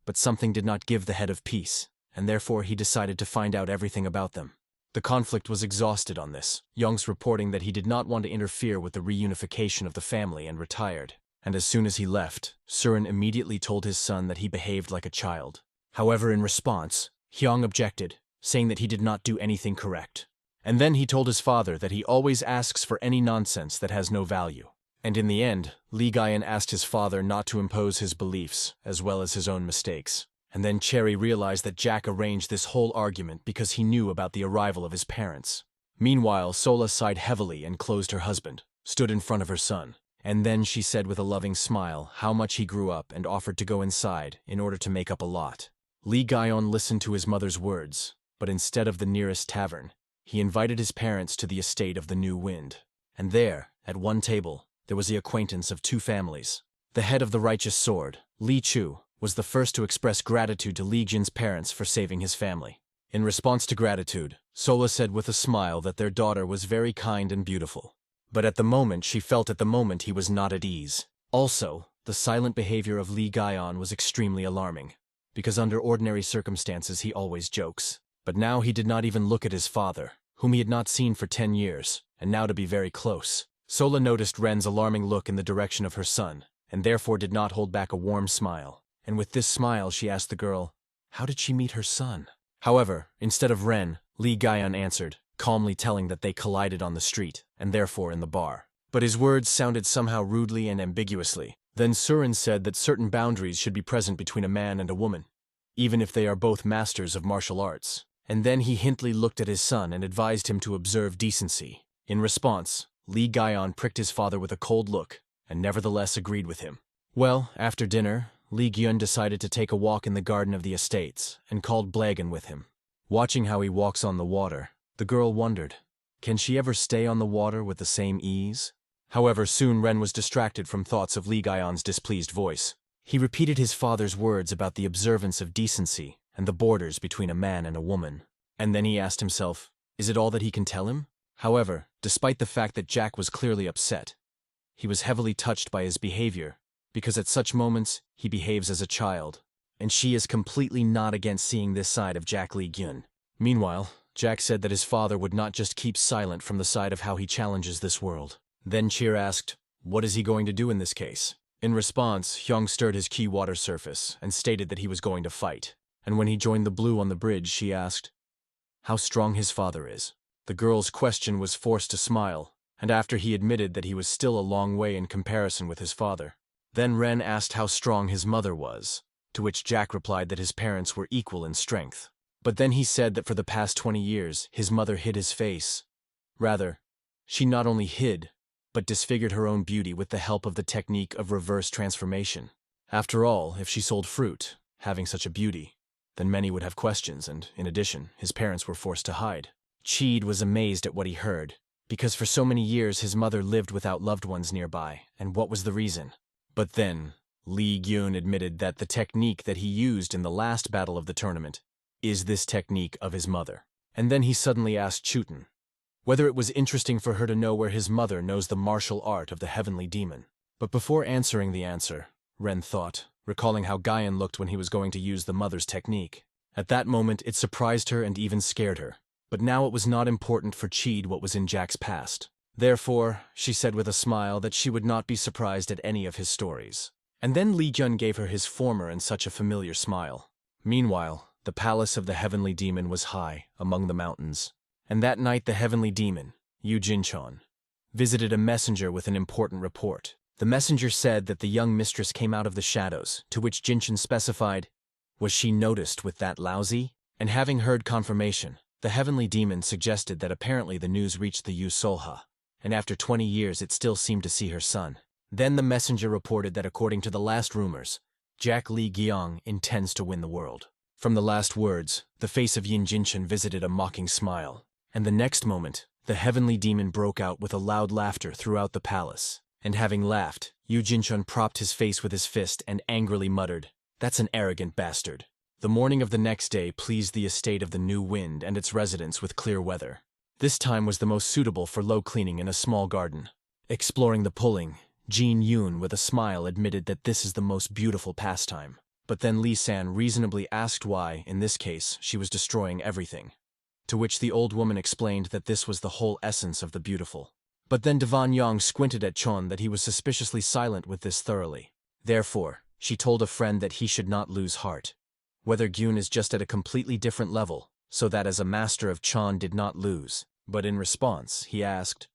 S1: But something did not give the head of peace, and therefore he decided to find out everything about them. The conflict was exhausted on this, Young's reporting that he did not want to interfere with the reunification of the family and retired. And as soon as he left, Surin immediately told his son that he behaved like a child. However, in response, Hyung objected, saying that he did not do anything correct. And then he told his father that he always asks for any nonsense that has no value. And in the end, Lee Gyeon asked his father not to impose his beliefs, as well as his own mistakes. And then Cherry realized that Jack arranged this whole argument because he knew about the arrival of his parents. Meanwhile, Sola sighed heavily and closed her husband, stood in front of her son. And then she said with a loving smile how much he grew up and offered to go inside in order to make up a lot. Lee Gyeon listened to his mother's words, but instead of the nearest tavern, he invited his parents to the estate of the New Wind. And there, at one table, there was the acquaintance of two families. The head of the righteous sword, Lee Chu, was the first to express gratitude to Lee Jin's parents for saving his family. In response to gratitude, Sola said with a smile that their daughter was very kind and beautiful. But at the moment she felt he was not at ease. Also, the silent behavior of Li Gaian was extremely alarming, because under ordinary circumstances he always jokes. But now he did not even look at his father, whom he had not seen for 10 years, and now to be very close. Sola noticed Ren's alarming look in the direction of her son, and therefore did not hold back a warm smile. And with this smile she asked the girl, how did she meet her son? However, instead of Ren, Li Gaian answered, calmly telling that they collided on the street, and therefore in the bar. But his words sounded somehow rudely and ambiguously. Then Surin said that certain boundaries should be present between a man and a woman, even if they are both masters of martial arts. And then he hintily looked at his son and advised him to observe decency. In response, Li Gaian pricked his father with a cold look, and nevertheless agreed with him. Well, after dinner, Li Gyun decided to take a walk in the garden of the estates, and called Blagan with him. Watching how he walks on the water, the girl wondered, can she ever stay on the water with the same ease? However, soon Ren was distracted from thoughts of Li Gaian's displeased voice. He repeated his father's words about the observance of decency and the borders between a man and a woman. And then he asked himself, is it all that he can tell him? However, despite the fact that Jack was clearly upset, he was heavily touched by his behavior, because at such moments, he behaves as a child, and she is completely not against seeing this side of Jack Li Gyun. Meanwhile, Jack said that his father would not just keep silent from the side of how he challenges this world. Then Cheer asked, what is he going to do in this case? In response, Hyung stirred his key water surface and stated that he was going to fight. And when he joined the blue on the bridge, she asked how strong his father is. The girl's question was forced to smile, and after he admitted that he was still a long way in comparison with his father. Then Ren asked how strong his mother was, to which Jack replied that his parents were equal in strength. But then he said that for the past 20 years, his mother hid his face. Rather, she not only hid, but disfigured her own beauty with the help of the technique of reverse transformation. After all, if she sold fruit, having such a beauty, then many would have questions, and, in addition, his parents were forced to hide. Cheed was amazed at what he heard, because for so many years his mother lived without loved ones nearby, and what was the reason? But then, Li Gyun admitted that the technique that he used in the last battle of the tournament is this technique of his mother. And then he suddenly asked Chutin whether it was interesting for her to know where his mother knows the martial art of the heavenly demon. But before answering the answer, Ren thought, recalling how Gaian looked when he was going to use the mother's technique. At that moment, it surprised her and even scared her. But now it was not important for Cheed what was in Jack's past. Therefore, she said with a smile that she would not be surprised at any of his stories. And then Li Gyun gave her his former and such a familiar smile. Meanwhile, the palace of the heavenly demon was high, among the mountains. And that night the heavenly demon, Yu Jinchon, visited a messenger with an important report. The messenger said that the young mistress came out of the shadows, to which Jinchon specified, was she noticed with that lousy? And having heard confirmation, the heavenly demon suggested that apparently the news reached the Yu Solha, and after 20 years it still seemed to see her son. Then the messenger reported that according to the last rumors, Jack Li Gyong intends to win the world. From the last words, the face of Yin Jinchon visited a mocking smile. And the next moment, the heavenly demon broke out with a loud laughter throughout the palace. And having laughed, Yu Jinchon propped his face with his fist and angrily muttered, that's an arrogant bastard. The morning of the next day pleased the estate of the New Wind and its residents with clear weather. This time was the most suitable for low cleaning in a small garden. Exploring the pulling, Jin Yoon with a smile admitted that this is the most beautiful pastime. But then Lee San reasonably asked why, in this case, she was destroying everything. To which the old woman explained that this was the whole essence of the beautiful. But then Devan Yang squinted at Chon that he was suspiciously silent with this thoroughly. Therefore, she told a friend that he should not lose heart. Whether Gyun is just at a completely different level, so that as a master of Chon did not lose. But in response, he asked,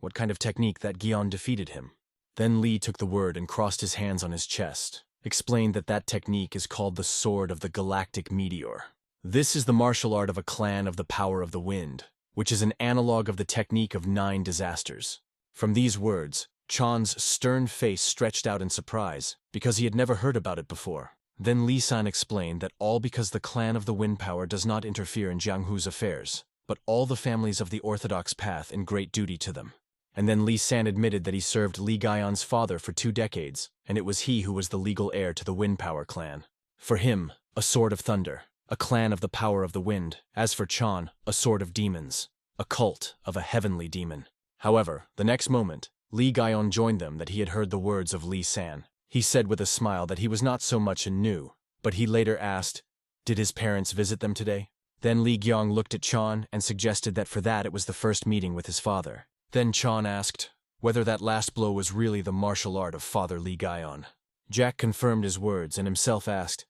S1: what kind of technique that Gyeon defeated him? Then Lee took the word and crossed his hands on his chest, explained that that technique is called the Sword of the Galactic Meteor. This is the martial art of a clan of the power of the wind, which is an analog of the technique of 9 disasters. From these words, Chan's stern face stretched out in surprise, because he had never heard about it before. Then Li San explained that all because the clan of the wind power does not interfere in Jianghu's affairs, but all the families of the orthodox path in great duty to them. And then Li San admitted that he served Li Gaian's father for 2 decades, and it was he who was the legal heir to the wind power clan. For him, a sword of thunder, a clan of the power of the wind. As for Chan, a sword of demons, a cult of a heavenly demon. However, the next moment, Li Gaion joined them that he had heard the words of Li San. He said with a smile that he was not so much new, but he later asked, did his parents visit them today? Then Li Gyong looked at Chan and suggested that for that it was the first meeting with his father. Then Chan asked whether that last blow was really the martial art of Father Li Gaion. Jack confirmed his words and himself asked,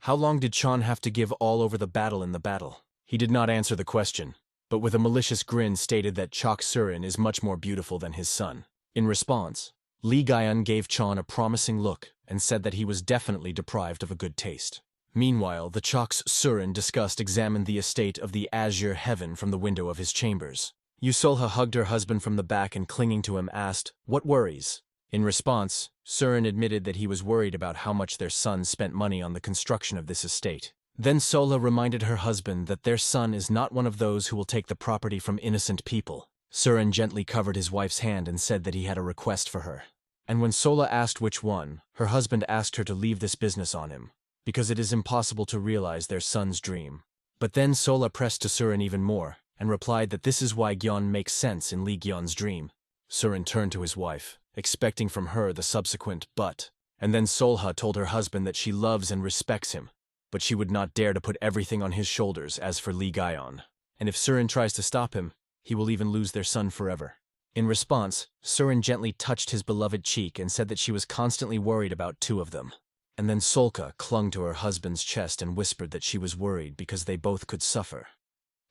S1: how long did Chan have to give all over the battle in the battle? He did not answer the question, but with a malicious grin stated that Chok Surin is much more beautiful than his son. In response, Li Gaion gave Chan a promising look and said that he was definitely deprived of a good taste. Meanwhile, the Chok's Surin disgust examined the estate of the azure heaven from the window of his chambers. Yusolha hugged her husband from the back and clinging to him asked, what worries? In response, Surin admitted that he was worried about how much their son spent money on the construction of this estate. Then Sola reminded her husband that their son is not one of those who will take the property from innocent people. Surin gently covered his wife's hand and said that he had a request for her. And when Sola asked which one, her husband asked her to leave this business on him, because it is impossible to realize their son's dream. But then Sola pressed to Surin even more, and replied that this is why Gyeon makes sense in Li Gyeon's dream. Surin turned to his wife, expecting from her the subsequent but, and then Solha told her husband that she loves and respects him, but she would not dare to put everything on his shoulders as for Li Gaion. And if Surin tries to stop him, he will even lose their son forever. In response, Surin gently touched his beloved cheek and said that she was constantly worried about two of them. And then Solka clung to her husband's chest and whispered that she was worried because they both could suffer.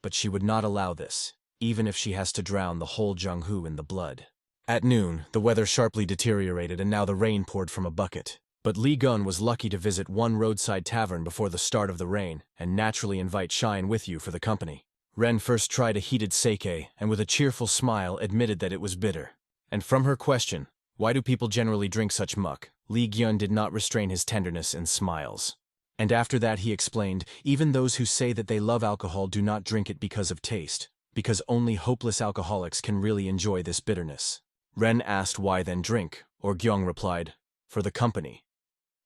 S1: But she would not allow this, even if she has to drown the whole Jianghu in the blood. At noon, the weather sharply deteriorated and now the rain poured from a bucket. But Li Gun was lucky to visit one roadside tavern before the start of the rain and naturally invite Shine with you for the company. Ren first tried a heated sake and with a cheerful smile admitted that it was bitter. And from her question, why do people generally drink such muck, Li Gyun did not restrain his tenderness and smiles. And after that he explained, even those who say that they love alcohol do not drink it because of taste, because only hopeless alcoholics can really enjoy this bitterness. Ren asked why then drink, or Gyung replied, for the company.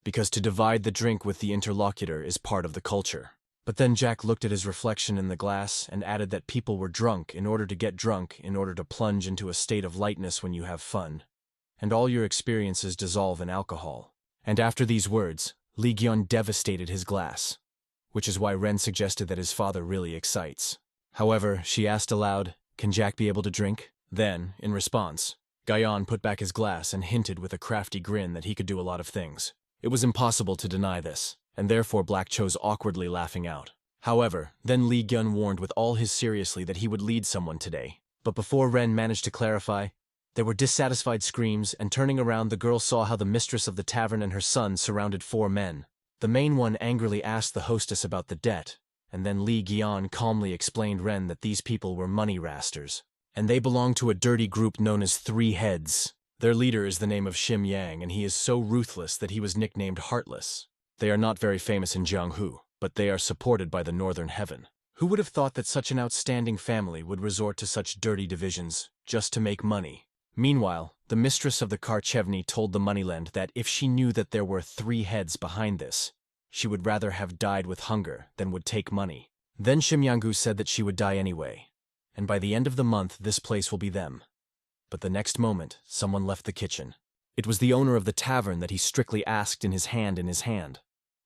S1: Because to divide the drink with the interlocutor is part of the culture. But then Jack looked at his reflection in the glass and added that people were drunk in order to get drunk in order to plunge into a state of lightness when you have fun. And all your experiences dissolve in alcohol. And after these words, Li Gyun devastated his glass, which is why Ren suggested that his father really excites. However, she asked aloud, can Jack be able to drink? Then, in response, Gayan put back his glass and hinted with a crafty grin that he could do a lot of things. It was impossible to deny this, and therefore Black chose awkwardly laughing out. However, then Li Gyun warned with all his seriously that he would lead someone today. But before Ren managed to clarify, there were dissatisfied screams, and turning around the girl saw how the mistress of the tavern and her son surrounded 4 men. The main one angrily asked the hostess about the debt, and then Li Gyun calmly explained Ren that these people were money rasters, and they belonged to a dirty group known as 3 Heads. Their leader is the name of Shim Yang, and he is so ruthless that he was nicknamed Heartless. They are not very famous in Jianghu, but they are supported by the Northern Heaven. Who would have thought that such an outstanding family would resort to such dirty divisions, just to make money? Meanwhile, the mistress of the Karchevny told the Moneylend that if she knew that there were 3 heads behind this, she would rather have died with hunger than would take money. Then Shimyangu said that she would die anyway, and by the end of the month this place will be them. But the next moment, someone left the kitchen. It was the owner of the tavern that he strictly asked in his hand,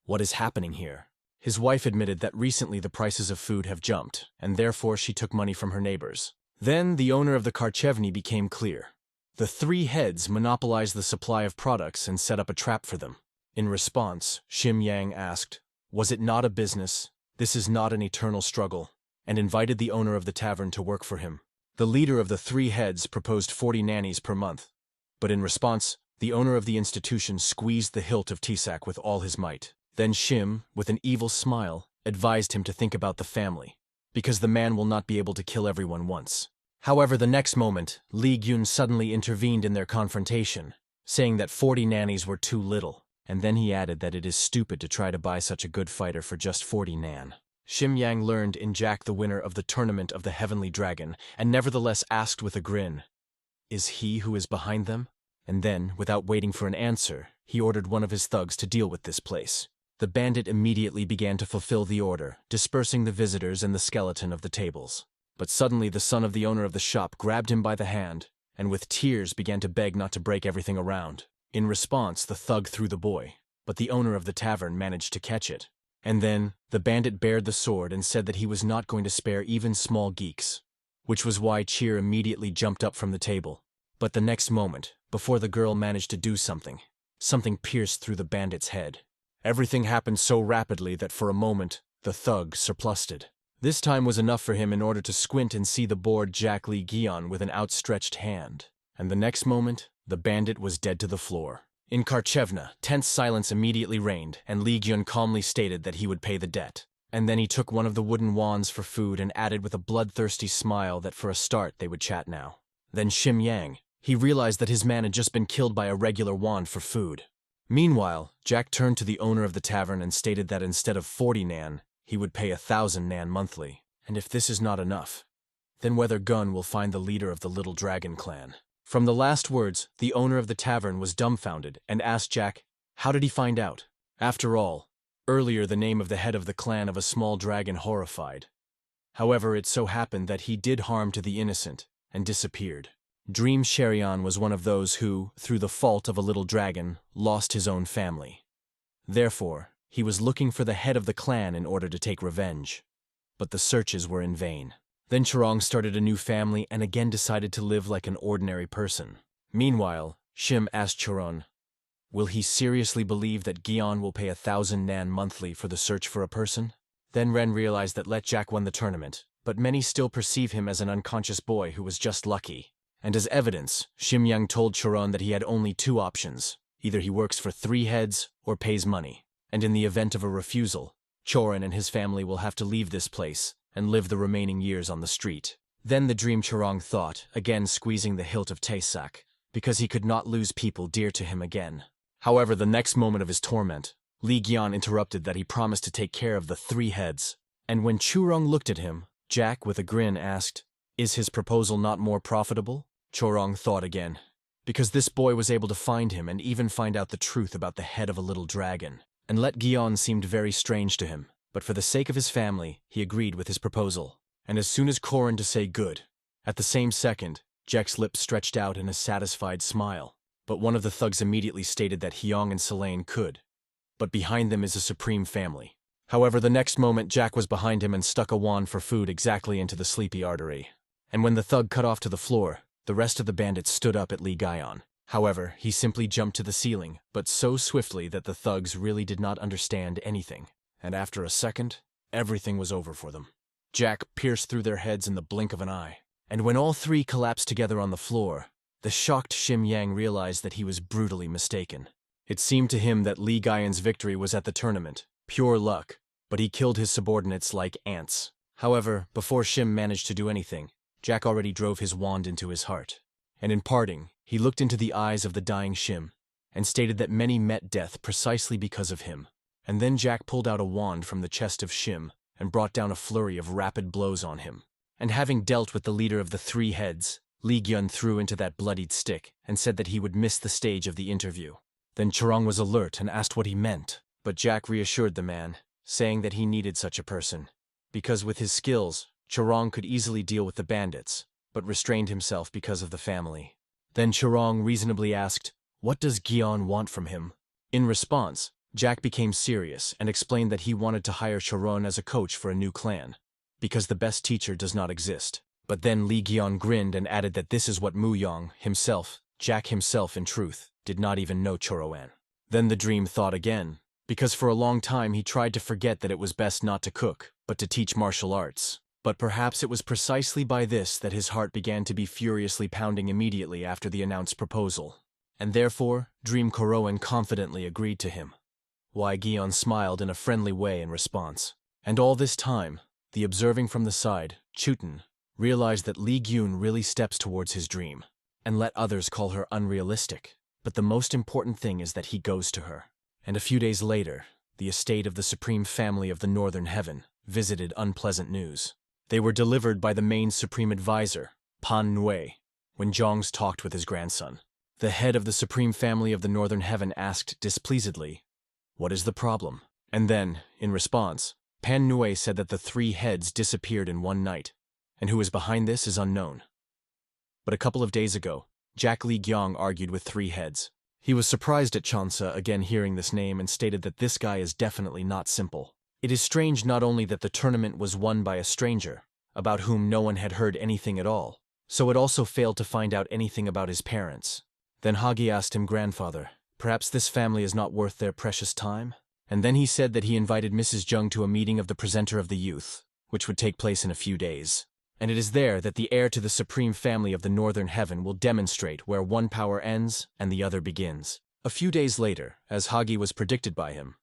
S1: "What is happening here?" His wife admitted that recently the prices of food have jumped, and therefore she took money from her neighbors. Then the owner of the Karchevny became clear. The 3 heads monopolized the supply of products and set up a trap for them. In response, Shim Yang asked, "Was it not a business? This is not an eternal struggle," and invited the owner of the tavern to work for him. The leader of the 3 heads proposed 40 nannies per month, but in response, the owner of the institution squeezed the hilt of Tisak with all his might. Then Shim, with an evil smile, advised him to think about the family, because the man will not be able to kill everyone once. However, the next moment, Li Gyun suddenly intervened in their confrontation, saying that 40 nannies were too little, and then he added that it is stupid to try to buy such a good fighter for just 40 nan. Shim Yang learned in Jack the winner of the tournament of the Heavenly Dragon, and nevertheless asked with a grin, "Is he who is behind them?" And then, without waiting for an answer, he ordered one of his thugs to deal with this place. the bandit immediately began to fulfill the order, dispersing the visitors and the skeleton of the tables. But suddenly the son of the owner of the shop grabbed him by the hand, and with tears began to beg not to break everything around. In response, the thug threw the boy, but the owner of the tavern managed to catch it. And then, the bandit bared the sword and said that he was not going to spare even small geeks, which was why Cheer immediately jumped up from the table. But the next moment, before the girl managed to do something, something pierced through the bandit's head. Everything happened so rapidly that for a moment, the thug surplusted. This time was enough for him in order to squint and see the bored Jack Lee Gion with an outstretched hand. And the next moment, the bandit was dead to the floor. In Karchevna, tense silence immediately reigned, and Li Gyun calmly stated that he would pay the debt. And then he took one of the wooden wands for food and added with a bloodthirsty smile that for a start they would chat now. Then Shim Yang. He realized that his man had just been killed by a regular wand for food. Meanwhile, Jack turned to the owner of the tavern and stated that instead of 40 nan, he would pay 1,000 nan monthly. And if this is not enough, then whether Gun will find the leader of the Little Dragon clan. From the last words, the owner of the tavern was dumbfounded and asked Jack, how did he find out? After all, earlier the name of the head of the clan of a small dragon horrified. However, it so happened that he did harm to the innocent and disappeared. Dream Sherian was one of those who, through the fault of a little dragon, lost his own family. Therefore, he was looking for the head of the clan in order to take revenge. But the searches were in vain. Then Chorong started a new family and again decided to live like an ordinary person. Meanwhile, Shim asked Choron, will he seriously believe that Gion will pay 1,000 nan monthly for the search for a person? Then Ren realized that Let Jack won the tournament, but many still perceive him as an unconscious boy who was just lucky. And as evidence, Shim Yang told Choron that he had only 2 options. Either he works for 3 heads or pays money. And in the event of a refusal, Choron and his family will have to leave this place and live the remaining years on the street. Then the dream Chorong thought, again squeezing the hilt of Taesak, because he could not lose people dear to him again. However, the next moment of his torment, Li Gian interrupted that he promised to take care of the 3 heads. And when Chorong looked at him, Jack, with a grin, asked, is his proposal not more profitable? Chorong thought again, because this boy was able to find him and even find out the truth about the head of a little dragon. And Let Gion seemed very strange to him, but for the sake of his family, he agreed with his proposal. And as soon as Corin to say good, at the same second, Jack's lips stretched out in a satisfied smile. But one of the thugs immediately stated that Hyong and Selene could. But behind them is a supreme family. However, the next moment Jack was behind him and stuck a wand for food exactly into the sleepy artery. And when the thug cut off to the floor, the rest of the bandits stood up at Li Gion. However, he simply jumped to the ceiling, but so swiftly that the thugs really did not understand anything. And after a second, everything was over for them. Jack pierced through their heads in the blink of an eye. And when all 3 collapsed together on the floor, the shocked Shim Yang realized that he was brutally mistaken. It seemed to him that Li Gion's victory was at the tournament, pure luck, but he killed his subordinates like ants. However, before Shim managed to do anything, Jack already drove his wand into his heart. And in parting, he looked into the eyes of the dying Shim, and stated that many met death precisely because of him. And then Jack pulled out a wand from the chest of Shim, and brought down a flurry of rapid blows on him. And having dealt with the leader of the 3 heads, Li Gyun threw into that bloodied stick, and said that he would miss the stage of the interview. Then Chorong was alert and asked what he meant, but Jack reassured the man, saying that he needed such a person, because with his skills, Chorong could easily deal with the bandits, but restrained himself because of the family. Then Chorong reasonably asked, what does Gion want from him? In response, Jack became serious and explained that he wanted to hire Choron as a coach for a new clan, because the best teacher does not exist. But then Li Gion grinned and added that this is what Mu Yong, himself, Jack himself in truth, did not even know Choroan. Then the dream thought again, because for a long time he tried to forget that it was best not to cook, but to teach martial arts. But perhaps it was precisely by this that his heart began to be furiously pounding immediately after the announced proposal. And therefore, Dream Koroan confidently agreed to him. Wai Gion smiled in a friendly way in response. And all this time, the observing from the side, Chutin, realized that Li Gyun really steps towards his dream, and let others call her unrealistic. But the most important thing is that he goes to her. And a few days later, the estate of the Supreme Family of the Northern Heaven visited unpleasant news. They were delivered by the main Supreme Advisor, Pan Nui, when Zhongs talked with his grandson. The head of the Supreme Family of the Northern Heaven asked displeasedly, "What is the problem?" And then, in response, Pan Nue said that the 3 heads disappeared in one night, and who is behind this is unknown. But a couple of days ago, Jack Li Gyong argued with 3 heads. He was surprised at Chansa again hearing this name and stated that this guy is definitely not simple. It is strange not only that the tournament was won by a stranger, about whom no one had heard anything at all, so it also failed to find out anything about his parents. Then Hagi asked him, "Grandfather, perhaps this family is not worth their precious time?" And then he said that he invited Mrs. Jiang to a meeting of the presenter of the youth, which would take place in a few days. And it is there that the heir to the supreme family of the Northern Heaven will demonstrate where one power ends and the other begins. A few days later, as Hagi was predicted by him,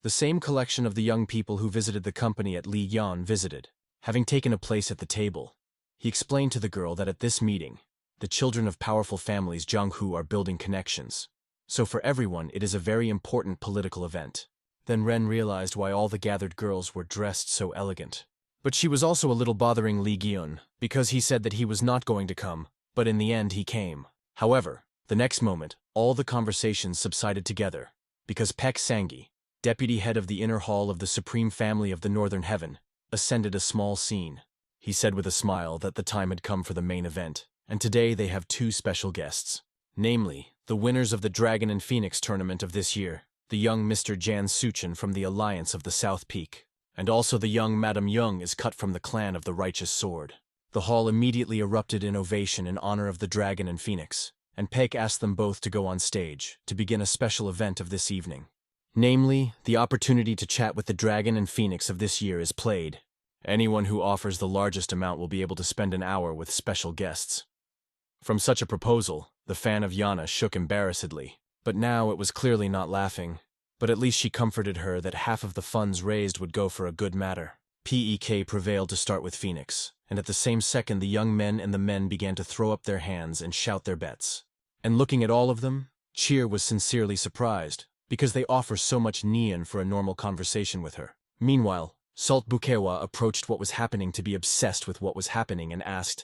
S1: the same collection of the young people who visited the company at Li Yan visited. Having taken a place at the table, he explained to the girl that at this meeting, the children of powerful families Jianghu are building connections. So for everyone, it is a very important political event. Then Ren realized why all the gathered girls were dressed so elegant. But she was also a little bothering Li Gyun, because he said that he was not going to come, but in the end he came. However, the next moment, all the conversations subsided together, because Pek Sangi, deputy head of the inner hall of the Supreme Family of the Northern Heaven, ascended a small scene. He said with a smile that the time had come for the main event, and today they have 2 special guests. Namely, the winners of the Dragon and Phoenix tournament of this year, the young Mr. Jan Suchin from the Alliance of the South Peak, and also the young Madame Young is cut from the clan of the Righteous Sword. The hall immediately erupted in ovation in honor of the Dragon and Phoenix, and Pek asked them both to go on stage to begin a special event of this evening. Namely, the opportunity to chat with the Dragon and Phoenix of this year is played. Anyone who offers the largest amount will be able to spend an hour with special guests. From such a proposal, the fan of Yana shook embarrassedly, but now it was clearly not laughing. But at least she comforted her that half of the funds raised would go for a good matter. Pek prevailed to start with Phoenix, and at the same second the young men and the men began to throw up their hands and shout their bets. And looking at all of them, Cheer was sincerely surprised, because they offer so much Nian for a normal conversation with her. Meanwhile, Salt Bukewa approached what was happening to be obsessed with what was happening and asked,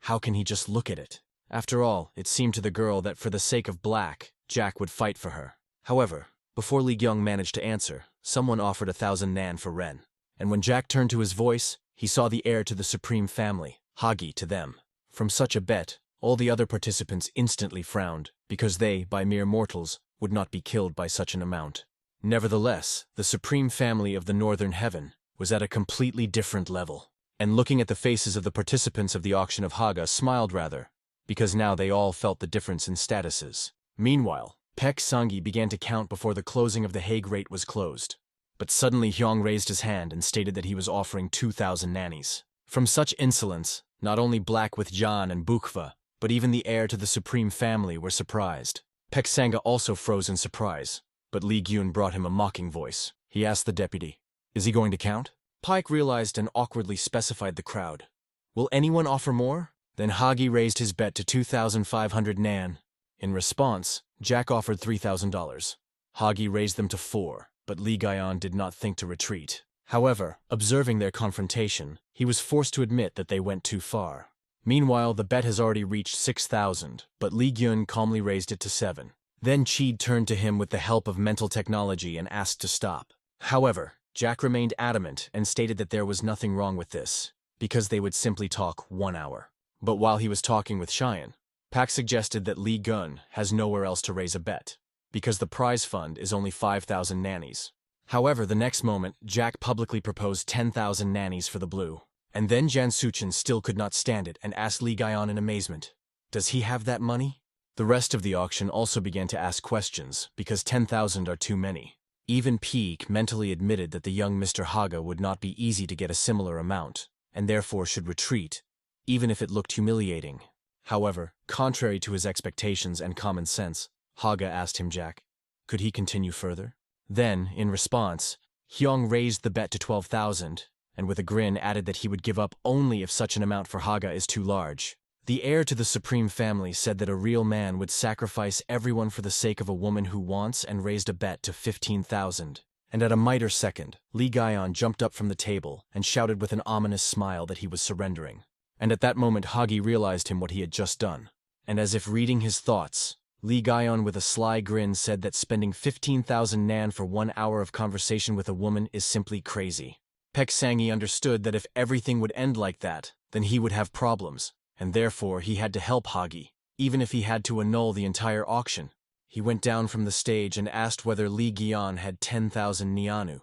S1: how can he just look at it? After all, it seemed to the girl that for the sake of Black, Jack would fight for her. However, before Li Gyung managed to answer, someone offered 1,000 nan for Ren. And when Jack turned to his voice, he saw the heir to the Supreme Family, Hagi, to them. From such a bet, all the other participants instantly frowned, because they, by mere mortals, would not be killed by such an amount. Nevertheless, the Supreme Family of the Northern Heaven was at a completely different level. And looking at the faces of the participants of the auction of Haga smiled rather, because now they all felt the difference in statuses. Meanwhile, Pek Sangi began to count before the closing of the Hague rate was closed. But suddenly Hyong raised his hand and stated that he was offering 2,000 nannies. From such insolence, not only Black with Jan and Bukva, but even the heir to the Supreme Family were surprised. Pek Sanga also froze in surprise, but Li Gyun brought him a mocking voice. He asked the deputy, "Is he going to count?" Pike realized and awkwardly specified the crowd. "Will anyone offer more?" Then Hagi raised his bet to 2,500 nan. In response, Jack offered $3,000. Hagi raised them to 4, but Li Gaian did not think to retreat. However, observing their confrontation, he was forced to admit that they went too far. Meanwhile, the bet has already reached 6,000, but Li Gyun calmly raised it to 7. Then Cheed turned to him with the help of mental technology and asked to stop. However, Jack remained adamant and stated that there was nothing wrong with this, because they would simply talk 1 hour. But while he was talking with Cheyenne, Pak suggested that Li Gun has nowhere else to raise a bet, because the prize fund is only 5,000 nannies. However, the next moment, Jack publicly proposed 10,000 nannies for the blue. And then Jan Suchin still could not stand it and asked Li Gaian in amazement, "Does he have that money?" The rest of the auction also began to ask questions, because 10,000 are too many. Even Peek mentally admitted that the young Mr. Haga would not be easy to get a similar amount, and therefore should retreat, even if it looked humiliating. However, contrary to his expectations and common sense, Haga asked him Jack, could he continue further? Then, in response, Hyong raised the bet to 12,000, and with a grin added that he would give up only if such an amount for Haga is too large. The heir to the Supreme Family said that a real man would sacrifice everyone for the sake of a woman who wants, and raised a bet to 15,000. And at a miter second, Li Gaian jumped up from the table and shouted with an ominous smile that he was surrendering. And at that moment Hagi realized what he had just done. And as if reading his thoughts, Lee Gaion with a sly grin said that spending 15,000 nan for 1 hour of conversation with a woman is simply crazy. Pek Sangi understood that if everything would end like that, then he would have problems, and therefore he had to help Hagi, even if he had to annul the entire auction. He went down from the stage and asked whether Lee Gaion had 10,000 nianu,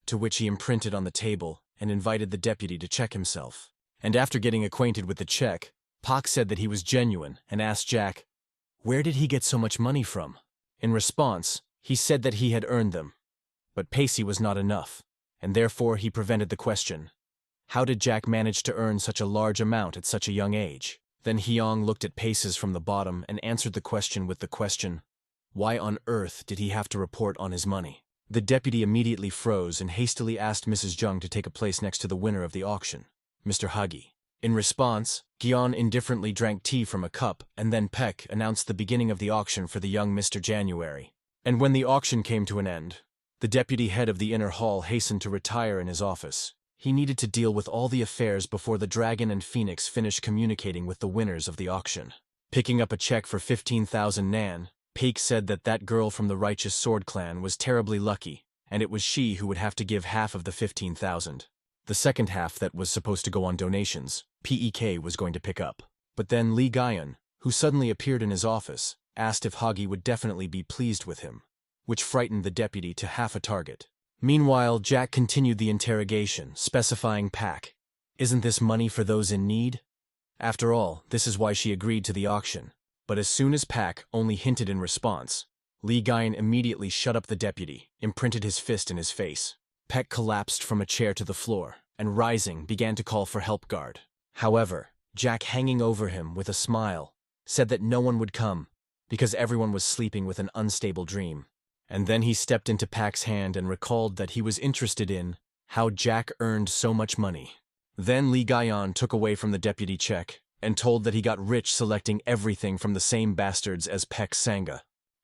S1: to which he imprinted on the table and invited the deputy to check himself. And after getting acquainted with the check, Pak said that he was genuine and asked Jack, where did he get so much money from? In response, he said that he had earned them. But Pacey was not enough, and therefore he prevented the question. How did Jack manage to earn such a large amount at such a young age? Then Hyong looked at Paces from the bottom and answered the question with the question, why on earth did he have to report on his money? The deputy immediately froze and hastily asked Mrs. Jung to take a place next to the winner of the auction, Mr. Hagi. In response, Gyeon indifferently drank tea from a cup, and then Peck announced the beginning of the auction for the young Mr. January. And when the auction came to an end, the deputy head of the inner hall hastened to retire in his office. He needed to deal with all the affairs before the Dragon and Phoenix finished communicating with the winners of the auction. Picking up a check for 15,000 nan, Peck said that that girl from the Righteous Sword Clan was terribly lucky, and it was she who would have to give half of the 15,000. The second half that was supposed to go on donations, Pek was going to pick up. But then Lee Gaion, who suddenly appeared in his office, asked if Hagi would definitely be pleased with him, which frightened the deputy to half a target. Meanwhile, Jack continued the interrogation, specifying Pak. Isn't this money for those in need? After all, this is why she agreed to the auction. But as soon as Pak only hinted in response, Lee Gaion immediately shut up the deputy, imprinted his fist in his face. Peck collapsed from a chair to the floor, and rising, began to call for help guard. However, Jack, hanging over him with a smile, said that no one would come, because everyone was sleeping with an unstable dream. And then he stepped into Pak's hand and recalled that he was interested in how Jack earned so much money. Then Lee Gaion took away from the deputy check, and told that he got rich selecting everything from the same bastards as Peck Sangha.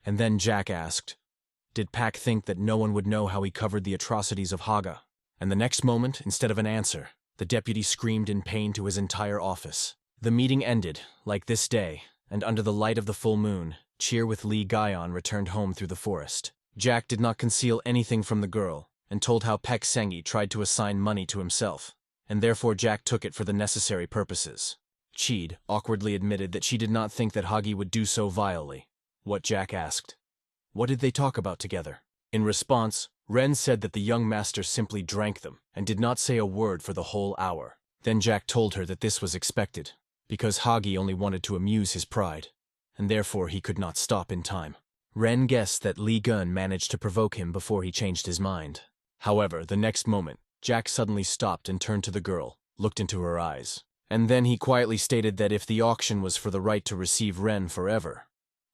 S1: And then Jack asked, did Pak think that no one would know how he covered the atrocities of Haga? And the next moment, instead of an answer, the deputy screamed in pain to his entire office. The meeting ended, like this day, and under the light of the full moon, Cheer with Lee Gaion returned home through the forest. Jack did not conceal anything from the girl, and told how Pek Sengi tried to assign money to himself, and therefore Jack took it for the necessary purposes. Cheed awkwardly admitted that she did not think that Hagi would do so vilely. What Jack asked. What did they talk about together? In response, Ren said that the young master simply drank them and did not say a word for the whole hour. Then Jack told her that this was expected, because Hagi only wanted to amuse his pride, and therefore he could not stop in time. Ren guessed that Li Gun managed to provoke him before he changed his mind. However, the next moment, Jack suddenly stopped and turned to the girl, looked into her eyes. And then he quietly stated that if the auction was for the right to receive Ren forever,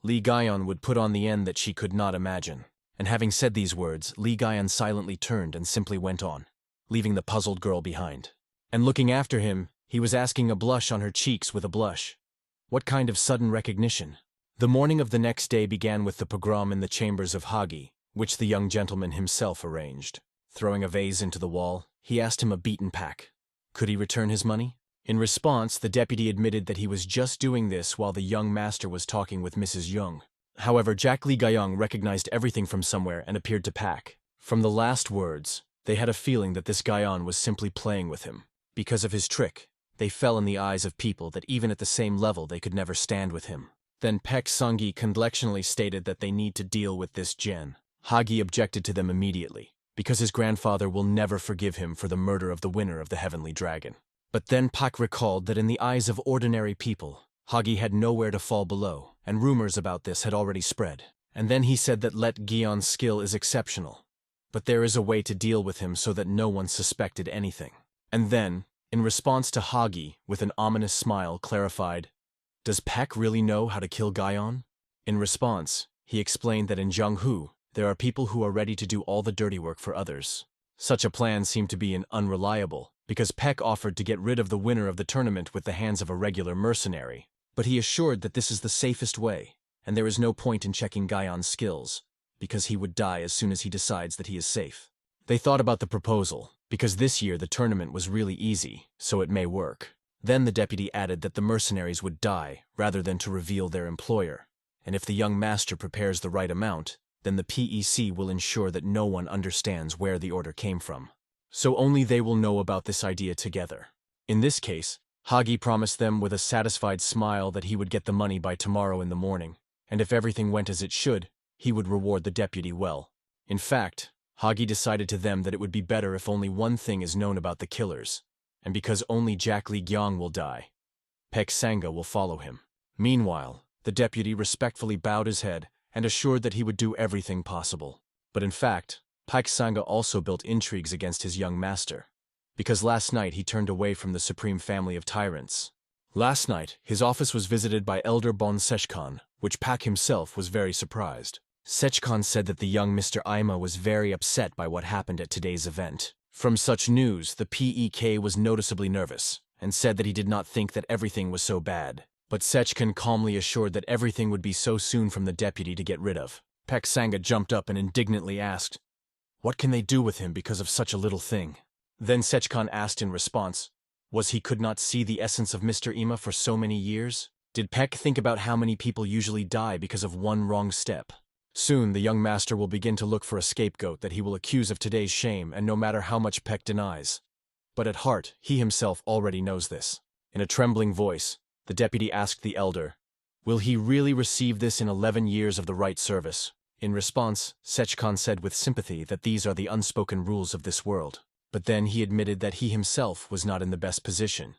S1: Lee Gaion would put on the end that she could not imagine. And having said these words, Lee Gaion silently turned and simply went on, leaving the puzzled girl behind. And looking after him, he was asking a blush on her cheeks with a blush. What kind of sudden recognition? The morning of the next day began with the pogrom in the chambers of Hagi, which the young gentleman himself arranged. Throwing a vase into the wall, he asked him a beaten pack. Could he return his money? In response, the deputy admitted that he was just doing this while the young master was talking with Mrs. Young. However, Jack Lee Gayong recognized everything from somewhere and appeared to pack. From the last words, they had a feeling that this Gayon was simply playing with him. Because of his trick, they fell in the eyes of people that even at the same level they could never stand with him. Then Pek Sungi conlectionally stated that they need to deal with this Jen. Hagi objected to them immediately, because his grandfather will never forgive him for the murder of the winner of the Heavenly Dragon. But then Pak recalled that in the eyes of ordinary people, Hagi had nowhere to fall below, and rumors about this had already spread. And then he said that Let Gion's skill is exceptional, but there is a way to deal with him so that no one suspected anything. And then, in response to Hagi, with an ominous smile, clarified, "Does Pak really know how to kill Gion?" In response, he explained that in Jianghu, there are people who are ready to do all the dirty work for others. Such a plan seemed to be unreliable, because Peck offered to get rid of the winner of the tournament with the hands of a regular mercenary. But he assured that this is the safest way, and there is no point in checking Gion's skills, because he would die as soon as he decides that he is safe. They thought about the proposal, because this year the tournament was really easy, so it may work. Then the deputy added that the mercenaries would die rather than to reveal their employer. and if the young master prepares the right amount, then the PEC will ensure that no one understands where the order came from. So only they will know about this idea together. In this case, Hagi promised them with a satisfied smile that he would get the money by tomorrow in the morning, and if everything went as it should, he would reward the deputy well. In fact, Hagi decided to them that it would be better if only one thing is known about the killers, and because only Jack Li Gyong will die, Pek Sanga will follow him. Meanwhile, the deputy respectfully bowed his head and assured that he would do everything possible. But in fact, Pek Sanga also built intrigues against his young master, because last night he turned away from the supreme family of tyrants. Last night, his office was visited by Elder Bon Sechkan, which Pak himself was very surprised. Sechkan said that the young Mr. Ima was very upset by what happened at today's event. From such news, the PEK was noticeably nervous, and said that he did not think that everything was so bad. But Sechkan calmly assured that everything would be so soon from the deputy to get rid of. Pek Sanga jumped up and indignantly asked, "What can they do with him because of such a little thing?" Then Sechkan asked in response, was he could not see the essence of Mr. Ima for so many years? Did Pek think about how many people usually die because of one wrong step? Soon the young master will begin to look for a scapegoat that he will accuse of today's shame, and no matter how much Pek denies. But at heart, he himself already knows this. In a trembling voice, the deputy asked the elder, will he really receive this in 11 years of the right service? In response, Sechkan said with sympathy that these are the unspoken rules of this world. But then he admitted that he himself was not in the best position,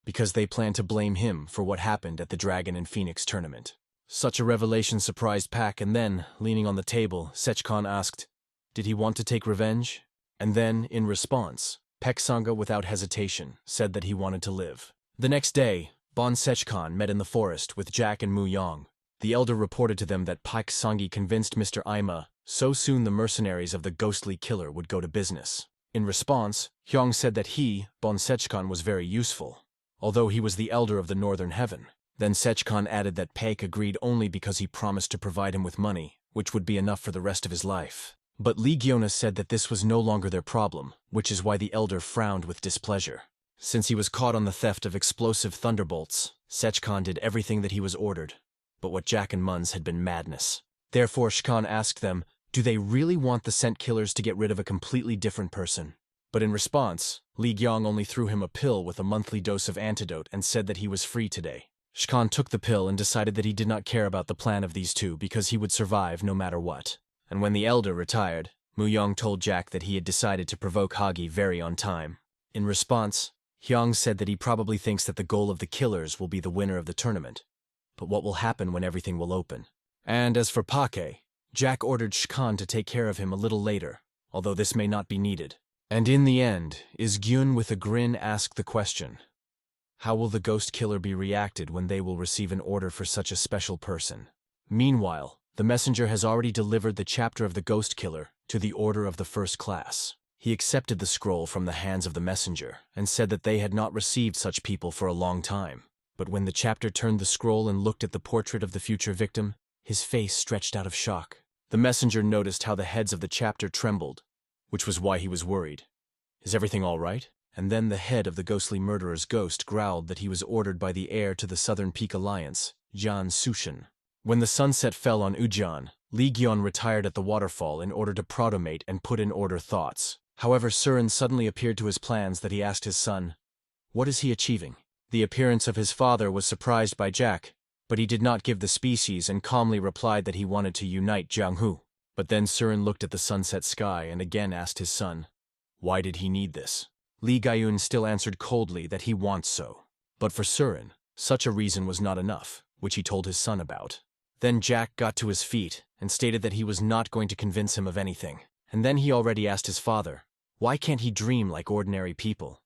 S1: because they planned to blame him for what happened at the Dragon and Phoenix tournament. Such a revelation surprised Pak, and then, leaning on the table, Sechkan asked, did he want to take revenge? And then, in response, Pek Sanga without hesitation said that he wanted to live. The next day, Bon Sechkan met in the forest with Jack and Mu Yang. The elder reported to them that Pek Sangi convinced Mr. Ima so soon the mercenaries of the ghostly killer would go to business. In response, Hyong said that he, Bon Sechkan, was very useful, although he was the elder of the Northern Heaven. Then Sechkan added that Pek agreed only because he promised to provide him with money, which would be enough for the rest of his life. But Li Gyona said that this was no longer their problem, which is why the elder frowned with displeasure. Since he was caught on the theft of explosive thunderbolts, Sechkan did everything that he was ordered. But what Jack and Mun's had been madness. Therefore Shkan asked them, do they really want the scent killers to get rid of a completely different person? But in response, Li Gyong only threw him a pill with a monthly dose of antidote and said that he was free today. Shkan took the pill and decided that he did not care about the plan of these two because he would survive no matter what. And when the elder retired, Mu Yong told Jack that he had decided to provoke Hagi very on time. In response, Hyang said that he probably thinks that the goal of the killers will be the winner of the tournament. But what will happen when everything will open? And as for Pake, Jack ordered Shkan to take care of him a little later, although this may not be needed. And in the end, Gyun with a grin asked the question, how will the ghost killer be reacted when they will receive an order for such a special person? Meanwhile, the messenger has already delivered the chapter of the ghost killer to the order of the first class. He accepted the scroll from the hands of the messenger and said that they had not received such people for a long time. But when the chapter turned the scroll and looked at the portrait of the future victim, his face stretched out of shock. The messenger noticed how the heads of the chapter trembled, which was why he was worried. Is everything all right? And then the head of the ghostly murderer's ghost growled that he was ordered by the heir to the Southern Peak Alliance, Jian Sushin. When the sunset fell on Ujian, Li Gyon retired at the waterfall in order to protomate and put in order thoughts. However, Surin suddenly appeared to his plans that he asked his son, what is he achieving? The appearance of his father was surprised by Jack, but he did not give the species and calmly replied that he wanted to unite Jianghu. But then Surin looked at the sunset sky and again asked his son, why did he need this? Li Gayun still answered coldly that he wants so. But for Surin, such a reason was not enough, which he told his son about. Then Jack got to his feet and stated that he was not going to convince him of anything. And then he already asked his father, why can't he dream like ordinary people?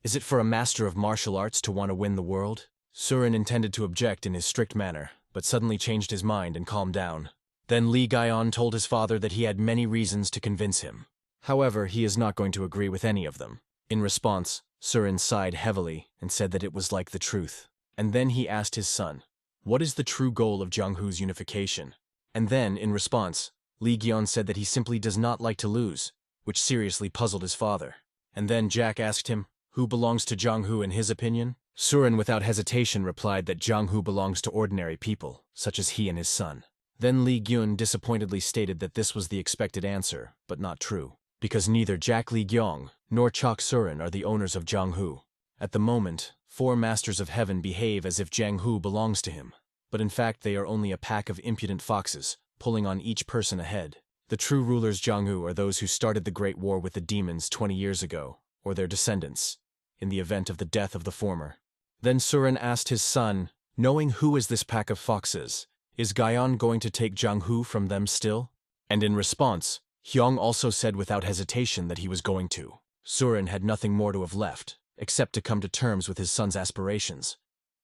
S1: Is it for a master of martial arts to want to win the world? Surin intended to object in his strict manner, but suddenly changed his mind and calmed down. Then Li Gaian told his father that he had many reasons to convince him. However, he is not going to agree with any of them. In response, Surin sighed heavily and said that it was like the truth. And then he asked his son, what is the true goal of Jianghu's unification? And then, in response, Li Gyan said that he simply does not like to lose, which seriously puzzled his father. And then Jack asked him, who belongs to Jianghu in his opinion? Surin without hesitation replied that Jianghu belongs to ordinary people, such as he and his son. Then Li Gyun disappointedly stated that this was the expected answer, but not true, because neither Jack Li Gyong nor Chok Surin are the owners of Jianghu. At the moment, 4 Masters of Heaven behave as if Jianghu belongs to him, but in fact they are only a pack of impudent foxes, pulling on each person ahead. The true rulers Jianghu are those who started the Great War with the demons 20 years ago, or their descendants, in the event of the death of the former. Then Surin asked his son, knowing who is this pack of foxes, is Gaian going to take Jianghu from them still? And in response, Hyong also said without hesitation that he was going to. Surin had nothing more to have left, except to come to terms with his son's aspirations.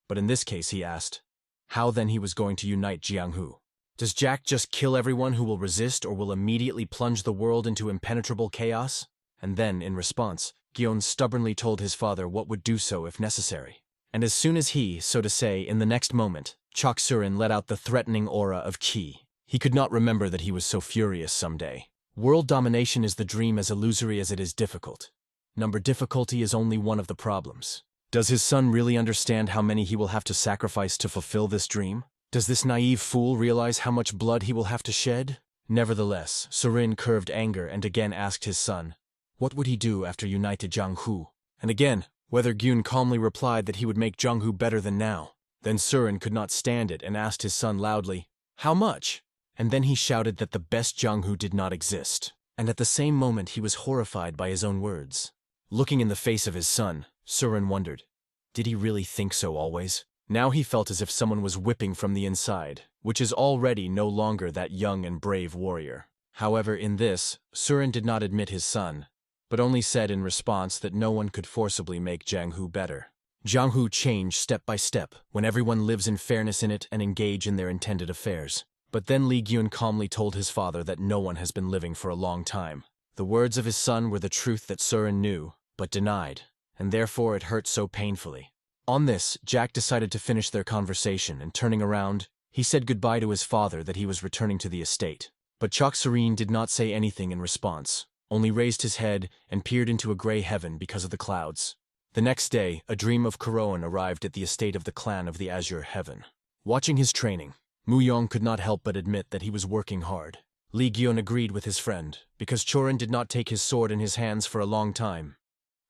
S1: But in this case he asked, how then he was going to unite Jianghu? Does Jack just kill everyone who will resist or will immediately plunge the world into impenetrable chaos? And then, in response, Gyeon stubbornly told his father what would do so if necessary. And as soon as he, so to say, in the next moment, Chok Surin let out the threatening aura of Qi. He could not remember that he was so furious someday. World domination is the dream as illusory as it is difficult. Number difficulty is only one of the problems. Does his son really understand how many he will have to sacrifice to fulfill this dream? Does this naive fool realize how much blood he will have to shed? Nevertheless, Surin curved anger and again asked his son, what would he do after united Jianghu? And again, whether Gyun calmly replied that he would make Jianghu better than now. Then Surin could not stand it and asked his son loudly, how much? And then he shouted that the best Jianghu did not exist. And at the same moment he was horrified by his own words. Looking in the face of his son, Surin wondered, did he really think so always? Now he felt as if someone was whipping from the inside, which is already no longer that young and brave warrior. However, in this, Surin did not admit his son, but only said in response that no one could forcibly make Jianghu better. Jianghu changed step by step when everyone lives in fairness in it and engage in their intended affairs. But then Li Gyun calmly told his father that no one has been living for a long time. The words of his son were the truth that Surin knew, but denied, and therefore it hurt so painfully. On this, Jack decided to finish their conversation, and turning around, he said goodbye to his father that he was returning to the estate. But Chok Surin did not say anything in response, only raised his head and peered into a gray heaven because of the clouds. The next day, a dream of Koroan arrived at the estate of the clan of the Azure Heaven. Watching his training, Muyong could not help but admit that he was working hard. Li Gyun agreed with his friend, because Chorin did not take his sword in his hands for a long time.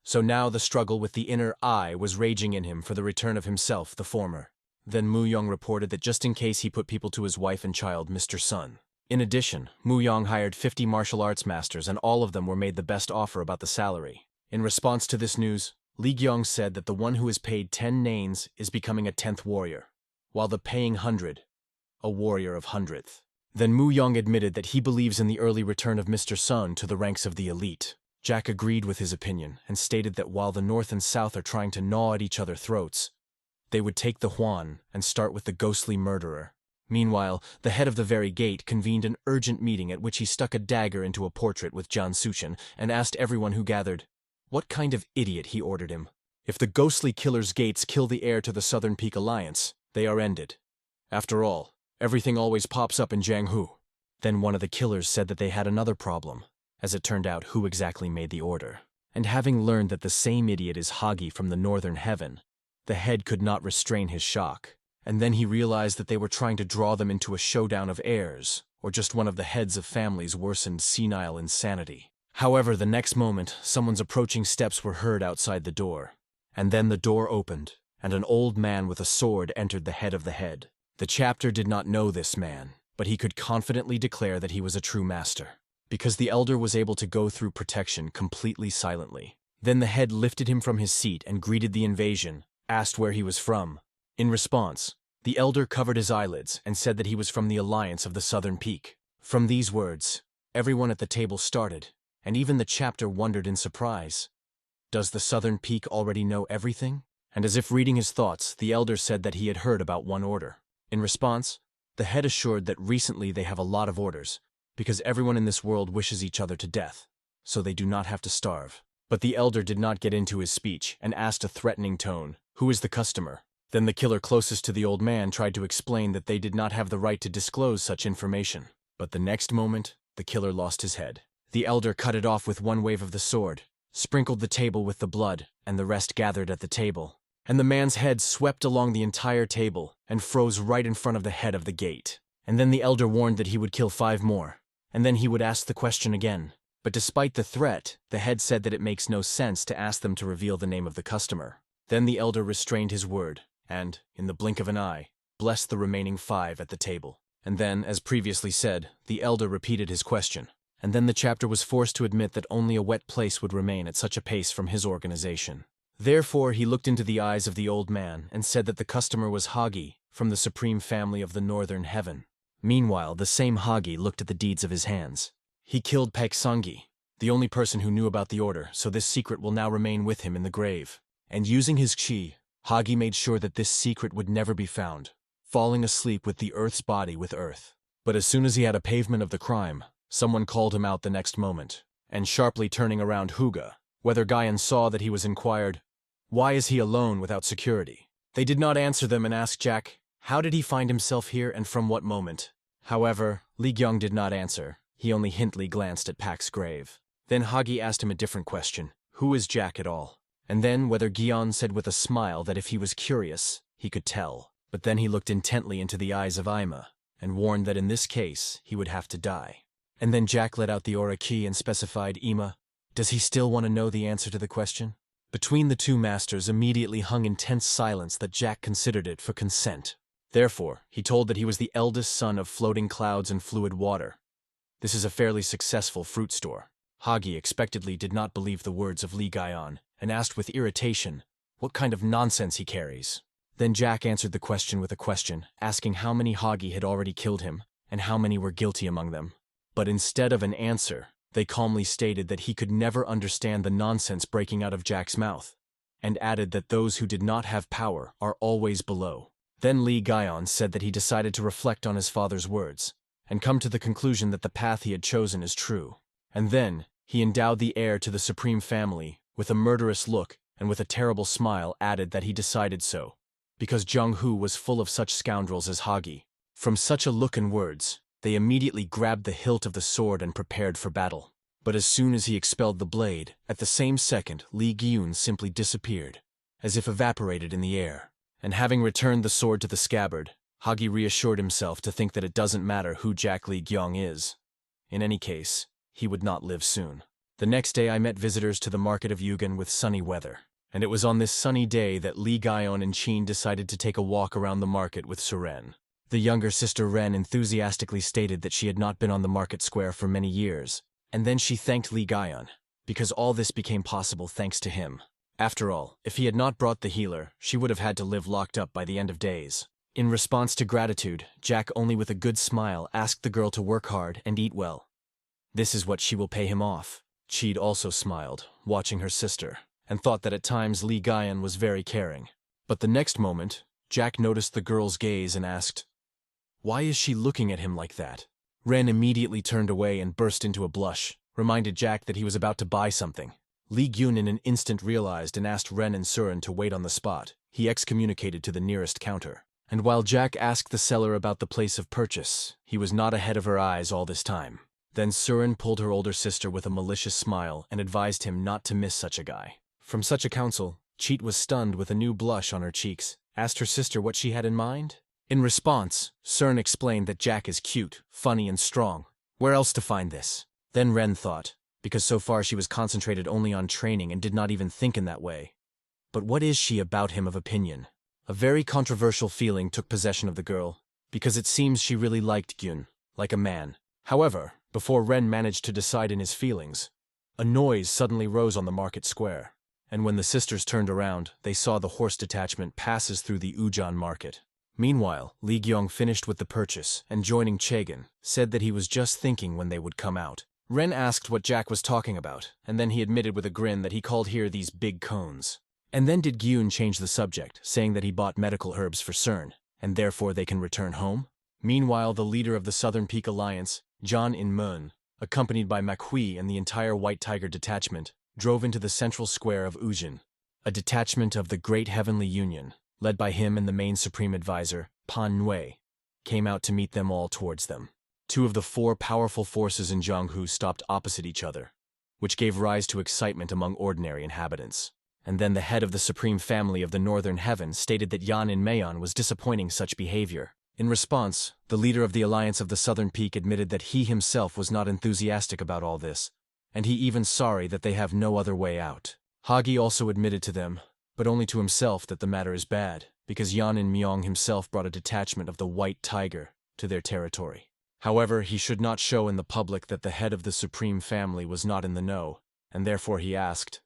S1: So now the struggle with the inner I was raging in him for the return of himself, the former. Then Muyong reported that just in case he put people to his wife and child, Mr. Sun. In addition, Muyong hired 50 martial arts masters and all of them were made the best offer about the salary. In response to this news, Li Gyong said that the one who is paid 10 nanes is becoming a 10th warrior, while the paying 100, a warrior of 100th. Then Muyong admitted that he believes in the early return of Mr. Sun to the ranks of the elite. Jack agreed with his opinion and stated that while the North and South are trying to gnaw at each other's throats, they would take the Huan and start with the ghostly murderer. Meanwhile, the head of the very gate convened an urgent meeting at which he stuck a dagger into a portrait with Jian Suchen and asked everyone who gathered, what kind of idiot, he ordered him. If the ghostly killer's gates kill the heir to the Southern Peak Alliance, they are ended. After all, everything always pops up in Jianghu. Then one of the killers said that they had another problem. As it turned out, who exactly made the order. And having learned that the same idiot is Hagi from the Northern Heaven, the head could not restrain his shock. And then he realized that they were trying to draw them into a showdown of heirs, or just one of the heads of families' worsened senile insanity. However, the next moment, someone's approaching steps were heard outside the door. And then the door opened, and an old man with a sword entered the head of the head. The chapter did not know this man, but he could confidently declare that he was a true master, because the elder was able to go through protection completely silently. Then the head lifted him from his seat and greeted the invasion, asked where he was from. In response, the elder covered his eyelids and said that he was from the Alliance of the Southern Peak. From these words, everyone at the table started, and even the chapter wondered in surprise. Does the Southern Peak already know everything? And as if reading his thoughts, the elder said that he had heard about one order. In response, the head assured that recently they have a lot of orders, because everyone in this world wishes each other to death, so they do not have to starve. But the elder did not get into his speech and asked a threatening tone, who is the customer? Then the killer closest to the old man tried to explain that they did not have the right to disclose such information. But the next moment, the killer lost his head. The elder cut it off with one wave of the sword, sprinkled the table with the blood, and the rest gathered at the table. and the man's head swept along the entire table and froze right in front of the head of the gate. And then the elder warned that he would kill 5 more, and then he would ask the question again. But despite the threat, the head said that it makes no sense to ask them to reveal the name of the customer. Then the elder restrained his word, and, in the blink of an eye, blessed the remaining 5 at the table. And then, as previously said, the elder repeated his question. And then the chapter was forced to admit that only a wet place would remain at such a pace from his organization. Therefore, he looked into the eyes of the old man and said that the customer was Hagi, from the supreme family of the northern heaven. Meanwhile, the same Hagi looked at the deeds of his hands. He killed Paeksangi, the only person who knew about the order, so this secret will now remain with him in the grave. And using his chi, Hagi made sure that this secret would never be found, falling asleep with the earth's body with earth. But as soon as he had a pavement of the crime, someone called him out the next moment, and sharply turning around Huga, whether Guyan saw that he was inquired, "Why is he alone without security?" They did not answer them and asked Jack, how did he find himself here and from what moment? However, Li Gyong did not answer. He only hintily glanced at Pak's grave. Then Hagi asked him a different question. Who is Jack at all? And then whether Guyan said with a smile that if he was curious, he could tell. But then he looked intently into the eyes of Ima, and warned that in this case, he would have to die. And then Jack let out the aura key and specified, Ima, does he still want to know the answer to the question? Between the two masters immediately hung intense silence that Jack considered it for consent. Therefore, he told that he was the eldest son of floating clouds and fluid water. This is a fairly successful fruit store. Hagi expectedly did not believe the words of Li Guyan, and asked with irritation what kind of nonsense he carries. Then Jack answered the question with a question, asking how many Hagi had already killed him, and how many were guilty among them. But instead of an answer, they calmly stated that he could never understand the nonsense breaking out of Jack's mouth, and added that those who did not have power are always below. Then Li Guyan said that he decided to reflect on his father's words, and come to the conclusion that the path he had chosen is true. And then, he endowed the heir to the supreme family with a murderous look and with a terrible smile added that he decided so, because Jianghu was full of such scoundrels as Hagi. From such a look and words, they immediately grabbed the hilt of the sword and prepared for battle. But as soon as he expelled the blade, at the same second Li Gyun simply disappeared, as if evaporated in the air. And having returned the sword to the scabbard, Hagi reassured himself to think that it doesn't matter who Jack Li Gyong is. In any case, he would not live soon. The next day I met visitors to the market of Yugen with sunny weather, and it was on this sunny day that Li Guyan and Qin decided to take a walk around the market with Suren. The younger sister Ren enthusiastically stated that she had not been on the market square for many years, and then she thanked Li Guyan, because all this became possible thanks to him. After all, if he had not brought the healer, she would have had to live locked up by the end of days. In response to gratitude, Jack only with a good smile asked the girl to work hard and eat well. This is what she will pay him off. Qin also smiled, watching her sister, and thought that at times Li Guyan was very caring. But the next moment, Jack noticed the girl's gaze and asked, "Why is she looking at him like that?" Ren immediately turned away and burst into a blush, reminded Jack that he was about to buy something. Li Gyun in an instant realized and asked Ren and Suren to wait on the spot. He excommunicated to the nearest counter. And while Jack asked the seller about the place of purchase, he was not ahead of her eyes all this time. Then Suren pulled her older sister with a malicious smile and advised him not to miss such a guy. From such a counsel, Qin was stunned with a new blush on her cheeks, asked her sister what she had in mind. In response, Suren explained that Jack is cute, funny, and strong. Where else to find this? Then Ren thought, because so far she was concentrated only on training and did not even think in that way. But what is she about him of opinion? A very controversial feeling took possession of the girl, because it seems she really liked Gyun, like a man. However, before Ren managed to decide in his feelings, a noise suddenly rose on the market square, and when the sisters turned around, they saw the horse detachment passes through the Ujan market. Meanwhile, Li Gyong finished with the purchase, and joining Chagan, said that he was just thinking when they would come out. Ren asked what Jack was talking about, and then he admitted with a grin that he called here these big cones. And then did Gyun change the subject, saying that he bought medical herbs for CERN, and therefore they can return home? Meanwhile, the leader of the Southern Peak Alliance, John In-mun, accompanied by Makhui and the entire White Tiger detachment, drove into the central square of Ujin. A detachment of the Great Heavenly Union, led by him and the main supreme advisor, Pan Nui, came out to meet them all towards them. Two of the 4 powerful forces in Jianghu stopped opposite each other, which gave rise to excitement among ordinary inhabitants. And then the head of the supreme family of the Northern Heaven stated that Yan In Mayon was disappointing such behavior. In response, the leader of the Alliance of the Southern Peak admitted that he himself was not enthusiastic about all this, and he even sorry that they have no other way out. Hagi also admitted to them, but only to himself, that the matter is bad, because Yan In Myong himself brought a detachment of the White Tiger to their territory. However, he should not show in the public that the head of the supreme family was not in the know, and therefore he asked,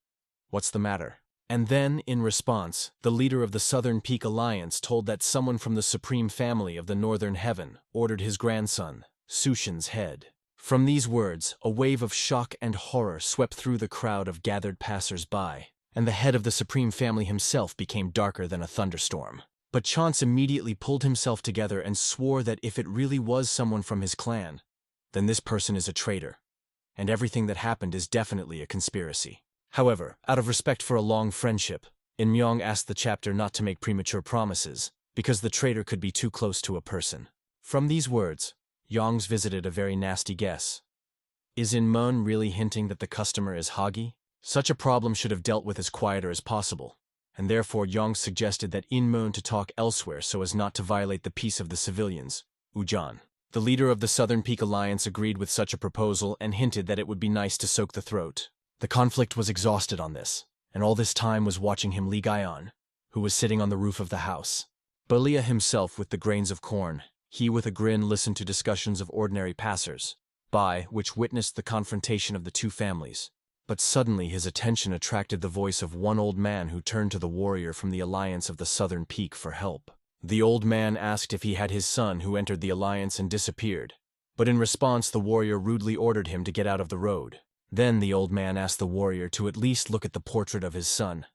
S1: "What's the matter?" And then, in response, the leader of the Southern Peak Alliance told that someone from the supreme family of the Northern Heaven ordered his grandson, Sushin's head. From these words, a wave of shock and horror swept through the crowd of gathered passers-by, and the head of the supreme family himself became darker than a thunderstorm. But Chance immediately pulled himself together and swore that if it really was someone from his clan, then this person is a traitor, and everything that happened is definitely a conspiracy. However, out of respect for a long friendship, In Myong asked the chapter not to make premature promises, because the traitor could be too close to a person. From these words, Yongs visited a very nasty guess. Is In Mon really hinting that the customer is Hagi? Such a problem should have dealt with as quieter as possible, and therefore Yongs suggested that In Mon to talk elsewhere so as not to violate the peace of the civilians, Ujan. The leader of the Southern Peak Alliance agreed with such a proposal and hinted that it would be nice to soak the throat. The conflict was exhausted on this, and all this time was watching him Li Gaian, who was sitting on the roof of the house. Belia himself with the grains of corn, he with a grin listened to discussions of ordinary passers-by, which witnessed the confrontation of the two families. But suddenly his attention attracted the voice of one old man who turned to the warrior from the Alliance of the Southern Peak for help. The old man asked if he had his son who entered the Alliance and disappeared, but in response the warrior rudely ordered him to get out of the road. Then the old man asked the warrior to at least look at the portrait of his son,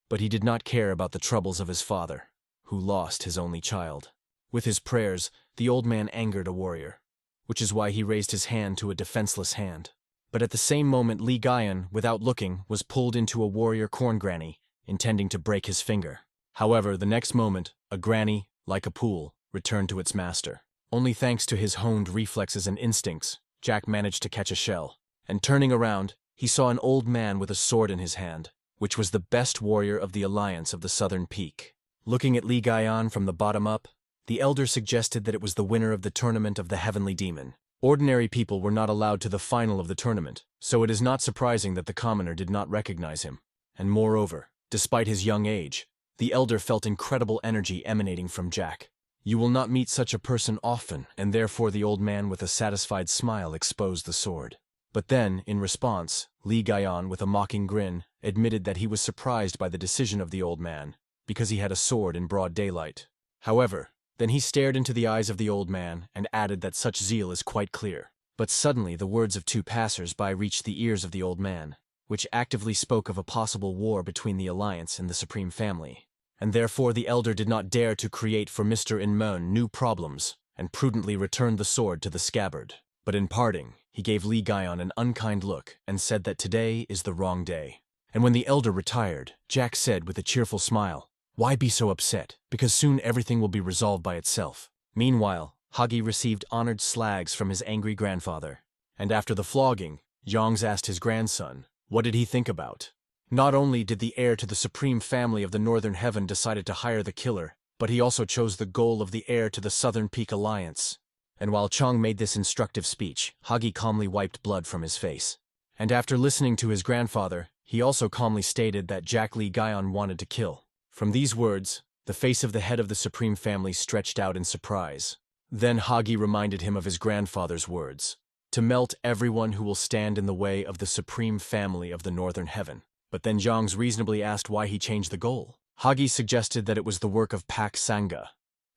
S1: but he did not care about the troubles of his father, who lost his only child. With his prayers, the old man angered a warrior, which is why he raised his hand to a defenseless hand. But at the same moment Li Gaian, without looking, was pulled into a warrior corn granny, intending to break his finger. However, the next moment, a granny, like a pool, returned to its master. Only thanks to his honed reflexes and instincts, Jack managed to catch a shell. And turning around, he saw an old man with a sword in his hand, which was the best warrior of the Alliance of the Southern Peak. Looking at Li Gaian from the bottom up, the elder suggested that it was the winner of the tournament of the Heavenly Demon. Ordinary people were not allowed to the final of the tournament, so it is not surprising that the commoner did not recognize him. And moreover, despite his young age, the elder felt incredible energy emanating from Jack. You will not meet such a person often, and therefore the old man with a satisfied smile exposed the sword. But then, in response, Li Gaian, with a mocking grin, admitted that he was surprised by the decision of the old man, because he had a sword in broad daylight. However, then he stared into the eyes of the old man and added that such zeal is quite clear. But suddenly the words of two passers-by reached the ears of the old man, which actively spoke of a possible war between the Alliance and the Supreme Family. And therefore the elder did not dare to create for Mr. Inmon new problems, and prudently returned the sword to the scabbard. But in parting, he gave Li Gaian an unkind look and said that today is the wrong day. And when the elder retired, Jack said with a cheerful smile, "Why be so upset? Because soon everything will be resolved by itself." Meanwhile, Hagi received honored slags from his angry grandfather. And after the flogging, Yongs asked his grandson, what did he think about? Not only did the heir to the supreme family of the Northern Heaven decided to hire the killer, but he also chose the goal of the heir to the Southern Peak Alliance. And while Chong made this instructive speech, Hagi calmly wiped blood from his face. And after listening to his grandfather, he also calmly stated that Jack Li Gaian wanted to kill. From these words, the face of the head of the supreme family stretched out in surprise. Then Hagi reminded him of his grandfather's words, to melt everyone who will stand in the way of the supreme family of the Northern Heaven. But then Zhang's reasonably asked why he changed the goal. Hagi suggested that it was the work of Pak Sangha,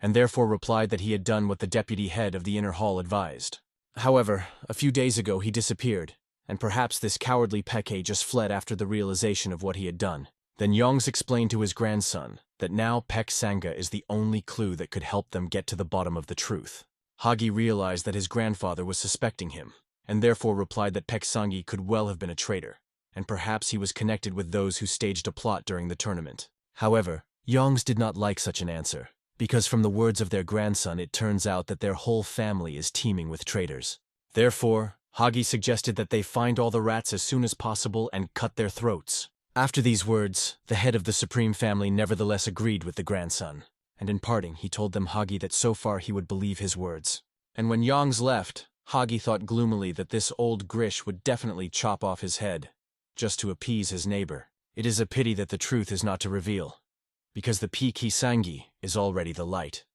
S1: and therefore replied that he had done what the deputy head of the inner hall advised. However, a few days ago he disappeared, and perhaps this cowardly Peke just fled after the realization of what he had done. Then Yongs explained to his grandson that now Pak Sangha is the only clue that could help them get to the bottom of the truth. Hagi realized that his grandfather was suspecting him, and therefore replied that Pak Sangha could well have been a traitor, and perhaps he was connected with those who staged a plot during the tournament. However, Yongs did not like such an answer, because from the words of their grandson it turns out that their whole family is teeming with traitors. Therefore, Hagi suggested that they find all the rats as soon as possible and cut their throats. After these words, the head of the supreme family nevertheless agreed with the grandson, and in parting he told them Hagi that so far he would believe his words. And when Yongs left, Hagi thought gloomily that this old Grish would definitely chop off his head, just to appease his neighbor. It is a pity that the truth is not to reveal, because the Peak Sangi is already the light.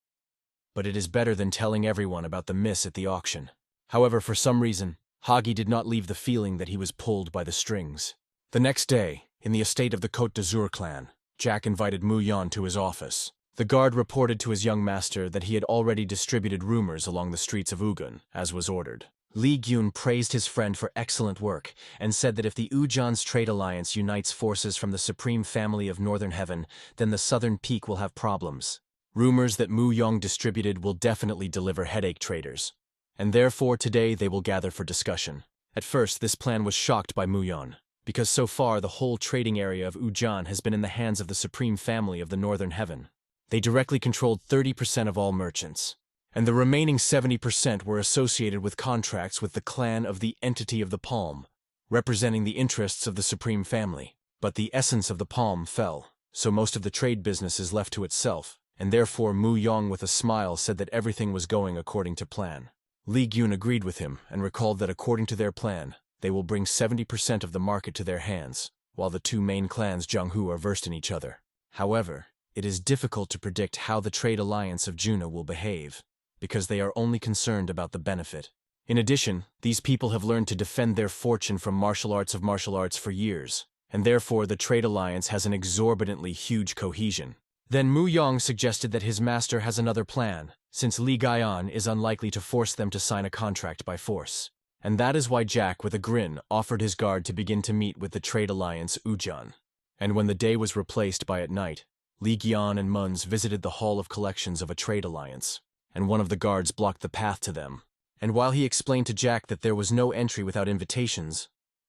S1: But it is better than telling everyone about the miss at the auction. However, for some reason, Hagi did not leave the feeling that he was pulled by the strings. The next day, in the estate of the Côte d'Azur clan, Jack invited Mu Yan to his office. The guard reported to his young master that he had already distributed rumors along the streets of Ugun, as was ordered. Li Gyun praised his friend for excellent work and said that if the Ujan's trade alliance unites forces from the supreme family of Northern Heaven, then the Southern Peak will have problems. Rumors that Mu Yong distributed will definitely deliver headache traders, and therefore today they will gather for discussion. At first, this plan was shocked by Mu Yan, because so far the whole trading area of Ujan has been in the hands of the supreme family of the Northern Heaven. They directly controlled 30% of all merchants, and the remaining 70% were associated with contracts with the clan of the Entity of the Palm, representing the interests of the supreme family. But the essence of the palm fell, so most of the trade business is left to itself, and therefore Mu Yong with a smile said that everything was going according to plan. Li Gyun agreed with him and recalled that according to their plan, they will bring 70% of the market to their hands, while the two main clans Jianghu are versed in each other. However, it is difficult to predict how the trade alliance of Juna will behave, because they are only concerned about the benefit. In addition, these people have learned to defend their fortune from martial arts for years, and therefore the trade alliance has an exorbitantly huge cohesion. Then Mu Yong suggested that his master has another plan, since Li Gaian is unlikely to force them to sign a contract by force. And that is why Jack, with a grin, offered his guard to begin to meet with the trade alliance Ujan. And when the day was replaced by at night, Li Gian and Munz visited the Hall of Collections of a trade alliance, and one of the guards blocked the path to them. And while he explained to Jack that there was no entry without invitations,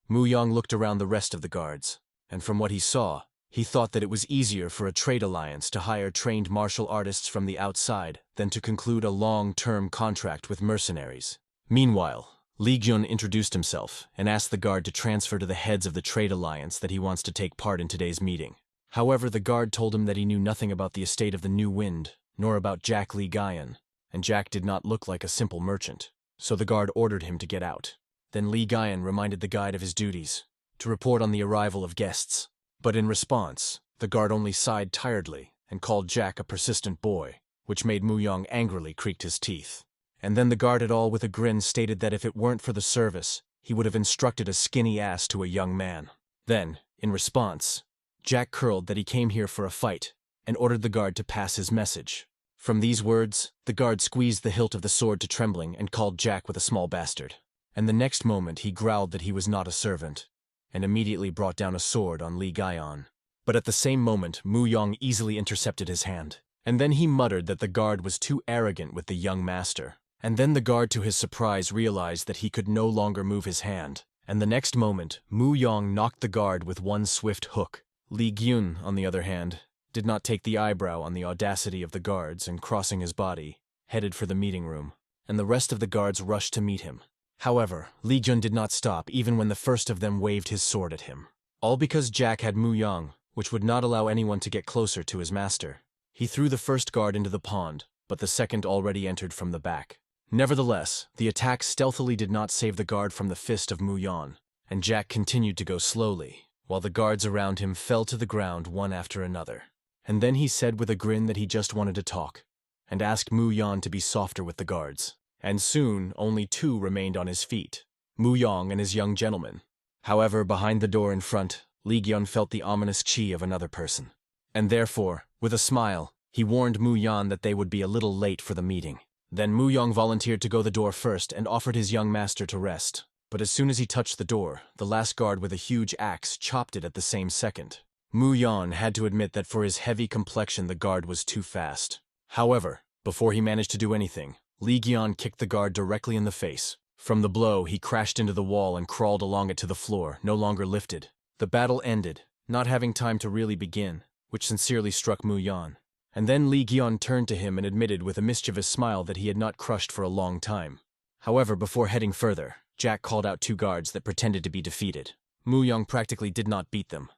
S1: Mu Yong looked around the rest of the guards, and from what he saw, he thought that it was easier for a trade alliance to hire trained martial artists from the outside than to conclude a long-term contract with mercenaries. Meanwhile, Li Gyun introduced himself and asked the guard to transfer to the heads of the trade alliance that he wants to take part in today's meeting. However, the guard told him that he knew nothing about the estate of the New Wind, nor about Jack Li Gaian, and Jack did not look like a simple merchant, so the guard ordered him to get out. Then Li Gaian reminded the guide of his duties, to report on the arrival of guests. But in response, the guard only sighed tiredly and called Jack a persistent boy, which made Mu Yong angrily creaked his teeth. And then the guard at all with a grin stated that if it weren't for the service, he would have instructed a skinny ass to a young man. Then, in response, Jack curled that he came here for a fight and ordered the guard to pass his message. From these words, the guard squeezed the hilt of the sword to trembling and called Jack with a small bastard. And the next moment he growled that he was not a servant, and immediately brought down a sword on Li Gaian. But at the same moment, Mu Yong easily intercepted his hand, and then he muttered that the guard was too arrogant with the young master. And then the guard to his surprise realized that he could no longer move his hand, and the next moment, Mu Yong knocked the guard with one swift hook. Li Gyun, on the other hand, did not take the eyebrow on the audacity of the guards and, crossing his body, headed for the meeting room, and the rest of the guards rushed to meet him. However, Li Gyun did not stop even when the first of them waved his sword at him. All because Jack had Mu Yong, which would not allow anyone to get closer to his master. He threw the first guard into the pond, but the second already entered from the back. Nevertheless, the attack stealthily did not save the guard from the fist of Mu Yan, and Jack continued to go slowly, while the guards around him fell to the ground one after another. And then he said with a grin that he just wanted to talk, and asked Mu Yan to be softer with the guards. And soon, only two remained on his feet, Mu Yong and his young gentleman. However, behind the door in front, Li Gyun felt the ominous chi of another person. And therefore, with a smile, he warned Mu Yan that they would be a little late for the meeting. Then Mu Yong volunteered to go the door first and offered his young master to rest. But as soon as he touched the door, the last guard with a huge axe chopped it at the same second. Mu Yan had to admit that for his heavy complexion the guard was too fast. However, before he managed to do anything, Li Gyun kicked the guard directly in the face. From the blow, he crashed into the wall and crawled along it to the floor, no longer lifted. The battle ended, not having time to really begin, which sincerely struck Mu Yan. And then Li Gyun turned to him and admitted with a mischievous smile that he had not crushed for a long time. However, before heading further, Jack called out two guards that pretended to be defeated. Mu Yong practically did not beat them,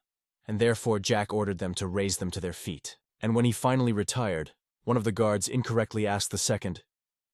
S1: and therefore Jack ordered them to raise them to their feet. And when he finally retired, one of the guards incorrectly asked the second,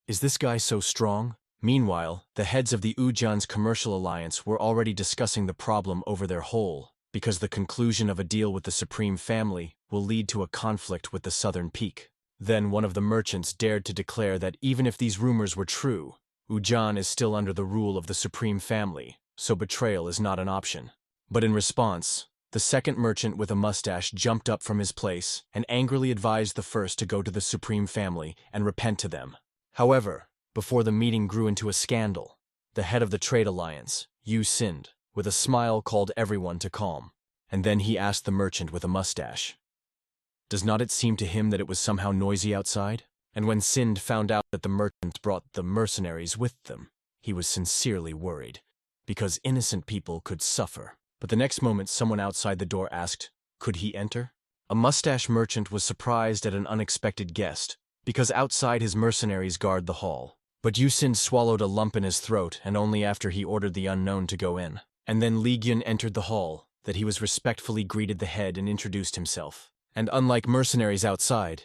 S1: "Is this guy so strong?" Meanwhile, the heads of the Ujian's commercial alliance were already discussing the problem over their whole, because the conclusion of a deal with the Supreme Family will lead to a conflict with the Southern Peak. Then one of the merchants dared to declare that even if these rumors were true, Ujian is still under the rule of the Supreme Family, so betrayal is not an option. But in response, the second merchant with a mustache jumped up from his place and angrily advised the first to go to the Supreme Family and repent to them. However, before the meeting grew into a scandal, the head of the trade alliance, Yu Sind, with a smile called everyone to calm, and then he asked the merchant with a mustache, "Does not it seem to him that it was somehow noisy outside?" And when Sind found out that the merchant brought the mercenaries with them, he was sincerely worried, because innocent people could suffer. But the next moment someone outside the door asked, could he enter? A mustache merchant was surprised at an unexpected guest, because outside his mercenaries guard the hall. But Yu Sind swallowed a lump in his throat, and only after he ordered the unknown to go in. And then Li Gyun entered the hall, that he was respectfully greeted the head and introduced himself. And unlike mercenaries outside,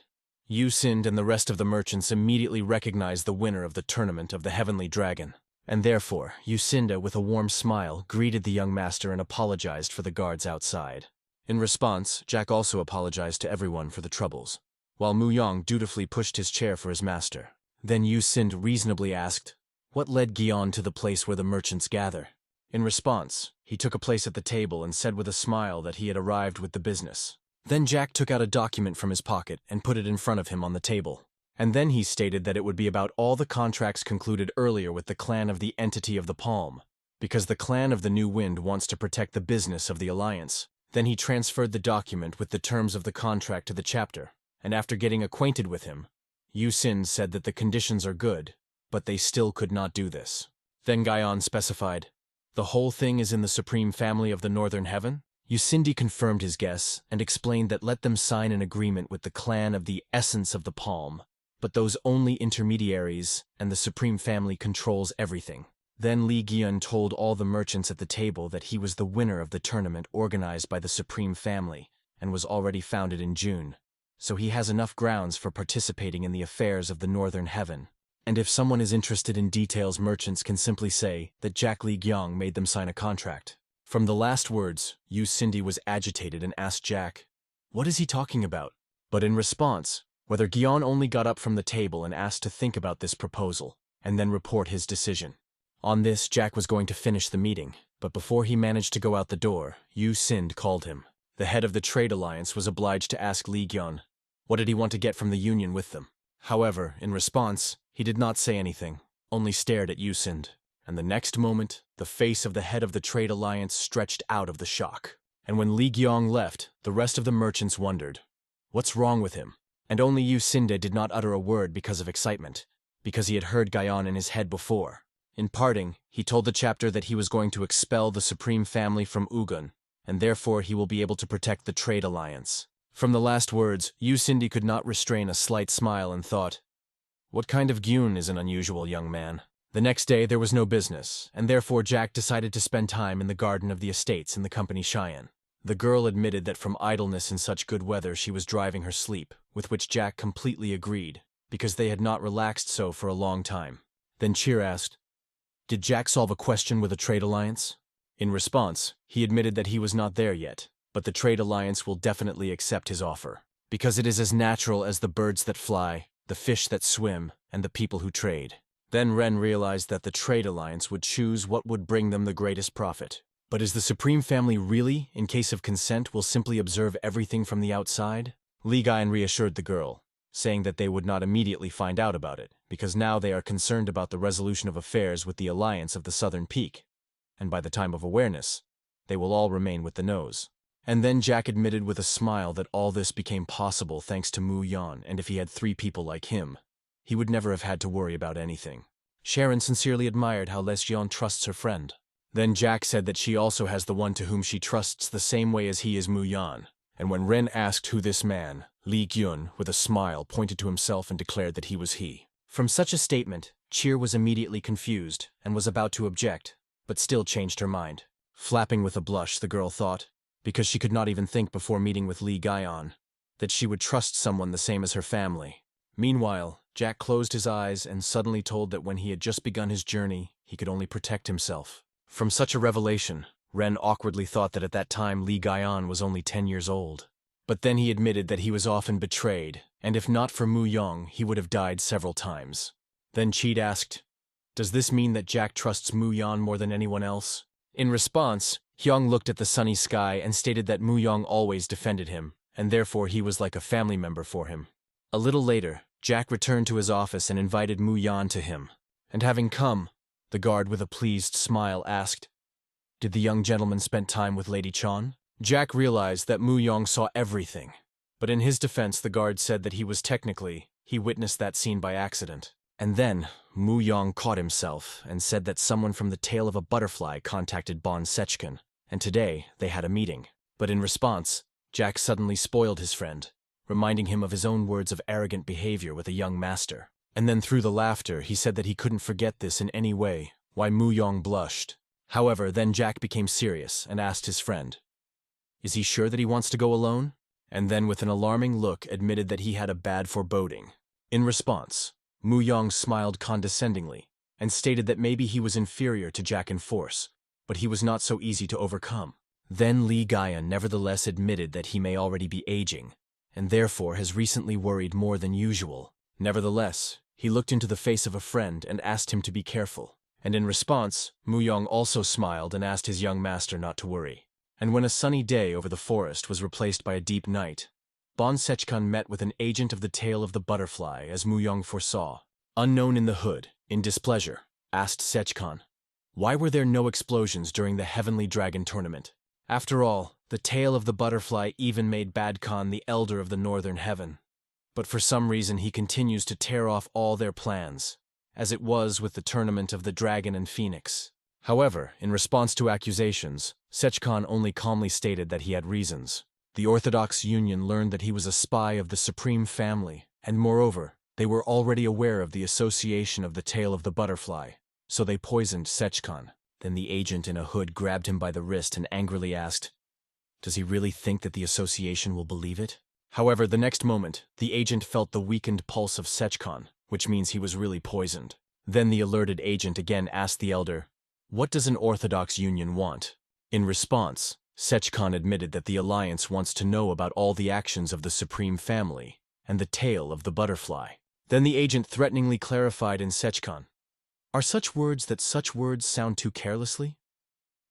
S1: Yu Sind and the rest of the merchants immediately recognized the winner of the tournament of the Heavenly Dragon. And therefore, Yu Sind, with a warm smile, greeted the young master and apologized for the guards outside. In response, Jack also apologized to everyone for the troubles, while Mu Yong dutifully pushed his chair for his master. Then Yu Sind reasonably asked, what led Gion to the place where the merchants gather? In response, he took a place at the table and said with a smile that he had arrived with the business. Then Jack took out a document from his pocket and put it in front of him on the table. And then he stated that it would be about all the contracts concluded earlier with the clan of the Entity of the Palm, because the clan of the New Wind wants to protect the business of the alliance. Then he transferred the document with the terms of the contract to the chapter, and after getting acquainted with him, Yu Sind said that the conditions are good, but they still could not do this. Then Guyon specified, the whole thing is in the Supreme Family of the Northern Heaven? Yu Sind confirmed his guess and explained that let them sign an agreement with the clan of the Essence of the Palm, but those only intermediaries, and the Supreme Family controls everything. Then Li Gyun told all the merchants at the table that he was the winner of the tournament organized by the Supreme Family and was already founded in June, so he has enough grounds for participating in the affairs of the Northern Heaven. And if someone is interested in details, merchants can simply say that Jack Li Gyong made them sign a contract. From the last words, Yu Sind was agitated and asked Jack, what is he talking about? But in response, whether Gion only got up from the table and asked to think about this proposal, and then report his decision. On this, Jack was going to finish the meeting, but before he managed to go out the door, Yu Sind called him. The head of the trade alliance was obliged to ask Li Gyun, what did he want to get from the union with them? However, in response, he did not say anything, only stared at Yu Sind. And the next moment, the face of the head of the trade alliance stretched out of the shock. And when Li Gyong left, the rest of the merchants wondered, what's wrong with him? And only Yu Sind did not utter a word because of excitement, because he had heard Guyon in his head before. In parting, he told the chapter that he was going to expel the Supreme Family from Ugun, and therefore he will be able to protect the trade alliance. From the last words, Yu Sind could not restrain a slight smile and thought, what kind of Gyun is an unusual young man? The next day there was no business, and therefore Jack decided to spend time in the garden of the estates in the company Cheyenne. The girl admitted that from idleness in such good weather she was driving her sleep, with which Jack completely agreed, because they had not relaxed so for a long time. Then Cheer asked, did Jack solve a question with a trade alliance? In response, he admitted that he was not there yet, but the trade alliance will definitely accept his offer, because it is as natural as the birds that fly, the fish that swim, and the people who trade. Then Ren realized that the trade alliance would choose what would bring them the greatest profit. But is the Supreme Family really, in case of consent, will simply observe everything from the outside? Li Guyan reassured the girl, saying that they would not immediately find out about it, because now they are concerned about the resolution of affairs with the alliance of the Southern Peak, and by the time of awareness, they will all remain with the nose. And then Jack admitted with a smile that all this became possible thanks to Mu Yan, and if he had 3 people like him, he would never have had to worry about anything. Sharon sincerely admired how Les Jian trusts her friend. Then Jack said that she also has the one to whom she trusts the same way as he is Mu Yan. And when Ren asked who this man, Li Gyun, with a smile, pointed to himself and declared that he was he. From such a statement, Cheer was immediately confused and was about to object, but still changed her mind. Flapping with a blush, the girl thought, because she could not even think before meeting with Lee Guyon that she would trust someone the same as her family. Meanwhile, Jack closed his eyes and suddenly told that when he had just begun his journey, he could only protect himself. From such a revelation, Ren awkwardly thought that at that time Lee Guyon was only 10 years old. But then he admitted that he was often betrayed, and if not for Mu Yong, he would have died several times. Then Cheat asked, "Does this mean that Jack trusts Mu Yong more than anyone else?" In response, Hyung looked at the sunny sky and stated that Mu Yong always defended him, and therefore he was like a family member for him. A little later, Jack returned to his office and invited Mu Yan to him. And having come, the guard with a pleased smile asked, "Did the young gentleman spend time with Lady Chon?" Jack realized that Mu Yong saw everything, but in his defense the guard said that he witnessed that scene by accident. And then, Mu Yong caught himself and said that someone from the tail of a butterfly contacted Bon Sechkin, and today they had a meeting. But in response, Jack suddenly spoiled his friend, reminding him of his own words of arrogant behavior with a young master. And then through the laughter, he said that he couldn't forget this in any way, why Mu Yong blushed. However, then Jack became serious and asked his friend, "Is he sure that he wants to go alone?" And then with an alarming look admitted that he had a bad foreboding. In response, Mu Yong smiled condescendingly and stated that maybe he was inferior to Jack in force, but he was not so easy to overcome. Then Lee Guyon nevertheless admitted that he may already be aging, and therefore has recently worried more than usual. Nevertheless, he looked into the face of a friend and asked him to be careful. And in response, Mu Yong also smiled and asked his young master not to worry. And when a sunny day over the forest was replaced by a deep night, Bon Sechkan met with an agent of the tail of the butterfly as Mu Yong foresaw. Unknown in the hood, in displeasure, asked Sechkan, "Why were there no explosions during the Heavenly Dragon tournament?" After all, the tail of the butterfly even made Bad Khan the elder of the Northern Heaven. But for some reason he continues to tear off all their plans, as it was with the tournament of the Dragon and Phoenix. However, in response to accusations, Sechkan only calmly stated that he had reasons. The Orthodox Union learned that he was a spy of the Supreme Family, and moreover, they were already aware of the association of the tail of the butterfly, so they poisoned Sechkan. Then the agent in a hood grabbed him by the wrist and angrily asked, "Does he really think that the association will believe it?" However, the next moment, the agent felt the weakened pulse of Sechkan, which means he was really poisoned. Then the alerted agent again asked the elder, "What does an Orthodox Union want?" In response, Sechkan admitted that the Alliance wants to know about all the actions of the Supreme Family and the tail of the butterfly. Then the agent threateningly clarified in Sechkan, "Are such words that such words sound too carelessly?"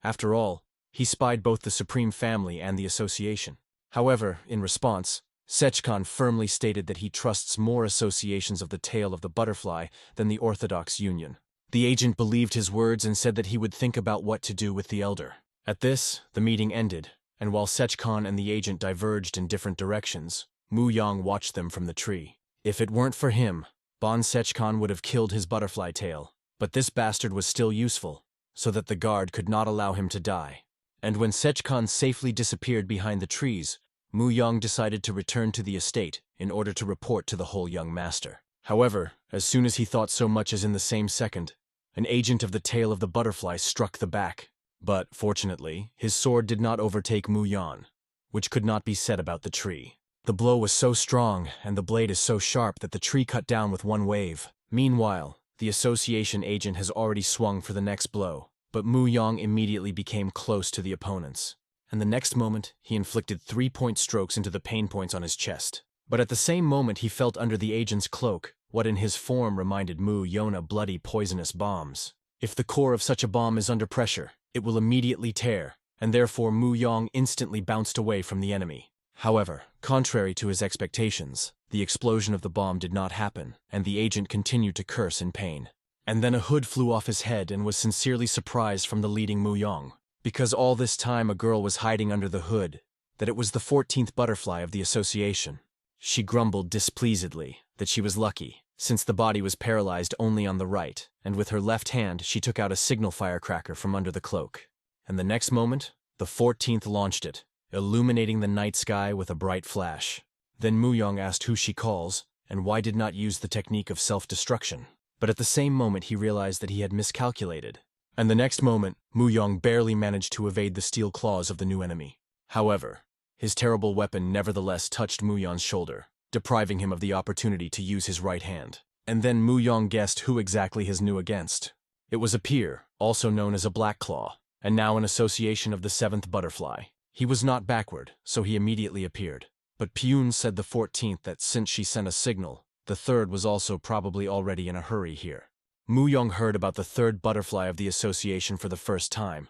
S1: After all, he spied both the Supreme Family and the Association. However, in response, Sechkan firmly stated that he trusts more associations of the tail of the butterfly than the Orthodox Union. The agent believed his words and said that he would think about what to do with the elder. At this, the meeting ended, and while Sechkan and the agent diverged in different directions, Mu Yong watched them from the tree. If it weren't for him, Bon Sechkan would have killed his butterfly tail, but this bastard was still useful, so that the guard could not allow him to die. And when Sechkan safely disappeared behind the trees, Mu Yong decided to return to the estate in order to report to the whole young master. However, as soon as he thought so much as in the same second, an agent of the tail of the butterfly struck the back. But, fortunately, his sword did not overtake Mu Yan, which could not be said about the tree. The blow was so strong, and the blade is so sharp that the tree cut down with one wave. Meanwhile, the association agent has already swung for the next blow, but Mu Yong immediately became close to the opponents. And the next moment, he inflicted 3-point strokes into the pain points on his chest. But at the same moment he felt under the agent's cloak what in his form reminded Mu Yona bloody poisonous bombs. If the core of such a bomb is under pressure, it will immediately tear, and therefore Mu Yong instantly bounced away from the enemy. However, contrary to his expectations, the explosion of the bomb did not happen, and the agent continued to curse in pain. And then a hood flew off his head and was sincerely surprised from the leading Mu Yong, because all this time a girl was hiding under the hood, that it was the 14th butterfly of the association. She grumbled displeasedly that she was lucky, since the body was paralyzed only on the right, and with her left hand she took out a signal firecracker from under the cloak. And the next moment, the 14th launched it, illuminating the night sky with a bright flash. Then Mu Yong asked who she calls, and why did not use the technique of self-destruction. But at the same moment he realized that he had miscalculated. And the next moment, Mu Yong barely managed to evade the steel claws of the new enemy. However, his terrible weapon nevertheless touched Mu Yang's shoulder, depriving him of the opportunity to use his right hand. And then Mu Yang guessed who exactly his knew against. It was a peer, also known as a Black Claw, and now an association of the 7th butterfly. He was not backward, so he immediately appeared. But Pyun said the 14th that since she sent a signal, the 3rd was also probably already in a hurry here. Mu Yang heard about the 3rd butterfly of the association for the first time,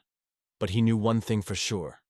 S1: but he knew one thing for sure.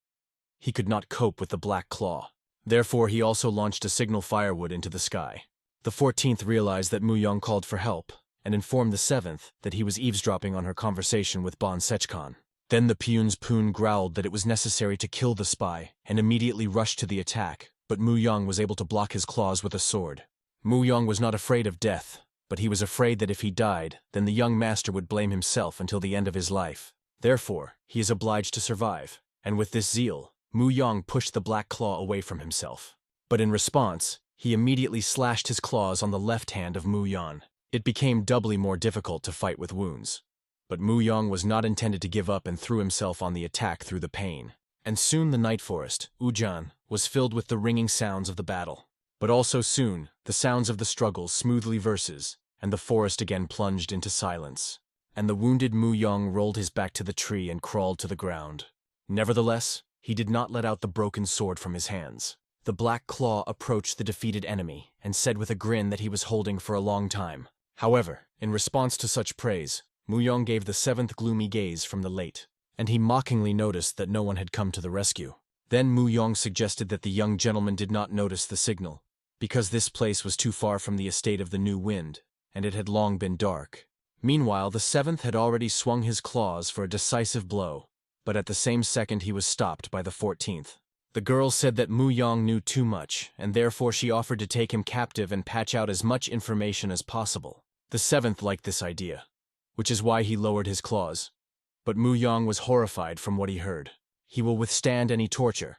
S1: He could not cope with the Black Claw. Therefore, he also launched a signal firewood into the sky. The 14th realized that Mu Yang called for help, and informed the 7th that he was eavesdropping on her conversation with Bon Sechkan. Then the Pyun's Poon growled that it was necessary to kill the spy, and immediately rushed to the attack, but Mu Yang was able to block his claws with a sword. Mu Yang was not afraid of death, but he was afraid that if he died, then the young master would blame himself until the end of his life. Therefore, he is obliged to survive, and with this zeal, Mu Yang pushed the Black Claw away from himself. But in response, he immediately slashed his claws on the left hand of Mu Yang. It became doubly more difficult to fight with wounds. But Mu Yang was not intended to give up and threw himself on the attack through the pain. And soon the night forest, Ujan, was filled with the ringing sounds of the battle. But also soon, the sounds of the struggle smoothly verses, and the forest again plunged into silence. And the wounded Mu Yang rolled his back to the tree and crawled to the ground. Nevertheless, he did not let out the broken sword from his hands. The Black Claw approached the defeated enemy and said with a grin that he was holding for a long time. However, in response to such praise, Mu Yang gave the 7th gloomy gaze from the late, and he mockingly noticed that no one had come to the rescue. Then Mu Yang suggested that the young gentleman did not notice the signal, because this place was too far from the estate of the new wind, and it had long been dark. Meanwhile, the 7th had already swung his claws for a decisive blow, but at the same second he was stopped by the 14th. The girl said that Mu Yang knew too much, and therefore she offered to take him captive and patch out as much information as possible. The 7th liked this idea, which is why he lowered his claws. But Mu Yang was horrified from what he heard. He will withstand any torture,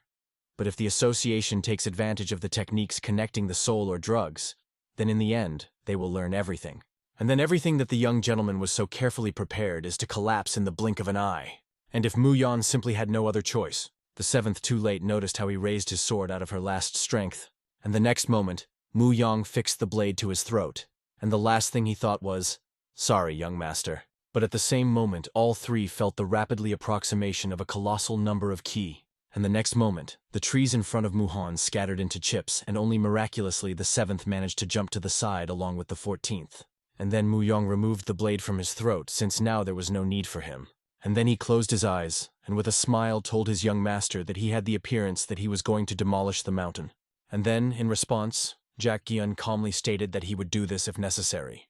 S1: but if the association takes advantage of the techniques connecting the soul or drugs, then in the end, they will learn everything. And then everything that the young gentleman was so carefully prepared is to collapse in the blink of an eye. And if Mu Yang simply had no other choice, the 7th too late noticed how he raised his sword out of her last strength, and the next moment, Mu Yang fixed the blade to his throat, and the last thing he thought was, "Sorry, young master." But at the same moment, all three felt the rapidly approximation of a colossal number of ki, and the next moment, the trees in front of Muhan scattered into chips, and only miraculously the 7th managed to jump to the side along with the 14th. And then Mu Yang removed the blade from his throat, since now there was no need for him. And then he closed his eyes, and with a smile told his young master that he had the appearance that he was going to demolish the mountain. And then, in response, Jack Gyun calmly stated that he would do this if necessary.